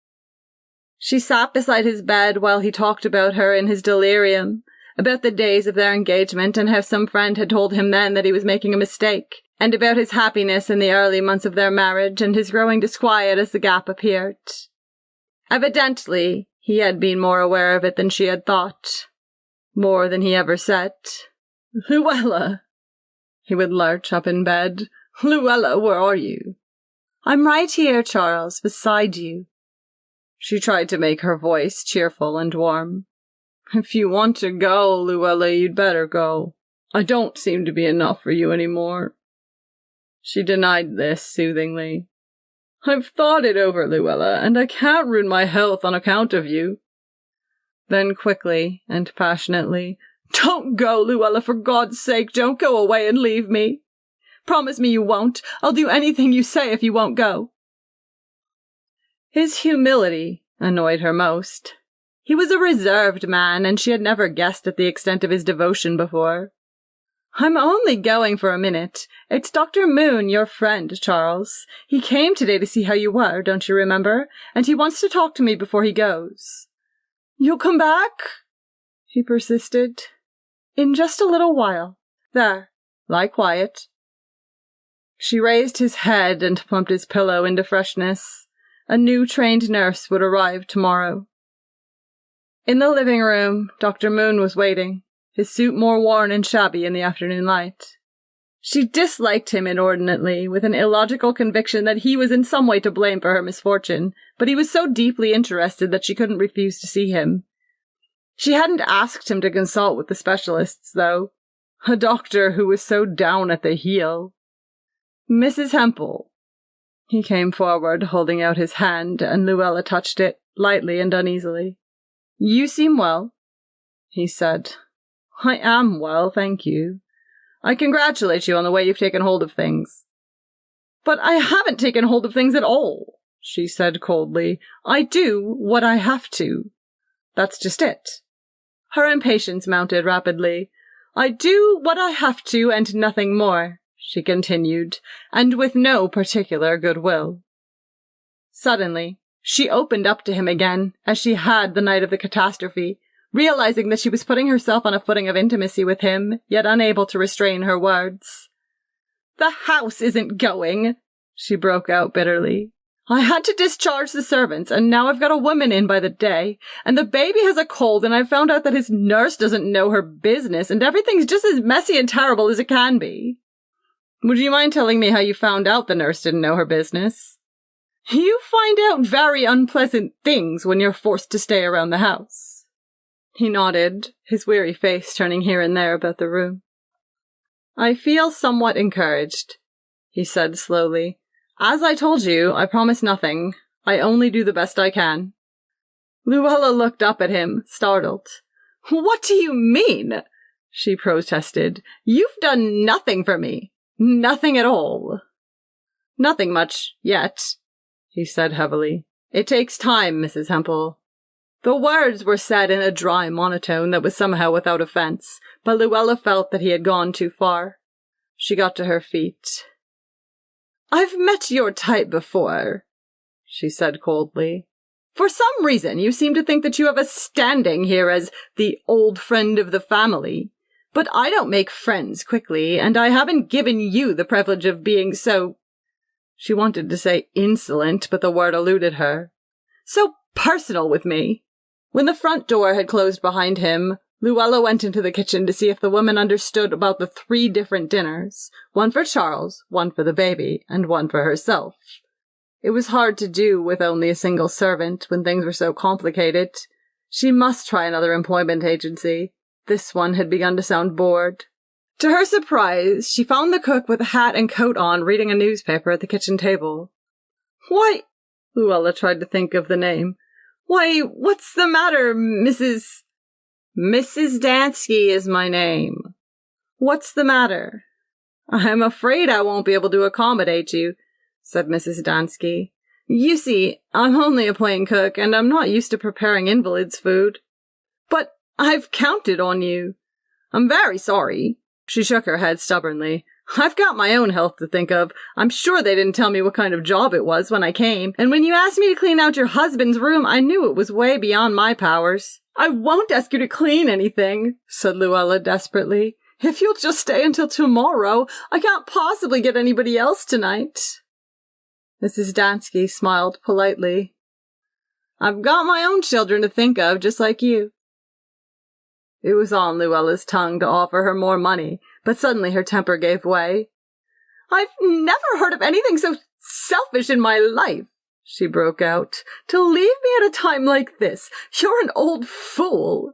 She sat beside his bed while he talked about her in his delirium, about the days of their engagement and how some friend had told him then that he was making a mistake, and about his happiness in the early months of their marriage and his growing disquiet as the gap appeared. Evidently, he had been more aware of it than she had thought. More than he ever said. "Luella!" He would lurch up in bed. "Luella, where are you?" "I'm right here, Charles, beside you." She tried to make her voice cheerful and warm. "If you want to go, Luella, you'd better go. I don't seem to be enough for you any more." She denied this soothingly. "I've thought it over, Luella, and I can't ruin my health on account of you." Then quickly and passionately, "Don't go, Luella, for God's sake, don't go away and leave me. Promise me you won't. I'll do anything you say if you won't go." His humility annoyed her most. He was a reserved man, and she had never guessed at the extent of his devotion before. "I'm only going for a minute. It's Dr. Moon, your friend, Charles. He came today to see how you were, don't you remember? And he wants to talk to me before he goes." "You'll come back?" he persisted. "In just a little while. There, lie quiet." She raised his head and plumped his pillow into freshness. A new trained nurse would arrive tomorrow. In the living room, Dr. Moon was waiting, his suit more worn and shabby in the afternoon light. She disliked him inordinately, with an illogical conviction that he was in some way to blame for her misfortune, but he was so deeply interested that she couldn't refuse to see him. She hadn't asked him to consult with the specialists, though. A doctor who was so down at the heel. "Mrs. Hempel." He came forward, holding out his hand, and Luella touched it, lightly and uneasily. "You seem well," he said. "I am well, thank you. I congratulate you on the way you've taken hold of things." "But I haven't taken hold of things at all," she said coldly. "I do what I have to. That's just it." Her impatience mounted rapidly. "I do what I have to and nothing more," she continued, and with no particular goodwill. Suddenly, she opened up to him again, as she had the night of the catastrophe, realizing that she was putting herself on a footing of intimacy with him, yet unable to restrain her words. "The house isn't going," she broke out bitterly. "I had to discharge the servants, and now I've got a woman in by the day, and the baby has a cold, and I've found out that his nurse doesn't know her business, and everything's just as messy and terrible as it can be." "Would you mind telling me how you found out the nurse didn't know her business?" "You find out very unpleasant things when you're forced to stay around the house." He nodded, his weary face turning here and there about the room. "I feel somewhat encouraged," he said slowly. "As I told you, I promise nothing. I only do the best I can." Luella looked up at him, startled. "What do you mean?" she protested. "You've done nothing for me. Nothing at all." "Nothing much, yet," he said heavily. "It takes time, Mrs. Hempel." The words were said in a dry monotone that was somehow without offence, but Luella felt that he had gone too far. She got to her feet. "I've met your type before," she said coldly. "For some reason you seem to think that you have a standing here as the old friend of the family. But I don't make friends quickly, and I haven't given you the privilege of being so—" She wanted to say insolent, but the word eluded her. "So personal with me." When the front door had closed behind him, Luella went into the kitchen to see if the woman understood about the 3 different dinners, one for Charles, one for the baby, and one for herself. It was hard to do with only a single servant when things were so complicated. She must try another employment agency. This one had begun to sound bored. To her surprise, she found the cook with a hat and coat on reading a newspaper at the kitchen table. "Why," Luella tried to think of the name. "Why, what's the matter, Mrs. Dansky is my name. What's the matter?" "I'm afraid I won't be able to accommodate you," said Mrs. Dansky. "You see, I'm only a plain cook, and I'm not used to preparing invalids' food." "But I've counted on you." "I'm very sorry." She shook her head stubbornly. "I've got my own health to think of. I'm sure they didn't tell me what kind of job it was when I came, and when you asked me to clean out your husband's room, I knew it was way beyond my powers." "I won't ask you to clean anything," said Luella desperately. "If you'll just stay until tomorrow, I can't possibly get anybody else tonight." Mrs. Dansky smiled politely. "I've got my own children to think of, just like you." It was on Luella's tongue to offer her more money, but suddenly her temper gave way. "I've never heard of anything so selfish in my life," she broke out. "To leave me at a time like this. You're an old fool."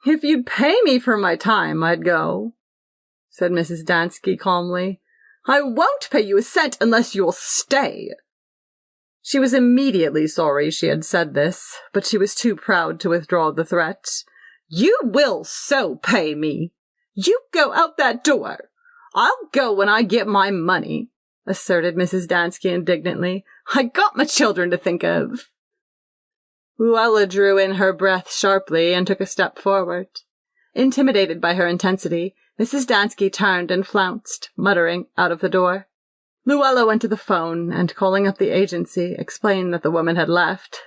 "If you'd pay me for my time, I'd go," said Mrs. Dansky calmly. "I won't pay you a cent unless you'll stay." She was immediately sorry she had said this, but she was too proud to withdraw the threat. "You will so pay me. You go out that door." "I'll go when I get my money," asserted Mrs. Dansky indignantly. "I got my children to think of." Luella drew in her breath sharply and took a step forward. Intimidated by her intensity, Mrs. Dansky turned and flounced, muttering, out of the door. Luella went to the phone and, calling up the agency, explained that the woman had left.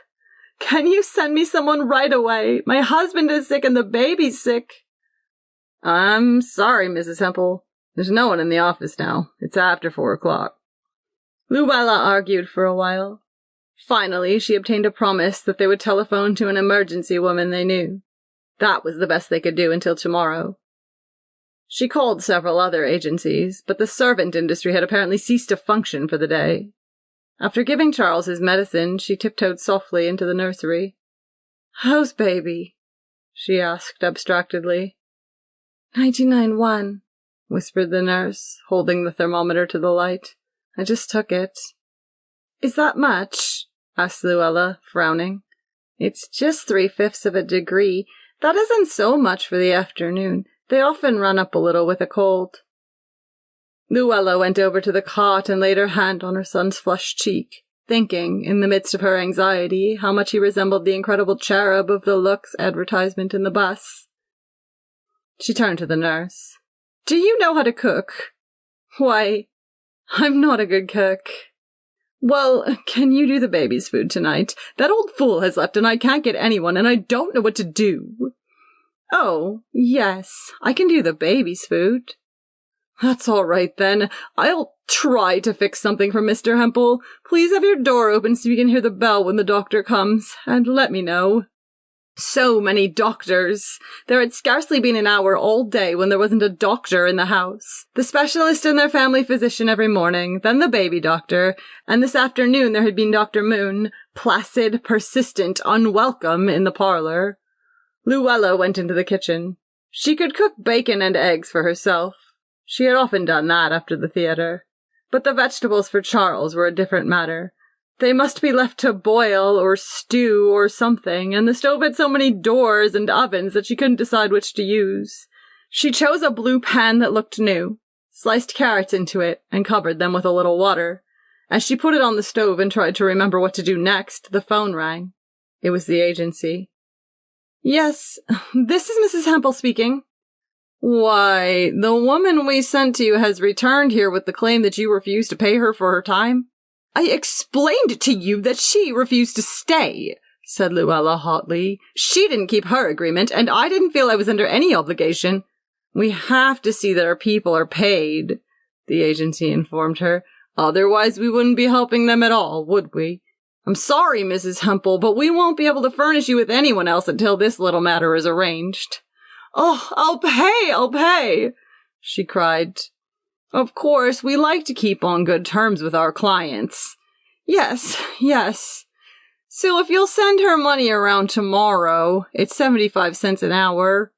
"Can you send me someone right away? My husband is sick and the baby's sick." "I'm sorry, Mrs. Hempel. There's no one in the office now. It's after 4 o'clock. Luella argued for a while. Finally, she obtained a promise that they would telephone to an emergency woman they knew. That was the best they could do until tomorrow. She called several other agencies, but the servant industry had apparently ceased to function for the day. After giving Charles his medicine, she tiptoed softly into the nursery. "How's baby?" she asked abstractedly. 99.1, whispered the nurse, holding the thermometer to the light. "I just took it." "Is that much?" asked Luella, frowning. "It's just 3/5 of a degree. That isn't so much for the afternoon. They often run up a little with a cold." Luella went over to the cot and laid her hand on her son's flushed cheek, thinking, in the midst of her anxiety, how much he resembled the incredible cherub of the Lux advertisement in the bus. She turned to the nurse. "Do you know how to cook?" "Why, I'm not a good cook." "Well, can you do the baby's food tonight? That old fool has left and I can't get anyone and I don't know what to do." "Oh, yes, I can do the baby's food." "That's all right, then. I'll try to fix something for Mr. Hempel. Please have your door open so you can hear the bell when the doctor comes, and let me know." So many doctors! There had scarcely been an hour all day when there wasn't a doctor in the house. The specialist and their family physician every morning, then the baby doctor, and this afternoon there had been Dr. Moon, placid, persistent, unwelcome in the parlor. Luella went into the kitchen. She could cook bacon and eggs for herself. She had often done that after the theater. But the vegetables for Charles were a different matter. They must be left to boil or stew or something, and the stove had so many doors and ovens that she couldn't decide which to use. She chose a blue pan that looked new, sliced carrots into it, and covered them with a little water. As she put it on the stove and tried to remember what to do next, the phone rang. It was the agency. "Yes, this is Mrs. Hempel speaking." "Why, the woman we sent to you has returned here with the claim that you refused to pay her for her time." "I explained to you that she refused to stay," said Luella hotly. "She didn't keep her agreement, and I didn't feel I was under any obligation." "We have to see that our people are paid," the agency informed her. "Otherwise we wouldn't be helping them at all, would we? I'm sorry, Mrs. Hempel, but we won't be able to furnish you with anyone else until this little matter is arranged." "Oh, I'll pay," she cried. "Of course, we like to keep on good terms with our clients." Yes. "So if you'll send her money around tomorrow, it's 75 cents an hour."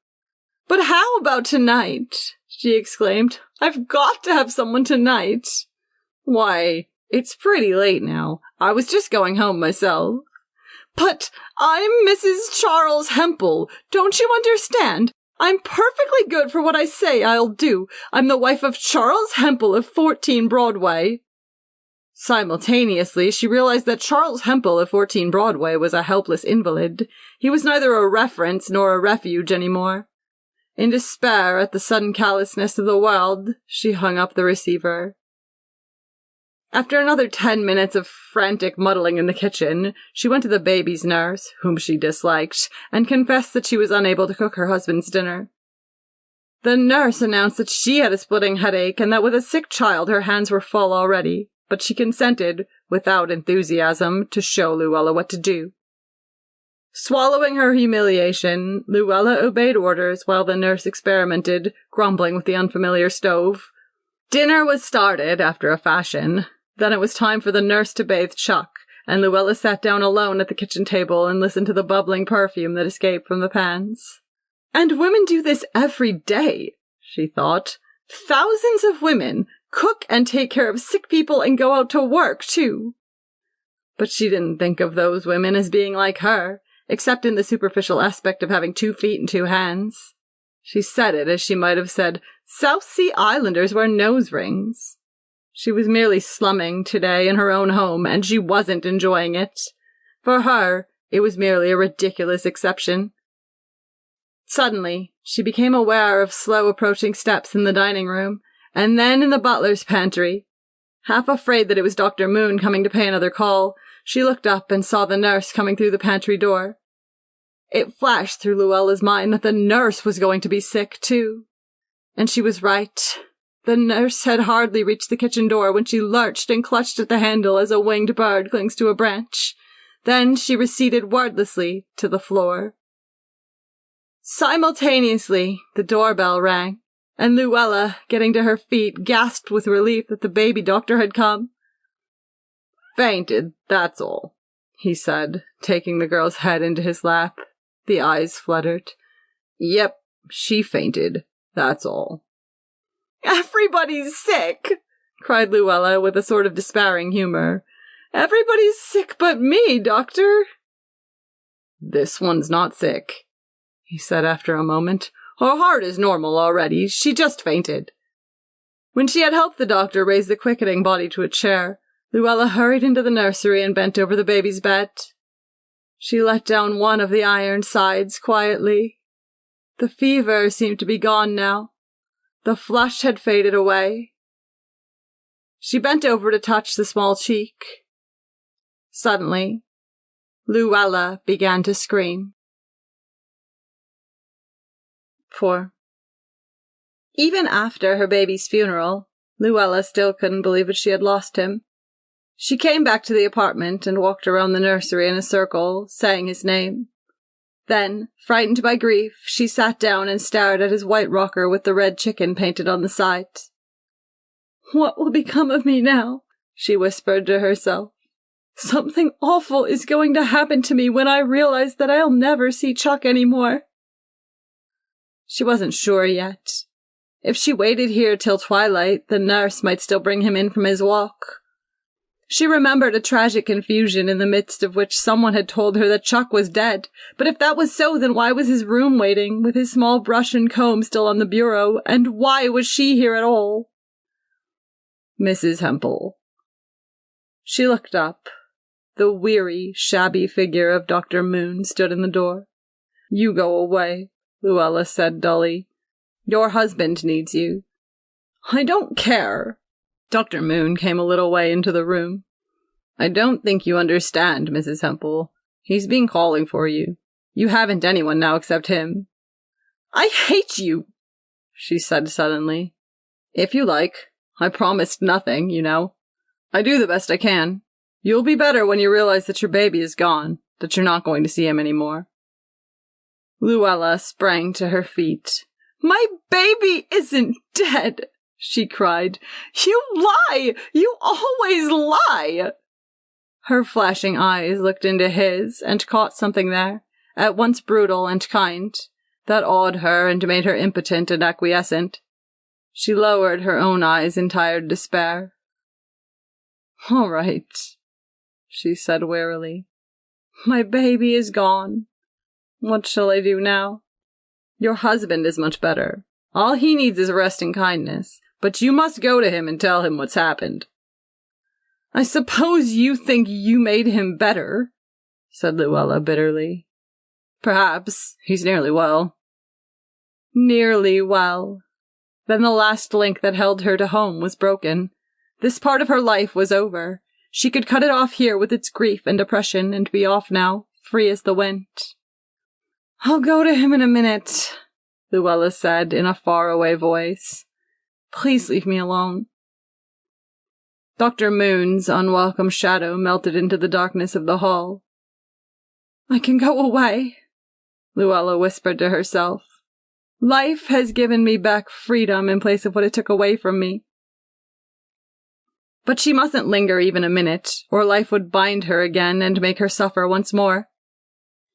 "But how about tonight?" she exclaimed. "I've got to have someone tonight." "Why, it's pretty late now. I was just going home myself." "But I'm Mrs. Charles Hempel. Don't you understand? I'm perfectly good for what I say I'll do. I'm the wife of Charles Hempel of 14 Broadway. Simultaneously, she realized that Charles Hempel of 14 Broadway was a helpless invalid. He was neither a reference nor a refuge anymore. In despair at the sudden callousness of the world, she hung up the receiver. After another 10 minutes of frantic muddling in the kitchen, she went to the baby's nurse, whom she disliked, and confessed that she was unable to cook her husband's dinner. The nurse announced that she had a splitting headache and that with a sick child her hands were full already, but she consented, without enthusiasm, to show Luella what to do. Swallowing her humiliation, Luella obeyed orders while the nurse experimented, grumbling with the unfamiliar stove. Dinner was started, after a fashion. Then it was time for the nurse to bathe Chuck, and Luella sat down alone at the kitchen table and listened to the bubbling perfume that escaped from the pans. "And women do this every day," she thought. "Thousands of women cook and take care of sick people and go out to work, too." But she didn't think of those women as being like her, except in the superficial aspect of having 2 feet and 2 hands. She said it as she might have said, "South Sea Islanders wear nose rings." She was merely slumming today in her own home, and she wasn't enjoying it. For her, it was merely a ridiculous exception. Suddenly, she became aware of slow approaching steps in the dining room, and then in the butler's pantry. Half afraid that it was Dr. Moon coming to pay another call, she looked up and saw the nurse coming through the pantry door. It flashed through Luella's mind that the nurse was going to be sick, too. And she was right. The nurse had hardly reached the kitchen door when she lurched and clutched at the handle as a winged bird clings to a branch. Then she receded wordlessly to the floor. Simultaneously, the doorbell rang, and Luella, getting to her feet, gasped with relief that the baby doctor had come. "Fainted, that's all," he said, taking the girl's head into his lap. The eyes fluttered. "Yep, she fainted, that's all." "Everybody's sick!" cried Luella with a sort of despairing humor. "Everybody's sick but me, doctor." "This one's not sick," he said after a moment. "Her heart is normal already. She just fainted." When she had helped the doctor raise the quickening body to a chair, Luella hurried into the nursery and bent over the baby's bed. She let down one of the iron sides quietly. The fever seemed to be gone now. The flush had faded away. She bent over to touch the small cheek. Suddenly, Luella began to scream. 4. Even after her baby's funeral, Luella still couldn't believe that she had lost him. She came back to the apartment and walked around the nursery in a circle, saying his name. Then, frightened by grief, she sat down and stared at his white rocker with the red chicken painted on the side. "What will become of me now?" she whispered to herself. "Something awful is going to happen to me when I realize that I'll never see Chuck anymore." She wasn't sure yet. If she waited here till twilight, the nurse might still bring him in from his walk. She remembered a tragic confusion in the midst of which someone had told her that Chuck was dead. But if that was so, then why was his room waiting, with his small brush and comb still on the bureau, and why was she here at all? Mrs. Hempel. She looked up. The weary, shabby figure of Dr. Moon stood in the door. "You go away," Luella said dully. "Your husband needs you." "I don't care." Dr. Moon came a little way into the room. "I don't think you understand, Mrs. Hempel. He's been calling for you. You haven't anyone now except him." "I hate you," she said suddenly. "If you like. I promised nothing, you know. I do the best I can. You'll be better when you realize that your baby is gone, that you're not going to see him anymore." Luella sprang to her feet. "My baby isn't dead!" she cried. "You lie! You always lie!" Her flashing eyes looked into his and caught something there, at once brutal and kind, that awed her and made her impotent and acquiescent. She lowered her own eyes in tired despair. "All right," she said wearily. "My baby is gone. What shall I do now? Your husband is much better. All he needs is rest and kindness, but you must go to him and tell him what's happened." "I suppose you think you made him better," said Luella bitterly. "Perhaps. He's nearly well." Nearly well. Then the last link that held her to home was broken. This part of her life was over. She could cut it off here with its grief and depression and be off now, free as the wind. "I'll go to him in a minute," Luella said in a faraway voice. "Please leave me alone." Dr. Moon's unwelcome shadow melted into the darkness of the hall. "I can go away," Luella whispered to herself. "Life has given me back freedom in place of what it took away from me." But she mustn't linger even a minute, or life would bind her again and make her suffer once more.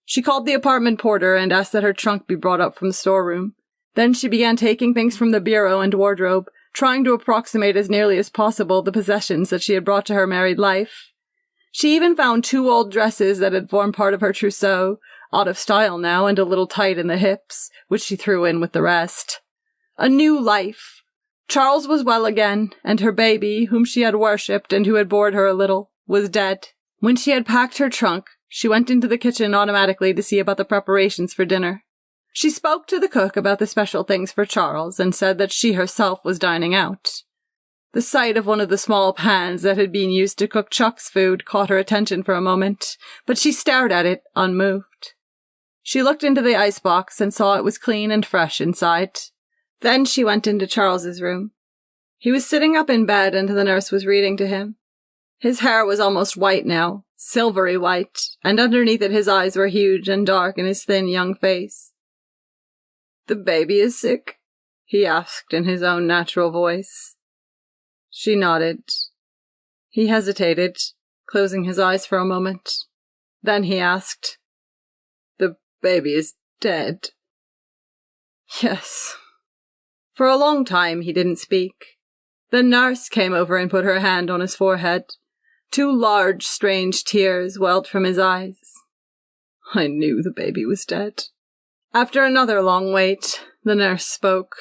She called the apartment porter and asked that her trunk be brought up from the storeroom. Then she began taking things from the bureau and wardrobe, trying to approximate as nearly as possible the possessions that she had brought to her married life. She even found 2 old dresses that had formed part of her trousseau, out of style now and a little tight in the hips, which she threw in with the rest. A new life. Charles was well again, and her baby, whom she had worshipped and who had bored her a little, was dead. When she had packed her trunk, she went into the kitchen automatically to see about the preparations for dinner. She spoke to the cook about the special things for Charles and said that she herself was dining out. The sight of one of the small pans that had been used to cook Chuck's food caught her attention for a moment, but she stared at it, unmoved. She looked into the icebox and saw it was clean and fresh inside. Then she went into Charles's room. He was sitting up in bed and the nurse was reading to him. His hair was almost white now, silvery white, and underneath it his eyes were huge and dark in his thin young face. "The baby is sick?" he asked in his own natural voice. She nodded. He hesitated, closing his eyes for a moment. Then he asked, "The baby is dead?" "Yes." For a long time he didn't speak. The nurse came over and put her hand on his forehead. 2 large, strange tears welled from his eyes. "I knew the baby was dead." After another long wait, the nurse spoke.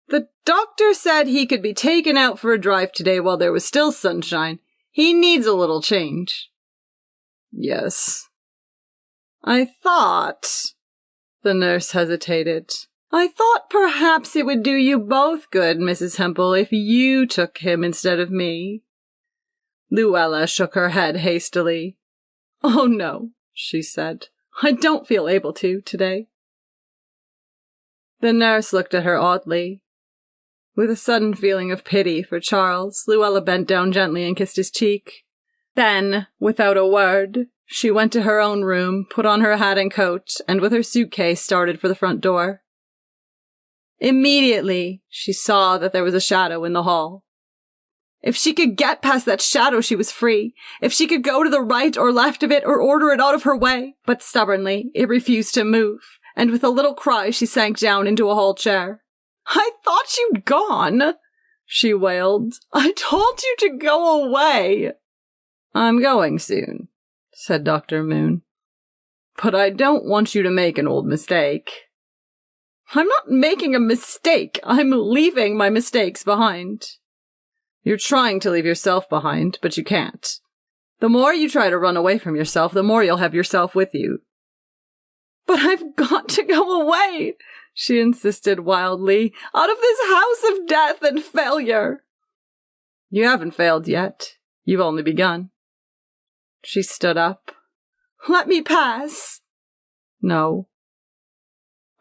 "The doctor said he could be taken out for a drive today while there was still sunshine. He needs a little change." "Yes." "I thought—" The nurse hesitated. "I thought perhaps it would do you both good, Mrs. Hempel, if you took him instead of me." Luella shook her head hastily. "Oh, no," she said. "I don't feel able to, today." The nurse looked at her oddly. With a sudden feeling of pity for Charles, Luella bent down gently and kissed his cheek. Then, without a word, she went to her own room, put on her hat and coat, and with her suitcase started for the front door. Immediately, she saw that there was a shadow in the hall. If she could get past that shadow, she was free. If she could go to the right or left of it or order it out of her way. But stubbornly, it refused to move, and with a little cry she sank down into a hall chair. "I thought you'd gone," she wailed. "I told you to go away." "I'm going soon," said Dr. Moon. "But I don't want you to make an old mistake." "I'm not making a mistake. I'm leaving my mistakes behind." "You're trying to leave yourself behind, but you can't. The more you try to run away from yourself, the more you'll have yourself with you." "But I've got to go away," she insisted wildly, "out of this house of death and failure." "You haven't failed yet. You've only begun." She stood up. "Let me pass." "No."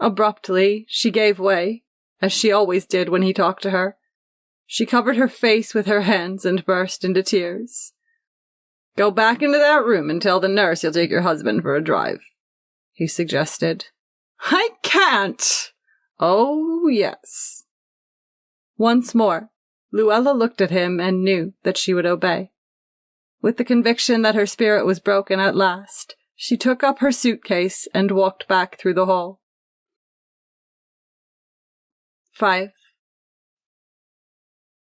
Abruptly, she gave way, as she always did when he talked to her. She covered her face with her hands and burst into tears. "Go back into that room and tell the nurse you'll take your husband for a drive," he suggested. "I can't." "Oh, yes." Once more, Luella looked at him and knew that she would obey. With the conviction that her spirit was broken at last, she took up her suitcase and walked back through the hall. 5.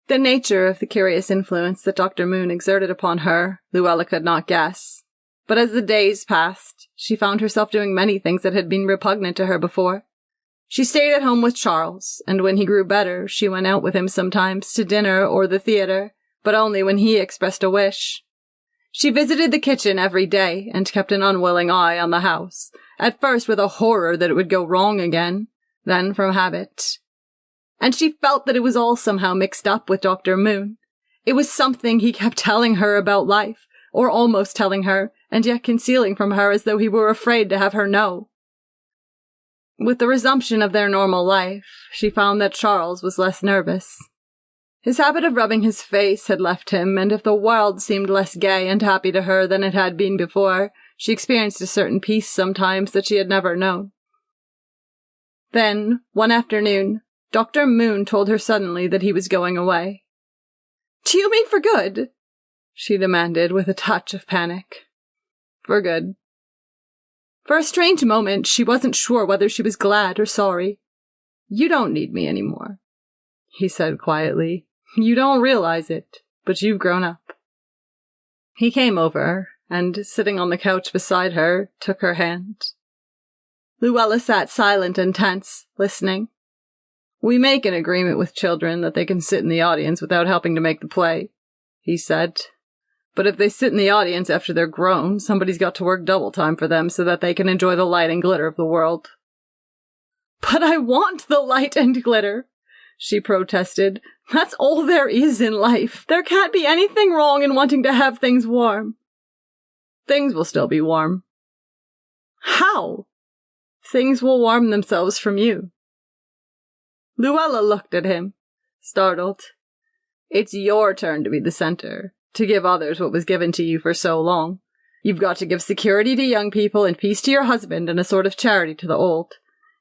The nature of the curious influence that Dr. Moon exerted upon her, Luella could not guess. But as the days passed, she found herself doing many things that had been repugnant to her before. She stayed at home with Charles, and when he grew better, she went out with him sometimes to dinner or the theater, but only when he expressed a wish. She visited the kitchen every day and kept an unwilling eye on the house, at first with a horror that it would go wrong again, then from habit. And she felt that it was all somehow mixed up with Dr. Moon. It was something he kept telling her about life, or almost telling her, and yet concealing from her as though he were afraid to have her know. With the resumption of their normal life, she found that Charles was less nervous. His habit of rubbing his face had left him, and if the world seemed less gay and happy to her than it had been before, she experienced a certain peace sometimes that she had never known. Then, one afternoon, Dr. Moon told her suddenly that he was going away. "Do you mean for good?" she demanded with a touch of panic. "For good." For a strange moment, she wasn't sure whether she was glad or sorry. "You don't need me anymore," he said quietly. "You don't realize it, but you've grown up." He came over, and, sitting on the couch beside her, took her hand. Luella sat silent and tense, listening. "We make an agreement with children that they can sit in the audience without helping to make the play," he said. "But if they sit in the audience after they're grown, somebody's got to work double time for them so that they can enjoy the light and glitter of the world." "But I want the light and glitter," she protested. "That's all there is in life. There can't be anything wrong in wanting to have things warm." "Things will still be warm." "How?" "Things will warm themselves from you." Luella looked at him, startled. "It's your turn to be the center, to give others what was given to you for so long. You've got to give security to young people and peace to your husband and a sort of charity to the old.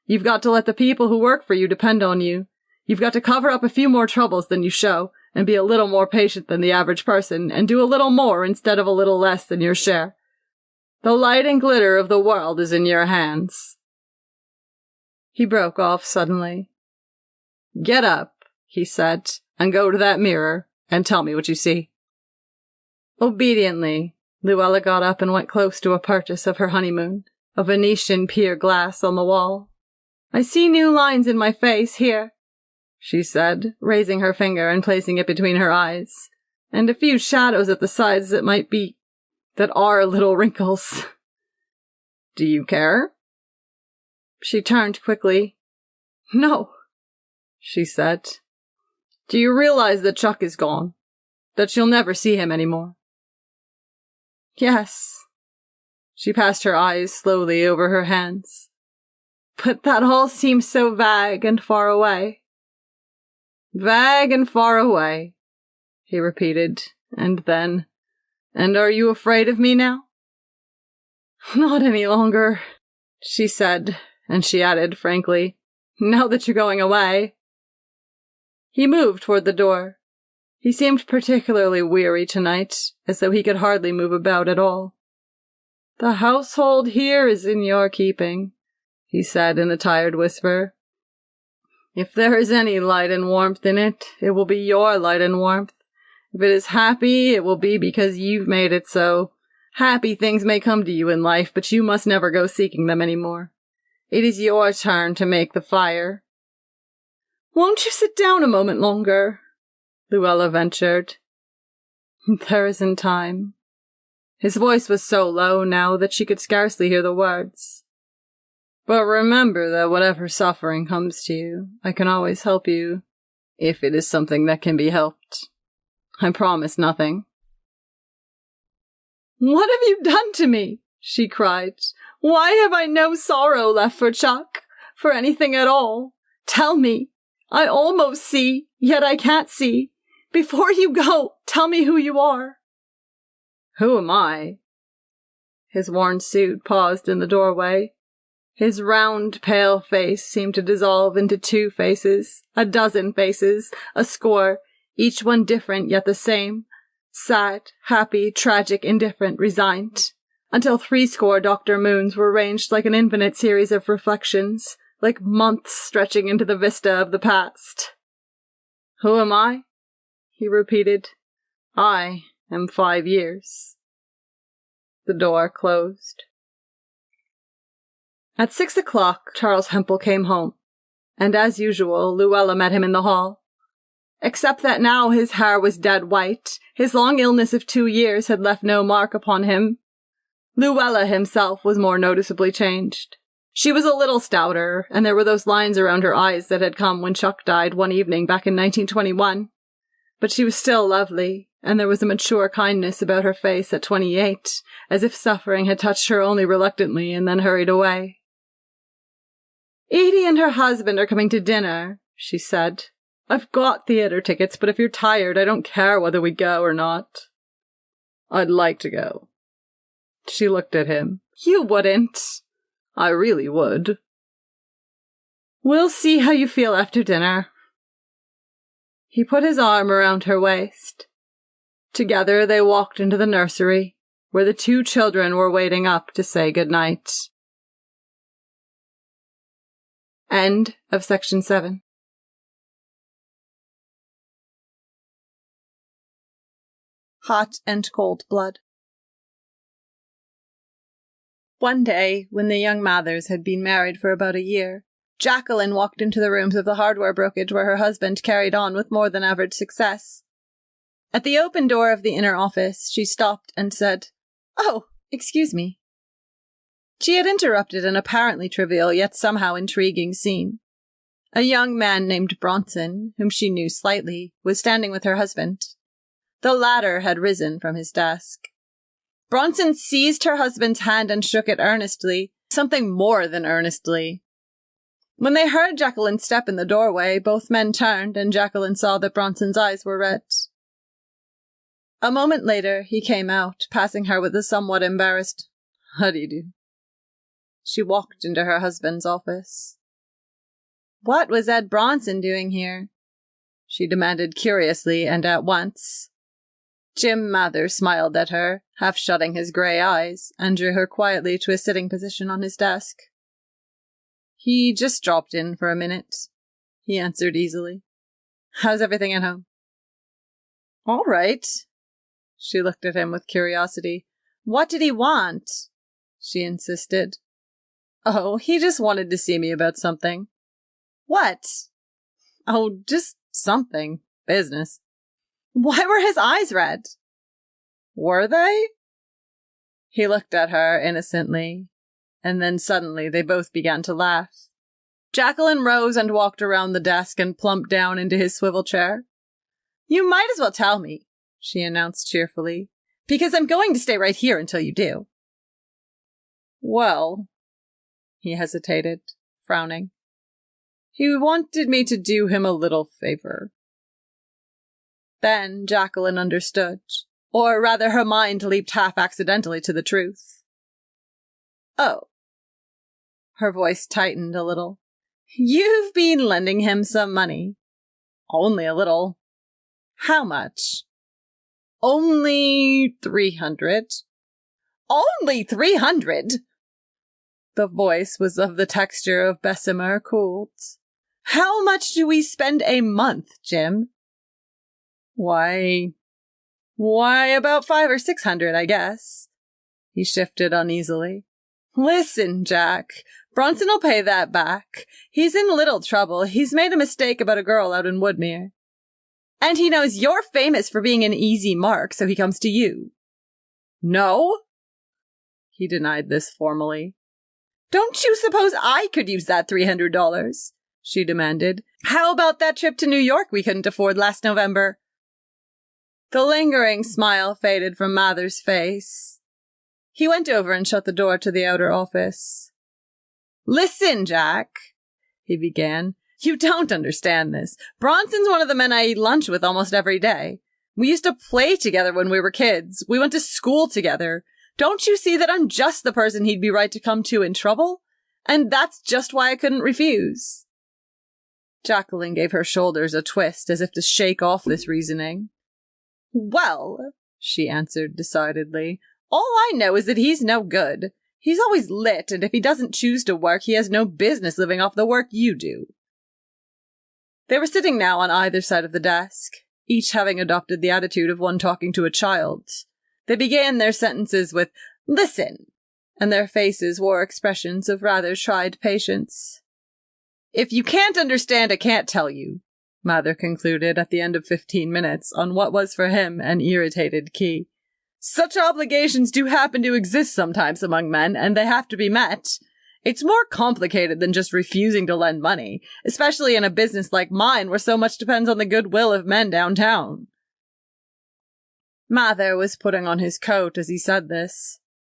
You've got to let the people who work for you depend on you. You've got to cover up a few more troubles than you show, and be a little more patient than the average person, and do a little more instead of a little less than your share. The light and glitter of the world is in your hands." He broke off suddenly. "Get up," he said, "and go to that mirror, and tell me what you see." Obediently, Luella got up and went close to a purchase of her honeymoon, a Venetian pier glass on the wall. "I see new lines in my face, here," she said, raising her finger and placing it between her eyes, "and a few shadows at the sides that are little wrinkles." "Do you care?" She turned quickly. "No," she said. "Do you realize that Chuck is gone? That you'll never see him anymore?" "Yes." She passed her eyes slowly over her hands. "But that all seems so vague and far away." "Vague and far away," he repeated, and then, "And are you afraid of me now?" "Not any longer," she said, and she added frankly, "now that you're going away." He moved toward the door. He seemed particularly weary tonight, as though he could hardly move about at all. "The household here is in your keeping," he said in a tired whisper. If there is any light and warmth in it, it will be your light and warmth. If it is happy, it will be because you've made it so. Happy things may come to you in life, but you must never go seeking them any more. It is your turn to make the fire. Won't you sit down a moment longer? Luella ventured. There isn't time. His voice was so low now that she could scarcely hear the words. But remember that whatever suffering comes to you, I can always help you, if it is something that can be helped. I promise nothing. What have you done to me? She cried. Why have I no sorrow left for Chuck? For anything at all? Tell me. I almost see, yet I can't see. Before you go, tell me who you are. Who am I? His worn suit paused in the doorway. His round, pale face seemed to dissolve into 2 faces, a dozen faces, a score, each one different yet the same, sad, happy, tragic, indifferent, resigned, until 70 Dr. Moons were ranged like an infinite series of reflections, like months stretching into the vista of the past. Who am I? He repeated. I am 5 years. The door closed. At 6 o'clock, Charles Hempel came home, and as usual, Luella met him in the hall. Except that now his hair was dead white, his long illness of 2 years had left no mark upon him. Luella himself was more noticeably changed. She was a little stouter, and there were those lines around her eyes that had come when Chuck died one evening back in 1921. But she was still lovely, and there was a mature kindness about her face at 28, as if suffering had touched her only reluctantly and then hurried away. Edie and her husband are coming to dinner, she said. I've got theatre tickets, but if you're tired, I don't care whether we go or not. I'd like to go. She looked at him. You wouldn't. I really would. We'll see how you feel after dinner. He put his arm around her waist. Together they walked into the nursery, where the 2 children were waiting up to say good night. End of section 7. Hot and Cold Blood. One day, when the young Mathers had been married for about a year, Jacqueline walked into the rooms of the hardware brokerage where her husband carried on with more than average success. At the open door of the inner office, she stopped and said, "Oh, excuse me." She had interrupted an apparently trivial yet somehow intriguing scene. A young man named Bronson, whom she knew slightly, was standing with her husband. The latter had risen from his desk. Bronson seized her husband's hand and shook it earnestly, something more than earnestly. When they heard Jacqueline step in the doorway, both men turned, and Jacqueline saw that Bronson's eyes were red. A moment later, he came out, passing her with a somewhat embarrassed, "How do you do?" She walked into her husband's office. What was Ed Bronson doing here? She demanded curiously and at once. Jim Mather smiled at her, half shutting his grey eyes, and drew her quietly to a sitting position on his desk. He just dropped in for a minute, he answered easily. How's everything at home? All right. She looked at him with curiosity. What did he want? She insisted. Oh, he just wanted to see me about something. What? Oh, just something. Business. Why were his eyes red? Were they? He looked at her innocently, and then suddenly they both began to laugh. Jacqueline rose and walked around the desk and plumped down into his swivel chair. You might as well tell me, she announced cheerfully, because I'm going to stay right here until you do. Well, he hesitated, frowning. He wanted me to do him a little favor. Then Jacqueline understood, or rather her mind leaped half accidentally to the truth. Oh. Her voice tightened a little. You've been lending him some money. Only a little. How much? Only 300. Only 300? The voice was of the texture of Bessemer cooled. How much do we spend a month, Jim? Why, about 500 or 600, I guess. He shifted uneasily. Listen, Jack, Bronson'll pay that back. He's in little trouble. He's made a mistake about a girl out in Woodmere. And he knows you're famous for being an easy mark, so he comes to you. No? He denied this formally. Don't you suppose I could use that $300? She demanded. How about that trip to New York we couldn't afford last November? The lingering smile faded from Mather's face. He went over and shut the door to the outer office. Listen, Jack, he began. You don't understand this. Bronson's one of the men I eat lunch with almost every day. We used to play together when we were kids. We went to school together. Don't you see that I'm just the person he'd be right to come to in trouble? And that's just why I couldn't refuse. Jacqueline gave her shoulders a twist as if to shake off this reasoning. Well, she answered decidedly, all I know is that he's no good. He's always lit, and if he doesn't choose to work, he has no business living off the work you do. They were sitting now on either side of the desk, each having adopted the attitude of one talking to a child. They began their sentences with, "Listen," and their faces wore expressions of rather tried patience. If you can't understand, I can't tell you, Mather concluded at the end of 15 minutes on what was for him an irritated key. Such obligations do happen to exist sometimes among men, and they have to be met. It's more complicated than just refusing to lend money, especially in a business like mine where so much depends on the goodwill of men downtown. Mather was putting on his coat as he said this.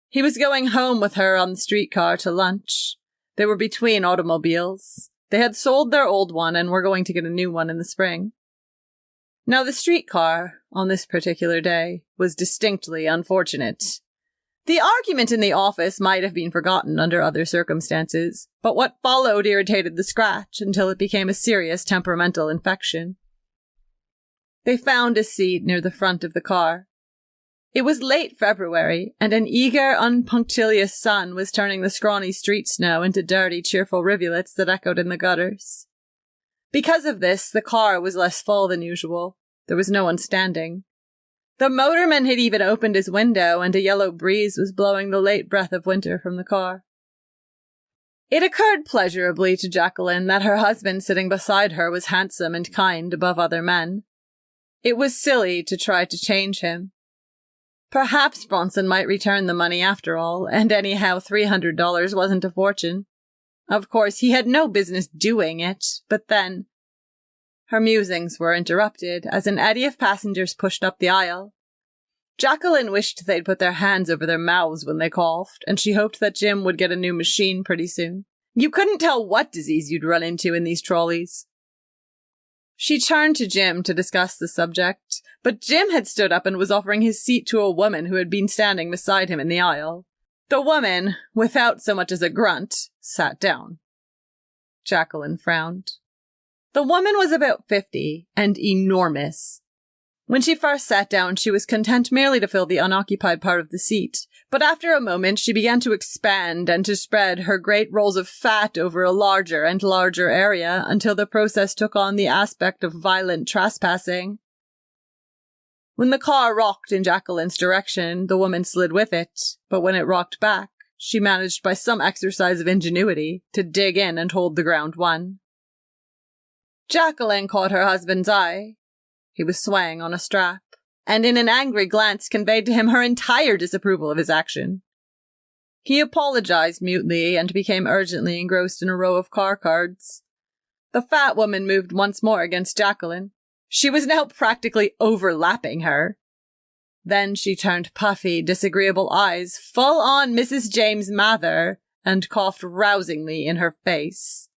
He was going home with her on the streetcar to lunch. They were between automobiles. They had sold their old one and were going to get a new one in the spring. Now the streetcar, on this particular day, was distinctly unfortunate. The argument in the office might have been forgotten under other circumstances, but what followed irritated the scratch until it became a serious temperamental infection. They found a seat near the front of the car. It was late February, and an eager, unpunctilious sun was turning the scrawny street snow into dirty, cheerful rivulets that echoed in the gutters. Because of this, the car was less full than usual. There was no one standing. The motorman had even opened his window, and a yellow breeze was blowing the late breath of winter from the car. It occurred pleasurably to Jacqueline that her husband sitting beside her was handsome and kind above other men. It was silly to try to change him. Perhaps Bronson might return the money after all, and anyhow $300 wasn't a fortune. Of course, he had no business doing it, but then... Her musings were interrupted as an eddy of passengers pushed up the aisle. Jacqueline wished they'd put their hands over their mouths when they coughed, and she hoped that Jim would get a new machine pretty soon. You couldn't tell what disease you'd run into in these trolleys. She turned to Jim to discuss the subject, but Jim had stood up and was offering his seat to a woman who had been standing beside him in the aisle. The woman, without so much as a grunt, sat down. Jacqueline frowned. The woman was about 50 and enormous. When she first sat down, she was content merely to fill the unoccupied part of the seat, but after a moment she began to expand and to spread her great rolls of fat over a larger and larger area until the process took on the aspect of violent trespassing. When the car rocked in Jacqueline's direction, the woman slid with it, but when it rocked back, she managed by some exercise of ingenuity to dig in and hold the ground won. Jacqueline caught her husband's eye. He was swaying on a strap, and in an angry glance conveyed to him her entire disapproval of his action. He apologized mutely and became urgently engrossed in a row of car cards. The fat woman moved once more against Jacqueline. She was now practically overlapping her. Then she turned puffy, disagreeable eyes full on Mrs. James Mather and coughed rousingly in her face.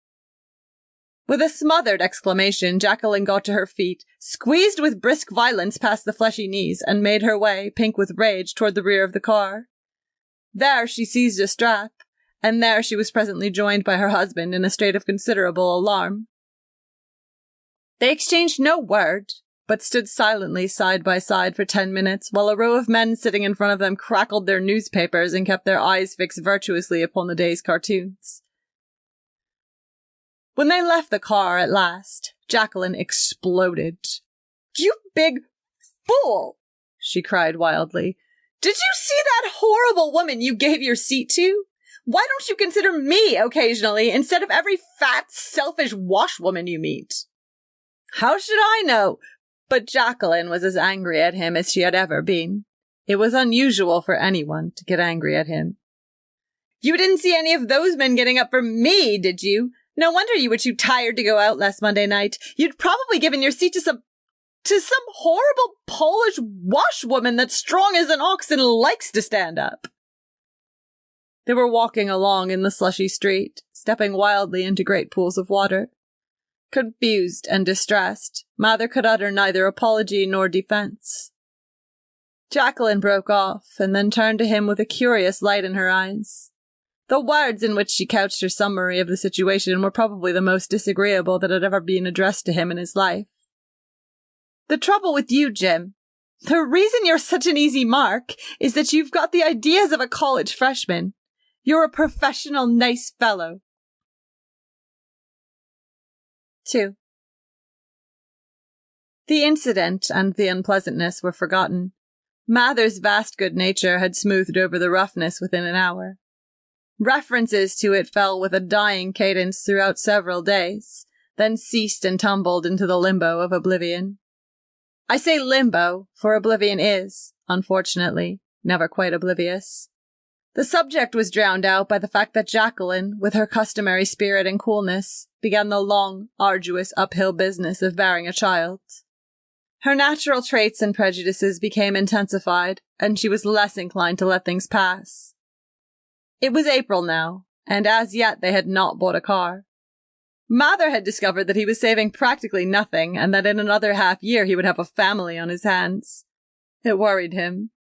With a smothered exclamation, Jacqueline got to her feet, squeezed with brisk violence past the fleshy knees, and made her way, pink with rage, toward the rear of the car. There she seized a strap, and there she was presently joined by her husband in a state of considerable alarm. They exchanged no word, but stood silently side by side for 10 minutes, while a row of men sitting in front of them crackled their newspapers and kept their eyes fixed virtuously upon the day's cartoons. When they left the car at last, Jacqueline exploded. "You big fool!" she cried wildly. "Did you see that horrible woman you gave your seat to? Why don't you consider me occasionally instead of every fat, selfish washwoman you meet?" How should I know? But Jacqueline was as angry at him as she had ever been. It was unusual for anyone to get angry at him. "You didn't see any of those men getting up for me, did you? No wonder you were too tired to go out last Monday night. You'd probably given your seat to some horrible Polish washwoman that's strong as an ox and likes to stand up." They were walking along in the slushy street, stepping wildly into great pools of water. Confused and distressed, Mather could utter neither apology nor defense. Jacqueline broke off, and then turned to him with a curious light in her eyes. The words in which she couched her summary of the situation were probably the most disagreeable that had ever been addressed to him in his life. "The trouble with you, Jim, the reason you're such an easy mark is that you've got the ideas of a college freshman. You're a professional nice fellow." 2. The incident and the unpleasantness were forgotten. Mather's vast good nature had smoothed over the roughness within an hour. References to it fell with a dying cadence throughout several days, then ceased and tumbled into the limbo of oblivion. I say limbo, for oblivion is, unfortunately, never quite oblivious. The subject was drowned out by the fact that Jacqueline, with her customary spirit and coolness, began the long, arduous uphill business of bearing a child. Her natural traits and prejudices became intensified, and she was less inclined to let things pass. It was April now, and as yet they had not bought a car. Mather had discovered that he was saving practically nothing, and that in another half-year he would have a family on his hands. It worried him.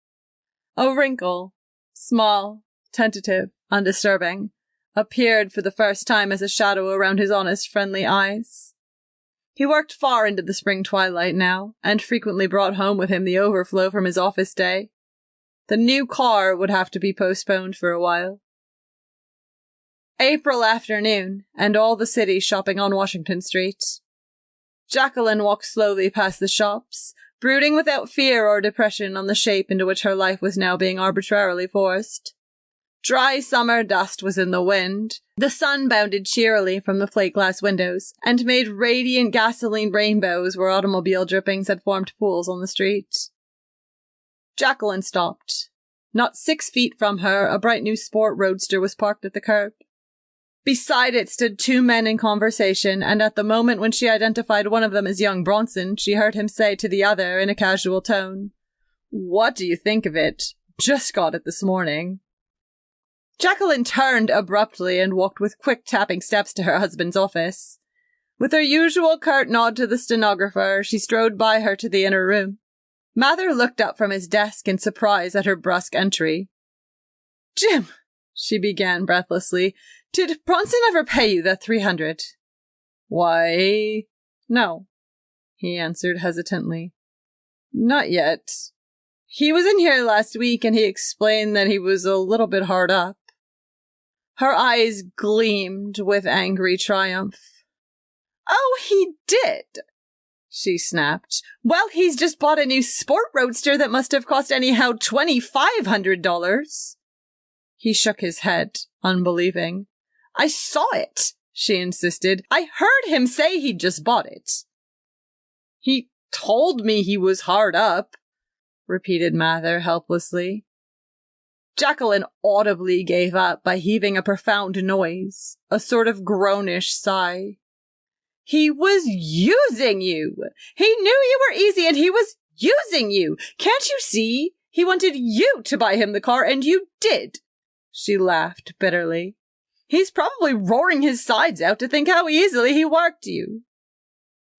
A wrinkle, small, tentative, undisturbing, appeared for the first time as a shadow around his honest, friendly eyes. He worked far into the spring twilight now, and frequently brought home with him the overflow from his office day. The new car would have to be postponed for a while. April afternoon, and all the city shopping on Washington Street. Jacqueline walked slowly past the shops, brooding without fear or depression on the shape into which her life was now being arbitrarily forced. Dry summer dust was in the wind. The sun bounded cheerily from the plate-glass windows and made radiant gasoline rainbows where automobile drippings had formed pools on the street. Jacqueline stopped. Not 6 feet from her, a bright new sport roadster was parked at the curb. Beside it stood 2 men in conversation, and at the moment when she identified one of them as young Bronson, she heard him say to the other in a casual tone, "What do you think of it? Just got it this morning." Jacqueline turned abruptly and walked with quick tapping steps to her husband's office. With her usual curt nod to the stenographer, she strode by her to the inner room. Mather looked up from his desk in surprise at her brusque entry. "Jim," she began breathlessly, "did Bronson ever pay you that $300? "Why, no," he answered hesitantly. "Not yet. He was in here last week and he explained that he was a little bit hard up." Her eyes gleamed with angry triumph. "Oh, he did?" she snapped. "Well, he's just bought a new sport roadster that must have cost anyhow $2,500. He shook his head, unbelieving. "I saw it," she insisted. "I heard him say he'd just bought it." "He told me he was hard up," repeated Mather helplessly. Jacqueline audibly gave up by heaving a profound noise, a sort of groanish sigh. "He was using you! He knew you were easy and he was using you! Can't you see? He wanted you to buy him the car and you did!" She laughed bitterly. "He's probably roaring his sides out to think how easily he worked you."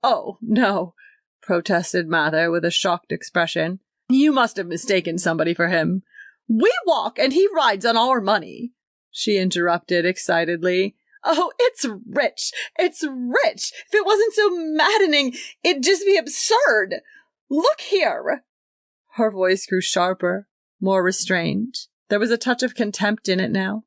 "Oh, no," protested Mather with a shocked expression. "You must have mistaken somebody for him. We walk and he rides on our money," she interrupted excitedly. "Oh, it's rich! It's rich! If it wasn't so maddening, it'd just be absurd! Look here!" Her voice grew sharper, more restrained. There was a touch of contempt in it now.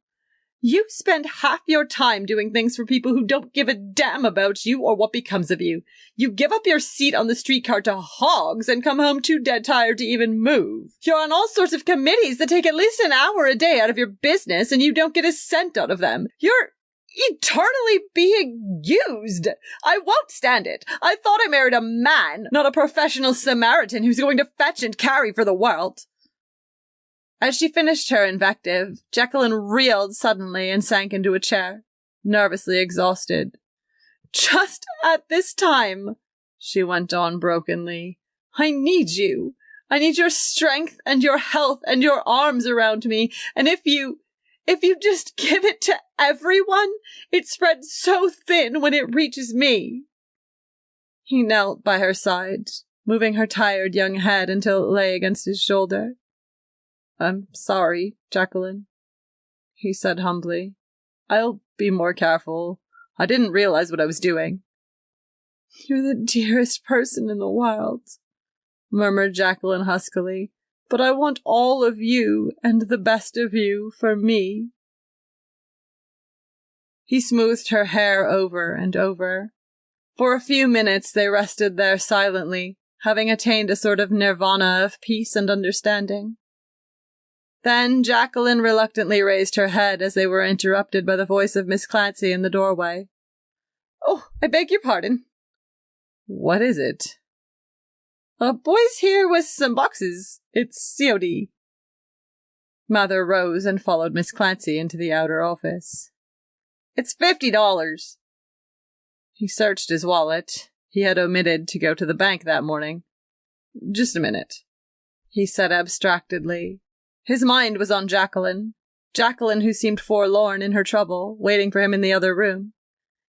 You spend half your time doing things for people who don't give a damn about you or what becomes of you. You give up your seat on the streetcar to hogs and come home too dead tired to even move. You're on all sorts of committees that take at least an hour a day out of your business and you don't get a cent out of them. You're eternally being used. I won't stand it. I thought I married a man, not a professional Samaritan who's going to fetch and carry for the world. As she finished her invective, Jacqueline reeled suddenly and sank into a chair, nervously exhausted. Just at this time, she went on brokenly, I need you. I need your strength and your health and your arms around me, and if you just give it to everyone, it spreads so thin when it reaches me. He knelt by her side, moving her tired young head until it lay against his shoulder. I'm sorry, Jacqueline, he said humbly. I'll be more careful. I didn't realize what I was doing. You're the dearest person in the world, murmured Jacqueline huskily, but I want all of you and the best of you for me. He smoothed her hair over and over. For a few minutes they rested there silently, having attained a sort of nirvana of peace and understanding. Then Jacqueline reluctantly raised her head as they were interrupted by the voice of Miss Clancy in the doorway. Oh, I beg your pardon. What is it? A boy's here with some boxes. It's COD. Mather rose and followed Miss Clancy into the outer office. It's $50. He searched his wallet. He had omitted to go to the bank that morning. Just a minute, he said abstractedly. His mind was on Jacqueline who seemed forlorn in her trouble, waiting for him in the other room.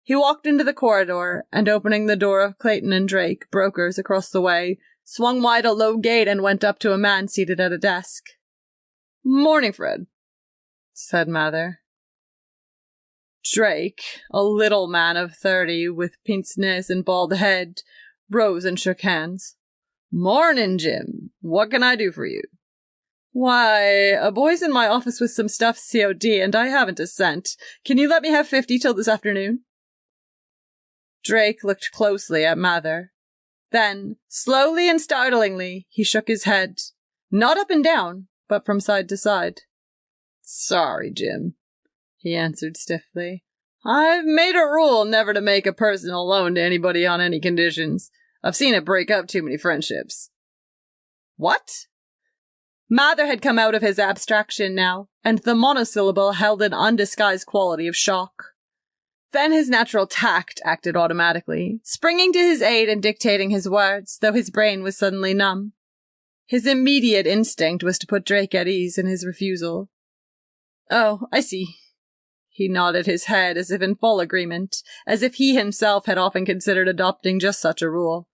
He walked into the corridor, and opening the door of Clayton and Drake, brokers across the way, swung wide a low gate and went up to a man seated at a desk. Morning, Fred, said Mather. Drake, a little man of 30 with pince-nez and bald head, rose and shook hands. Morning, Jim. What can I do for you? Why, a boy's in my office with some stuff COD, and I haven't a cent. Can you let me have 50 till this afternoon? Drake looked closely at Mather. Then, slowly and startlingly, he shook his head, not up and down, but from side to side. Sorry, Jim, he answered stiffly. I've made a rule never to make a personal loan to anybody on any conditions. I've seen it break up too many friendships. What? Mather had come out of his abstraction now, and the monosyllable held an undisguised quality of shock. Then his natural tact acted automatically, springing to his aid and dictating his words, though his brain was suddenly numb. His immediate instinct was to put Drake at ease in his refusal. Oh, I see. He nodded his head as if in full agreement, as if he himself had often considered adopting just such a rule.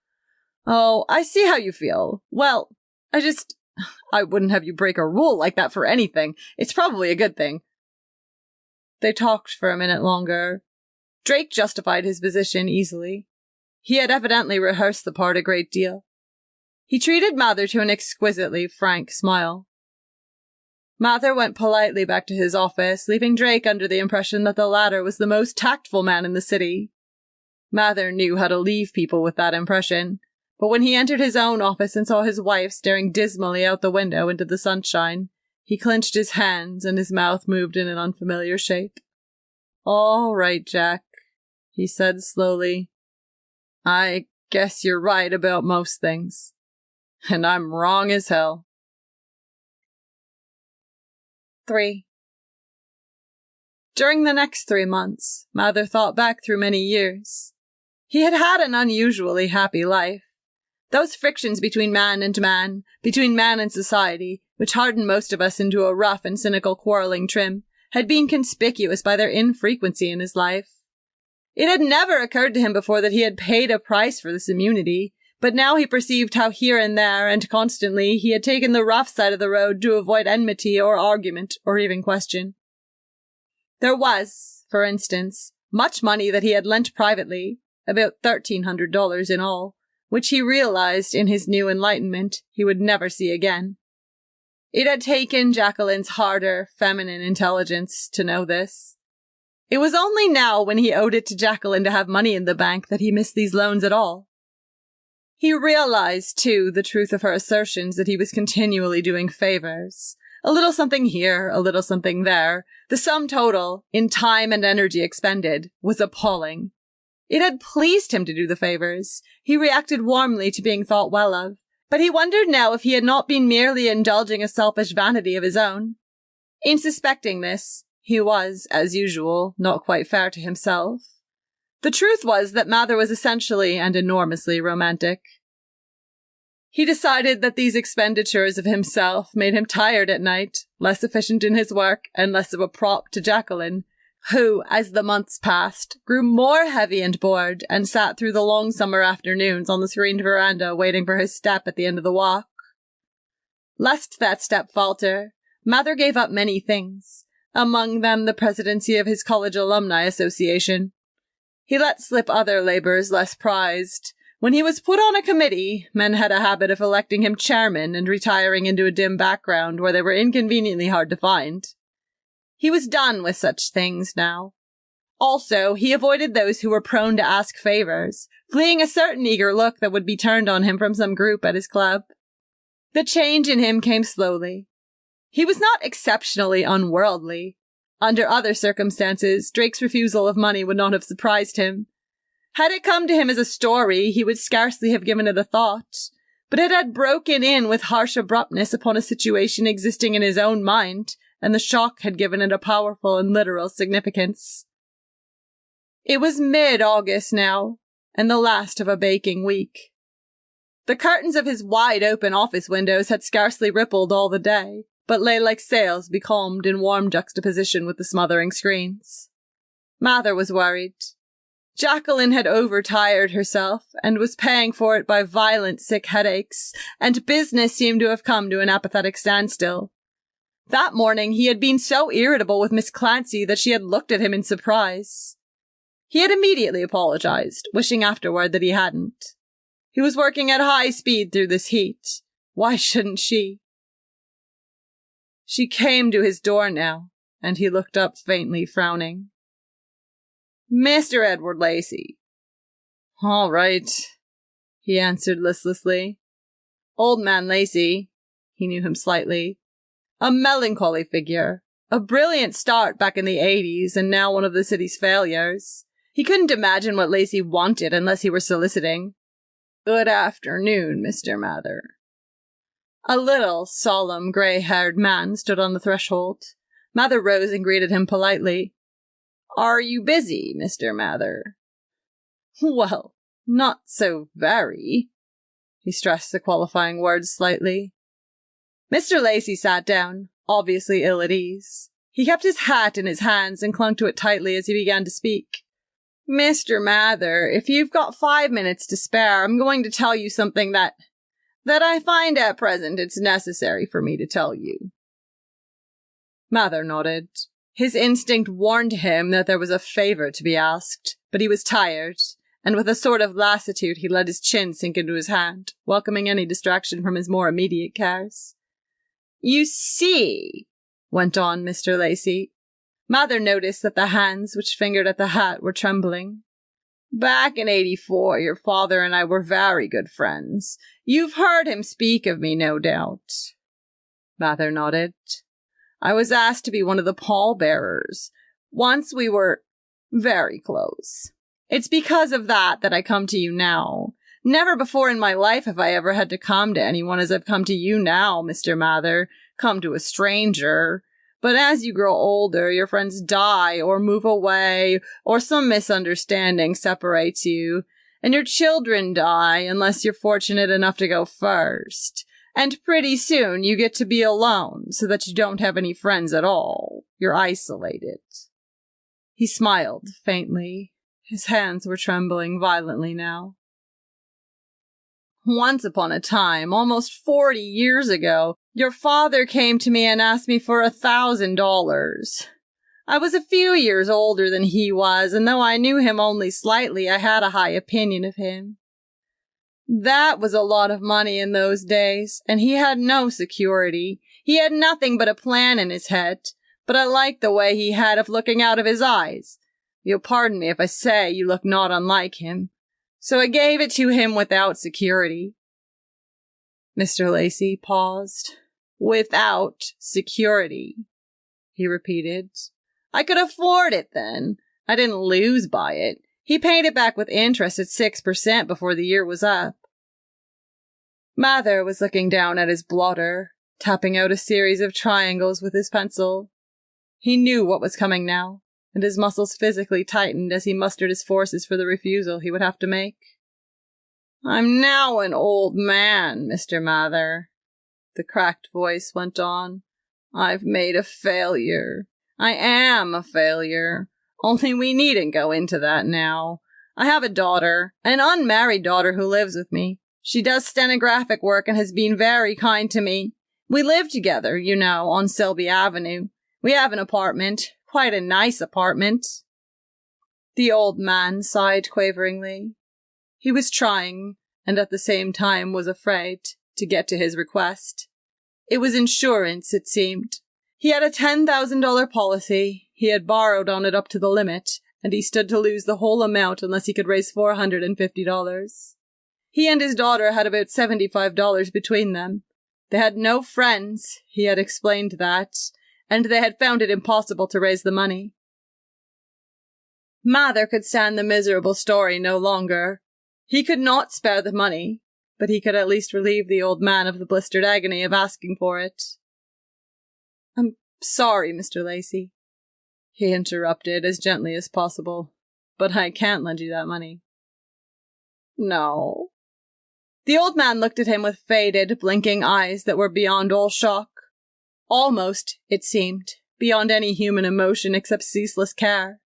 Oh, I see how you feel. Well, I wouldn't have you break a rule like that for anything. It's probably a good thing. They talked for a minute longer. Drake justified his position easily. He had evidently rehearsed the part a great deal. He treated Mather to an exquisitely frank smile. Mather went politely back to his office, leaving Drake under the impression that the latter was the most tactful man in the city. Mather knew how to leave people with that impression, but when he entered his own office and saw his wife staring dismally out the window into the sunshine, he clenched his hands and his mouth moved in an unfamiliar shape. All right, Jack, he said slowly. I guess you're right about most things. And I'm wrong as hell. 3. During the next 3 months, Mather thought back through many years. He had had an unusually happy life. Those frictions between man and man, between man and society, which hardened most of us into a rough and cynical quarreling trim, had been conspicuous by their infrequency in his life. It had never occurred to him before that he had paid a price for this immunity, but now he perceived how here and there and constantly he had taken the rough side of the road to avoid enmity or argument or even question. There was, for instance, much money that he had lent privately, about $1,300 in all, which he realized in his new enlightenment he would never see again. It had taken Jacqueline's harder, feminine intelligence to know this. It was only now when he owed it to Jacqueline to have money in the bank that he missed these loans at all. He realized, too, the truth of her assertions that he was continually doing favors. A little something here, a little something there. The sum total, in time and energy expended, was appalling. It had pleased him to do the favors. He reacted warmly to being thought well of. But he wondered now if he had not been merely indulging a selfish vanity of his own. In suspecting this, he was, as usual, not quite fair to himself. The truth was that Mather was essentially and enormously romantic. He decided that these expenditures of himself made him tired at night, less efficient in his work, and less of a prop to Jacqueline, who, as the months passed, grew more heavy and bored, and sat through the long summer afternoons on the screened veranda waiting for his step at the end of the walk. Lest that step falter, Mather gave up many things, among them the presidency of his college alumni association. He let slip other labors less prized. When he was put on a committee, men had a habit of electing him chairman and retiring into a dim background where they were inconveniently hard to find. He was done with such things now. Also, he avoided those who were prone to ask favors, fleeing a certain eager look that would be turned on him from some group at his club. The change in him came slowly. He was not exceptionally unworldly. Under other circumstances, Drake's refusal of money would not have surprised him. Had it come to him as a story, he would scarcely have given it a thought, but it had broken in with harsh abruptness upon a situation existing in his own mind, and the shock had given it a powerful and literal significance. It was mid-August now, and the last of a baking week. The curtains of his wide-open office windows had scarcely rippled all the day, but lay like sails becalmed in warm juxtaposition with the smothering screens. Mather was worried. Jacqueline had overtired herself, and was paying for it by violent sick headaches, and business seemed to have come to an apathetic standstill. That morning he had been so irritable with Miss Clancy that she had looked at him in surprise. He had immediately apologized, wishing afterward that he hadn't. He was working at high speed through this heat. Why shouldn't she? She came to his door now, and he looked up faintly, frowning. Mr. Edward Lacey. All right, he answered listlessly. Old man Lacey, he knew him slightly. A melancholy figure. A brilliant start back in the 80s, and now one of the city's failures. He couldn't imagine what Lacey wanted unless he were soliciting. Good afternoon, Mr. Mather. A little, solemn, grey-haired man stood on the threshold. Mather rose and greeted him politely. Are you busy, Mr. Mather? Well, not so very. He stressed the qualifying words slightly. Mr. Lacey sat down, obviously ill at ease. He kept his hat in his hands and clung to it tightly as he began to speak. Mr. Mather, if you've got 5 minutes to spare, I'm going to tell you something that I find at present it's necessary for me to tell you. Mather nodded. His instinct warned him that there was a favor to be asked, but he was tired, and with a sort of lassitude he let his chin sink into his hand, welcoming any distraction from his more immediate cares. You see, went on Mr. Lacey. Mather noticed that the hands which fingered at the hat were trembling. Back in 84, your father and I were very good friends. You've heard him speak of me, no doubt. Mather nodded. I was asked to be one of the pallbearers. Once we were very close. It's because of that I come to you now. Never before in my life have I ever had to come to anyone as I've come to you now, Mr. Mather. Come to a stranger. But as you grow older, your friends die or move away, or some misunderstanding separates you, and your children die unless you're fortunate enough to go first. And pretty soon you get to be alone, so that you don't have any friends at all. You're isolated. He smiled faintly. His hands were trembling violently now. Once upon a time, almost 40 years ago, your father came to me and asked me for $1,000. I was a few years older than he was, and though I knew him only slightly, I had a high opinion of him. That was a lot of money in those days, and he had no security. He had nothing but a plan in his head, but I liked the way he had of looking out of his eyes. You'll pardon me if I say you look not unlike him. So I gave it to him without security." Mr. Lacey paused. "Without security," he repeated. "I could afford it then. I didn't lose by it. He paid it back with interest at 6% before the year was up." Mather was looking down at his blotter, tapping out a series of triangles with his pencil. He knew what was coming now, and his muscles physically tightened as he mustered his forces for the refusal he would have to make. "I'm now an old man, Mr. Mather," the cracked voice went on. "I've made a failure. I am a failure. Only we needn't go into that now. I have a daughter, an unmarried daughter who lives with me. She does stenographic work and has been very kind to me. We live together, you know, on Selby Avenue. We have an apartment, quite a nice apartment." The old man sighed quaveringly. He was trying, and at the same time was afraid, to get to his request. It was insurance, it seemed. He had a $10,000 policy. He had borrowed on it up to the limit, and he stood to lose the whole amount unless he could raise $450. He and his daughter had about $75 between them. They had no friends, he had explained that, and they had found it impossible to raise the money. Mather could stand the miserable story no longer. He could not spare the money, but he could at least relieve the old man of the blistered agony of asking for it. "I'm sorry, Mr. Lacey," he interrupted as gently as possible, "but I can't lend you that money." "No." The old man looked at him with faded, blinking eyes that were beyond all shock. Almost, it seemed, beyond any human emotion except ceaseless care.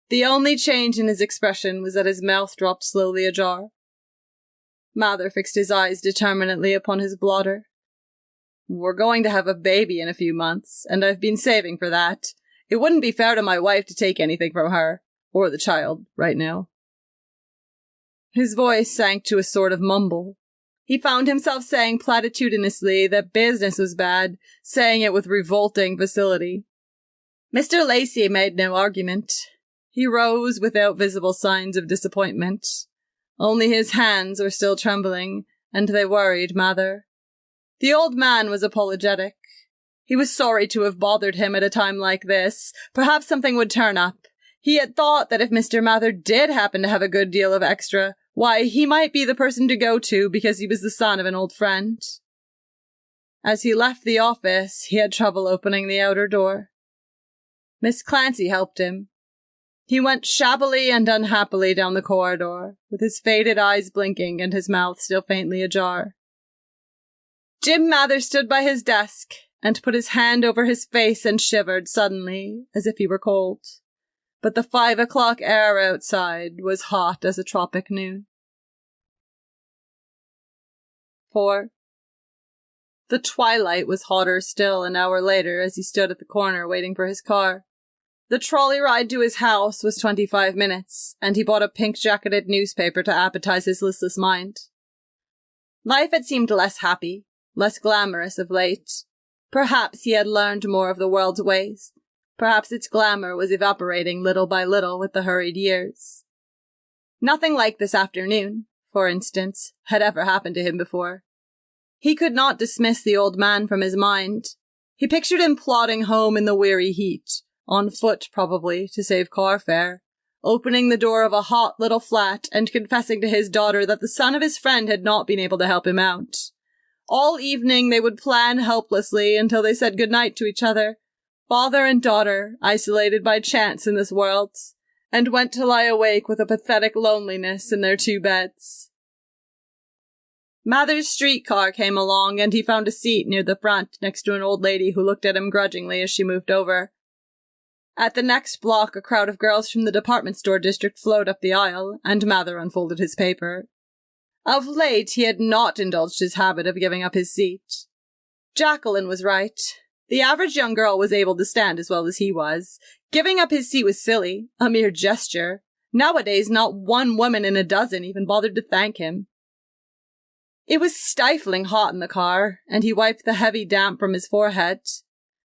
The only change in his expression was that his mouth dropped slowly ajar. Mather fixed his eyes determinedly upon his blotter. "We're going to have a baby in a few months, and I've been saving for that. It wouldn't be fair to my wife to take anything from her, or the child, right now." His voice sank to a sort of mumble. He found himself saying platitudinously that business was bad, saying it with revolting facility. Mr. Lacey made no argument. He rose without visible signs of disappointment. Only his hands were still trembling, and they worried Mather. The old man was apologetic. He was sorry to have bothered him at a time like this. Perhaps something would turn up. He had thought that if Mr. Mather did happen to have a good deal of extra, why, he might be the person to go to because he was the son of an old friend. As he left the office, he had trouble opening the outer door. Miss Clancy helped him. He went shabbily and unhappily down the corridor, with his faded eyes blinking and his mouth still faintly ajar. Jim Mather stood by his desk and put his hand over his face and shivered suddenly, as if he were cold. But the 5 o'clock air outside was hot as a tropic noon. 4. The twilight was hotter still an hour later as he stood at the corner waiting for his car. The trolley ride to his house was 25 minutes, and he bought a pink-jacketed newspaper to appetize his listless mind. Life had seemed less happy, less glamorous of late. Perhaps he had learned more of the world's ways. Perhaps its glamour was evaporating little by little with the hurried years. Nothing like this afternoon, for instance, had ever happened to him before. He could not dismiss the old man from his mind. He pictured him plodding home in the weary heat, on foot probably, to save car fare, opening the door of a hot little flat and confessing to his daughter that the son of his friend had not been able to help him out. All evening they would plan helplessly until they said good-night to each other, father and daughter, isolated by chance in this world, and went to lie awake with a pathetic loneliness in their 2 beds. Mather's streetcar came along, and he found a seat near the front next to an old lady who looked at him grudgingly as she moved over. At the next block, a crowd of girls from the department store district flowed up the aisle, and Mather unfolded his paper. Of late, he had not indulged his habit of giving up his seat. Jacqueline was right. The average young girl was able to stand as well as he was. Giving up his seat was silly, a mere gesture. Nowadays, not one woman in a dozen even bothered to thank him. It was stifling hot in the car, and he wiped the heavy damp from his forehead.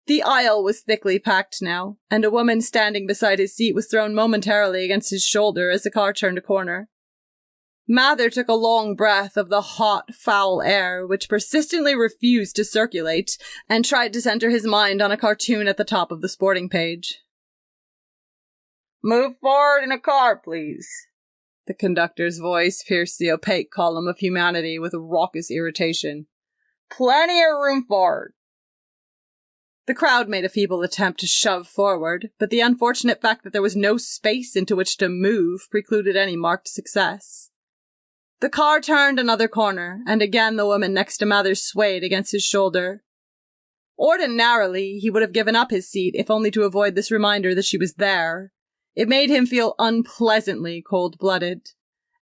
The aisle was thickly packed now, and a woman standing beside his seat was thrown momentarily against his shoulder as the car turned a corner. Mather took a long breath of the hot, foul air, which persistently refused to circulate, and tried to center his mind on a cartoon at the top of the sporting page. "Move forward in a car, please." The conductor's voice pierced the opaque column of humanity with raucous irritation. "Plenty of room forward." The crowd made a feeble attempt to shove forward, but the unfortunate fact that there was no space into which to move precluded any marked success. The car turned another corner, and again the woman next to Mather swayed against his shoulder. Ordinarily, he would have given up his seat if only to avoid this reminder that she was there. It made him feel unpleasantly cold-blooded.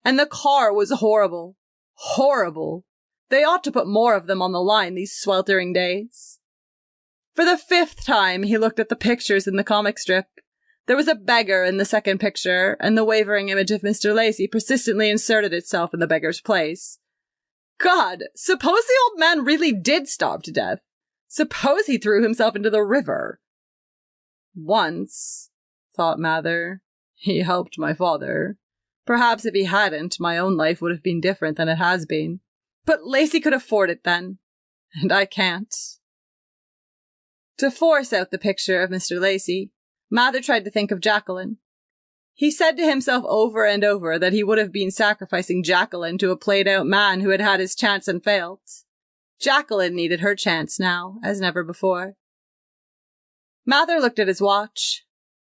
And the car was horrible. Horrible. They ought to put more of them on the line these sweltering days. For the 5th time, he looked at the pictures in the comic strip. There was a beggar in the second picture, and the wavering image of Mr. Lacey persistently inserted itself in the beggar's place. God, suppose the old man really did starve to death. Suppose he threw himself into the river. Once, thought Mather, he helped my father. Perhaps if he hadn't, my own life would have been different than it has been. But Lacey could afford it then, and I can't. To force out the picture of Mr. Lacey, Mather tried to think of Jacqueline. He said to himself over and over that he would have been sacrificing Jacqueline to a played-out man who had had his chance and failed. Jacqueline needed her chance now, as never before. Mather looked at his watch.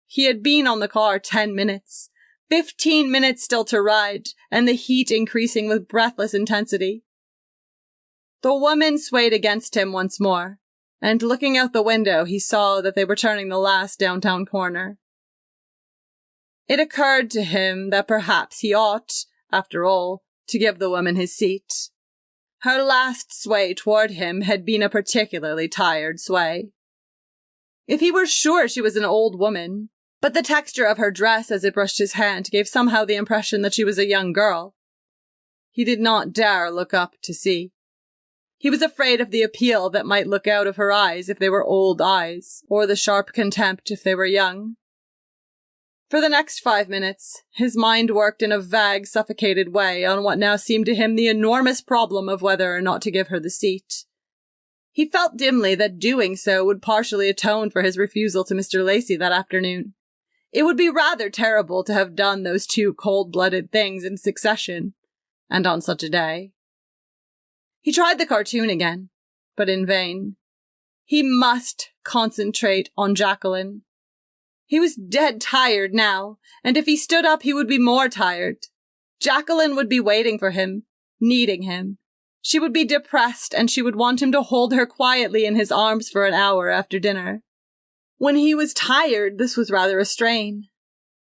He had been on the car 10 minutes, 15 minutes still to ride, and the heat increasing with breathless intensity. The woman swayed against him once more, and looking out the window, he saw that they were turning the last downtown corner. It occurred to him that perhaps he ought, after all, to give the woman his seat. Her last sway toward him had been a particularly tired sway. If he were sure she was an old woman, but the texture of her dress as it brushed his hand gave somehow the impression that she was a young girl. He did not dare look up to see. He was afraid of the appeal that might look out of her eyes if they were old eyes, or the sharp contempt if they were young. For the next 5 minutes, his mind worked in a vague, suffocated way on what now seemed to him the enormous problem of whether or not to give her the seat. He felt dimly that doing so would partially atone for his refusal to Mr. Lacey that afternoon. It would be rather terrible to have done those 2 cold-blooded things in succession, and on such a day. He tried the cartoon again, but in vain. He must concentrate on Jacqueline. He was dead tired now, and if he stood up he would be more tired. Jacqueline would be waiting for him, needing him. She would be depressed, and she would want him to hold her quietly in his arms for an hour after dinner. When he was tired, this was rather a strain.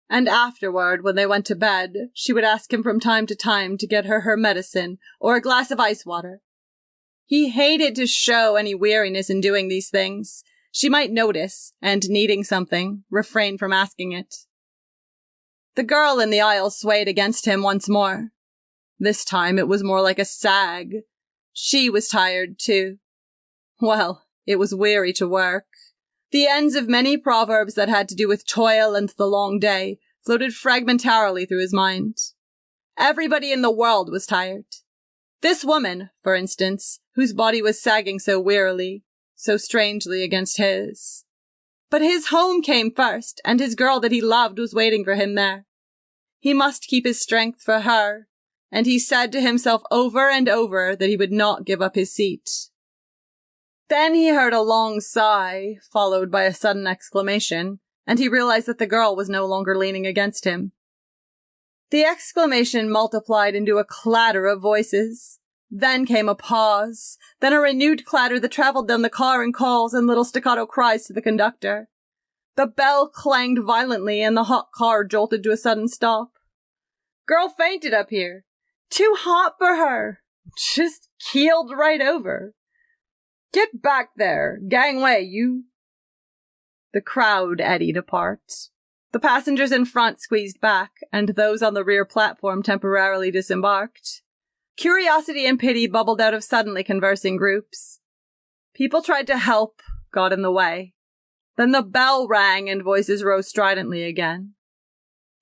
And afterward, when they went to bed, she would ask him from time to time to get her medicine or a glass of ice water. He hated to show any weariness in doing these things. She might notice, and needing something, refrain from asking it. The girl in the aisle swayed against him once more. This time it was more like a sag. She was tired, too. Well, it was weary to work. The ends of many proverbs that had to do with toil and the long day floated fragmentarily through his mind. Everybody in the world was tired. This woman, for instance, whose body was sagging so wearily, so strangely against his. But his home came first, and his girl that he loved was waiting for him there. He must keep his strength for her, and he said to himself over and over that he would not give up his seat. Then he heard a long sigh, followed by a sudden exclamation, and he realized that the girl was no longer leaning against him. The exclamation multiplied into a clatter of voices. Then came a pause, then a renewed clatter that traveled down the car in calls and little staccato cries to the conductor. The bell clanged violently and the hot car jolted to a sudden stop. Girl fainted up here. Too hot for her. Just keeled right over. Get back there. Gangway, you. The crowd eddied apart. The passengers in front squeezed back, and those on the rear platform temporarily disembarked. Curiosity and pity bubbled out of suddenly conversing groups. People tried to help, got in the way. Then the bell rang and voices rose stridently again.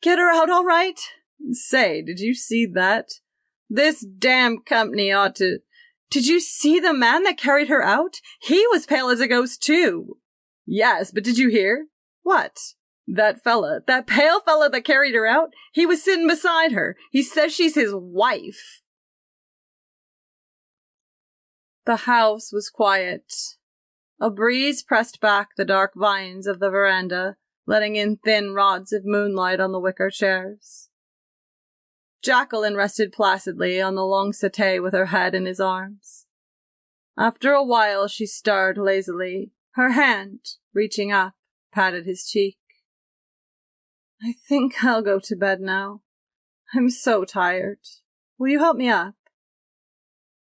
Get her out all right? Say, did you see that? This damn company ought to... Did you see the man that carried her out? He was pale as a ghost, too. Yes, but did you hear? What? That pale fella that carried her out? He was sitting beside her. He says she's his wife. The house was quiet. A breeze pressed back the dark vines of the veranda, letting in thin rods of moonlight on the wicker chairs. Jacqueline rested placidly on the long settee with her head in his arms. After a while she stirred lazily. Her hand, reaching up, patted his cheek. I think I'll go to bed now. I'm so tired. Will you help me up?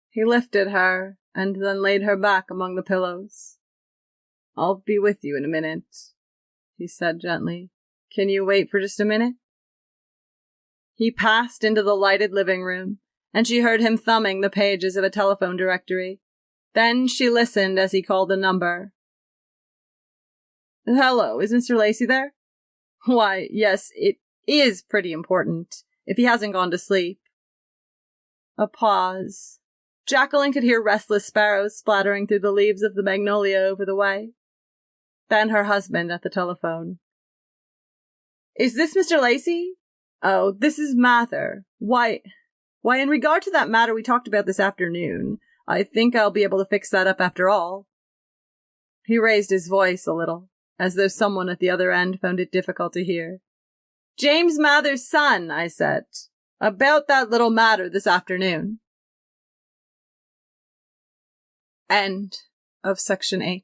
He lifted her and then laid her back among the pillows. I'll be with you in a minute, he said gently. Can you wait for just a minute? He passed into the lighted living room, and she heard him thumbing the pages of a telephone directory. Then she listened as he called a number. Hello, is Mr. Lacey there? Why, yes, it is pretty important, if he hasn't gone to sleep. A pause. Jacqueline could hear restless sparrows splattering through the leaves of the magnolia over the way. Then her husband at the telephone. Is this Mr. Lacey? Oh, this is Mather. Why, in regard to that matter we talked about this afternoon, I think I'll be able to fix that up after all. He raised his voice a little, as though someone at the other end found it difficult to hear. James Mather's son, I said. About that little matter this afternoon. End of section 8.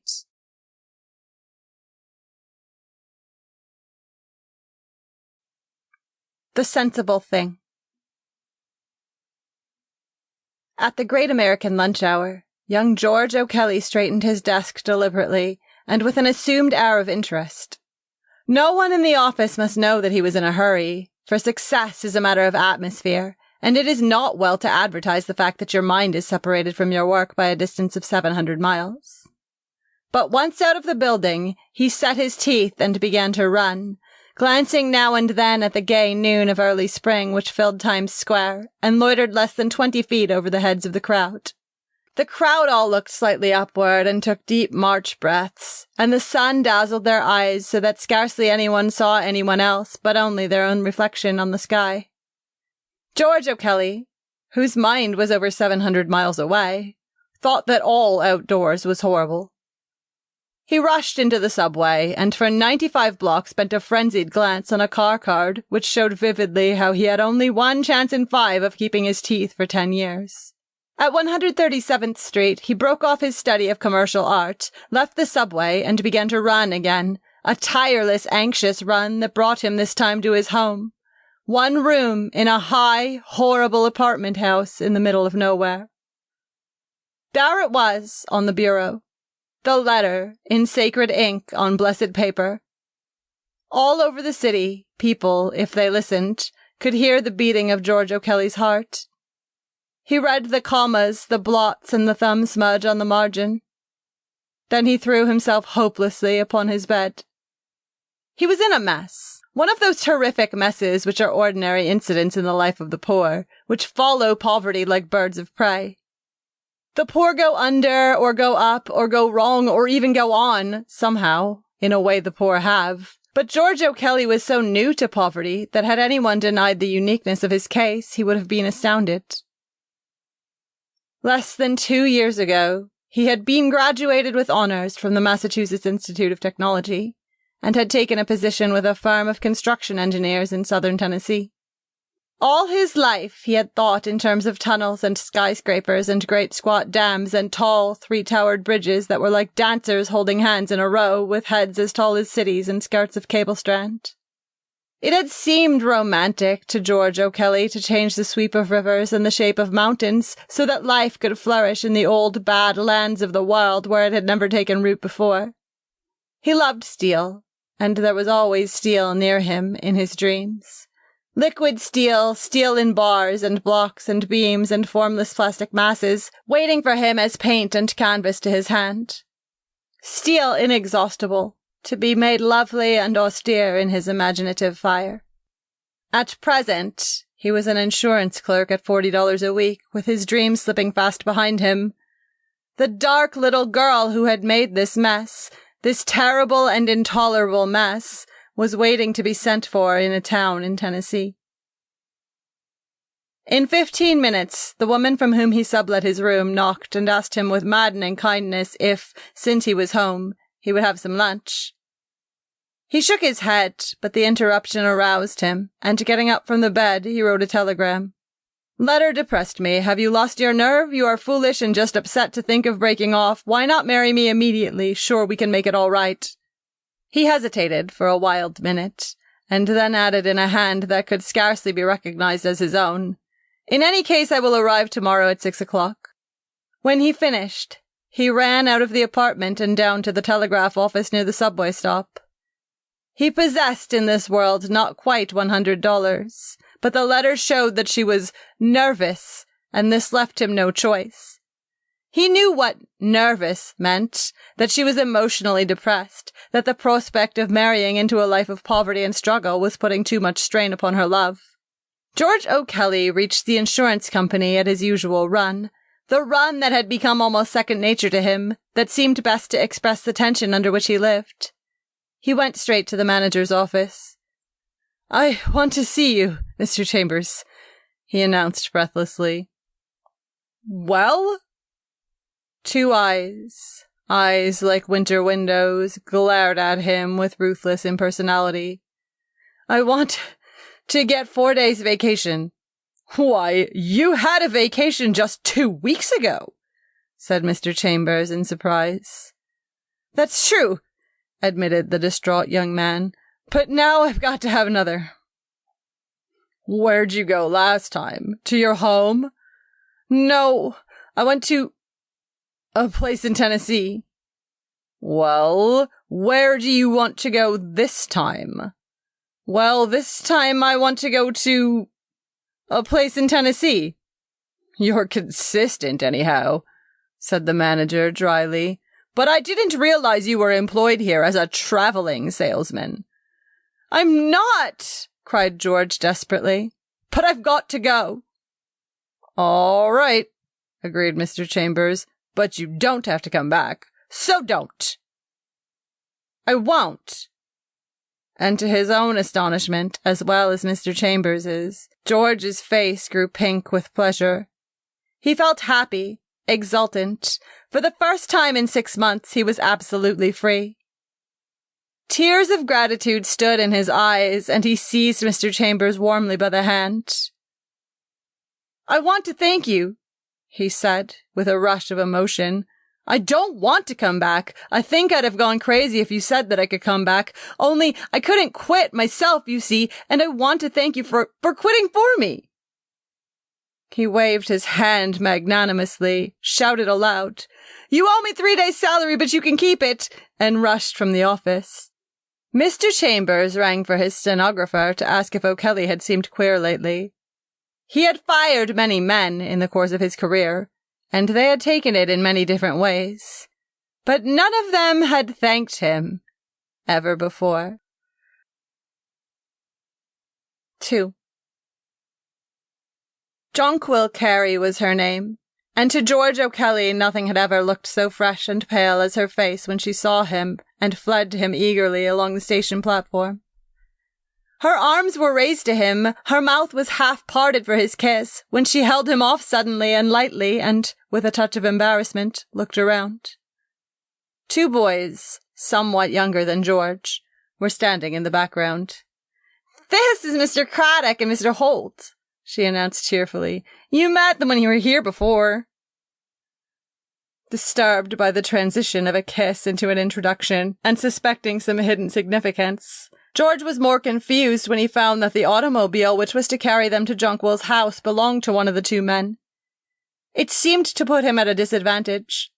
The sensible thing. At the great American lunch hour, young George O'Kelly straightened his desk deliberately and with an assumed air of interest. No one in the office must know that he was in a hurry, for success is a matter of atmosphere, and it is not well to advertise the fact that your mind is separated from your work by a distance of 700 miles. But once out of the building, he set his teeth and began to run, glancing now and then at the gay noon of early spring which filled Times Square and loitered less than 20 feet over the heads of the crowd. The crowd all looked slightly upward and took deep March breaths, and the sun dazzled their eyes so that scarcely anyone saw anyone else but only their own reflection on the sky. George O'Kelly, whose mind was over 700 miles away, thought that all outdoors was horrible. He rushed into the subway and for 95 blocks bent a frenzied glance on a car card which showed vividly how he had only one chance in 5 of keeping his teeth for 10 years. At 137th Street, he broke off his study of commercial art, left the subway, and began to run again, a tireless, anxious run that brought him this time to his home. One room in a high, horrible apartment house in the middle of nowhere. There it was on the bureau. The letter, in sacred ink on blessed paper. All over the city, people, if they listened, could hear the beating of George O'Kelly's heart. He read the commas, the blots, and the thumb smudge on the margin. Then he threw himself hopelessly upon his bed. He was in a mess, one of those horrific messes which are ordinary incidents in the life of the poor, which follow poverty like birds of prey. The poor go under, or go up, or go wrong, or even go on, somehow, in a way the poor have. But George O'Kelly was so new to poverty that had anyone denied the uniqueness of his case, he would have been astounded. Less than 2 years ago, he had been graduated with honors from the Massachusetts Institute of Technology, and had taken a position with a firm of construction engineers in southern Tennessee. All his life he had thought in terms of tunnels and skyscrapers and great squat dams and tall, 3-towered bridges that were like dancers holding hands in a row with heads as tall as cities and skirts of cable strand. It had seemed romantic to George O'Kelly to change the sweep of rivers and the shape of mountains so that life could flourish in the old bad lands of the world where it had never taken root before. He loved steel, and there was always steel near him in his dreams. Liquid steel, steel in bars and blocks and beams and formless plastic masses, waiting for him as paint and canvas to his hand. Steel inexhaustible, to be made lovely and austere in his imaginative fire. At present, he was an insurance clerk at $40 a week, with his dreams slipping fast behind him. The dark little girl who had made this mess, this terrible and intolerable mess, was waiting to be sent for in a town in Tennessee. In 15 minutes, the woman from whom he sublet his room knocked and asked him with maddening kindness if, since he was home, he would have some lunch. He shook his head, but the interruption aroused him, and getting up from the bed, he wrote a telegram. "Letter depressed me. Have you lost your nerve? You are foolish and just upset to think of breaking off. Why not marry me immediately? Sure, we can make it all right." He hesitated for a wild minute, and then added in a hand that could scarcely be recognized as his own, "In any case, I will arrive tomorrow at 6 o'clock. When he finished, he ran out of the apartment and down to the telegraph office near the subway stop. He possessed in this world not quite $100, but the letter showed that she was nervous, and this left him no choice. He knew what nervous meant, that she was emotionally depressed, that the prospect of marrying into a life of poverty and struggle was putting too much strain upon her love. George O'Kelly reached the insurance company at his usual run, the run that had become almost second nature to him, that seemed best to express the tension under which he lived. He went straight to the manager's office. "I want to see you, Mr. Chambers," he announced breathlessly. "Well?" Two eyes like winter windows, glared at him with ruthless impersonality. "I want to get 4 days vacation." "Why, you had a vacation just 2 weeks ago," said Mr. Chambers in surprise. "That's true," admitted the distraught young man, "but now I've got to have another." "Where'd you go last time? To your home?" "No, I went to a place in Tennessee." "Well, where do you want to go this time?" "Well, this time I want to go to a place in Tennessee." "You're consistent, anyhow," said the manager dryly. "But I didn't realize you were employed here as a traveling salesman." "I'm not!" cried George desperately. "But I've got to go." "All right," agreed Mr. Chambers, "but you don't have to come back, so don't." "I won't." And to his own astonishment, as well as Mr. Chambers's, George's face grew pink with pleasure. He felt happy, exultant. For the first time in 6 months, he was absolutely free. Tears of gratitude stood in his eyes, and he seized Mr. Chambers warmly by the hand. "I want to thank you," he said, with a rush of emotion. "I don't want to come back. I think I'd have gone crazy if you said that I could come back. Only I couldn't quit myself, you see, and I want to thank you for quitting for me." He waved his hand magnanimously, shouted aloud, "You owe me 3 days' salary, but you can keep it," and rushed from the office. Mr. Chambers rang for his stenographer to ask if O'Kelly had seemed queer lately. He had fired many men in the course of his career, and they had taken it in many different ways, but none of them had thanked him ever before. 2. Jonquil Carey was her name, and to George O'Kelly nothing had ever looked so fresh and pale as her face when she saw him and fled to him eagerly along the station platform. Her arms were raised to him, her mouth was half parted for his kiss, when she held him off suddenly and lightly and, with a touch of embarrassment, looked around. 2 boys, somewhat younger than George, were standing in the background. "This is Mr. Craddock and Mr. Holt," she announced cheerfully. "You met them when you were here before." Disturbed by the transition of a kiss into an introduction, and suspecting some hidden significance, George was more confused when he found that the automobile which was to carry them to Jonquil's house belonged to one of the 2 men. It seemed to put him at a disadvantage.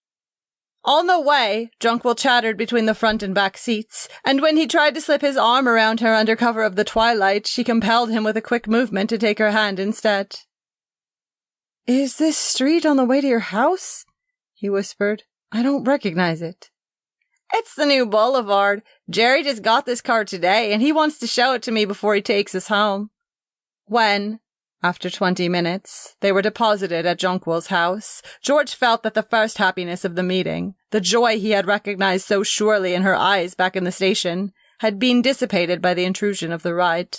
On the way, Jonquil chattered between the front and back seats, and when he tried to slip his arm around her under cover of the twilight, she compelled him with a quick movement to take her hand instead. "Is this street on the way to your house?" he whispered. "I don't recognize it." "It's the new boulevard. Jerry just got this car today, and he wants to show it to me before he takes us home." When, after 20 minutes, they were deposited at Jonquil's house, George felt that the first happiness of the meeting, the joy he had recognized so surely in her eyes back in the station, had been dissipated by the intrusion of the ride.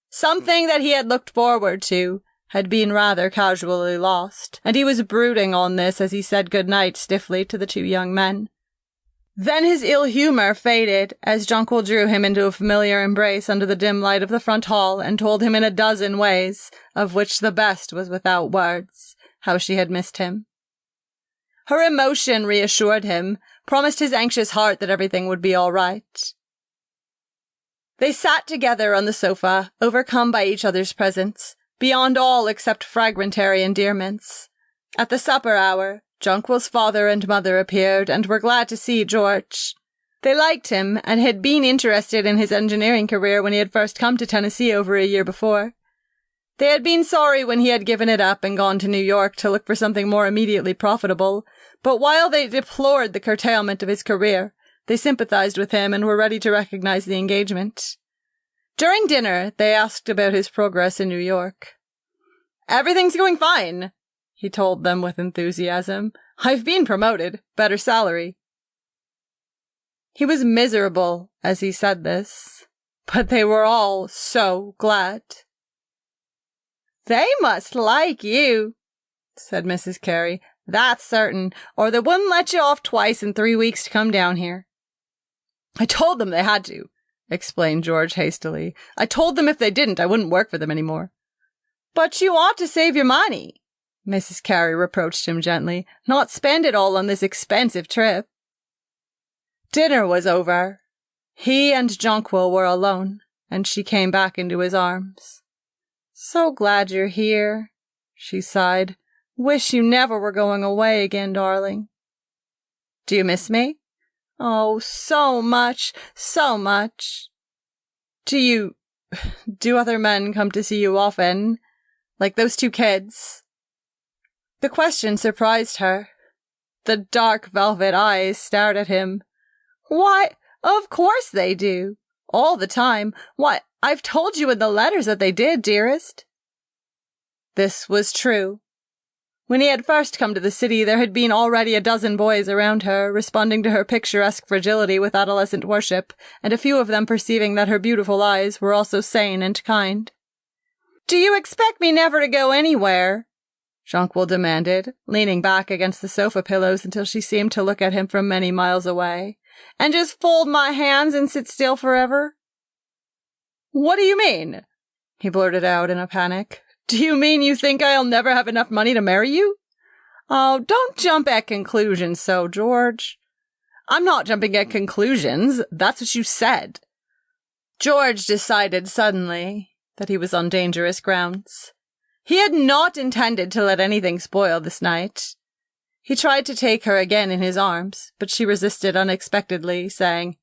Something that he had looked forward to had been rather casually lost, and he was brooding on this as he said good-night stiffly to the two young men. Then his ill humor faded as Jonquil drew him into a familiar embrace under the dim light of the front hall and told him in a dozen ways, of which the best was without words, how she had missed him. Her emotion reassured him, promised his anxious heart that everything would be all right. They sat together on the sofa, overcome by each other's presence, beyond all except fragmentary endearments. At the supper hour, Jonquil's father and mother appeared and were glad to see George. They liked him and had been interested in his engineering career when he had first come to Tennessee over a year before. They had been sorry when he had given it up and gone to New York to look for something more immediately profitable, but while they deplored the curtailment of his career, they sympathized with him and were ready to recognize the engagement. During dinner, they asked about his progress in New York. "Everything's going fine," he told them with enthusiasm. "I've been promoted. Better salary." He was miserable as he said this, but they were all so glad. "They must like you," said Mrs. Carey. "That's certain, or they wouldn't let you off twice in 3 weeks to come down here." "I told them they had to," explained George hastily. "I told them if they didn't, I wouldn't work for them anymore." "But you ought to save your money," Mrs. Carey reproached him gently, "not spend it all on this expensive trip." Dinner was over. He and Jonquil were alone, and she came back into his arms. "So glad you're here," she sighed. "Wish you never were going away again, darling." "Do you miss me?" "Oh, so much, so much." Do other men come to see you often? Like those two kids?" The question surprised her. The dark velvet eyes stared at him. "Why, of course they do. All the time. Why, I've told you in the letters that they did, dearest." This was true. When he had first come to the city, there had been already a dozen boys around her, responding to her picturesque fragility with adolescent worship, and a few of them perceiving that her beautiful eyes were also sane and kind. "Do you expect me never to go anywhere?" Jonquil demanded, leaning back against the sofa pillows until she seemed to look at him from many miles away. "And just fold my hands and sit still forever?" "What do you mean?" he blurted out in a panic. "Do you mean you think I'll never have enough money to marry you?" "Oh, don't jump at conclusions so, George." "I'm not jumping at conclusions. That's what you said." George decided suddenly that he was on dangerous grounds. He had not intended to let anything spoil this night. He tried to take her again in his arms, but she resisted unexpectedly, saying,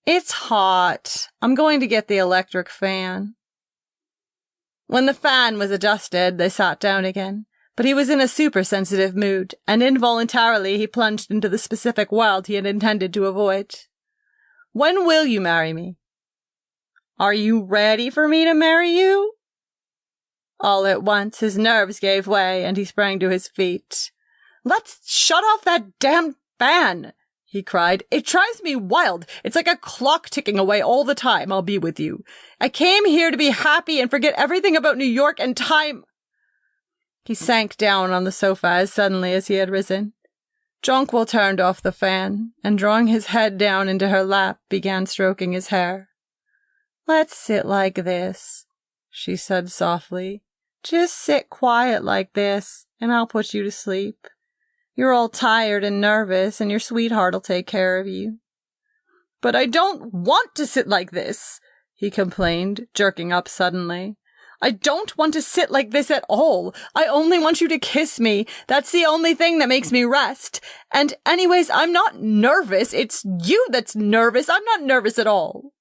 "It's hot. I'm going to get the electric fan." When the fan was adjusted, they sat down again, but he was in a super-sensitive mood, and involuntarily he plunged into the specific world he had intended to avoid. "When will you marry me?" "Are you ready for me to marry you?" All at once, his nerves gave way, and he sprang to his feet. "Let's shut off that damned fan!" he cried. "It drives me wild. It's like a clock ticking away all the time I'll be with you. I came here to be happy and forget everything about New York and time." He sank down on the sofa as suddenly as he had risen. Jonquil turned off the fan, and drawing his head down into her lap, began stroking his hair. "Let's sit like this," she said softly. "Just sit quiet like this, and I'll put you to sleep. You're all tired and nervous, and your sweetheart'll take care of you." "But I don't want to sit like this," he complained, jerking up suddenly. I don't want to sit like this at all. I only want you to kiss me. That's the only thing that makes me rest. And anyways, I'm not nervous. It's you that's nervous. I'm not nervous at all.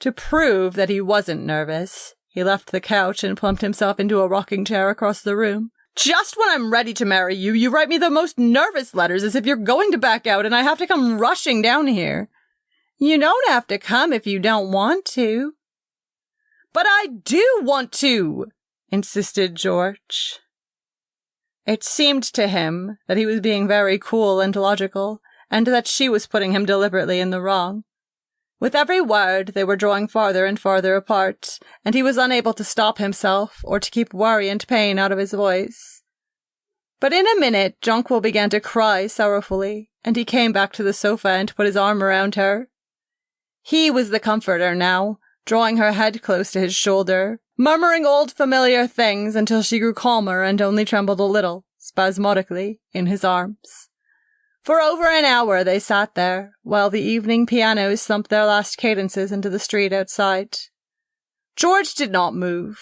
To prove that he wasn't nervous, he left the couch and plumped himself into a rocking chair across the room. Just when I'm ready to marry you, you write me the most nervous letters as if you're going to back out and I have to come rushing down here. You don't have to come if you don't want to. But I do want to, insisted George. It seemed to him that he was being very cool and logical, and that she was putting him deliberately in the wrong. With every word, they were drawing farther and farther apart, and he was unable to stop himself or to keep worry and pain out of his voice. But in a minute, Jonquil began to cry sorrowfully, and he came back to the sofa and put his arm around her. He was the comforter now, drawing her head close to his shoulder, murmuring old familiar things until she grew calmer and only trembled a little, spasmodically, in his arms. For over an hour they sat there, while the evening pianos thumped their last cadences into the street outside. George did not move,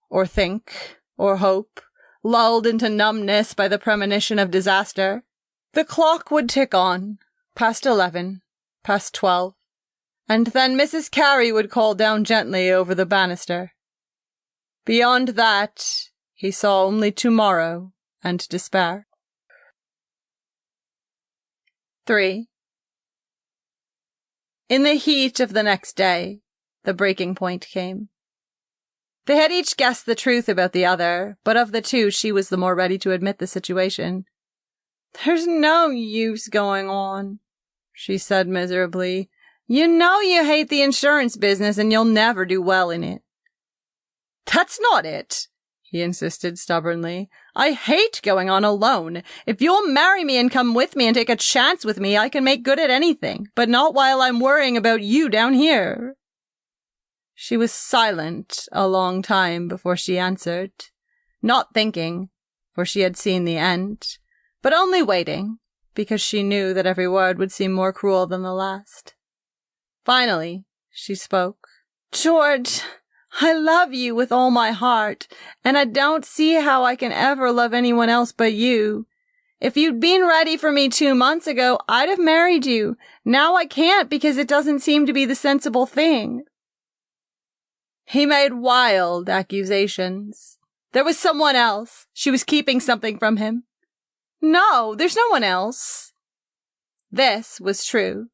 or think, or hope, lulled into numbness by the premonition of disaster. The clock would tick on, past 11, past 12. And then Mrs. Carey would call down gently over the banister. Beyond that, he saw only tomorrow and despair. 3. In the heat of the next day, the breaking point came. They had each guessed the truth about the other, but of the two she was the more ready to admit the situation. "There's no use going on," she said miserably. "You know you hate the insurance business and you'll never do well in it." "That's not it," he insisted stubbornly. "I hate going on alone. If you'll marry me and come with me and take a chance with me, I can make good at anything, but not while I'm worrying about you down here." She was silent a long time before she answered, not thinking, for she had seen the end, but only waiting, because she knew that every word would seem more cruel than the last. Finally, she spoke. "George, I love you with all my heart, and I don't see how I can ever love anyone else but you. If you'd been ready for me 2 months ago, I'd have married you. Now I can't because it doesn't seem to be the sensible thing." He made wild accusations. There was someone else. She was keeping something from him. "No, there's no one else." This was true.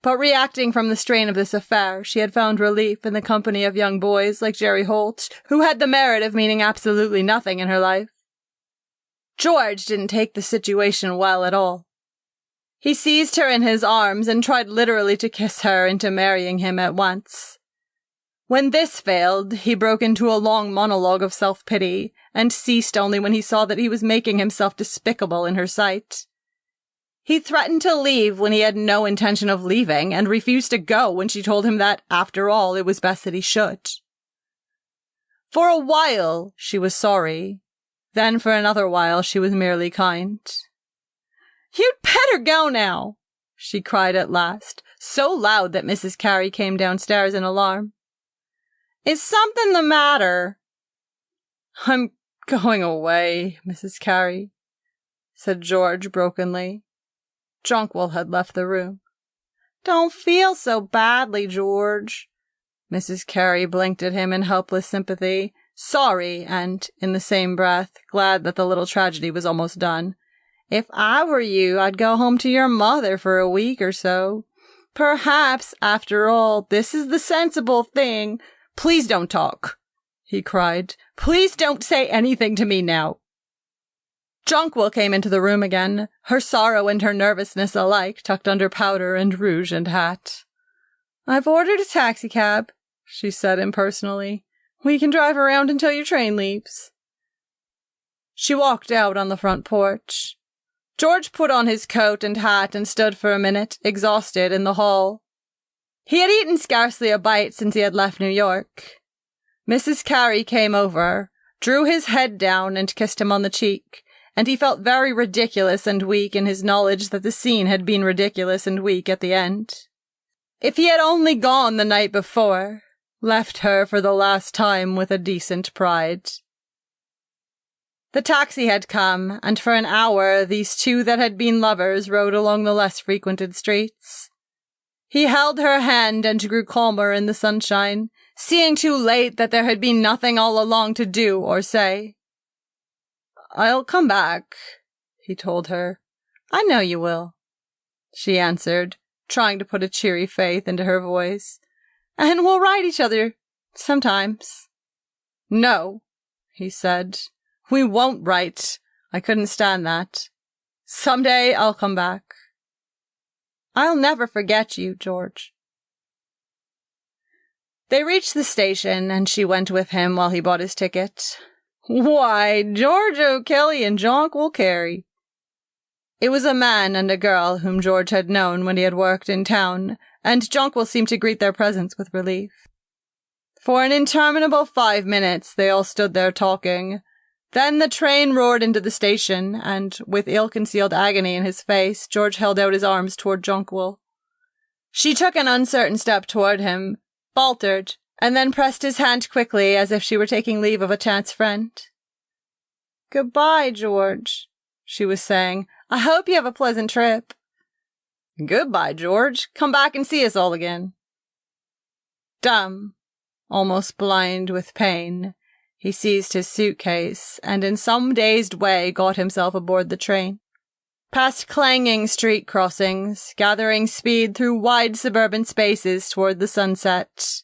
But reacting from the strain of this affair, she had found relief in the company of young boys like Jerry Holt, who had the merit of meaning absolutely nothing in her life. George didn't take the situation well at all. He seized her in his arms and tried literally to kiss her into marrying him at once. When this failed, he broke into a long monologue of self-pity, and ceased only when he saw that he was making himself despicable in her sight. He threatened to leave when he had no intention of leaving, and refused to go when she told him that, after all, it was best that he should. For a while, she was sorry. Then for another while, she was merely kind. "You'd better go now," she cried at last, so loud that Mrs. Carey came downstairs in alarm. "Is something the matter?" "I'm going away, Mrs. Carey," said George brokenly. Jonquil had left the room. "Don't feel so badly, George." Mrs. Carey blinked at him in helpless sympathy, sorry and, in the same breath, glad that the little tragedy was almost done. "If I were you, I'd go home to your mother for a week or so. Perhaps, after all, this is the sensible thing." "Please don't talk," he cried. "Please don't say anything to me now." Jonquil came into the room again, her sorrow and her nervousness alike tucked under powder and rouge and hat. "I've ordered a taxicab," she said impersonally. "We can drive around until your train leaves." She walked out on the front porch. George put on his coat and hat and stood for a minute, exhausted, in the hall. He had eaten scarcely a bite since he had left New York. Mrs. Carey came over, drew his head down and kissed him on the cheek, and he felt very ridiculous and weak in his knowledge that the scene had been ridiculous and weak at the end. If he had only gone the night before, left her for the last time with a decent pride. The taxi had come, and for an hour these two that had been lovers rode along the less frequented streets. He held her hand and grew calmer in the sunshine, seeing too late that there had been nothing all along to do or say. "I'll come back," he told her. "I know you will," she answered, trying to put a cheery faith into her voice. "And we'll write each other sometimes." "No," he said. "We won't write. I couldn't stand that. Someday I'll come back." "I'll never forget you, George." They reached the station, and she went with him while he bought his ticket. "Why, George O'Kelly and Jonquil Carey." It was a man and a girl whom George had known when he had worked in town, and Jonquil seemed to greet their presence with relief. For an interminable 5 minutes they all stood there talking. Then the train roared into the station, and, with ill-concealed agony in his face, George held out his arms toward Jonquil. She took an uncertain step toward him, faltered, and then pressed his hand quickly as if she were taking leave of a chance friend. "Goodbye, George," she was saying. "I hope you have a pleasant trip." "Goodbye, George. Come back and see us all again." Dumb, almost blind with pain, he seized his suitcase and in some dazed way got himself aboard the train. Past clanging street crossings, gathering speed through wide suburban spaces toward the sunset.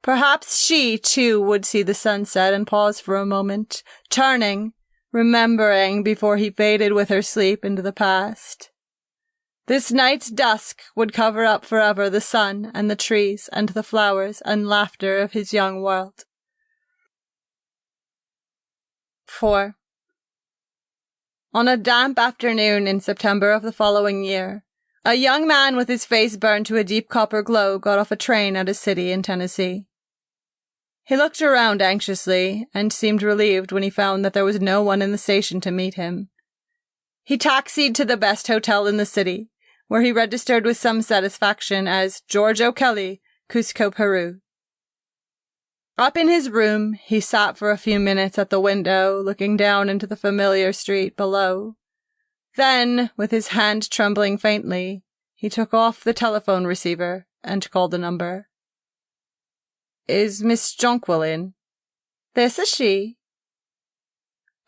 Perhaps she, too, would see the sunset and pause for a moment, turning, remembering before he faded with her sleep into the past. This night's dusk would cover up forever the sun and the trees and the flowers and laughter of his young world. 4. On a damp afternoon in September of the following year, a young man with his face burned to a deep copper glow got off a train at a city in Tennessee. He looked around anxiously and seemed relieved when he found that there was no one in the station to meet him. He taxied to the best hotel in the city, where he registered with some satisfaction as George O'Kelly, Cusco, Peru. Up in his room, he sat for a few minutes at the window, looking down into the familiar street below. Then, with his hand trembling faintly, he took off the telephone receiver and called a number. "Is Miss Jonquil in?" "This is she."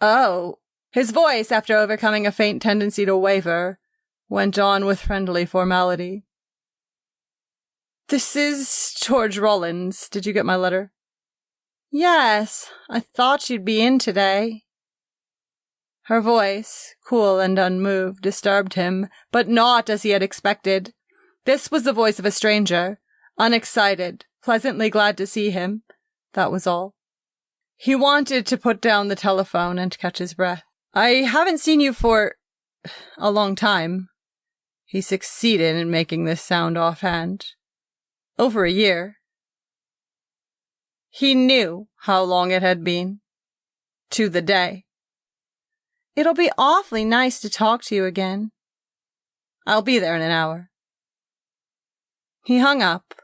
"Oh." His voice, after overcoming a faint tendency to waver, went on with friendly formality. "This is George Rollins. Did you get my letter?" "Yes, I thought you'd be in today." Her voice, cool and unmoved, disturbed him, but not as he had expected. This was the voice of a stranger, unexcited, pleasantly glad to see him. That was all. He wanted to put down the telephone and catch his breath. "I haven't seen you for a long time." He succeeded in making this sound offhand. "Over a year." He knew how long it had been. To the day. "It'll be awfully nice to talk to you again." "I'll be there in an hour." He hung up.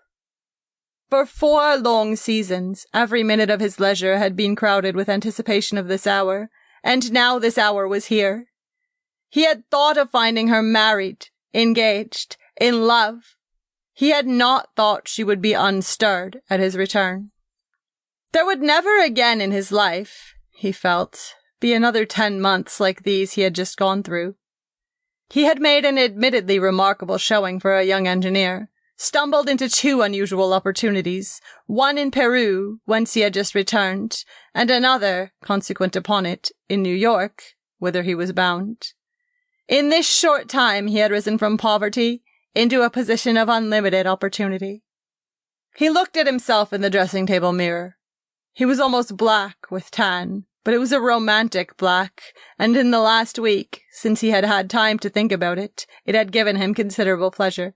For 4 long seasons, every minute of his leisure had been crowded with anticipation of this hour, and now this hour was here. He had thought of finding her married, engaged, in love. He had not thought she would be unstirred at his return. There would never again in his life, he felt, be another 10 months like these he had just gone through. He had made an admittedly remarkable showing for a young engineer, stumbled into 2 unusual opportunities, one in Peru, whence he had just returned, and another, consequent upon it, in New York, whither he was bound. In this short time he had risen from poverty into a position of unlimited opportunity. He looked at himself in the dressing-table mirror. He was almost black with tan, but it was a romantic black, and in the last week, since he had had time to think about it, it had given him considerable pleasure.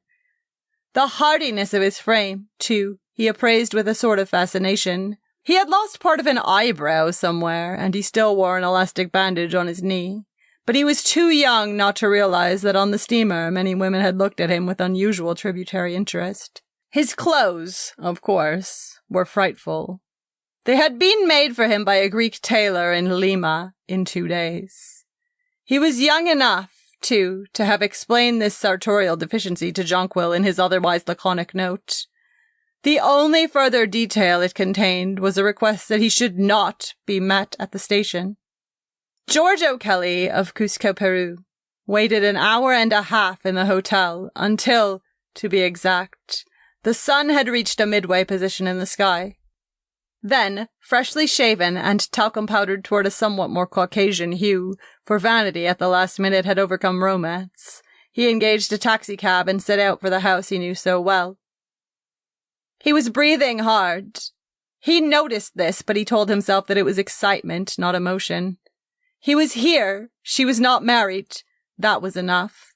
The hardiness of his frame, too, he appraised with a sort of fascination. He had lost part of an eyebrow somewhere, and he still wore an elastic bandage on his knee. But he was too young not to realize that on the steamer many women had looked at him with unusual tributary interest. His clothes, of course, were frightful. They had been made for him by a Greek tailor in Lima in 2 days. He was young enough, too, to have explained this sartorial deficiency to Jonquil in his otherwise laconic note. The only further detail it contained was a request that he should not be met at the station. George O'Kelly of Cusco, Peru, waited an hour and a half in the hotel until, to be exact, the sun had reached a midway position in the sky. Then, freshly shaven and talcum-powdered toward a somewhat more Caucasian hue, for vanity at the last minute had overcome romance, he engaged a taxicab and set out for the house he knew so well. He was breathing hard. He noticed this, but he told himself that it was excitement, not emotion. He was here. She was not married. That was enough.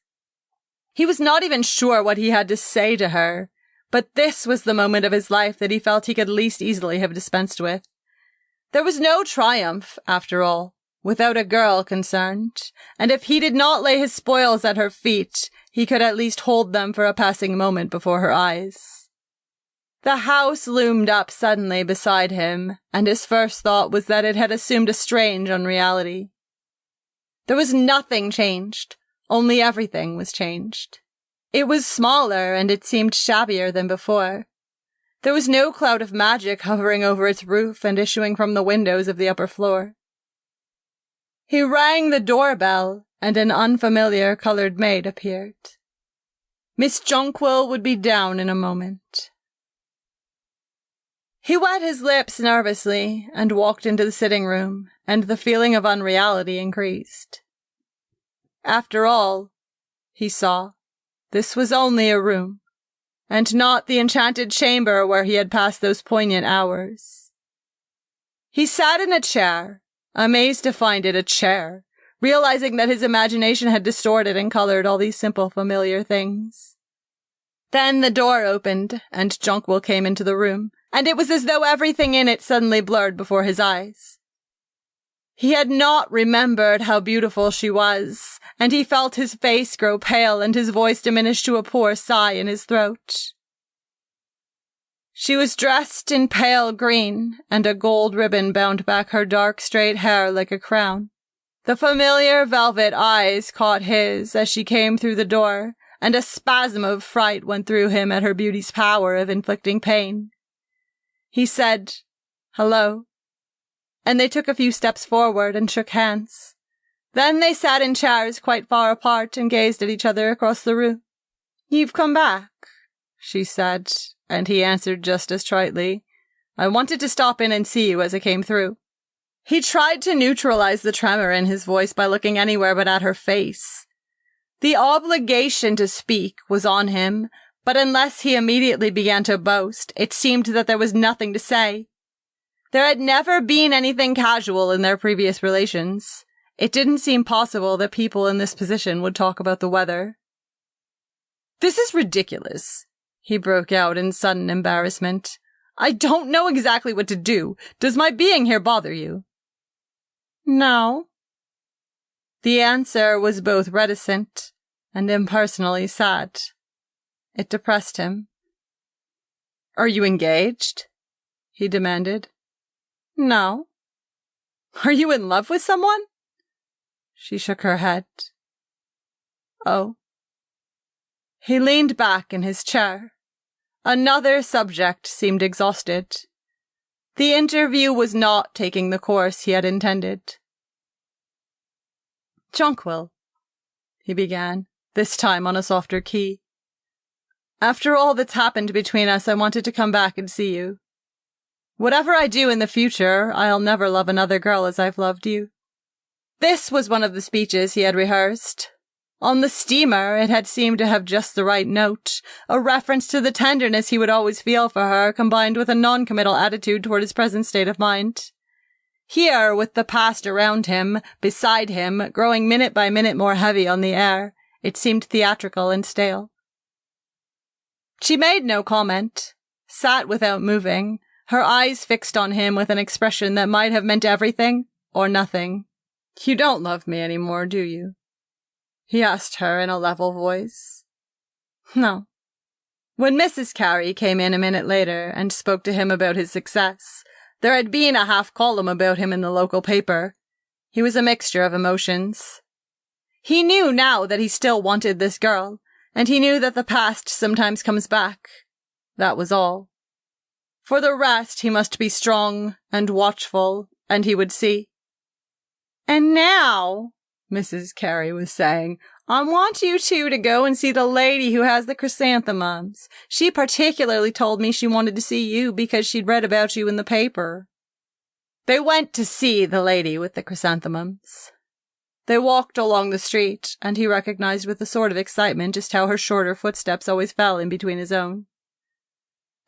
He was not even sure what he had to say to her, but this was the moment of his life that he felt he could least easily have dispensed with. There was no triumph, after all, without a girl concerned, and if he did not lay his spoils at her feet, he could at least hold them for a passing moment before her eyes. The house loomed up suddenly beside him, and his first thought was that it had assumed a strange unreality. There was nothing changed, only everything was changed. It was smaller, and it seemed shabbier than before. There was no cloud of magic hovering over its roof and issuing from the windows of the upper floor. He rang the doorbell, and an unfamiliar colored maid appeared. Miss Jonquil would be down in a moment. He wet his lips nervously and walked into the sitting room, and the feeling of unreality increased. After all, he saw, this was only a room, and not the enchanted chamber where he had passed those poignant hours. He sat in a chair, amazed to find it a chair, realizing that his imagination had distorted and colored all these simple, familiar things. Then the door opened, and Jonquil came into the room, and it was as though everything in it suddenly blurred before his eyes. He had not remembered how beautiful she was, and he felt his face grow pale and his voice diminish to a poor sigh in his throat. She was dressed in pale green, and a gold ribbon bound back her dark straight hair like a crown. The familiar velvet eyes caught his as she came through the door, and a spasm of fright went through him at her beauty's power of inflicting pain. He said, "Hello," and they took a few steps forward and shook hands. Then they sat in chairs quite far apart and gazed at each other across the room. "You've come back," she said, and he answered just as tritely, "I wanted to stop in and see you as I came through." He tried to neutralize the tremor in his voice by looking anywhere but at her face. The obligation to speak was on him, but unless he immediately began to boast, it seemed that there was nothing to say. There had never been anything casual in their previous relations. It didn't seem possible that people in this position would talk about the weather. "This is ridiculous," he broke out in sudden embarrassment. "I don't know exactly what to do. Does my being here bother you?" "No." The answer was both reticent and impersonally sad. It depressed him. "Are you engaged?" he demanded. "No." "Are you in love with someone?" She shook her head. "Oh." He leaned back in his chair. Another subject seemed exhausted. The interview was not taking the course he had intended. "Jonquil," he began, this time on a softer key. "After all that's happened between us, I wanted to come back and see you. Whatever I do in the future, I'll never love another girl as I've loved you." This was one of the speeches he had rehearsed. On the steamer, it had seemed to have just the right note, a reference to the tenderness he would always feel for her, combined with a non-committal attitude toward his present state of mind. Here, with the past around him, beside him, growing minute by minute more heavy on the air, it seemed theatrical and stale. She made no comment, sat without moving, her eyes fixed on him with an expression that might have meant everything or nothing. "You don't love me anymore, do you?" he asked her in a level voice. "No." When Mrs. Carey came in a minute later and spoke to him about his success, there had been a half column about him in the local paper. He was a mixture of emotions. He knew now that he still wanted this girl, and he knew that the past sometimes comes back. That was all. For the rest, he must be strong and watchful, and he would see. "And now," Mrs. Carey was saying, "I want you two to go and see the lady who has the chrysanthemums. She particularly told me she wanted to see you because she'd read about you in the paper." They went to see the lady with the chrysanthemums. They walked along the street, and he recognized with a sort of excitement just how her shorter footsteps always fell in between his own.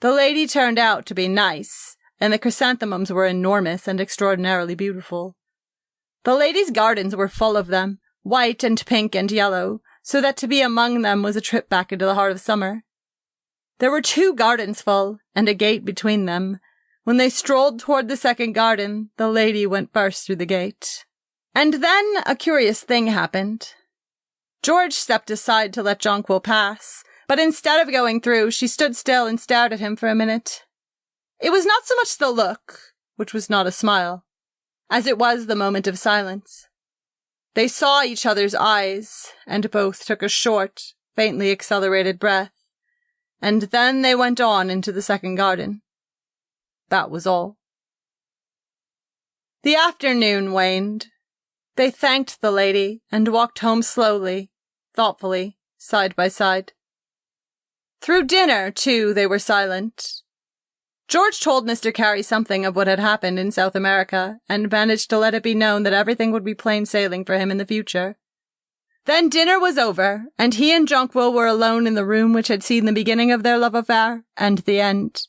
The lady turned out to be nice, and the chrysanthemums were enormous and extraordinarily beautiful. The lady's gardens were full of them, white and pink and yellow, so that to be among them was a trip back into the heart of summer. There were 2 gardens full, and a gate between them. When they strolled toward the second garden, the lady went first through the gate. And then a curious thing happened. George stepped aside to let Jonquil pass, but instead of going through, she stood still and stared at him for a minute. It was not so much the look, which was not a smile, as it was the moment of silence. They saw each other's eyes, and both took a short, faintly accelerated breath, and then they went on into the second garden. That was all. The afternoon waned. They thanked the lady and walked home slowly, thoughtfully, side by side. Through dinner, too, they were silent. George told Mr. Carey something of what had happened in South America, and managed to let it be known that everything would be plain sailing for him in the future. Then dinner was over, and he and Jonquil were alone in the room which had seen the beginning of their love affair, and the end.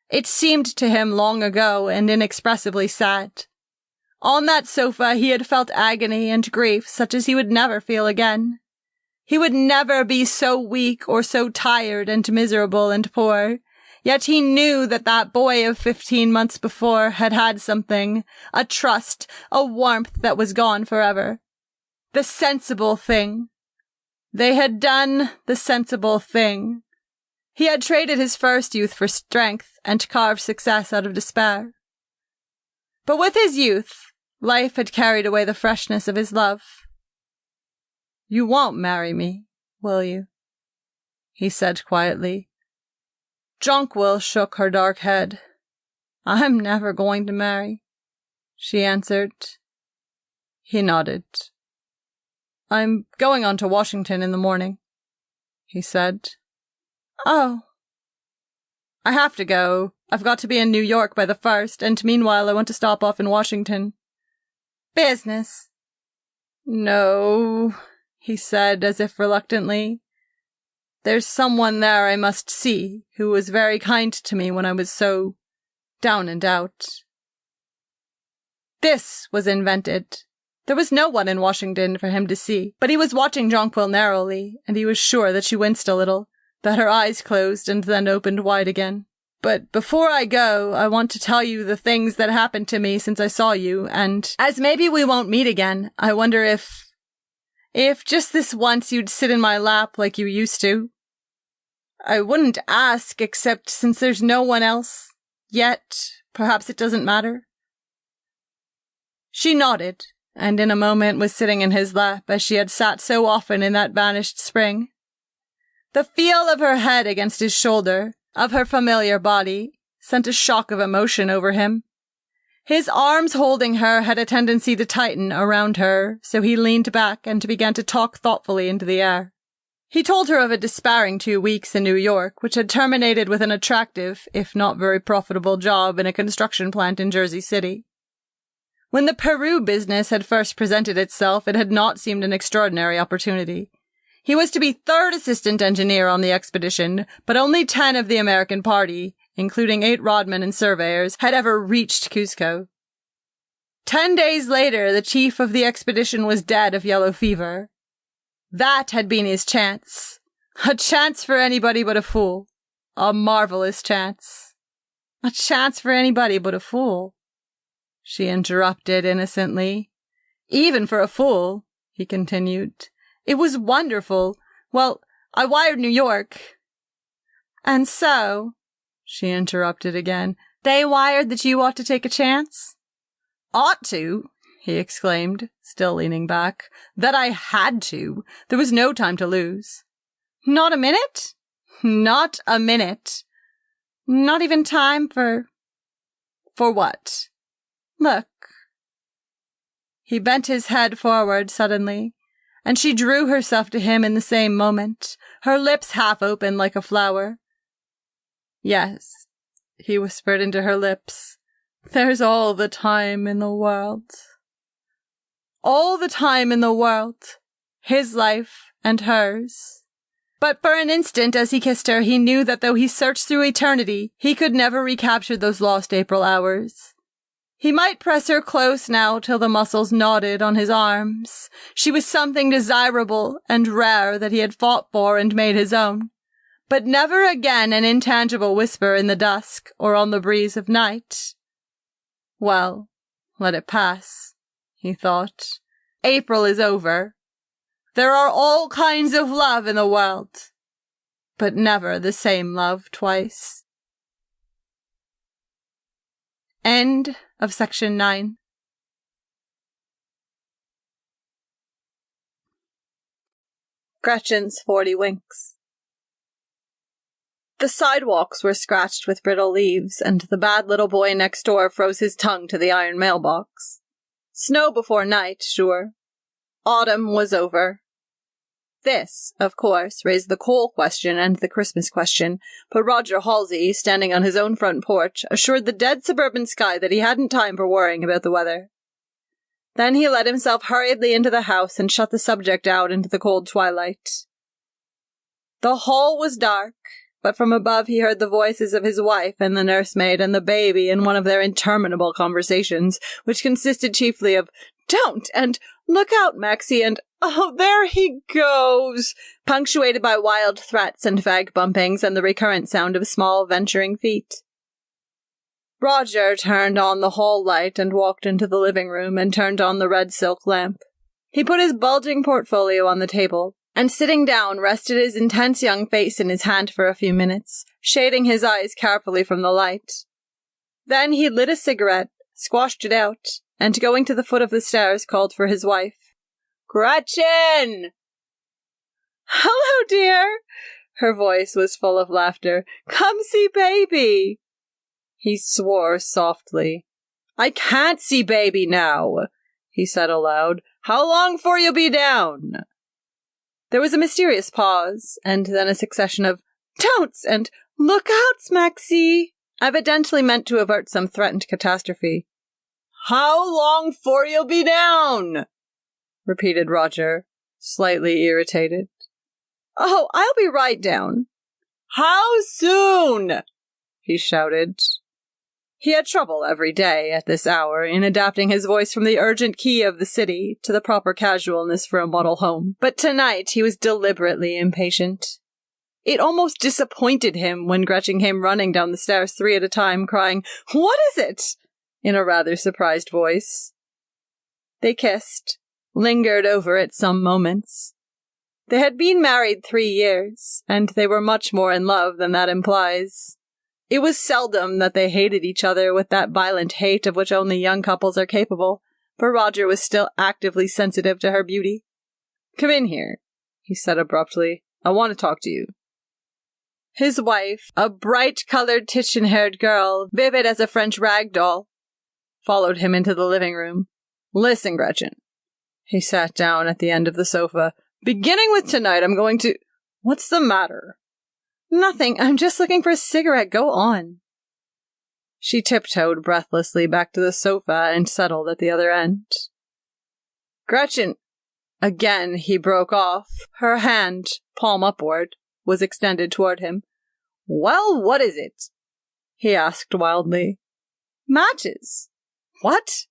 It seemed to him long ago and inexpressibly sad. On that sofa he had felt agony and grief such as he would never feel again. He would never be so weak or so tired and miserable and poor. Yet he knew that that boy of 15 months before had had something, a trust, a warmth that was gone forever. The sensible thing. They had done the sensible thing. He had traded his first youth for strength and carved success out of despair. But with his youth, life had carried away the freshness of his love. "You won't marry me, will you?" he said quietly. Jonquil shook her dark head. "I'm never going to marry," she answered. He nodded. "I'm going on to Washington in the morning," he said. "Oh." "I have to go. I've got to be in New York by the 1st, and meanwhile I want to stop off in Washington." "Business?" "No," he said, as if reluctantly. "There's someone there I must see, who was very kind to me when I was so down and out." This was invented. There was no one in Washington for him to see, but he was watching Jonquil narrowly, and he was sure that she winced a little, that her eyes closed and then opened wide again. "But before I go, I want to tell you the things that happened to me since I saw you, and as maybe we won't meet again, I wonder if just this once you'd sit in my lap like you used to. I wouldn't ask, except since there's no one else yet, perhaps it doesn't matter." She nodded, and in a moment was sitting in his lap as she had sat so often in that vanished spring. The feel of her head against his shoulder, of her familiar body, sent a shock of emotion over him. His arms holding her had a tendency to tighten around her, so he leaned back and began to talk thoughtfully into the air. He told her of a despairing 2 weeks in New York, which had terminated with an attractive, if not very profitable job in a construction plant in Jersey City. When the Peru business had first presented itself, it had not seemed an extraordinary opportunity. He was to be 3rd assistant engineer on the expedition, but only 10 of the American party, including 8 rodmen and surveyors, had ever reached Cuzco. 10 days later, the chief of the expedition was dead of yellow fever. That had been his chance. A chance for anybody but a fool. A marvelous chance. A chance for anybody but a fool, she interrupted innocently. "Even for a fool," he continued. "It was wonderful. Well, I wired New York." And so, she interrupted again, they wired that you ought to take a chance? Ought to, he exclaimed, still leaning back. That I had to. There was no time to lose. Not a minute? Not a minute. Not even time for... For what? Look. He bent his head forward suddenly, and she drew herself to him in the same moment, her lips half open like a flower. Yes, he whispered into her lips, there's all the time in the world. All the time in the world. His life and hers. But for an instant as he kissed her, he knew that though he searched through eternity, he could never recapture those lost April hours. He might press her close now till the muscles knotted on his arms. She was something desirable and rare that he had fought for and made his own. But never again an intangible whisper in the dusk or on the breeze of night. Well, let it pass, he thought. April is over. There are all kinds of love in the world, but never the same love twice. End of section 9. Gretchen's 40 Winks. The sidewalks were scratched with brittle leaves, and the bad little boy next door froze his tongue to the iron mailbox. Snow before night, sure. Autumn was over. This, of course, raised the coal question and the Christmas question, but Roger Halsey, standing on his own front porch, assured the dead suburban sky that he hadn't time for worrying about the weather. Then he let himself hurriedly into the house and shut the subject out into the cold twilight. The hall was dark, but from above he heard the voices of his wife and the nursemaid and the baby in one of their interminable conversations, which consisted chiefly of, "Don't!" and "Look out, Maxie!" and "Oh, there he goes!" punctuated by wild threats and vague bumpings and the recurrent sound of small, venturing feet. Roger turned on the hall light and walked into the living room and turned on the red silk lamp. He put his bulging portfolio on the table, and sitting down rested his intense young face in his hand for a few minutes, shading his eyes carefully from the light. Then he lit a cigarette, squashed it out, and going to the foot of the stairs called for his wife. "Gretchen!" "Hello, dear!" Her voice was full of laughter. "Come see baby!" He swore softly. "I can't see baby now," he said aloud. "How long for you be down?" There was a mysterious pause, and then a succession of "Don'ts!" and "Look out, Maxie!" evidently meant to avert some threatened catastrophe. "How long for you be down?" repeated Roger, slightly irritated. "Oh, I'll be right down." "How soon?" he shouted. He had trouble every day at this hour in adapting his voice from the urgent key of the city to the proper casualness for a model home, but tonight he was deliberately impatient. It almost disappointed him when Gretchen came running down the stairs 3 at a time, crying, "What is it?" in a rather surprised voice. They kissed, lingered over it some moments. They had been married 3 years, and they were much more in love than that implies. It was seldom that they hated each other with that violent hate of which only young couples are capable, for Roger was still actively sensitive to her beauty. "Come in here," he said abruptly. "I want to talk to you." His wife, a bright-colored Titian-haired girl, vivid as a French rag doll, followed him into the living room. "Listen, Gretchen." He sat down at the end of the sofa. "Beginning with tonight, I'm going to—" "What's the matter?" "Nothing. I'm just looking for a cigarette. Go on." She tiptoed breathlessly back to the sofa and settled at the other end. "Gretchen—" Again he broke off. Her hand, palm upward, was extended toward him. "Well, what is it?" he asked wildly. "Matches." "What?"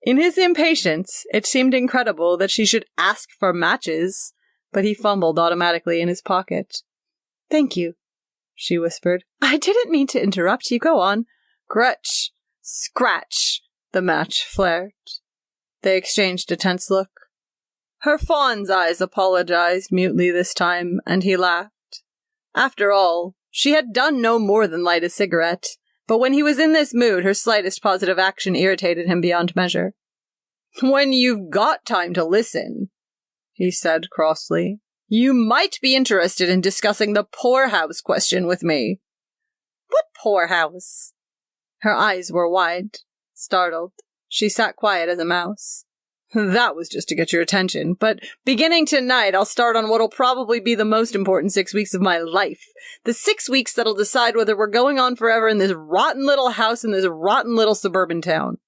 In his impatience, it seemed incredible that she should ask for matches, but he fumbled automatically in his pocket. "Thank you," she whispered. "I didn't mean to interrupt you. Go on." "Gretch!" "Scratch!" The match flared. They exchanged a tense look. Her fawn's eyes apologized mutely this time, and he laughed. After all, she had done no more than light a cigarette, but when he was in this mood, her slightest positive action irritated him beyond measure. "When you've got time to listen," he said crossly, "you might be interested in discussing the poorhouse question with me." "What poorhouse?" Her eyes were wide, startled. She sat quiet as a mouse. "That was just to get your attention, but beginning tonight I'll start on what'll probably be the most important 6 weeks of my life. The 6 weeks that'll decide whether we're going on forever in this rotten little house in this rotten little suburban town."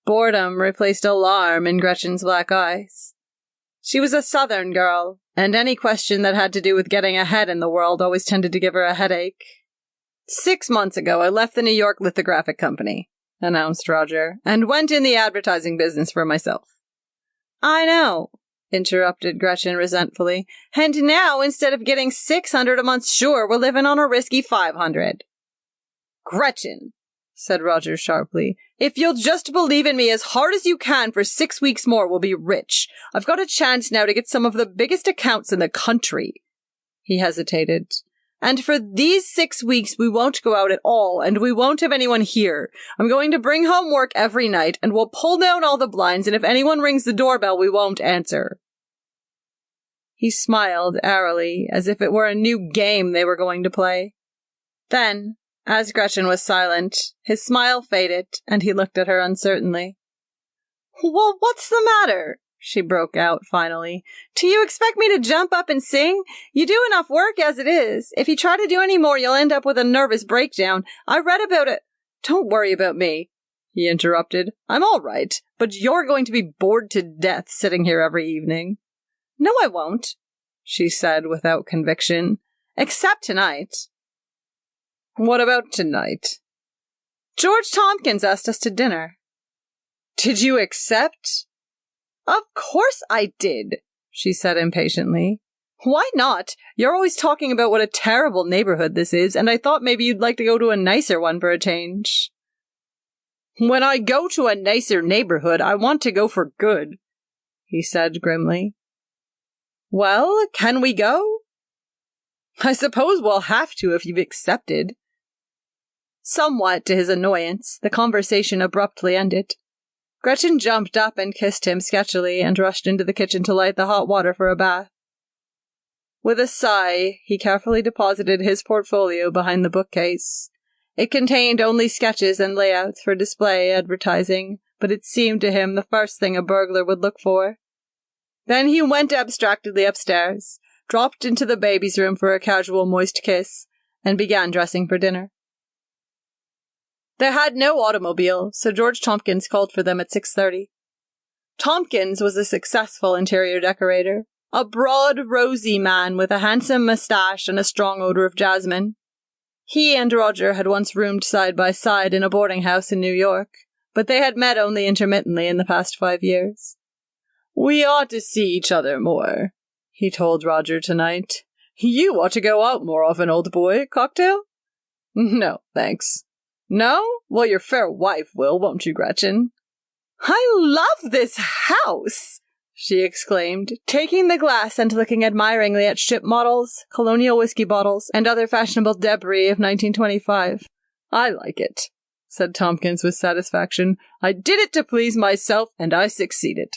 Boredom replaced alarm in Gretchen's black eyes. She was a Southern girl, and any question that had to do with getting ahead in the world always tended to give her a headache. "6 months ago, I left the New York Lithographic Company," announced Roger, "and went in the advertising business for myself." "I know," interrupted Gretchen resentfully, "and now, instead of getting 600 a month sure, we're living on a risky 500. "Gretchen," said Roger sharply, "if you'll just believe in me as hard as you can for 6 weeks more, we'll be rich. I've got a chance now to get some of the biggest accounts in the country." He hesitated. "And for these 6 weeks, we won't go out at all, and we won't have anyone here. I'm going to bring home work every night, and we'll pull down all the blinds, and if anyone rings the doorbell, we won't answer." He smiled airily, as if it were a new game they were going to play. Then, as Gretchen was silent, his smile faded, and he looked at her uncertainly. "Well, what's the matter?" she broke out finally. "Do you expect me to jump up and sing? You do enough work as it is. If you try to do any more, you'll end up with a nervous breakdown. I read about it." "Don't worry about me," he interrupted. "I'm all right, but you're going to be bored to death sitting here every evening." "No, I won't," she said without conviction. "Except tonight." "What about tonight?" "George Tompkins asked us to dinner." "Did you accept?" "Of course I did," she said impatiently. "Why not? You're always talking about what a terrible neighborhood this is, and I thought maybe you'd like to go to a nicer one for a change." "When I go to a nicer neighborhood, I want to go for good," he said grimly. "Well, can we go?" "I suppose we'll have to if you've accepted." Somewhat to his annoyance, the conversation abruptly ended. Gretchen jumped up and kissed him sketchily and rushed into the kitchen to light the hot water for a bath. With a sigh, he carefully deposited his portfolio behind the bookcase. It contained only sketches and layouts for display advertising, but it seemed to him the first thing a burglar would look for. Then he went abstractedly upstairs, dropped into the baby's room for a casual moist kiss, and began dressing for dinner. They had no automobile, so George Tompkins called for them at 6:30. Tompkins was a successful interior decorator, a broad, rosy man with a handsome moustache and a strong odor of jasmine. He and Roger had once roomed side by side in a boarding house in New York, but they had met only intermittently in the past 5 years. "We ought to see each other more," he told Roger tonight. "You ought to go out more often, old boy. Cocktail?" "No, thanks." "No? Well, your fair wife will, won't you, Gretchen?" "I love this house!" she exclaimed, taking the glass and looking admiringly at ship models, colonial whiskey bottles, and other fashionable debris of 1925. "I like it," said Tompkins with satisfaction. "I did it to please myself, and I succeeded."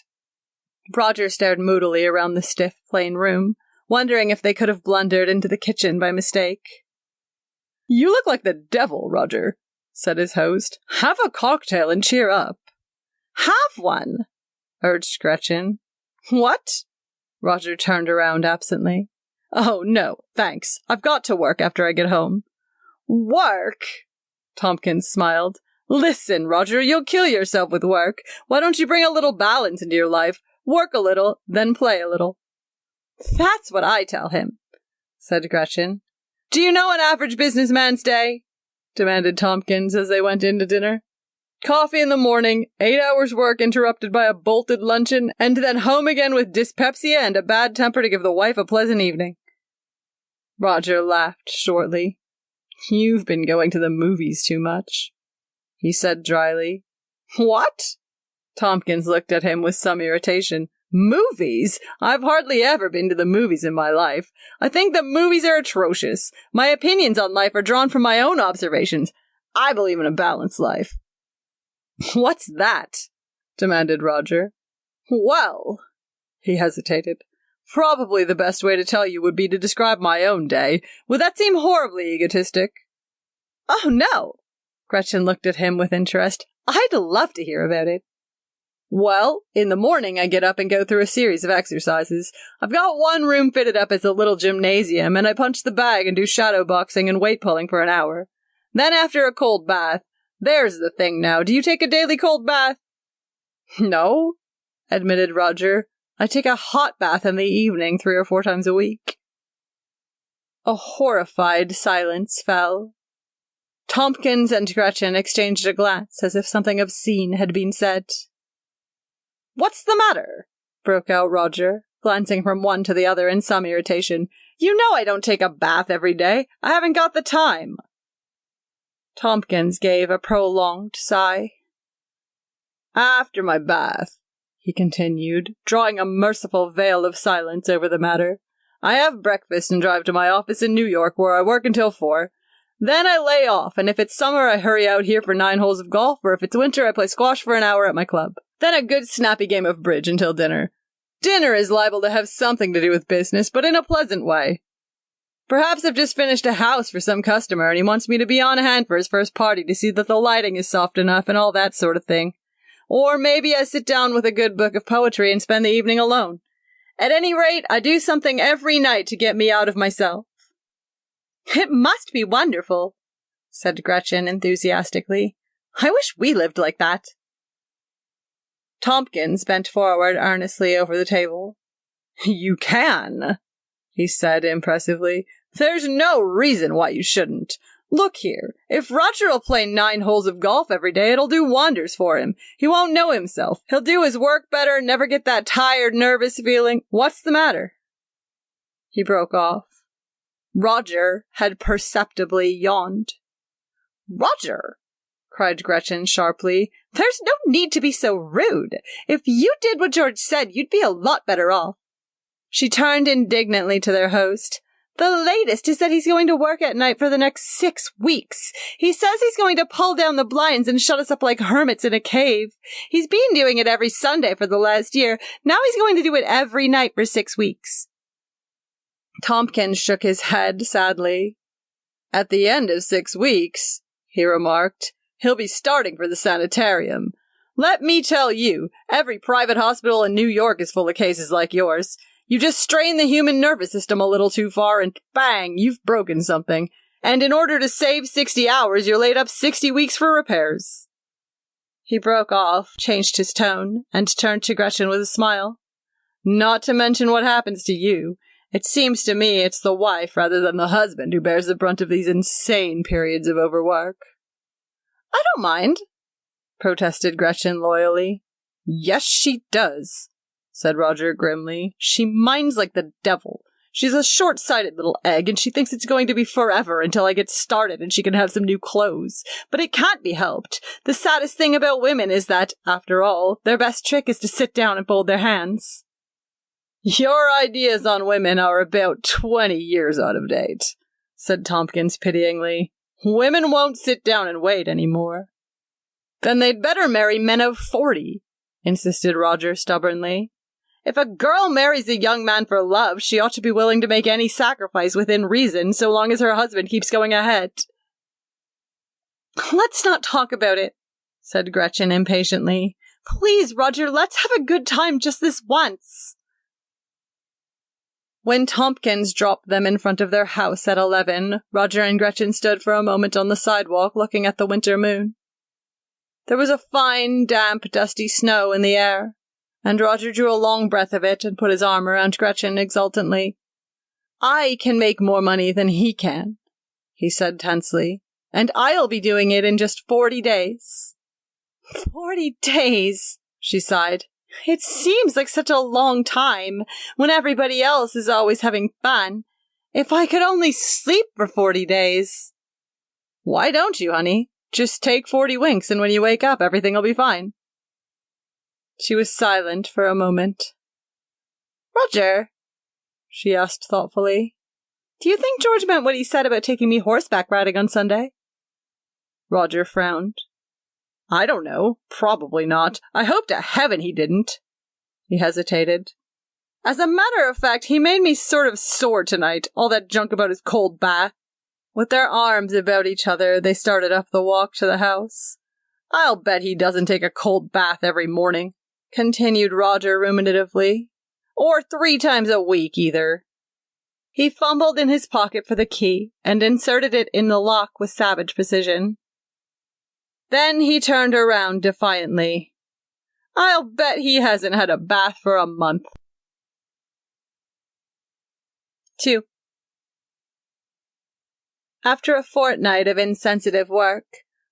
Roger stared moodily around the stiff, plain room, wondering if they could have blundered into the kitchen by mistake. "You look like the devil, Roger," said his host. "Have a cocktail and cheer up." "Have one," urged Gretchen. "What?" Roger turned around absently. "Oh, no, thanks. I've got to work after I get home." "Work?" Tompkins smiled. "Listen, Roger, you'll kill yourself with work. Why don't you bring a little balance into your life? Work a little, then play a little." "That's what I tell him," said Gretchen. "Do you know an average businessman's day?" demanded Tompkins as they went in to dinner. "Coffee in the morning, 8 hours work interrupted by a bolted luncheon, and then home again with dyspepsia and a bad temper to give the wife a pleasant evening." Roger laughed shortly. "You've been going to the movies too much," he said dryly. "What?" Tompkins looked at him with some irritation. Movies? I've hardly ever been to the movies in my life. I think the movies are atrocious. My opinions on life are drawn from my own observations. I believe in a balanced life. What's that? Demanded Roger. Well, he hesitated. Probably the best way to tell you would be to describe my own day. Would that seem horribly egotistic? Oh, no. Gretchen looked at him with interest. I'd love to hear about it. Well, in the morning I get up and go through a series of exercises. I've got one room fitted up as a little gymnasium, and I punch the bag and do shadow boxing and weight pulling for an hour. Then after a cold bath. There's the thing now. Do you take a daily cold bath? No, admitted Roger. I take a hot bath in the evening 3 or 4 times a week. A horrified silence fell. Tompkins and Gretchen exchanged a glance as if something obscene had been said. What's the matter? Broke out Roger, glancing from one to the other in some irritation. You know I don't take a bath every day. I haven't got the time. Tompkins gave a prolonged sigh. After my bath, he continued, drawing a merciful veil of silence over the matter, I have breakfast and drive to my office in New York, where I work until 4. Then I lay off, and if it's summer I hurry out here for 9 holes of golf, or if it's winter I play squash for an hour at my club. Then a good snappy game of bridge until dinner. Dinner is liable to have something to do with business, but in a pleasant way. Perhaps I've just finished a house for some customer, and he wants me to be on hand for his first party to see that the lighting is soft enough and all that sort of thing. Or maybe I sit down with a good book of poetry and spend the evening alone. At any rate, I do something every night to get me out of myself. It must be wonderful, said Gretchen enthusiastically. I wish we lived like that. Tompkins bent forward earnestly over the table. You can, he said impressively. There's no reason why you shouldn't. Look here, if Roger will play 9 holes of golf every day, it'll do wonders for him. He won't know himself. He'll do his work better, never get that tired, nervous feeling. What's the matter? He broke off. Roger had perceptibly yawned. Roger, cried Gretchen sharply, there's no need to be so rude. If you did what George said, you'd be a lot better off. She turned indignantly to their host. The latest is that he's going to work at night for the next 6 weeks. He says he's going to pull down the blinds and shut us up like hermits in a cave. He's been doing it every Sunday for the last year. Now he's going to do it every night for 6 weeks. Tompkins shook his head sadly. At the end of 6 weeks, he remarked, he'll be starting for the sanitarium. Let me tell you, every private hospital in New York is full of cases like yours. You just strain the human nervous system a little too far and bang, you've broken something. And in order to save 60 hours, you're laid up 60 weeks for repairs. He broke off, changed his tone, and turned to Gretchen with a smile. Not to mention what happens to you. It seems to me it's the wife rather than the husband who bears the brunt of these insane periods of overwork. I don't mind, protested Gretchen loyally. Yes, she does, said Roger grimly. She minds like the devil. She's a short-sighted little egg, and she thinks it's going to be forever until I get started and she can have some new clothes. But it can't be helped. The saddest thing about women is that, after all, their best trick is to sit down and fold their hands. Your ideas on women are about 20 years out of date, said Tompkins pityingly. Women won't sit down and wait anymore. Then they'd better marry men of 40, insisted Roger stubbornly. If a girl marries a young man for love, she ought to be willing to make any sacrifice within reason, so long as her husband keeps going ahead. Let's not talk about it, said Gretchen impatiently. Please, Roger, let's have a good time just this once. When Tompkins dropped them in front of their house at 11, Roger and Gretchen stood for a moment on the sidewalk looking at the winter moon. There was a fine, damp, dusty snow in the air, and Roger drew a long breath of it and put his arm around Gretchen exultantly. I can make more money than he can, he said tensely, and I'll be doing it in just 40 days. 40 days, she sighed. It seems like such a long time, when everybody else is always having fun. If I could only sleep for 40 days. Why don't you, honey? Just take 40 winks, and when you wake up, everything will be fine. She was silent for a moment. Roger, she asked thoughtfully, do you think George meant what he said about taking me horseback riding on Sunday? Roger frowned. I don't know. Probably not. I hope to heaven he didn't. He hesitated. As a matter of fact, he made me sort of sore tonight, all that junk about his cold bath. With their arms about each other, they started up the walk to the house. I'll bet he doesn't take a cold bath every morning, continued Roger ruminatively. Or 3 times a week, either. He fumbled in his pocket for the key and inserted it in the lock with savage precision. Then he turned around defiantly. I'll bet he hasn't had a bath for a month. 2. After a fortnight of insensitive work,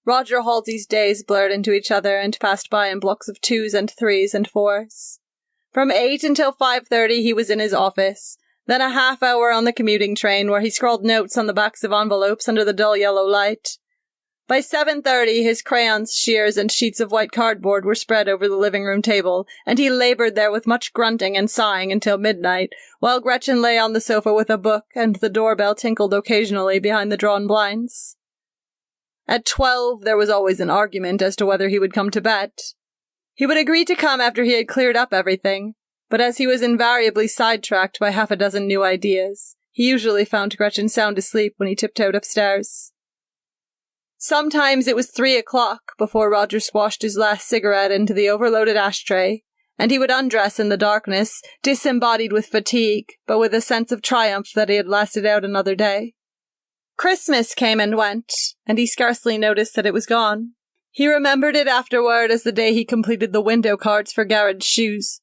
Roger Halsey's days blurred into each other and passed by in blocks of 2s and 3s and 4s. From 8 until 5:30 he was in his office, then a half hour on the commuting train where he scrawled notes on the backs of envelopes under the dull yellow light. By 7:30 his crayons, shears, and sheets of white cardboard were spread over the living room table, and he labored there with much grunting and sighing until midnight, while Gretchen lay on the sofa with a book and the doorbell tinkled occasionally behind the drawn blinds. At 12 there was always an argument as to whether he would come to bed. He would agree to come after he had cleared up everything, but as he was invariably sidetracked by half a dozen new ideas, he usually found Gretchen sound asleep when he tiptoed upstairs. Sometimes it was 3 o'clock before Roger squashed his last cigarette into the overloaded ashtray, and he would undress in the darkness, disembodied with fatigue, but with a sense of triumph that he had lasted out another day. Christmas came and went, and he scarcely noticed that it was gone. He remembered it afterward as the day he completed the window cards for Garrett's shoes.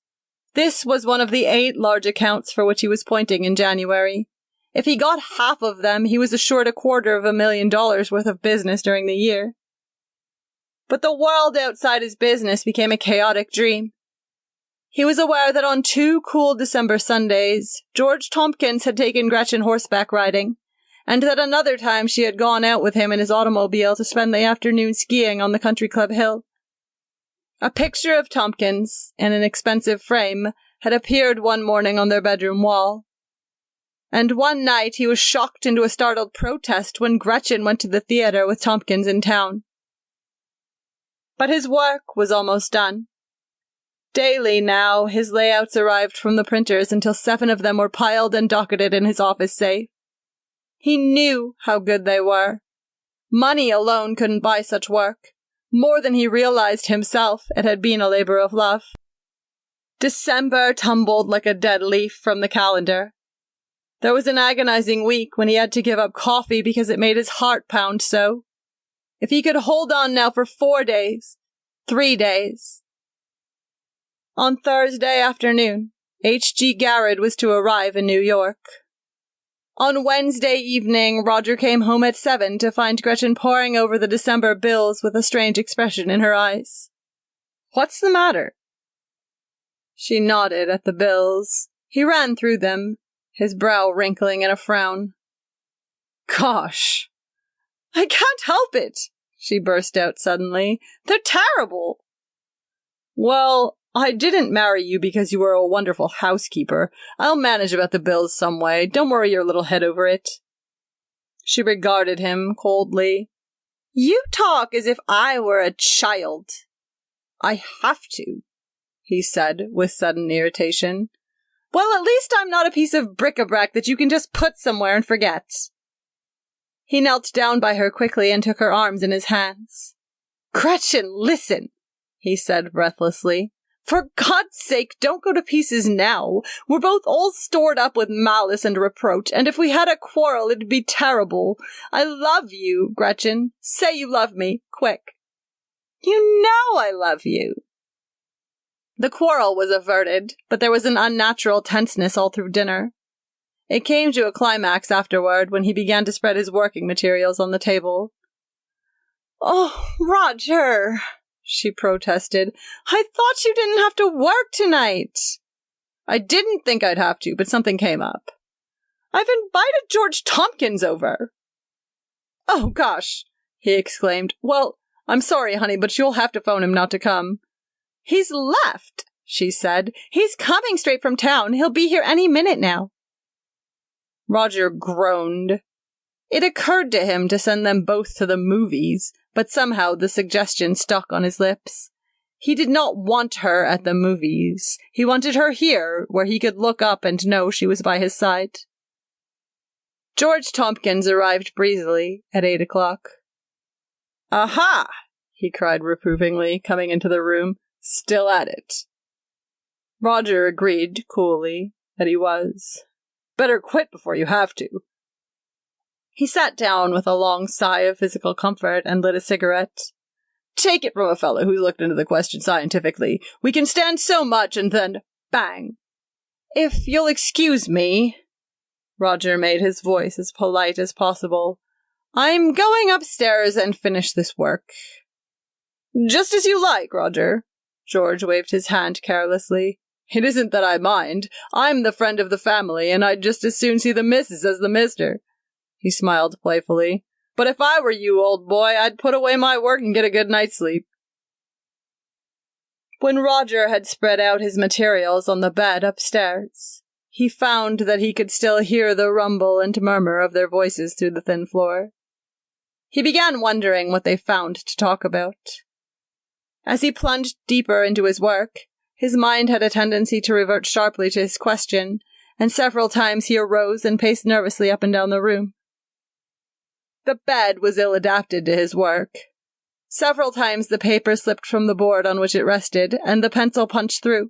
This was one of the 8 large accounts for which he was pointing in January. If he got half of them, he was assured $250,000 worth of business during the year. But the world outside his business became a chaotic dream. He was aware that on 2 cool December Sundays, George Tompkins had taken Gretchen horseback riding, and that another time she had gone out with him in his automobile to spend the afternoon skiing on the country club hill. A picture of Tompkins, in an expensive frame, had appeared one morning on their bedroom wall. And one night he was shocked into a startled protest when Gretchen went to the theatre with Tompkins in town. But his work was almost done. Daily now, his layouts arrived from the printers until 7 of them were piled and docketed in his office safe. He knew how good they were. Money alone couldn't buy such work. More than he realized himself, it had been a labor of love. December tumbled like a dead leaf from the calendar. There was an agonizing week when he had to give up coffee because it made his heart pound so. If he could hold on now for 4 days, 3 days. On Thursday afternoon, H.G. Garrett was to arrive in New York. On Wednesday evening, Roger came home at 7 to find Gretchen poring over the December bills with a strange expression in her eyes. "What's the matter?" She nodded at the bills. He ran through them, his brow wrinkling in a frown. "Gosh, I can't help it," she burst out suddenly. "They're terrible." "Well, I didn't marry you because you were a wonderful housekeeper. I'll manage about the bills some way. Don't worry your little head over it." She regarded him coldly. "You talk as if I were a child." "I have to," he said with sudden irritation. "Well, at least I'm not a piece of bric-a-brac that you can just put somewhere and forget." He knelt down by her quickly and took her arms in his hands. "Gretchen, listen," he said breathlessly. "For God's sake, don't go to pieces now. We're both all stored up with malice and reproach, and if we had a quarrel, it'd be terrible. I love you, Gretchen. Say you love me, quick." "You know I love you." The quarrel was averted, but there was an unnatural tenseness all through dinner. It came to a climax afterward when he began to spread his working materials on the table. "Oh, Roger," she protested. "I thought you didn't have to work tonight." "I didn't think I'd have to, but something came up." "I've invited George Tompkins over." "Oh, gosh," he exclaimed. "Well, I'm sorry, honey, but you'll have to phone him not to come." "He's left," she said. "He's coming straight from town. He'll be here any minute now." Roger groaned. It occurred to him to send them both to the movies, but somehow the suggestion stuck on his lips. He did not want her at the movies. He wanted her here, where he could look up and know she was by his side. George Tompkins arrived breezily at 8 o'clock. "Aha!" he cried reprovingly, coming into the room. "Still at it." Roger agreed, coolly, that he was. "Better quit before you have to." He sat down with a long sigh of physical comfort and lit a cigarette. "Take it from a fellow who looked into the question scientifically. We can stand so much and then, bang. If you'll excuse me," Roger made his voice as polite as possible, "I'm going upstairs and finish this work." "Just as you like, Roger." George waved his hand carelessly. "It isn't that I mind. I'm the friend of the family, and I'd just as soon see the missus as the mister." He smiled playfully. "But if I were you, old boy, I'd put away my work and get a good night's sleep." When Roger had spread out his materials on the bed upstairs, he found that he could still hear the rumble and murmur of their voices through the thin floor. He began wondering what they found to talk about. As he plunged deeper into his work, his mind had a tendency to revert sharply to his question, and several times he arose and paced nervously up and down the room. The bed was ill-adapted to his work. Several times the paper slipped from the board on which it rested, and the pencil punched through.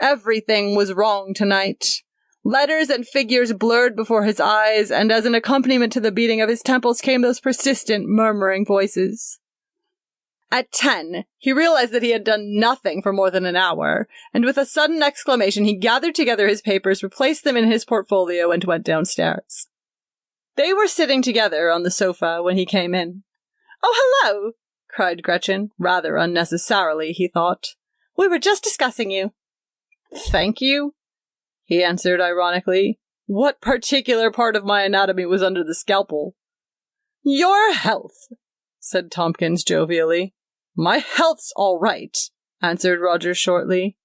Everything was wrong tonight. Letters and figures blurred before his eyes, and as an accompaniment to the beating of his temples came those persistent, murmuring voices. At 10, he realized that he had done nothing for more than an hour, and with a sudden exclamation he gathered together his papers, replaced them in his portfolio, and went downstairs. They were sitting together on the sofa when he came in. "Oh, hello!" cried Gretchen, rather unnecessarily, he thought. "We were just discussing you." "Thank you," he answered ironically. "What particular part of my anatomy was under the scalpel?" "Your health," said Tompkins jovially. "My health's all right," answered Roger shortly.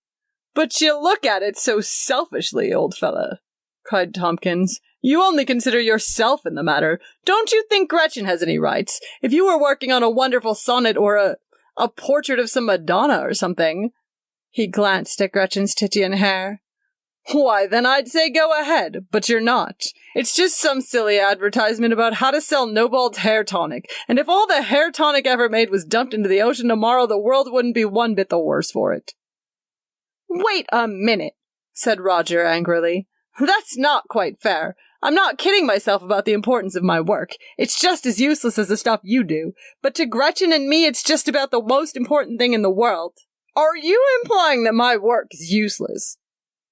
"But you look at it so selfishly, old fella," cried Tompkins. "You only consider yourself in the matter. Don't you think Gretchen has any rights? If you were working on a wonderful sonnet or a portrait of some Madonna or something," he glanced at Gretchen's Titian hair, "why, then I'd say go ahead, but you're not. It's just some silly advertisement about how to sell Nobald's hair tonic, and if all the hair tonic ever made was dumped into the ocean tomorrow, the world wouldn't be one bit the worse for it." "Wait a minute," said Roger angrily. "That's not quite fair. I'm not kidding myself about the importance of my work. It's just as useless as the stuff you do. But to Gretchen and me, it's just about the most important thing in the world." "Are you implying that my work is useless?"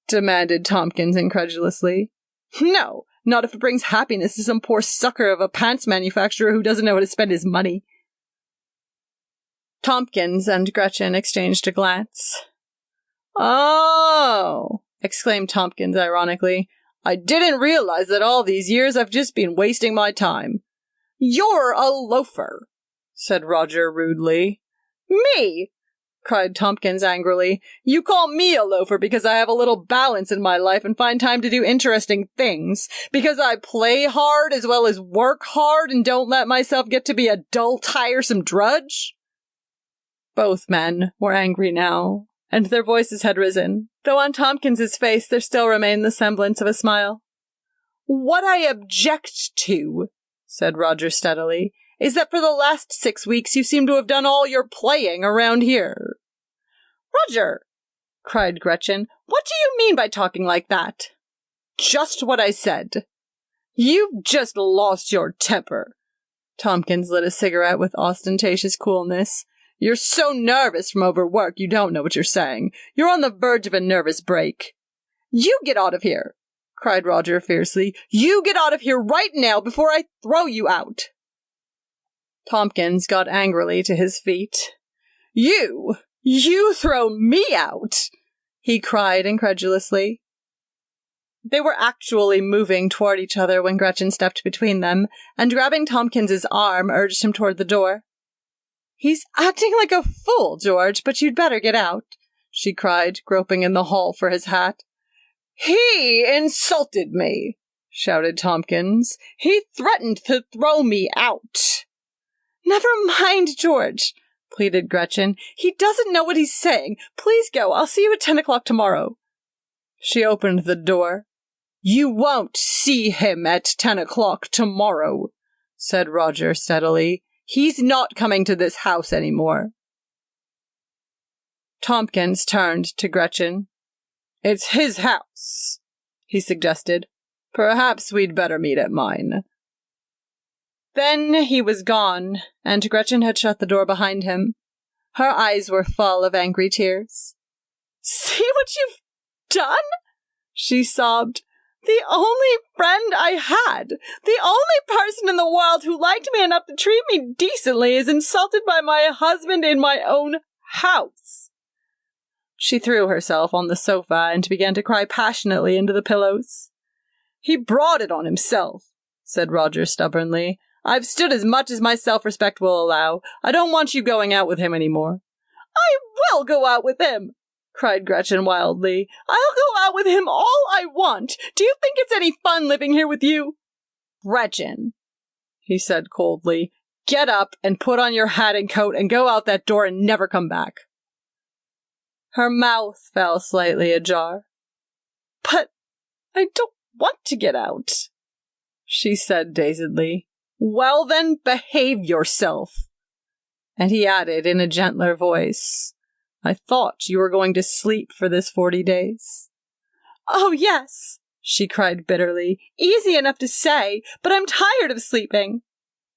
demanded Tompkins incredulously. "No, not if it brings happiness to some poor sucker of a pants manufacturer who doesn't know how to spend his money." Tompkins and Gretchen exchanged a glance. "Oh!" exclaimed Tompkins ironically. "I didn't realize that all these years I've just been wasting my time." "You're a loafer," said Roger rudely. "Me?" cried Tompkins angrily. "You call me a loafer because I have a little balance in my life and find time to do interesting things, because I play hard as well as work hard and don't let myself get to be a dull, tiresome drudge?" Both men were angry now, and their voices had risen, though on Tompkins's face there still remained the semblance of a smile. "What I object to," said Roger steadily, "is that for the last 6 weeks you seem to have done all your playing around here." "Roger!" cried Gretchen. "What do you mean by talking like that?" "Just what I said." "You've just lost your temper." Tompkins lit a cigarette with ostentatious coolness. "You're so nervous from overwork you don't know what you're saying. You're on the verge of a nervous break." "You get out of here!" cried Roger fiercely. "You get out of here right now before I throw you out!" Tompkins got angrily to his feet. You throw me out!" he cried incredulously. They were actually moving toward each other when Gretchen stepped between them, and grabbing Tompkins's arm, urged him toward the door. "He's acting like a fool, George, but you'd better get out," she cried, groping in the hall for his hat. He insulted me, shouted Tompkins. He threatened to throw me out. Never mind, George, pleaded Gretchen. He doesn't know what he's saying. Please go. I'll see you at 10 o'clock tomorrow. She opened the door. You won't see him at 10 o'clock tomorrow, said Roger steadily. He's not coming to this house anymore. Tompkins turned to Gretchen. It's his house, he suggested. Perhaps we'd better meet at mine. Then he was gone, and Gretchen had shut the door behind him. Her eyes were full of angry tears. See what you've done? She sobbed. The only friend I had, the only person in the world who liked me enough to treat me decently is insulted by my husband in my own house. She threw herself on the sofa and began to cry passionately into the pillows. He brought it on himself, said Roger stubbornly. I've stood as much as my self-respect will allow. I don't want you going out with him any more. I will go out with him, cried Gretchen wildly. I'll go out with him all I want. Do you think it's any fun living here with you? Gretchen, he said coldly, get up and put on your hat and coat and go out that door and never come back. Her mouth fell slightly ajar. But I don't want to get out, she said dazedly. Well then, behave yourself. And he added in a gentler voice, I thought you were going to sleep for this 40 days. Oh, yes, she cried bitterly. Easy enough to say, but I'm tired of sleeping.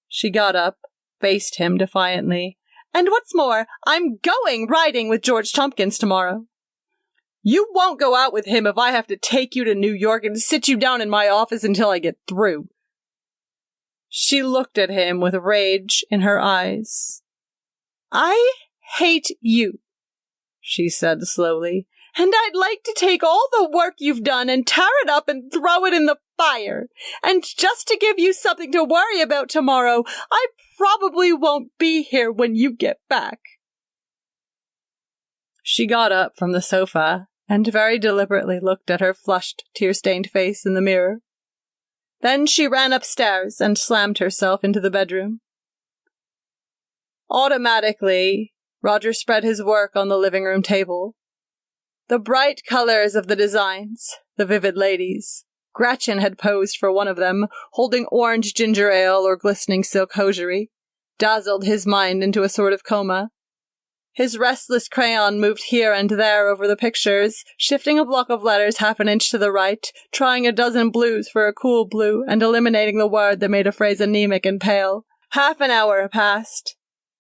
She got up, faced him defiantly. And what's more, I'm going riding with George Tompkins tomorrow. You won't go out with him if I have to take you to New York and sit you down in my office until I get through. She looked at him with rage in her eyes. I hate you, she said slowly, and I'd like to take all the work you've done and tear it up and throw it in the fire. And just to give you something to worry about tomorrow, I probably won't be here when you get back. She got up from the sofa and very deliberately looked at her flushed, tear-stained face in the mirror. Then she ran upstairs and slammed herself into the bedroom. Automatically, Roger spread his work on the living room table. The bright colors of the designs, the vivid ladies. Gretchen had posed for one of them, holding orange ginger ale or glistening silk hosiery, dazzled his mind into a sort of coma. His restless crayon moved here and there over the pictures, shifting a block of letters half an inch to the right, trying a dozen blues for a cool blue, and eliminating the word that made a phrase anemic and pale. Half an hour passed.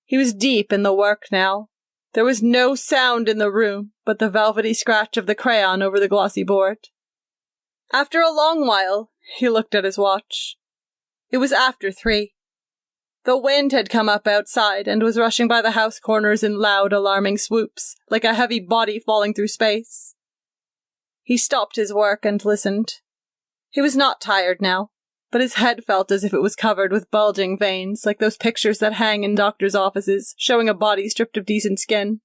He was deep in the work now. There was no sound in the room but the velvety scratch of the crayon over the glossy board. After a long while, he looked at his watch. It was after 3. The wind had come up outside and was rushing by the house corners in loud, alarming swoops, like a heavy body falling through space. He stopped his work and listened. He was not tired now, but his head felt as if it was covered with bulging veins, like those pictures that hang in doctors' offices, showing a body stripped of decent skin.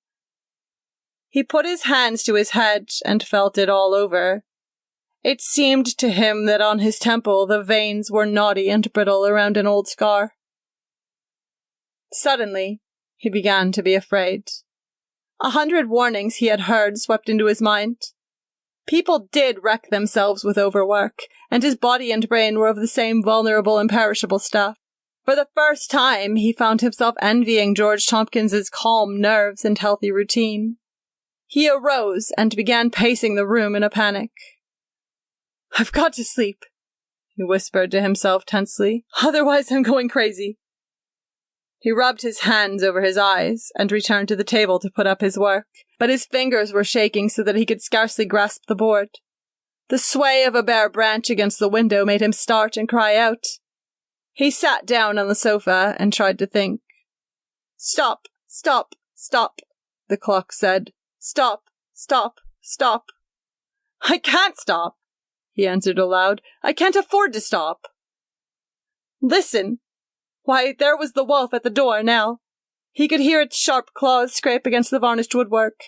He put his hands to his head and felt it all over. It seemed to him that on his temple the veins were knotty and brittle around an old scar. Suddenly, he began to be afraid. 100 warnings he had heard swept into his mind. People did wreck themselves with overwork, and his body and brain were of the same vulnerable, imperishable stuff. For the first time, he found himself envying George Tompkins's calm nerves and healthy routine. He arose and began pacing the room in a panic. I've got to sleep, he whispered to himself tensely. Otherwise I'm going crazy. He rubbed his hands over his eyes and returned to the table to put up his work, but his fingers were shaking so that he could scarcely grasp the board. The sway of a bare branch against the window made him start and cry out. He sat down on the sofa and tried to think. Stop, stop, stop, the clock said. Stop, stop, stop. I can't stop, he answered aloud. I can't afford to stop. Listen. Why, there was the wolf at the door now. He could hear its sharp claws scrape against the varnished woodwork.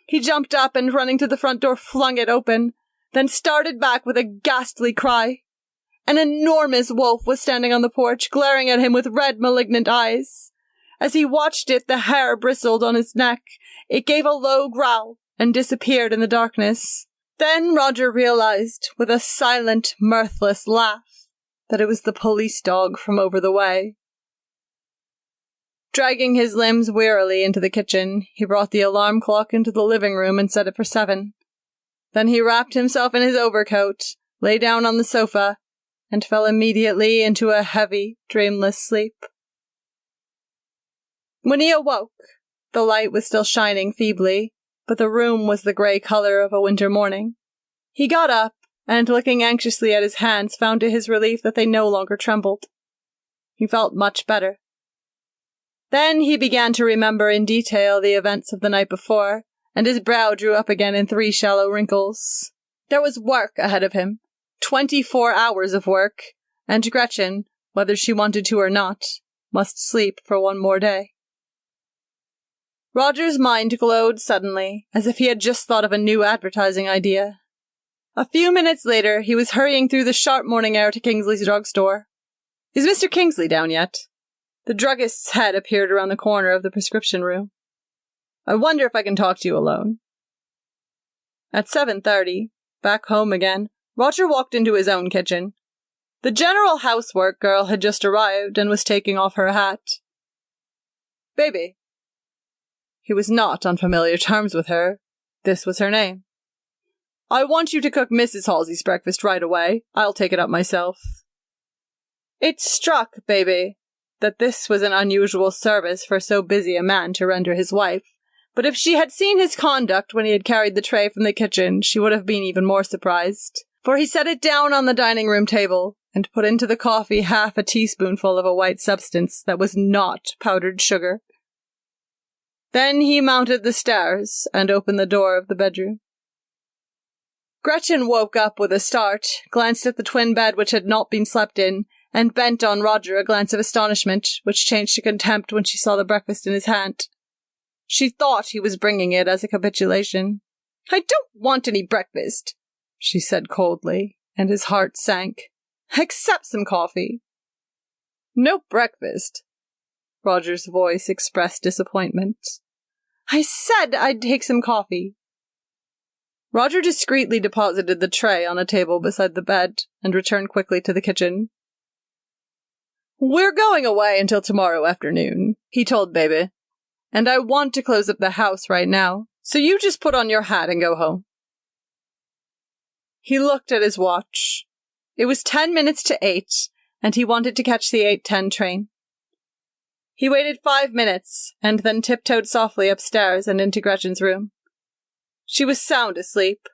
He jumped up and, running to the front door, flung it open, then started back with a ghastly cry. An enormous wolf was standing on the porch, glaring at him with red, malignant eyes. As he watched it, the hair bristled on his neck. It gave a low growl and disappeared in the darkness. Then Roger realized, with a silent, mirthless laugh, that it was the police dog from over the way. Dragging his limbs wearily into the kitchen, he brought the alarm clock into the living room and set it for 7. Then he wrapped himself in his overcoat, lay down on the sofa, and fell immediately into a heavy, dreamless sleep. When he awoke, the light was still shining feebly, but the room was the grey colour of a winter morning. He got up, and looking anxiously at his hands, found to his relief that they no longer trembled. He felt much better. Then he began to remember in detail the events of the night before, and his brow drew up again in 3 shallow wrinkles. There was work ahead of him, 24 hours of work, and Gretchen, whether she wanted to or not, must sleep for 1 more day. Roger's mind glowed suddenly, as if he had just thought of a new advertising idea. A few minutes later, he was hurrying through the sharp morning air to Kingsley's drugstore. "Is Mr. Kingsley down yet?" The druggist's head appeared around the corner of the prescription room. "I wonder if I can talk to you alone." At 7:30, back home again, Roger walked into his own kitchen. The general housework girl had just arrived and was taking off her hat. "Baby." He was not on familiar terms with her. This was her name. "I want you to cook Mrs. Halsey's breakfast right away. I'll take it up myself." It struck Baby that this was an unusual service for so busy a man to render his wife, but if she had seen his conduct when he had carried the tray from the kitchen, she would have been even more surprised, for he set it down on the dining room table and put into the coffee half a teaspoonful of a white substance that was not powdered sugar. Then he mounted the stairs and opened the door of the bedroom. Gretchen woke up with a start, glanced at the twin bed which had not been slept in, and bent on Roger a glance of astonishment, which changed to contempt when she saw the breakfast in his hand. She thought he was bringing it as a capitulation. "I don't want any breakfast," she said coldly, and his heart sank. "Accept some coffee." "No breakfast." Roger's voice expressed disappointment. "I said I'd take some coffee." Roger discreetly deposited the tray on a table beside the bed and returned quickly to the kitchen. "We're going away until tomorrow afternoon," he told Baby, "and I want to close up the house right now, so you just put on your hat and go home." He looked at his watch. It was 10 minutes to 8, and he wanted to catch the 8:10 train. He waited 5 minutes, and then tiptoed softly upstairs and into Gretchen's room. She was sound asleep.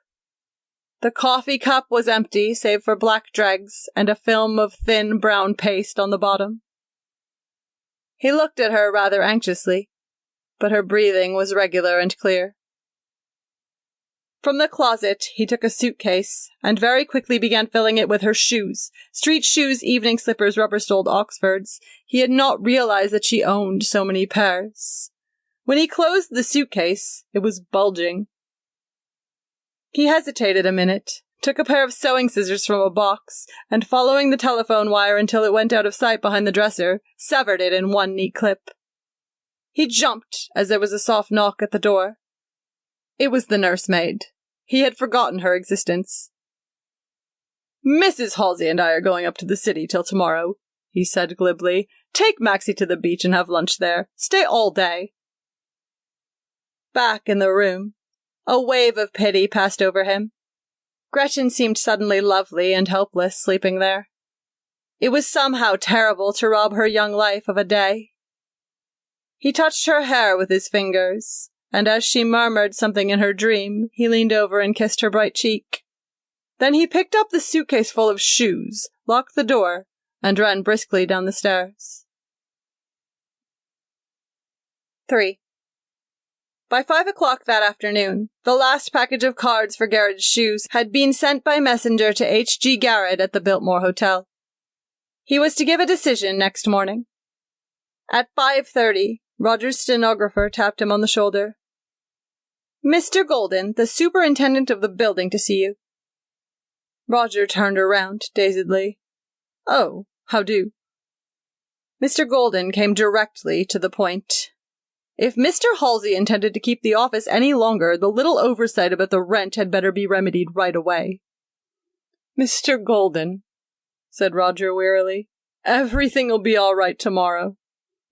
The coffee cup was empty, save for black dregs and a film of thin brown paste on the bottom. He looked at her rather anxiously, but her breathing was regular and clear. From the closet, he took a suitcase and very quickly began filling it with her shoes, street shoes, evening slippers, rubber-soled Oxfords. He had not realized that she owned so many pairs. When he closed the suitcase, it was bulging. He hesitated a minute, took a pair of sewing scissors from a box, and following the telephone wire until it went out of sight behind the dresser, severed it in one neat clip. He jumped as there was a soft knock at the door. It was the nursemaid. He had forgotten her existence. "Mrs. Halsey and I are going up to the city till tomorrow," he said glibly. "Take Maxie to the beach and have lunch there. Stay all day." Back in the room, a wave of pity passed over him. Gretchen seemed suddenly lovely and helpless sleeping there. It was somehow terrible to rob her young life of a day. He touched her hair with his fingers, and as she murmured something in her dream, he leaned over and kissed her bright cheek. Then he picked up the suitcase full of shoes, locked the door, and ran briskly down the stairs. 3. By 5 o'clock that afternoon, the last package of cards for Garrett's shoes had been sent by messenger to H.G. Garrett at the Biltmore Hotel. He was to give a decision next morning. At 5:30, Roger's stenographer tapped him on the shoulder. Mr. Golden, the superintendent of the building, to see you. Roger turned around, dazedly. Oh, how do? Mr. Golden came directly to the point. If Mr. Halsey intended to keep the office any longer, the little oversight about the rent had better be remedied right away. Mr. Golden, said Roger wearily, everything'll be all right tomorrow.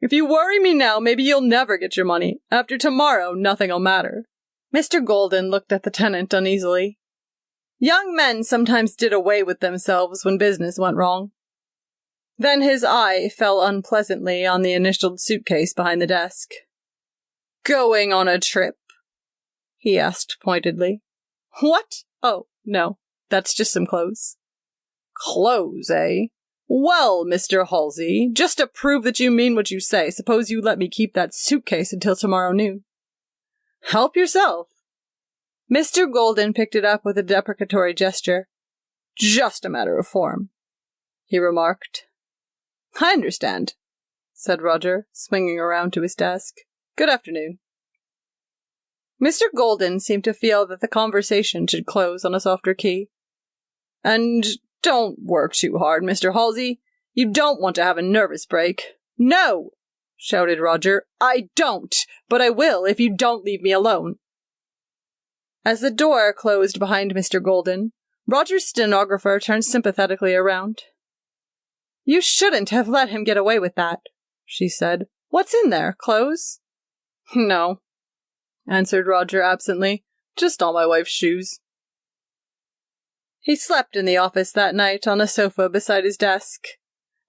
If you worry me now, maybe you'll never get your money. After tomorrow, nothing'll matter. Mr. Golden looked at the tenant uneasily. Young men sometimes did away with themselves when business went wrong. Then his eye fell unpleasantly on the initialed suitcase behind the desk. Going on a trip? He asked pointedly. What? Oh, no, that's just some clothes. Clothes, eh? Well, Mr. Halsey, just to prove that you mean what you say, suppose you let me keep that suitcase until tomorrow noon. Help yourself. Mr. Golden picked it up with a deprecatory gesture. Just a matter of form, he remarked. I understand, said Roger, swinging around to his desk. Good afternoon. Mr. Golden seemed to feel that the conversation should close on a softer key. And don't work too hard, Mr. Halsey. You don't want to have a nervous break. No, shouted Roger. I don't, but I will if you don't leave me alone. As the door closed behind Mr. Golden, Roger's stenographer turned sympathetically around. You shouldn't have let him get away with that, she said. What's in there, clothes? No, answered Roger absently. Just all my wife's shoes. He slept in the office that night on a sofa beside his desk.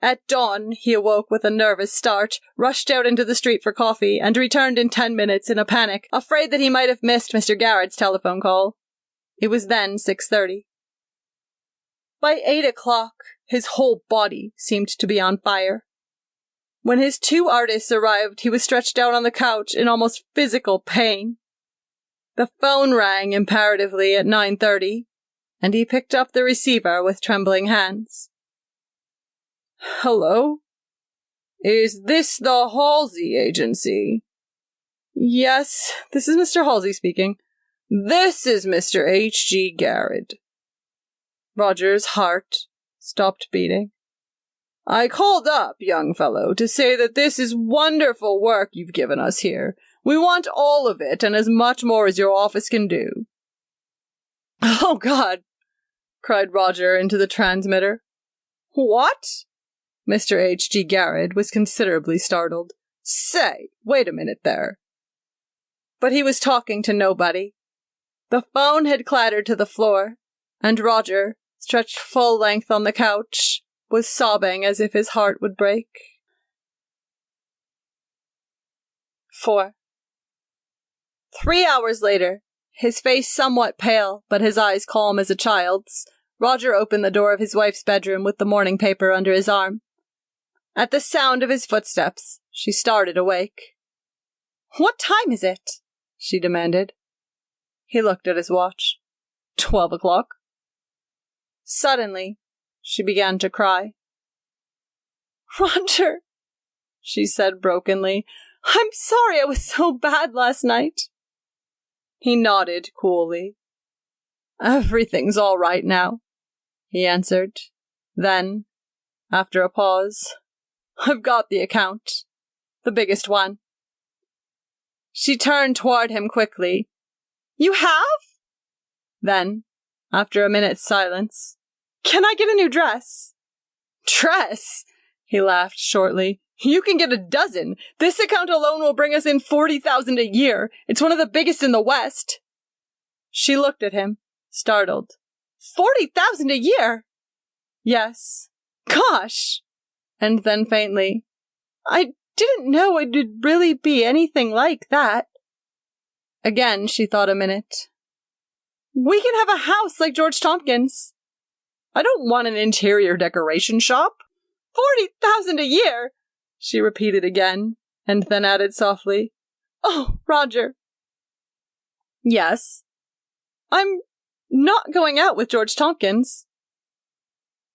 At dawn, he awoke with a nervous start, rushed out into the street for coffee, and returned in 10 minutes in a panic, afraid that he might have missed Mr. Garrett's telephone call. It was then 6:30. By 8 o'clock, his whole body seemed to be on fire. When his two artists arrived, he was stretched out on the couch in almost physical pain. The phone rang imperatively at 9:30, and he picked up the receiver with trembling hands. Hello? Is this the Halsey agency? Yes, this is Mr. Halsey speaking. This is Mr. H.G. Garrett. Roger's heart stopped beating. I called up, young fellow, to say that this is wonderful work you've given us here. We want all of it, and as much more as your office can do. Oh, God! Cried Roger into the transmitter. What? Mr. H.G. Garrett was considerably startled. Say, wait a minute there. But he was talking to nobody. The phone had clattered to the floor, and Roger, stretched full length on the couch, was sobbing as if his heart would break. 4. 3 hours later, his face somewhat pale, but his eyes calm as a child's, Roger opened the door of his wife's bedroom with the morning paper under his arm. At the sound of his footsteps, she started awake. What time is it? She demanded. He looked at his watch. 12 o'clock. Suddenly, she began to cry. Roger, she said brokenly, I'm sorry I was so bad last night. He nodded coolly. Everything's all right now, he answered. Then, after a pause, I've got the account. The biggest one. She turned toward him quickly. You have? Then, after a minute's silence, can I get a new dress? Dress? He laughed shortly. You can get a dozen. This account alone will bring us in $40,000 a year. It's one of the biggest in the West. She looked at him, startled. $40,000 a year? Yes. Gosh! And then faintly, I didn't know it would really be anything like that. Again, she thought a minute. We can have a house like George Tompkins. I don't want an interior decoration shop. $40,000 a year, she repeated again, and then added softly, Oh, Roger. Yes. I'm not going out with George Tompkins.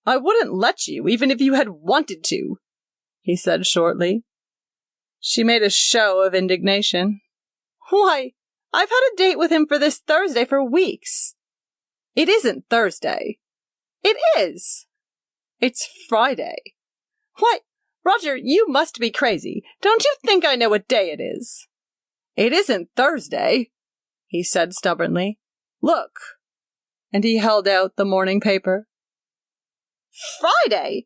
I wouldn't let you, even if you had wanted to, he said shortly. She made a show of indignation. Why, I've had a date with him for this Thursday for weeks. It isn't Thursday. It is. It's Friday. Why, Roger, you must be crazy. Don't you think I know what day it is? It isn't Thursday, he said stubbornly. Look. And he held out the morning paper. Friday!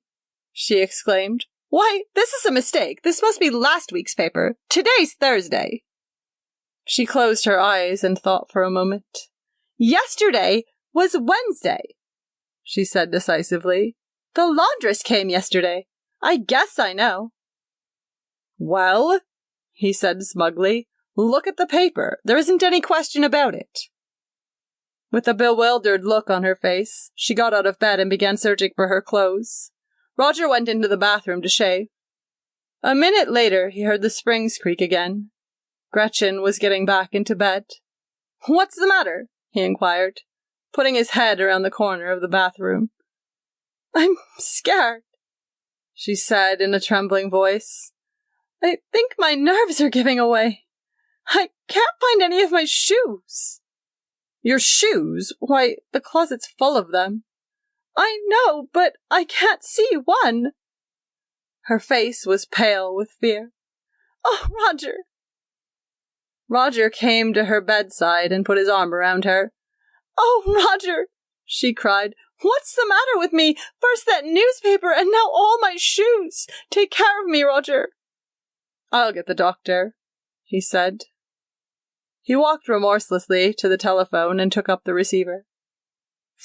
She exclaimed. Why, this is a mistake. This must be last week's paper. Today's Thursday. She closed her eyes and thought for a moment. Yesterday was Wednesday, she said decisively. The laundress came yesterday. I guess I know. Well, he said smugly, look at the paper. There isn't any question about it. With a bewildered look on her face, she got out of bed and began searching for her clothes. Roger went into the bathroom to shave. A minute later, he heard the springs creak again. Gretchen was getting back into bed. What's the matter? He inquired, putting his head around the corner of the bathroom. I'm scared, she said in a trembling voice. I think my nerves are giving away. I can't find any of my shoes. Your shoes? Why, the closet's full of them. I know, but I can't see one. Her face was pale with fear. Oh, Roger! Roger came to her bedside and put his arm around her. Oh, Roger! She cried. What's the matter with me? First that newspaper, and now all my shoes. Take care of me, Roger. I'll get the doctor, he said. He walked remorselessly to the telephone and took up the receiver.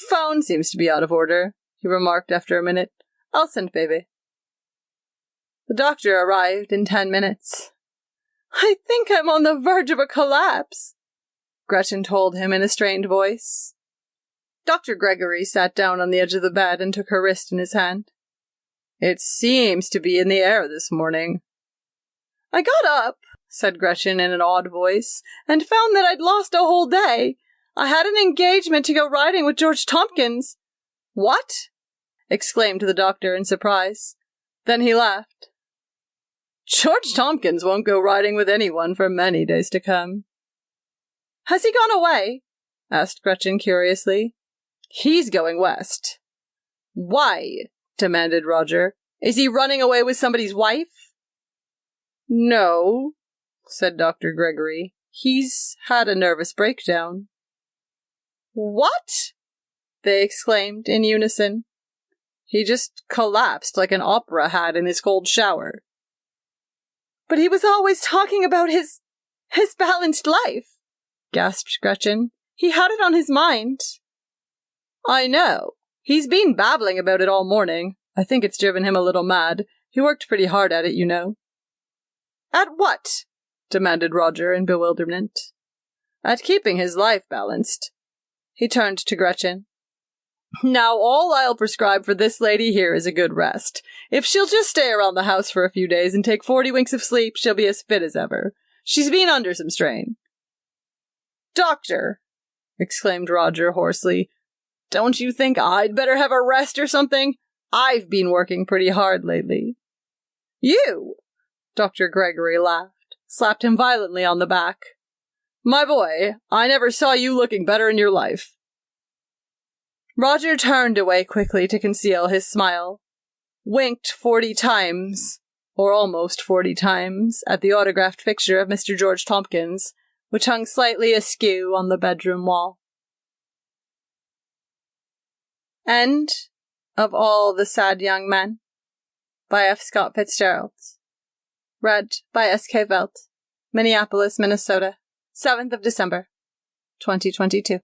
Phone seems to be out of order, he remarked after a minute. I'll send baby. The doctor arrived in 10 minutes. I think I'm on the verge of a collapse, Gretchen told him in a strained voice. Dr. Gregory sat down on the edge of the bed and took her wrist in his hand. It seems to be in the air this morning. I got up, said Gretchen in an awed voice, and found that I'd lost a whole day. I had an engagement to go riding with George Tompkins. What? Exclaimed the doctor in surprise. Then he laughed. George Tompkins won't go riding with anyone for many days to come. Has he gone away? Asked Gretchen curiously. He's going west. Why? Demanded Roger. Is he running away with somebody's wife? No, said Dr. Gregory. He's had a nervous breakdown. What? They exclaimed in unison. He just collapsed like an opera hat in his cold shower. But he was always talking about his balanced life, gasped Gretchen. He had it on his mind. I know. He's been babbling about it all morning. I think it's driven him a little mad. He worked pretty hard at it, you know. At what? Demanded Roger in bewilderment. At keeping his life balanced. He turned to Gretchen. Now all I'll prescribe for this lady here is a good rest. If she'll just stay around the house for a few days and take 40 winks of sleep, she'll be as fit as ever. She's been under some strain. Doctor, exclaimed Roger hoarsely, don't you think I'd better have a rest or something? I've been working pretty hard lately. You? Dr. Gregory laughed, slapped him violently on the back. My boy, I never saw you looking better in your life. Roger turned away quickly to conceal his smile, winked 40 times, or almost 40 times, at the autographed picture of Mr. George Tompkins, which hung slightly askew on the bedroom wall. End of All the Sad Young Men by F. Scott Fitzgerald. Read by S.K. Velt, Minneapolis, Minnesota, 7th of December, 2022.